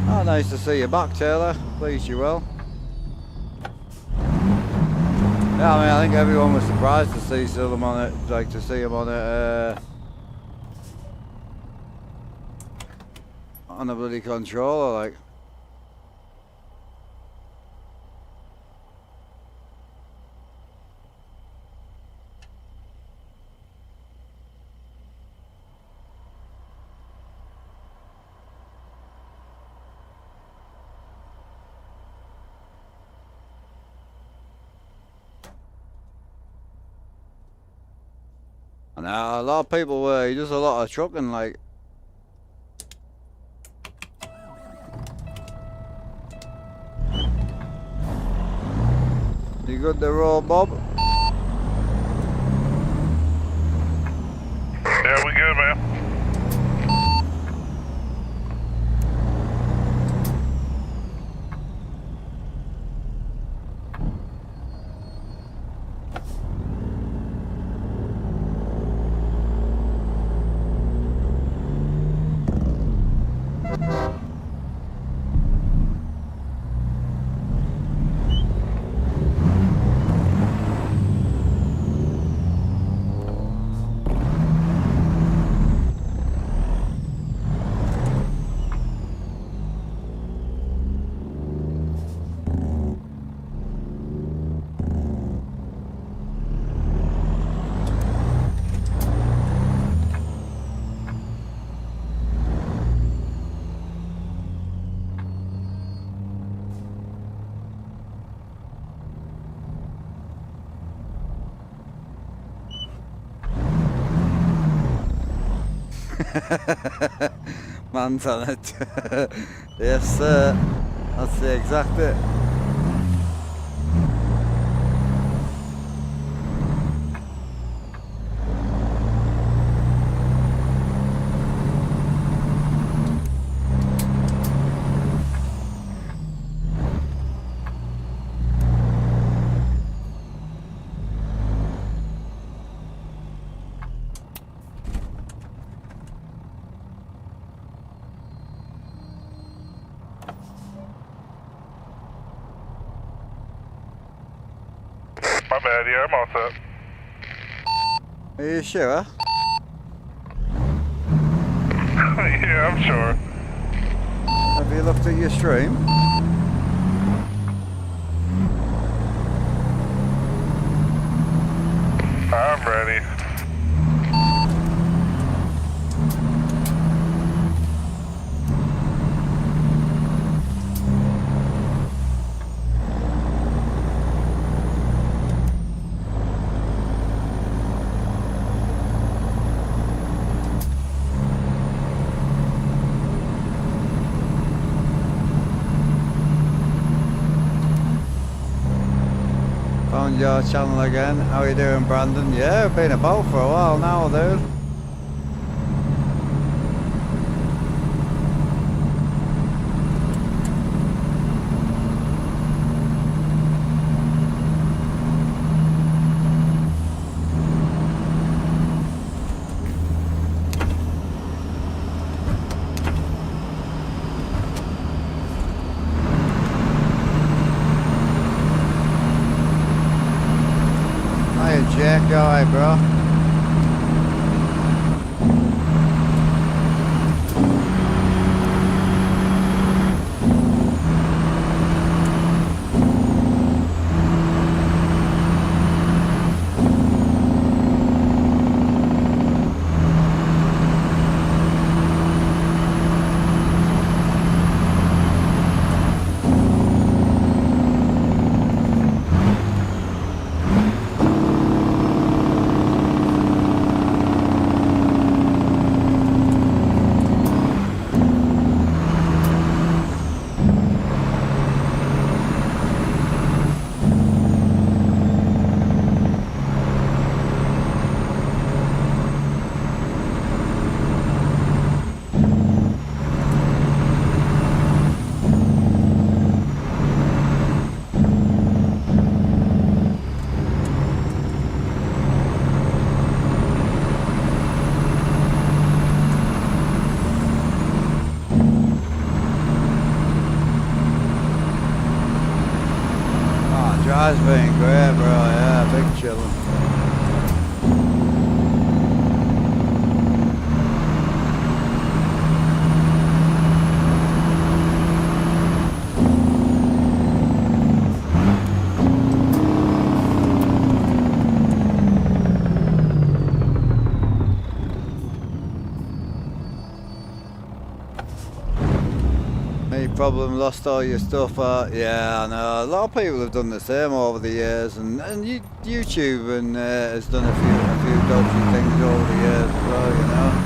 Oh, nice to see you back, Taylor. Pleased you well. Yeah, I mean, I think everyone was surprised to see him on it, like to see him on it, on a bloody controller, like. And a lot of people he does a lot of trucking, like. You good to roll, Bob? Yeah, we good, man. Man's on it. Yes, sir. That's the exact it. My bad, yeah, I'm all set. Are you sure? Yeah, I'm sure. Have you looked at your stream? I'm ready. Found your channel again. How you doing, Brandon? Yeah, I've been about for a while now, dude. You alright, bro? Drive's been great, bro. Yeah, big chillin'. Problem, lost all your stuff. Yeah, I know. A lot of people have done the same over the years, and YouTube and has done a few dodgy things over the years as well, you know.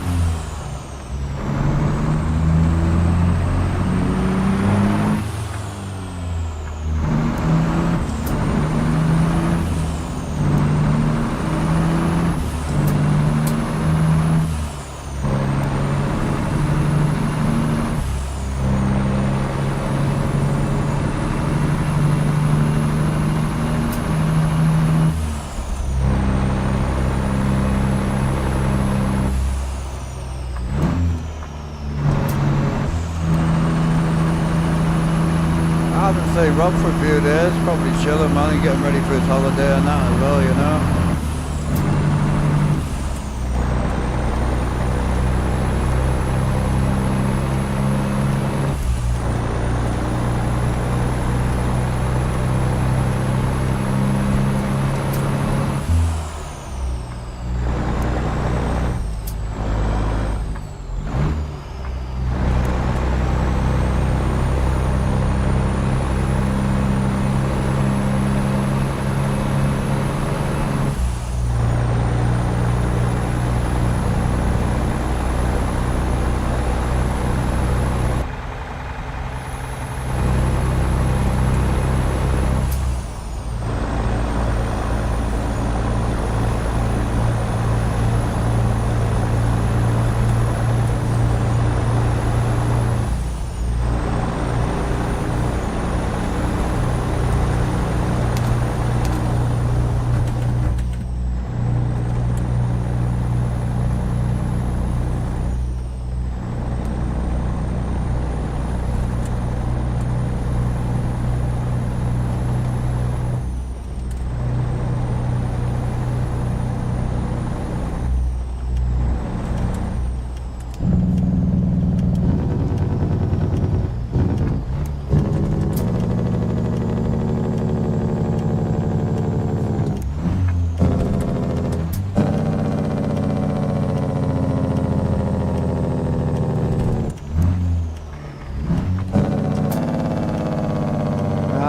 I haven't seen Rob for a few days, probably chilling, man, and getting ready for his holiday and that as well, you know.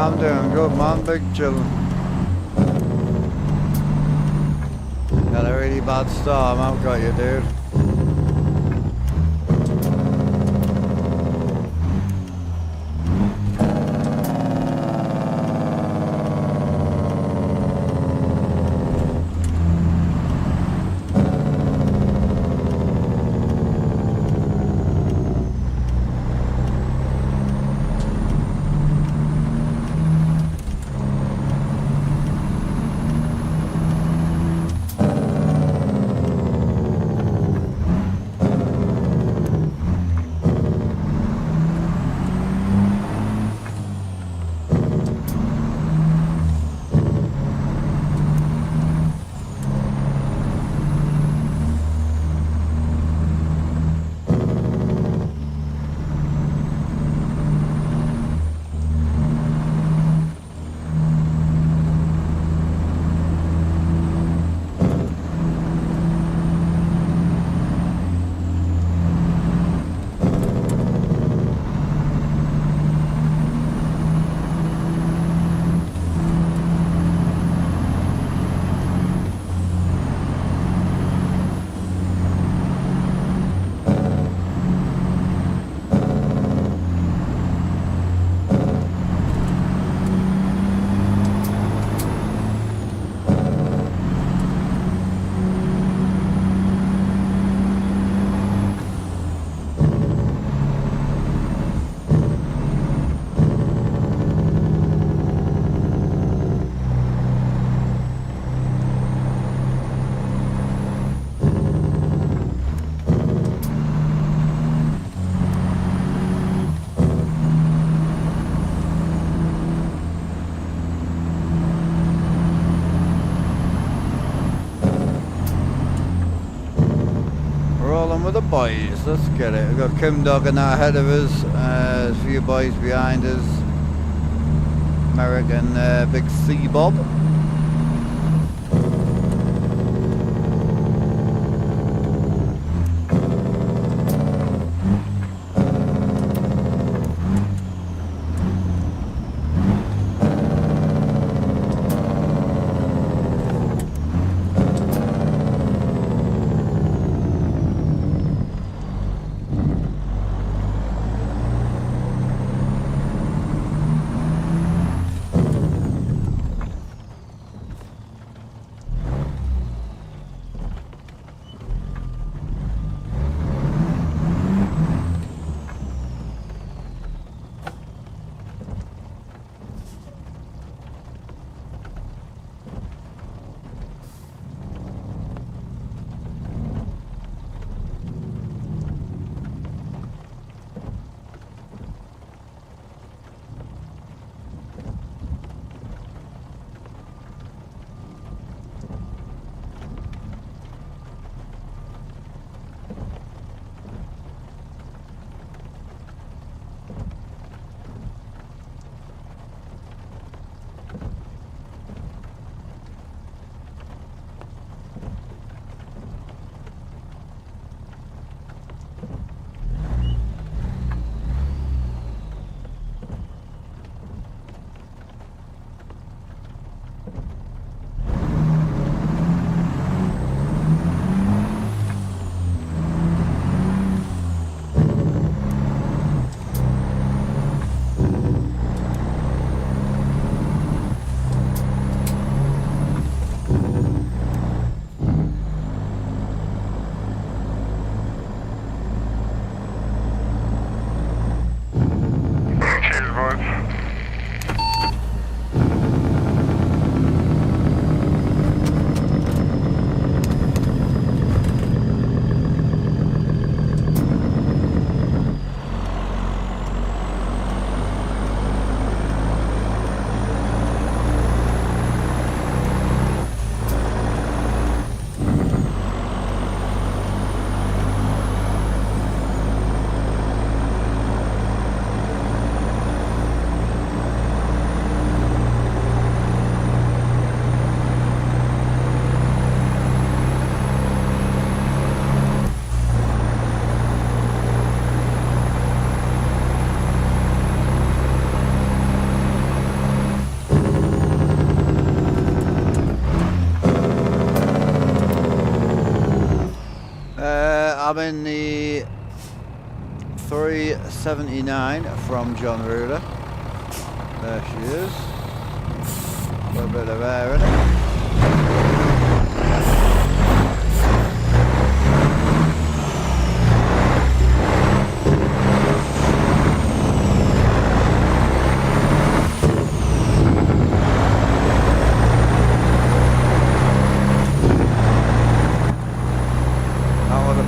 I'm doing good, man. Big chillin'. Got a really bad storm, I've got you, dude. with the boys. Let's get it. We've got Kim Dog and that ahead of us. There's a few boys behind us. Merrick and Big C Bob. I'm in the 379 from John Ruder. There she is. A little bit of air in it.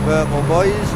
Purple boys.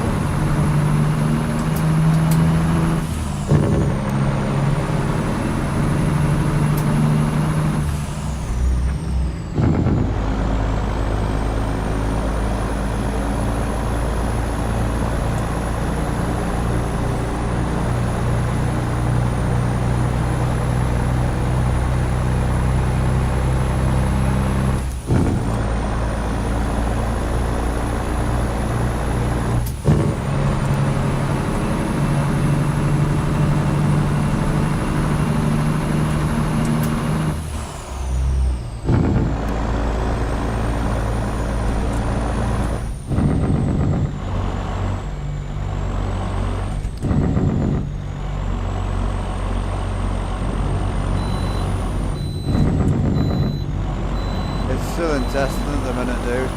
Still in testing at the minute, dude.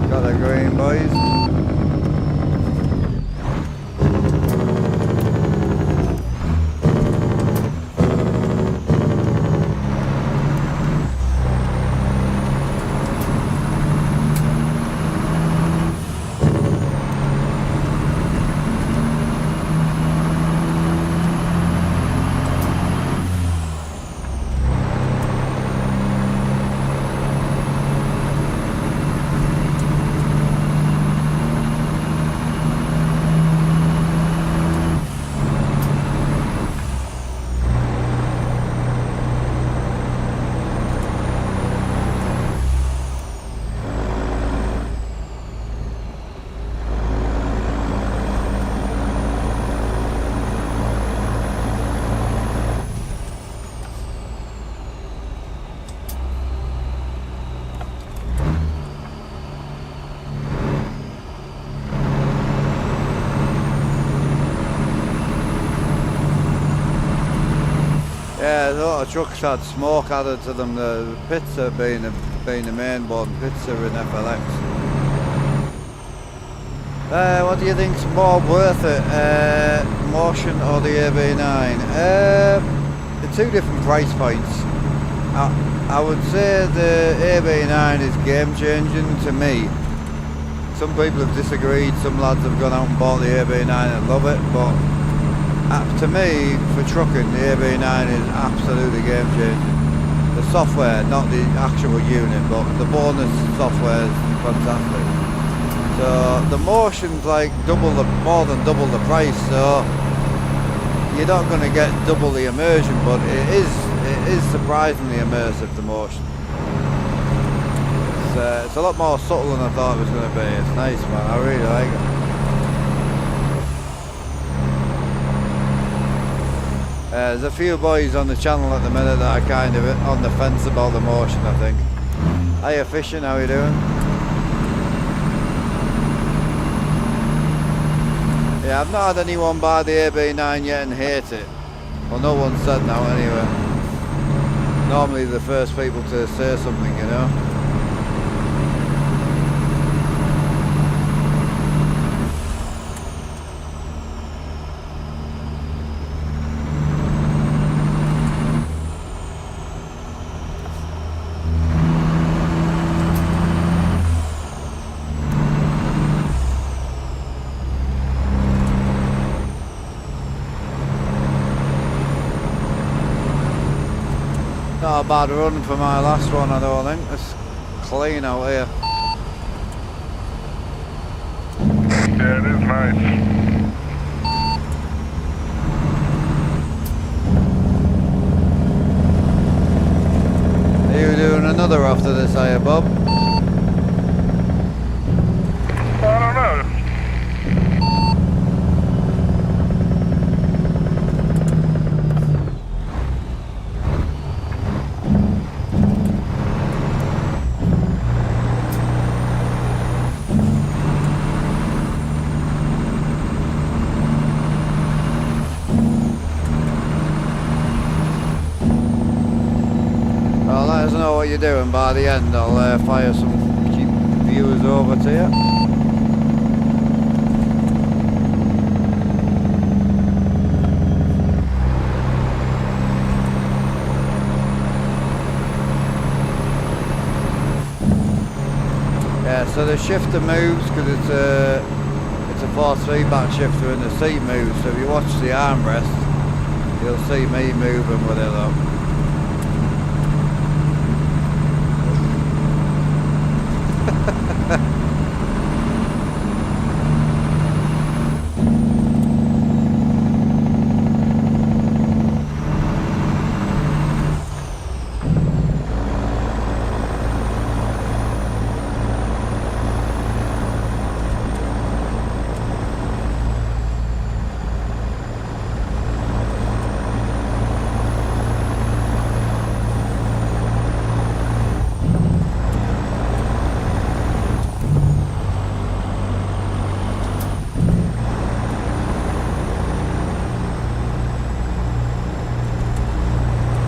Got the green, boys. Yeah, a lot of trucks had smoke added to them. The pizza being the main one, pizza and FLX. What do you think's more worth it, Motion or the AB9? The two different price points. I would say the AB9 is game changing to me. Some people have disagreed, some lads have gone out and bought the AB9 and love it, but to me, for trucking, the AB9 is absolutely game changing. The software, not the actual unit, but the bonus software is fantastic. So the Motion's like more than double the price, so you're not going to get double the immersion, but it is surprisingly immersive, the Motion. It's a lot more subtle than I thought it was going to be. It's nice, man. I really like it. There's a few boys on the channel at the minute that are kind of on the fence about the Motion, I think. Hiya Fishing, how you doing? Yeah, I've not had anyone buy the AB9 yet and hate it. Well, no one said now anyway. Normally the first people to say something, you know. Not a bad run for my last one, I don't think. It's clean out here. Yeah, it is nice. Are you doing another after this, are you, Bob? I don't know. Well, let us know what you're doing by the end. I'll fire some cheap viewers over to you. Yeah, so the shifter moves because it's a 4-3 back shifter and the seat moves. So if you watch the armrest, you'll see me moving with it though.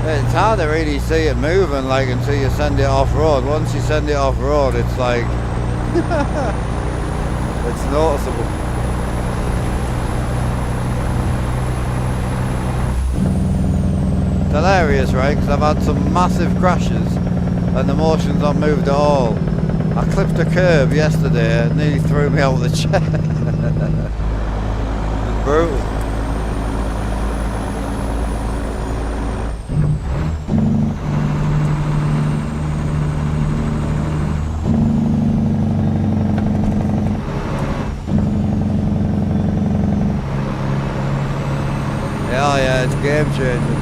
It's hard to really see it moving like until you send it off road. Once you send it off road, it's like it's noticeable. It's hilarious, right? Because I've had some massive crashes and the Motion's not moved at all. I clipped a curb yesterday, it nearly threw me out of the chair. It's brutal. Oh yeah, it's game changing.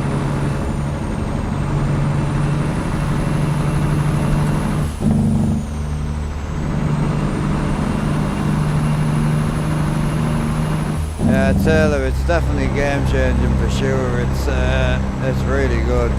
Yeah, Taylor, it's definitely game changing for sure. It's really good.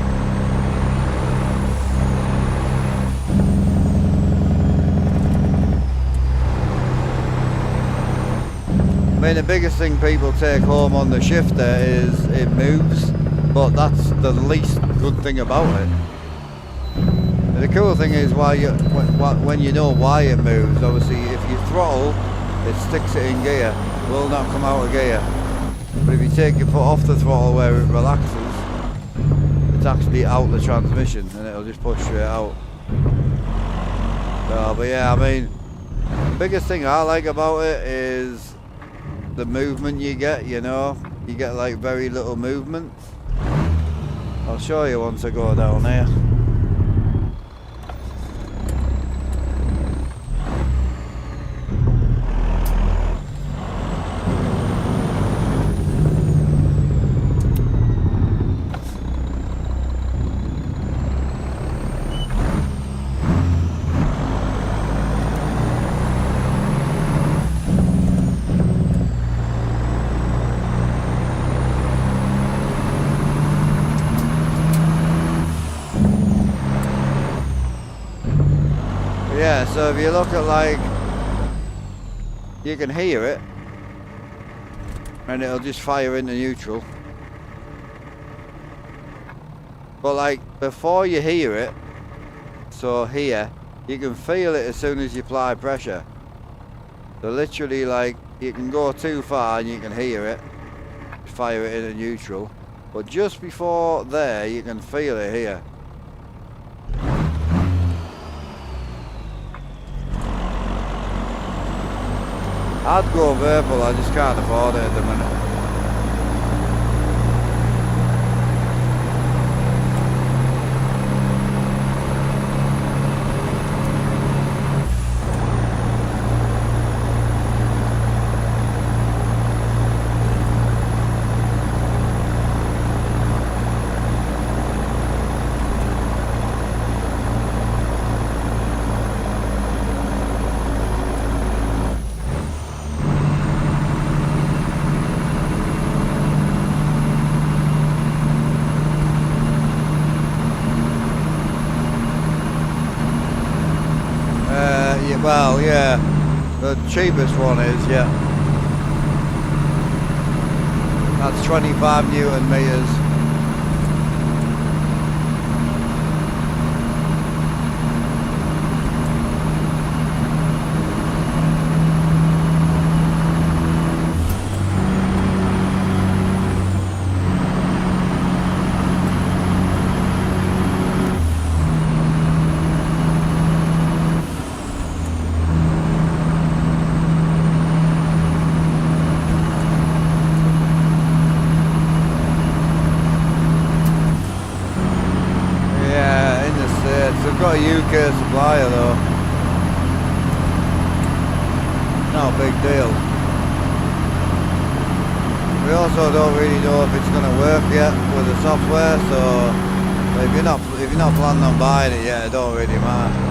I mean, the biggest thing people take home on the shifter is it moves. but that's the least good thing about it. And the cool thing is when you know why it moves, obviously if you throttle, it sticks it in gear, it will not come out of gear. But if you take your foot off the throttle where it relaxes, it's actually out the transmission and it'll just push straight out. But yeah, I mean, the biggest thing I like about it is the movement you get, you know. You get like very little movement. I'll show you once I go down here. Yeah, so if you look at like, you can hear it and it'll just fire into neutral. But like before you hear it, so here, you can feel it as soon as you apply pressure. So literally like you can go too far and you can hear it, fire it into neutral. But just before there, you can feel it here. I'd go verbal, I just can't afford it at the minute. Well, yeah, the cheapest one is, yeah. That's 25 Newton meters. They've got a UK supplier though. Not a big deal. We also don't really know if it's going to work yet with the software, so if you're not planning on buying it yet, it don't really matter.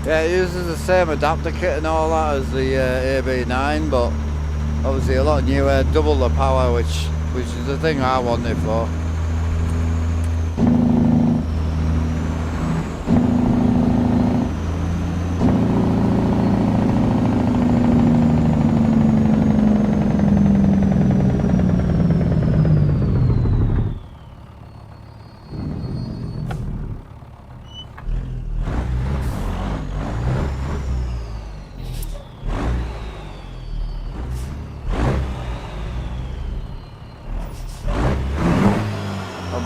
Yeah, it uses the same adapter kit and all that as the AB9, but obviously a lot newer, double the power, which is the thing I want it for.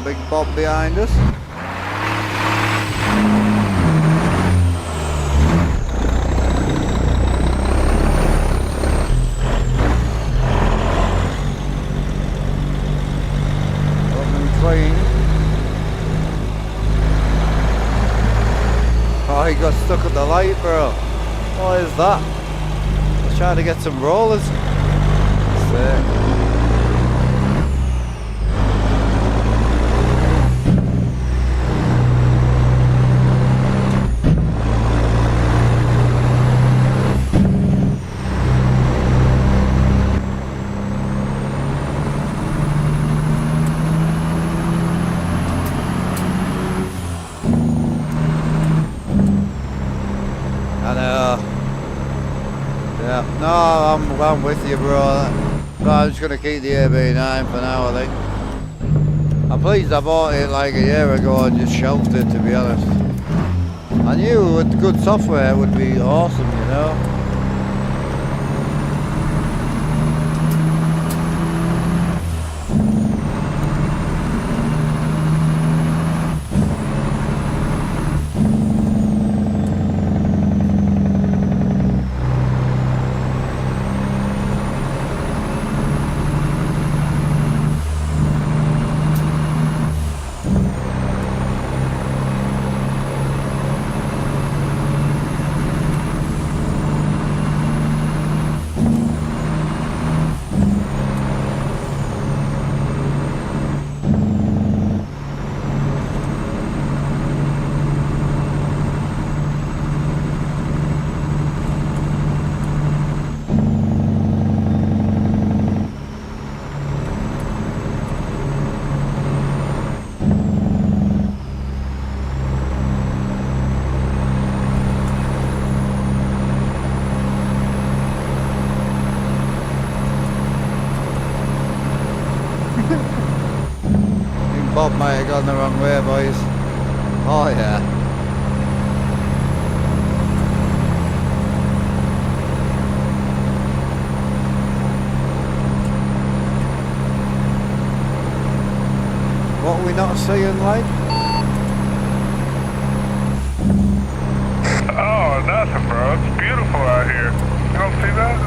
big bob behind us. Clean. Oh, he got stuck at the light, bro. What is that? Let's try to get some rollers. Sick. Yeah, no, I'm with you, bro. No, I'm just gonna keep the AB9 for now, I think. I'm pleased I bought it like a year ago and just shelved it, to be honest. I knew with good software it would be awesome, you know. Bob might have gone the wrong way, boys. Oh yeah. What are we not seeing, like? Oh, nothing, bro. It's beautiful out here. You don't see that?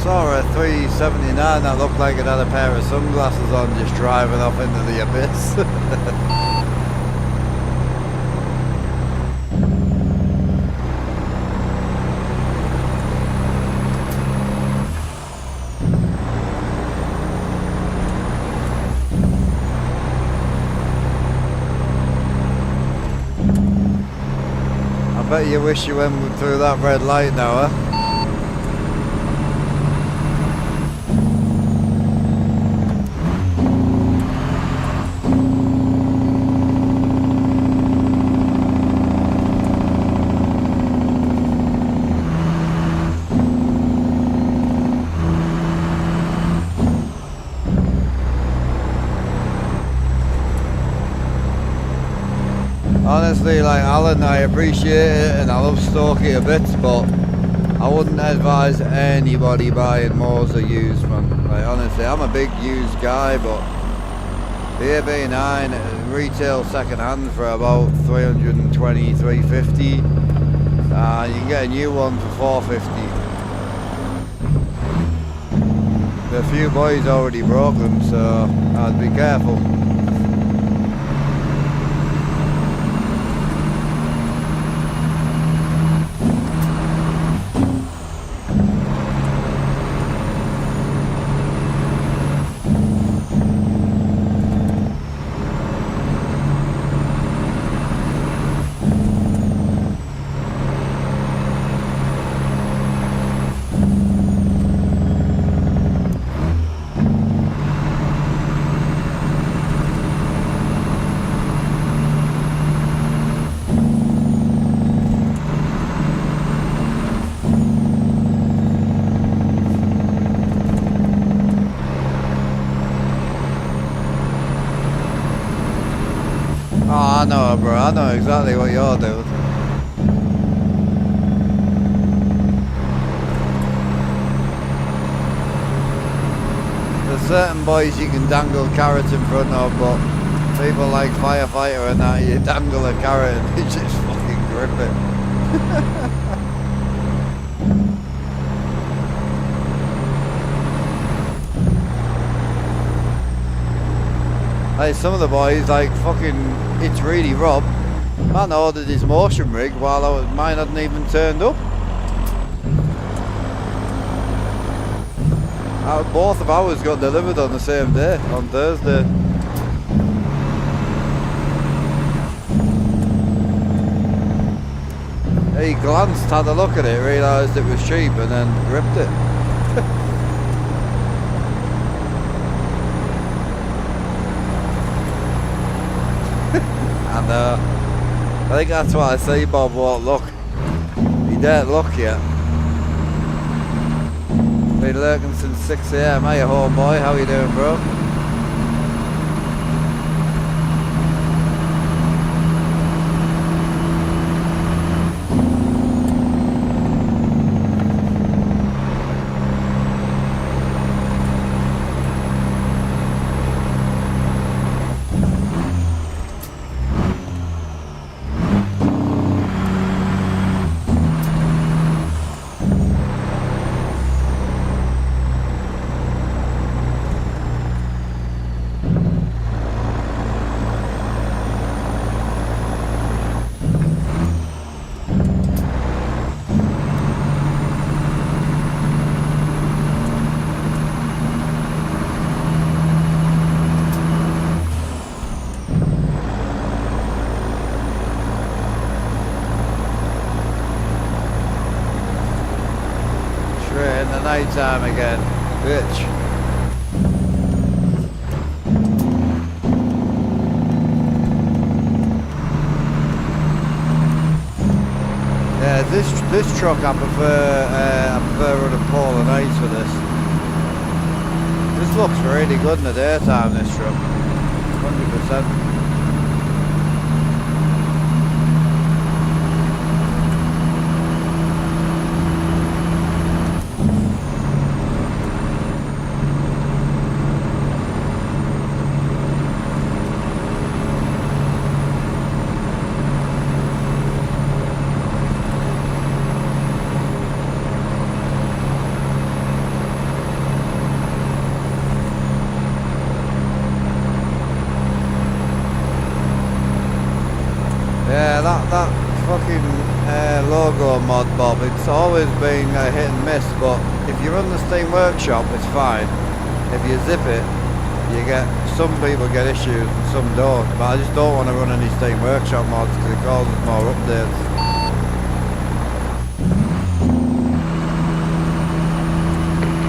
Saw a 379 that looked like it had a pair of sunglasses on, just driving off into the abyss. I bet you wish you went through that red light now, huh? Honestly, like Alan, I appreciate it and I love Stokey a bit, but I wouldn't advise anybody buying Moser used, man. Like honestly, I'm a big used guy, but the AB9 retail second hand for about 320, 350. You can get a new one for 450. A few boys already broke them, so I'd be careful. Oh, I know, bro. I know exactly what you're doing. certain boys you can dangle carrots in front of, but people like firefighter and that, you dangle a carrot and you just fucking grip it. Like some of the boys, like fucking, it's really Rob. Man ordered his motion rig while mine hadn't even turned up. Both of ours got delivered on the same day, on Thursday. He glanced, had a look at it, realised it was cheap and then gripped it. And I think that's what I say, Bob won't look. He daren't look yet. Been lurking since 6 AM. Hey homeboy, how you doing, bro? Time again, bitch. Yeah, this truck I prefer running pole and ice for this. This looks really good in the daytime, this truck. 100%. That fucking logo mod, Bob, it's always been a hit and miss, but if you run the Steam Workshop it's fine. If you zip it, some people get issues and some don't, but I just don't want to run any Steam Workshop mods because it causes more updates.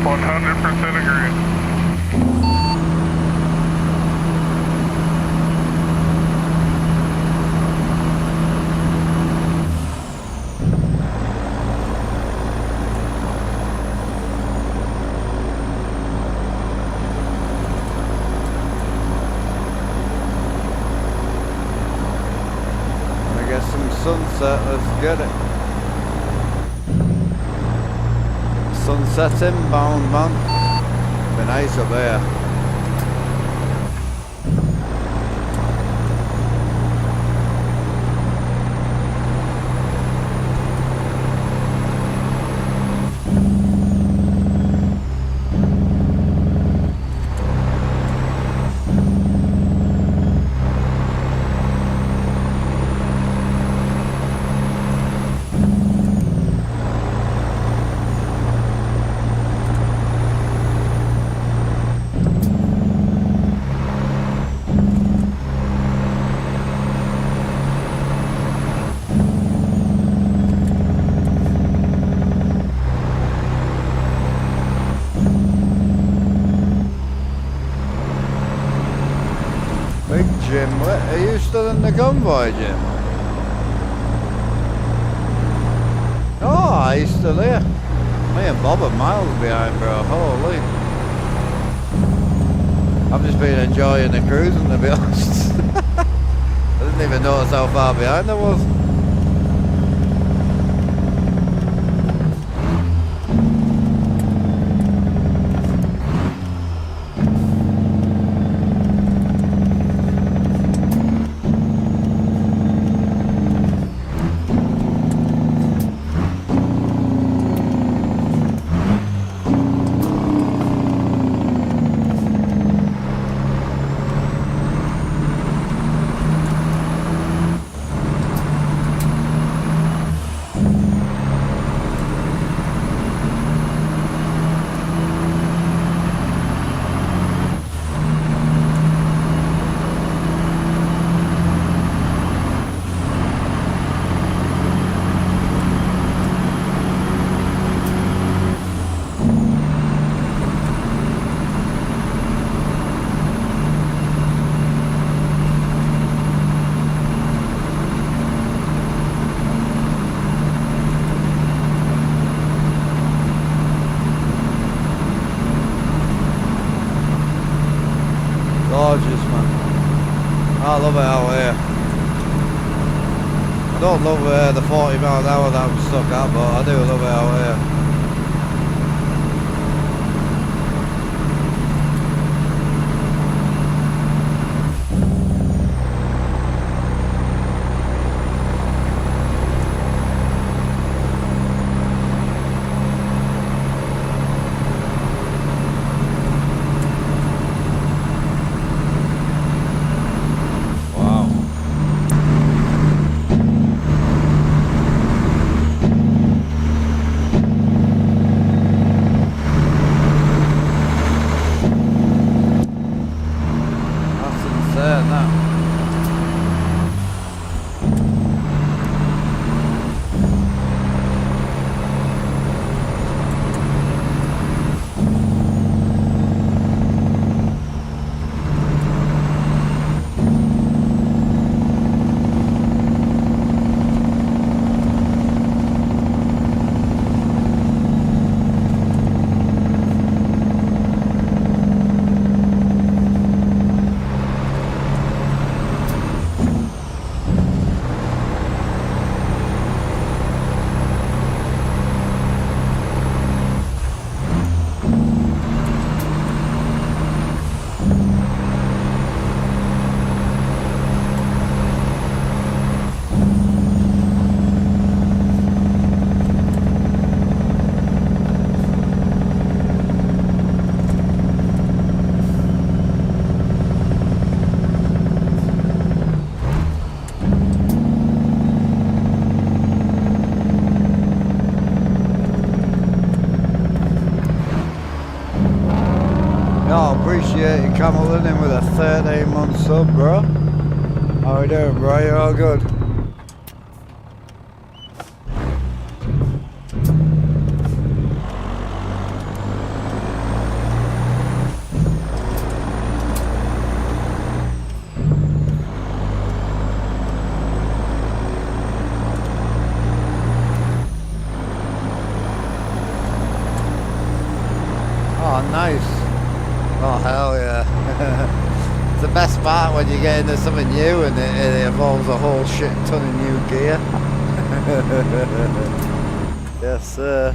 100% agree. Sunset, let's get it. Sunset inbound, man. Be nice up there. Jim, are you still in the convoy, Jim? Oh, he's still here. Me and Bob are miles behind, bro. Holy. I've just been enjoying the cruising, to be honest. I didn't even notice how far behind I was. love it out here. I don't love the 40 mile an hour that I'm stuck at, but I do love it out here. Appreciate you coming in with a 13-month sub, bro. How we doing, bro? You all good? Oh, nice. Oh, hell yeah. It's the best part when you get into something new and it involves a whole shit ton of new gear. Yes, sir.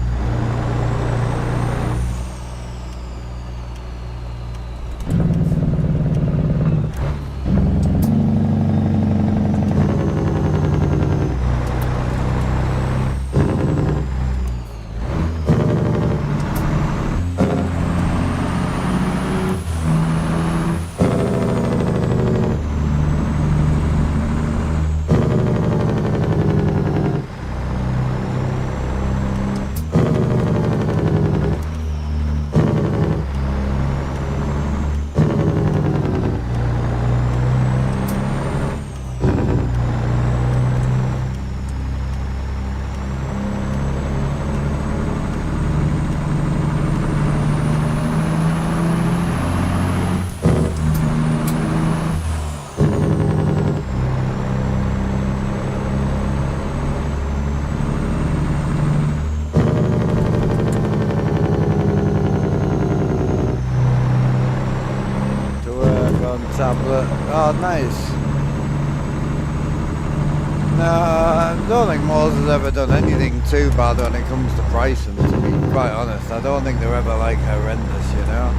Tablet. Oh, nice. No, I don't think Moors has ever done anything too bad when it comes to pricing, to be quite honest. I don't think they're ever like horrendous, you know?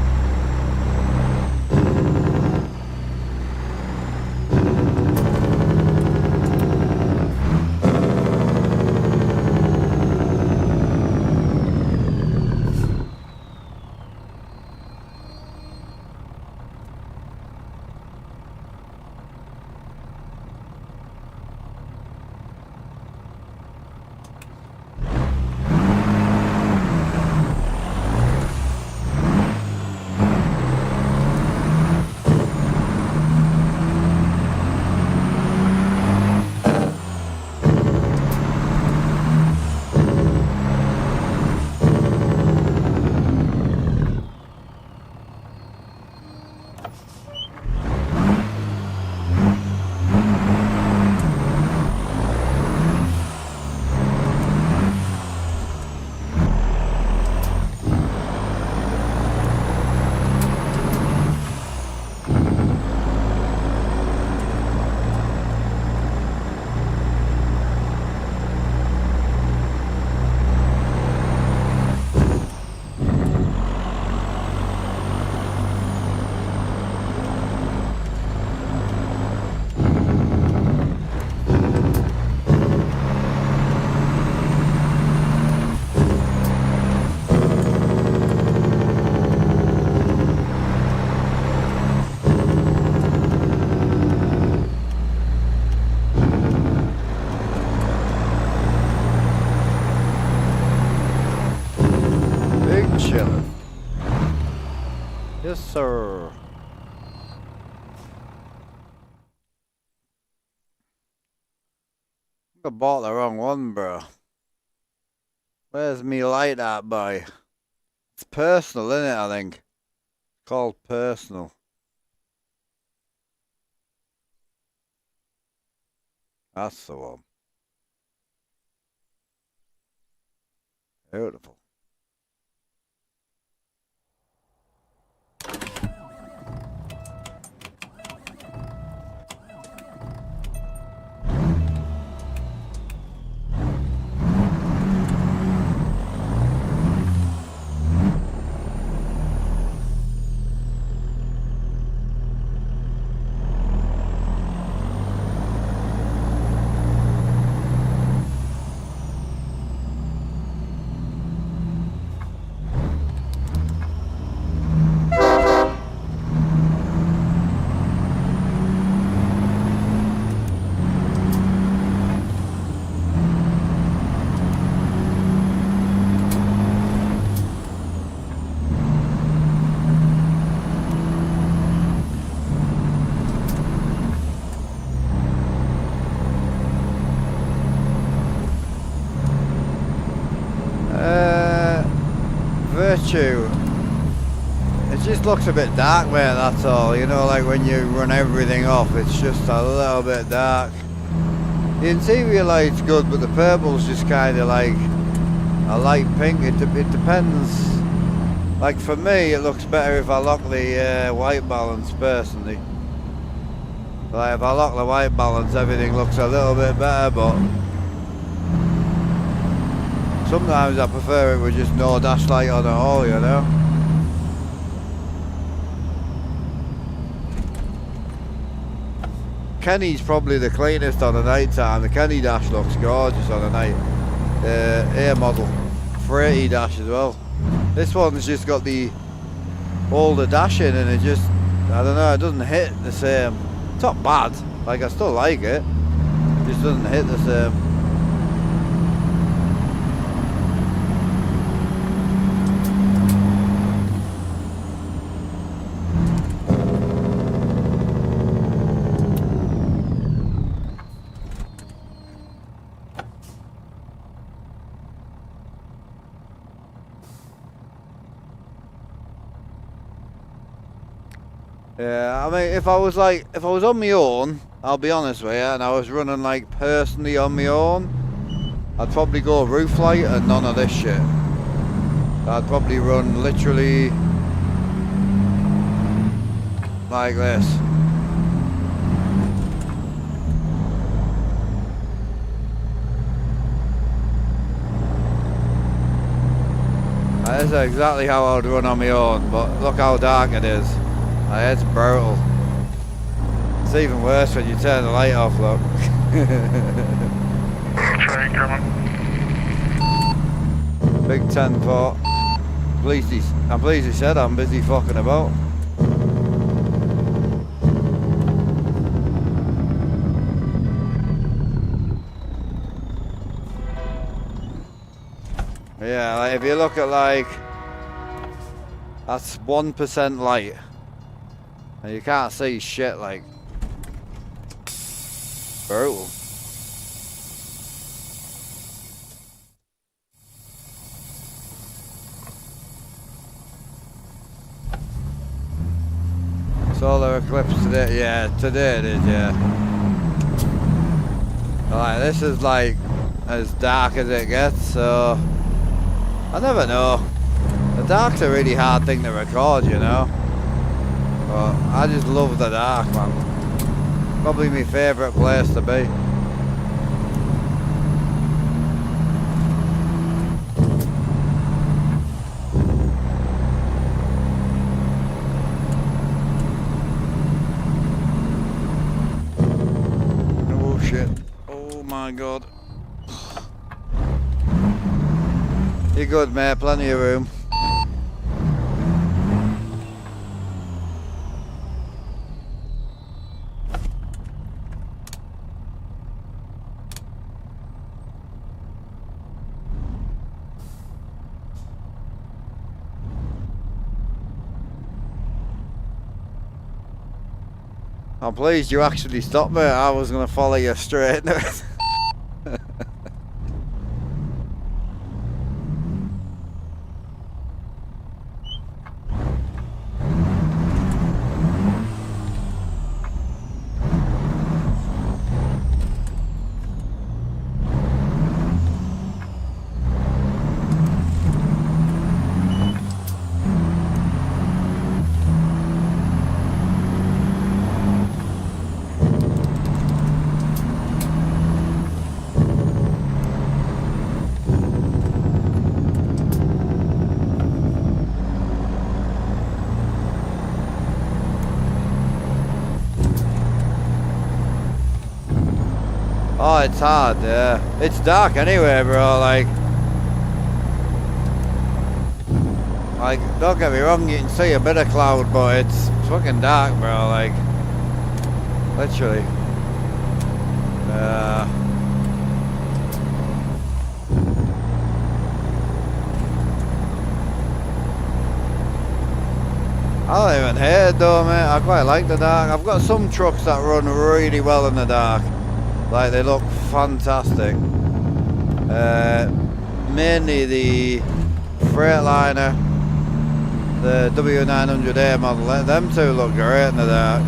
Big chillin'. Yes, sir. I bought the wrong one, bro. Where's me light at, boy? It's personal, isn't it, I think? It's called personal. That's the one. Beautiful. Virtue. It just looks a bit dark, mate, that's all. You know, like when you run everything off, it's just a little bit dark. The interior light's good, but the purple's just kind of like a light pink. It depends. Like for me, it looks better if I lock the white balance, personally. Like if I lock the white balance, everything looks a little bit better, but sometimes I prefer it with just no dash light on at all, you know. Kenny's probably the cleanest on the night time. The Kenny dash looks gorgeous on the night. Air model, freighty dash as well. This one's just got the older dash in, and it just, I don't know, it doesn't hit the same. It's not bad, like I still like it. It just doesn't hit the same. Yeah, I mean, if I was on my own, I'll be honest with you, and I was running like personally on my own, I'd probably go roof light and none of this shit. I'd probably run literally like this. That is exactly how I would run on my own, but look how dark it is. It's brutal. It's even worse when you turn the light off, look. Train coming. Big 10-4. I'm pleased he said I'm busy fucking about. Yeah, like if you look at like, that's 1% light. And you can't see shit, like, brutal. Solar eclipse today, yeah, today it is, yeah. Like, this is like as dark as it gets, so I never know. The dark's a really hard thing to record, you know. But I just love the dark, man. Probably my favourite place to be. Oh shit. Oh my god. You're good, mate. Plenty of room. I'm pleased you actually stopped me. I was going to follow you straight into it. Oh, it's hard, yeah. It's dark anyway, bro, like, don't get me wrong, you can see a bit of cloud, but it's fucking dark, bro, like, literally. I don't even hate it though, mate. I quite like the dark. I've got some trucks that run really well in the dark. Like, they look fantastic. Mainly the Freightliner, the W900A model. Them two look great in the dark.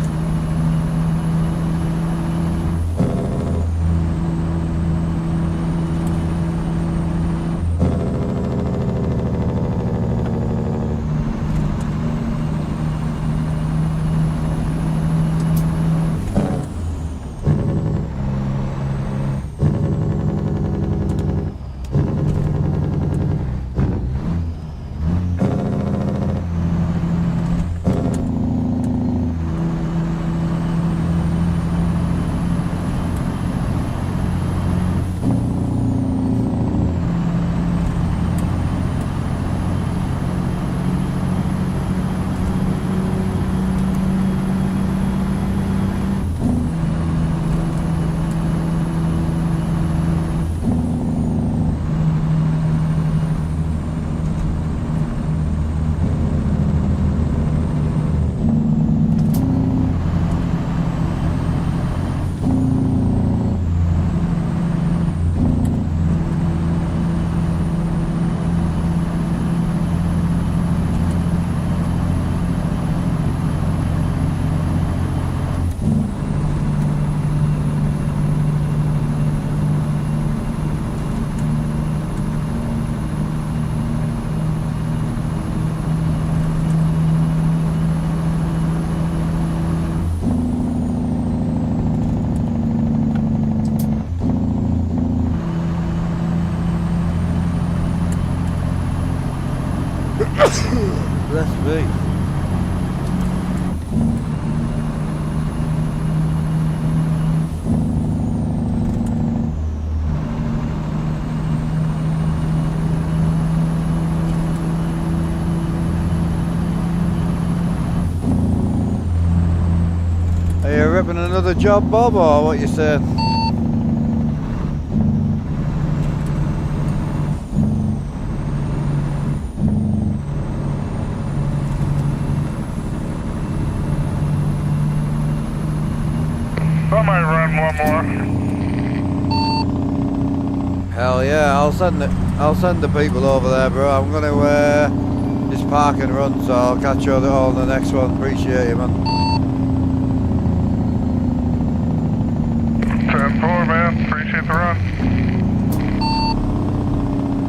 Bless me. Are you ripping another job, Bob, or what you saying? I might run one more. Hell yeah, I'll send the people over there, bro. I'm gonna just park and run, so I'll catch you all on the next one. Appreciate you, man. 10-4, man. Appreciate the run.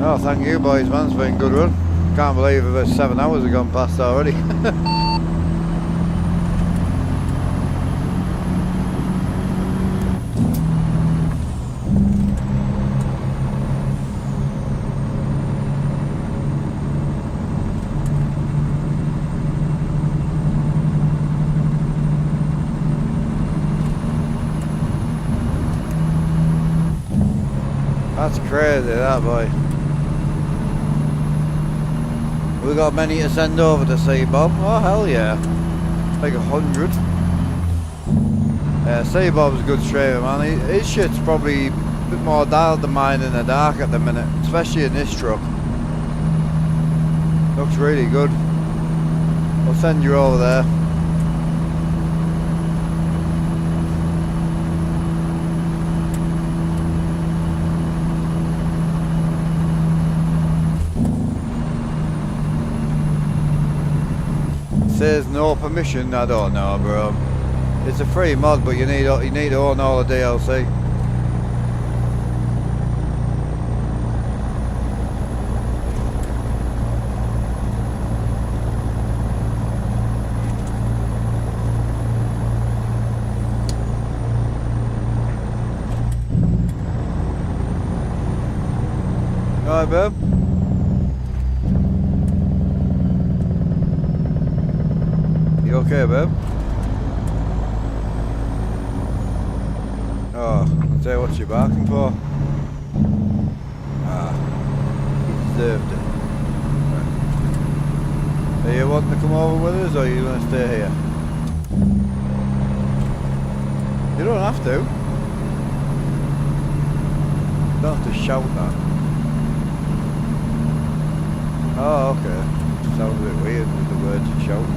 Oh, thank you, boys, man. It's been a good run. Can't believe about 7 hours have gone past already. That's crazy, that boy. We got many to send over to see, Bob. Oh, hell yeah. Like 100. Yeah, see, Bob's a good straight, man. His shit's probably a bit more dialed than mine in the dark at the minute, especially in this truck. Looks really good. I'll send you over there. Says no permission. I don't know, bro. It's a free mod, but you need to own all the DLC. Alright, babe. You okay, babe? Oh, I'll tell you what you're barking for. Ah, you deserved it. Right. Are you wanting to come over with us, or are you going to stay here? You don't have to. You don't have to shout that. Oh, okay. Sounds a bit weird with the words you shout.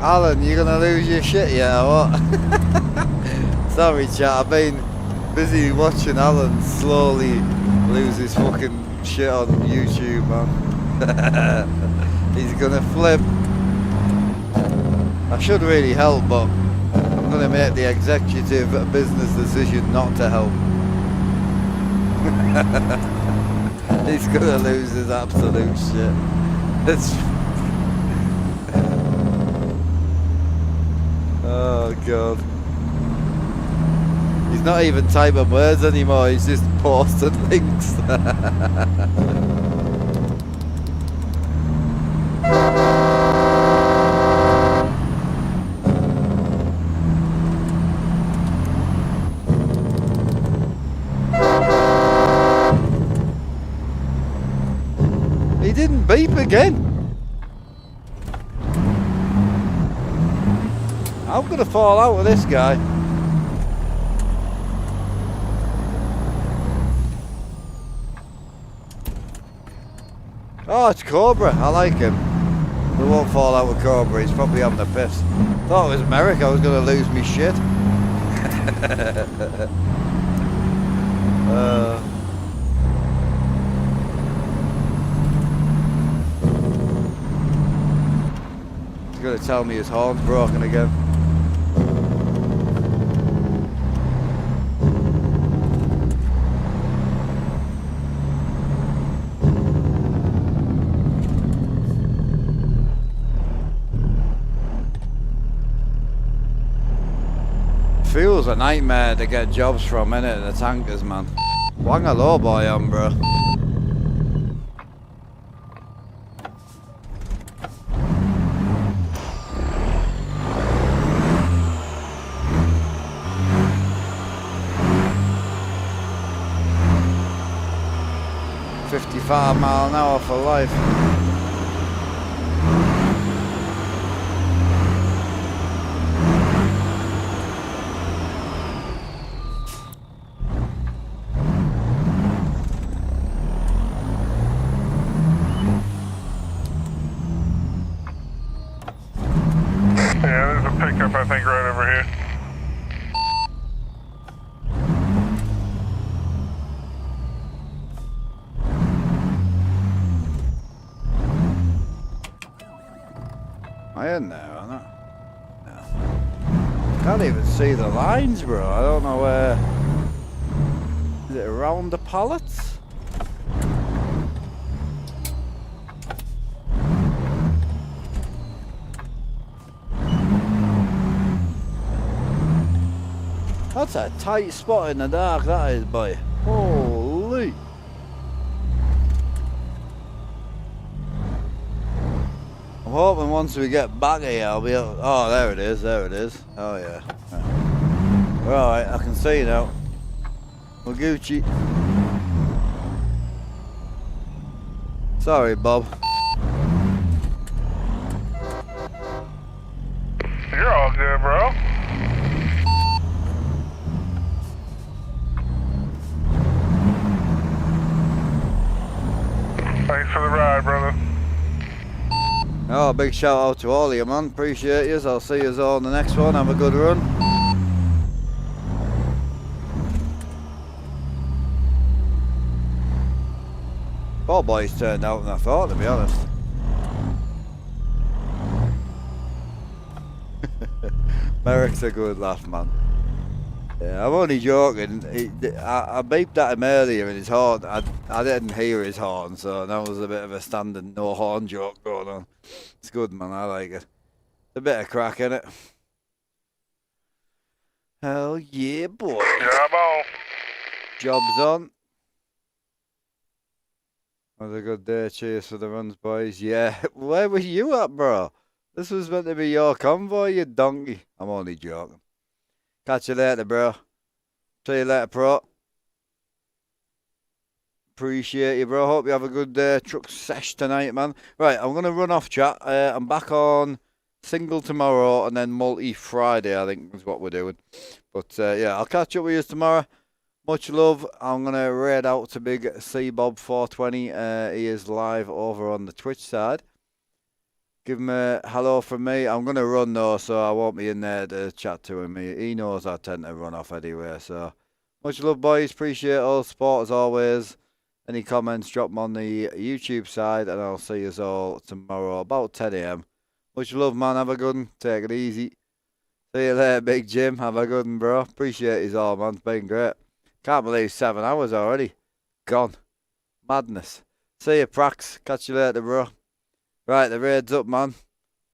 Alan, you gonna lose your shit yet or what? Sorry chat, I've been busy watching Alan slowly lose his fucking shit on YouTube, man. He's gonna flip. I should really help, but I'm gonna make the executive business decision not to help. He's gonna lose his absolute shit. It's oh god. He's not even typing words anymore, he's just posting links. He didn't beep again. I'm gonna fall out with this guy. Oh, it's Cobra. I like him. We won't fall out with Cobra. He's probably having a piss. Thought it was Merrick. I was gonna lose me shit. He's gonna tell me his horn's broken again. fuel's a nightmare to get jobs from, innit? The tankers, man. Wang a low boy on, bro. £55 mph for life. Yeah, there's a pickup, I think, right over here. Am I in there, or not? No. Can't even see the lines, bro. I don't know where. Is it around the pallets? That's a tight spot in the dark, that is, boy. Holy. I'm hoping once we get back here, I'll be able... Oh, there it is, there it is. Oh, yeah. Right, I can see now. Well, Gucci. Sorry, Bob. You're all good, bro. Thanks for the ride, brother. Oh, big shout out to all of you, man. Appreciate yous. I'll see yous all in the next one. Have a good run. All boys turned out than I thought, to be honest. Merrick's a good laugh, man. Yeah, I'm only joking. I beeped at him earlier in his horn. I didn't hear his horn, so that was a bit of a standing no horn joke going on. It's good, man. I like it. It's a bit of crack in it. Hell yeah, boy. Job on. Job's on. Have a good day. Cheers for the runs, boys. Yeah. Where were you at, bro? This was meant to be your convoy, you donkey. I'm only joking. Catch you later, bro. See you later, pro. Appreciate you, bro. Hope you have a good truck sesh tonight, man. Right, I'm going to run off, chat. I'm back on single tomorrow and then multi Friday, I think is what we're doing. But, yeah, I'll catch up with you tomorrow. Much love. I'm going to raid out to big C-Bob 420. He is live over on the Twitch side. Give him a hello from me. I'm going to run though, so I won't be in there to chat to him. He knows I tend to run off anyway, so. Much love, boys. Appreciate all the support as always. Any comments, drop them on the YouTube side, and I'll see you all tomorrow about 10 AM. Much love, man. Have a good one. Take it easy. See you later, Big Jim. Have a good one, bro. Appreciate you all, man. It's been great. Can't believe 7 hours already. Gone. Madness. See you, Prax. Catch you later, bro. Right, the raid's up, man.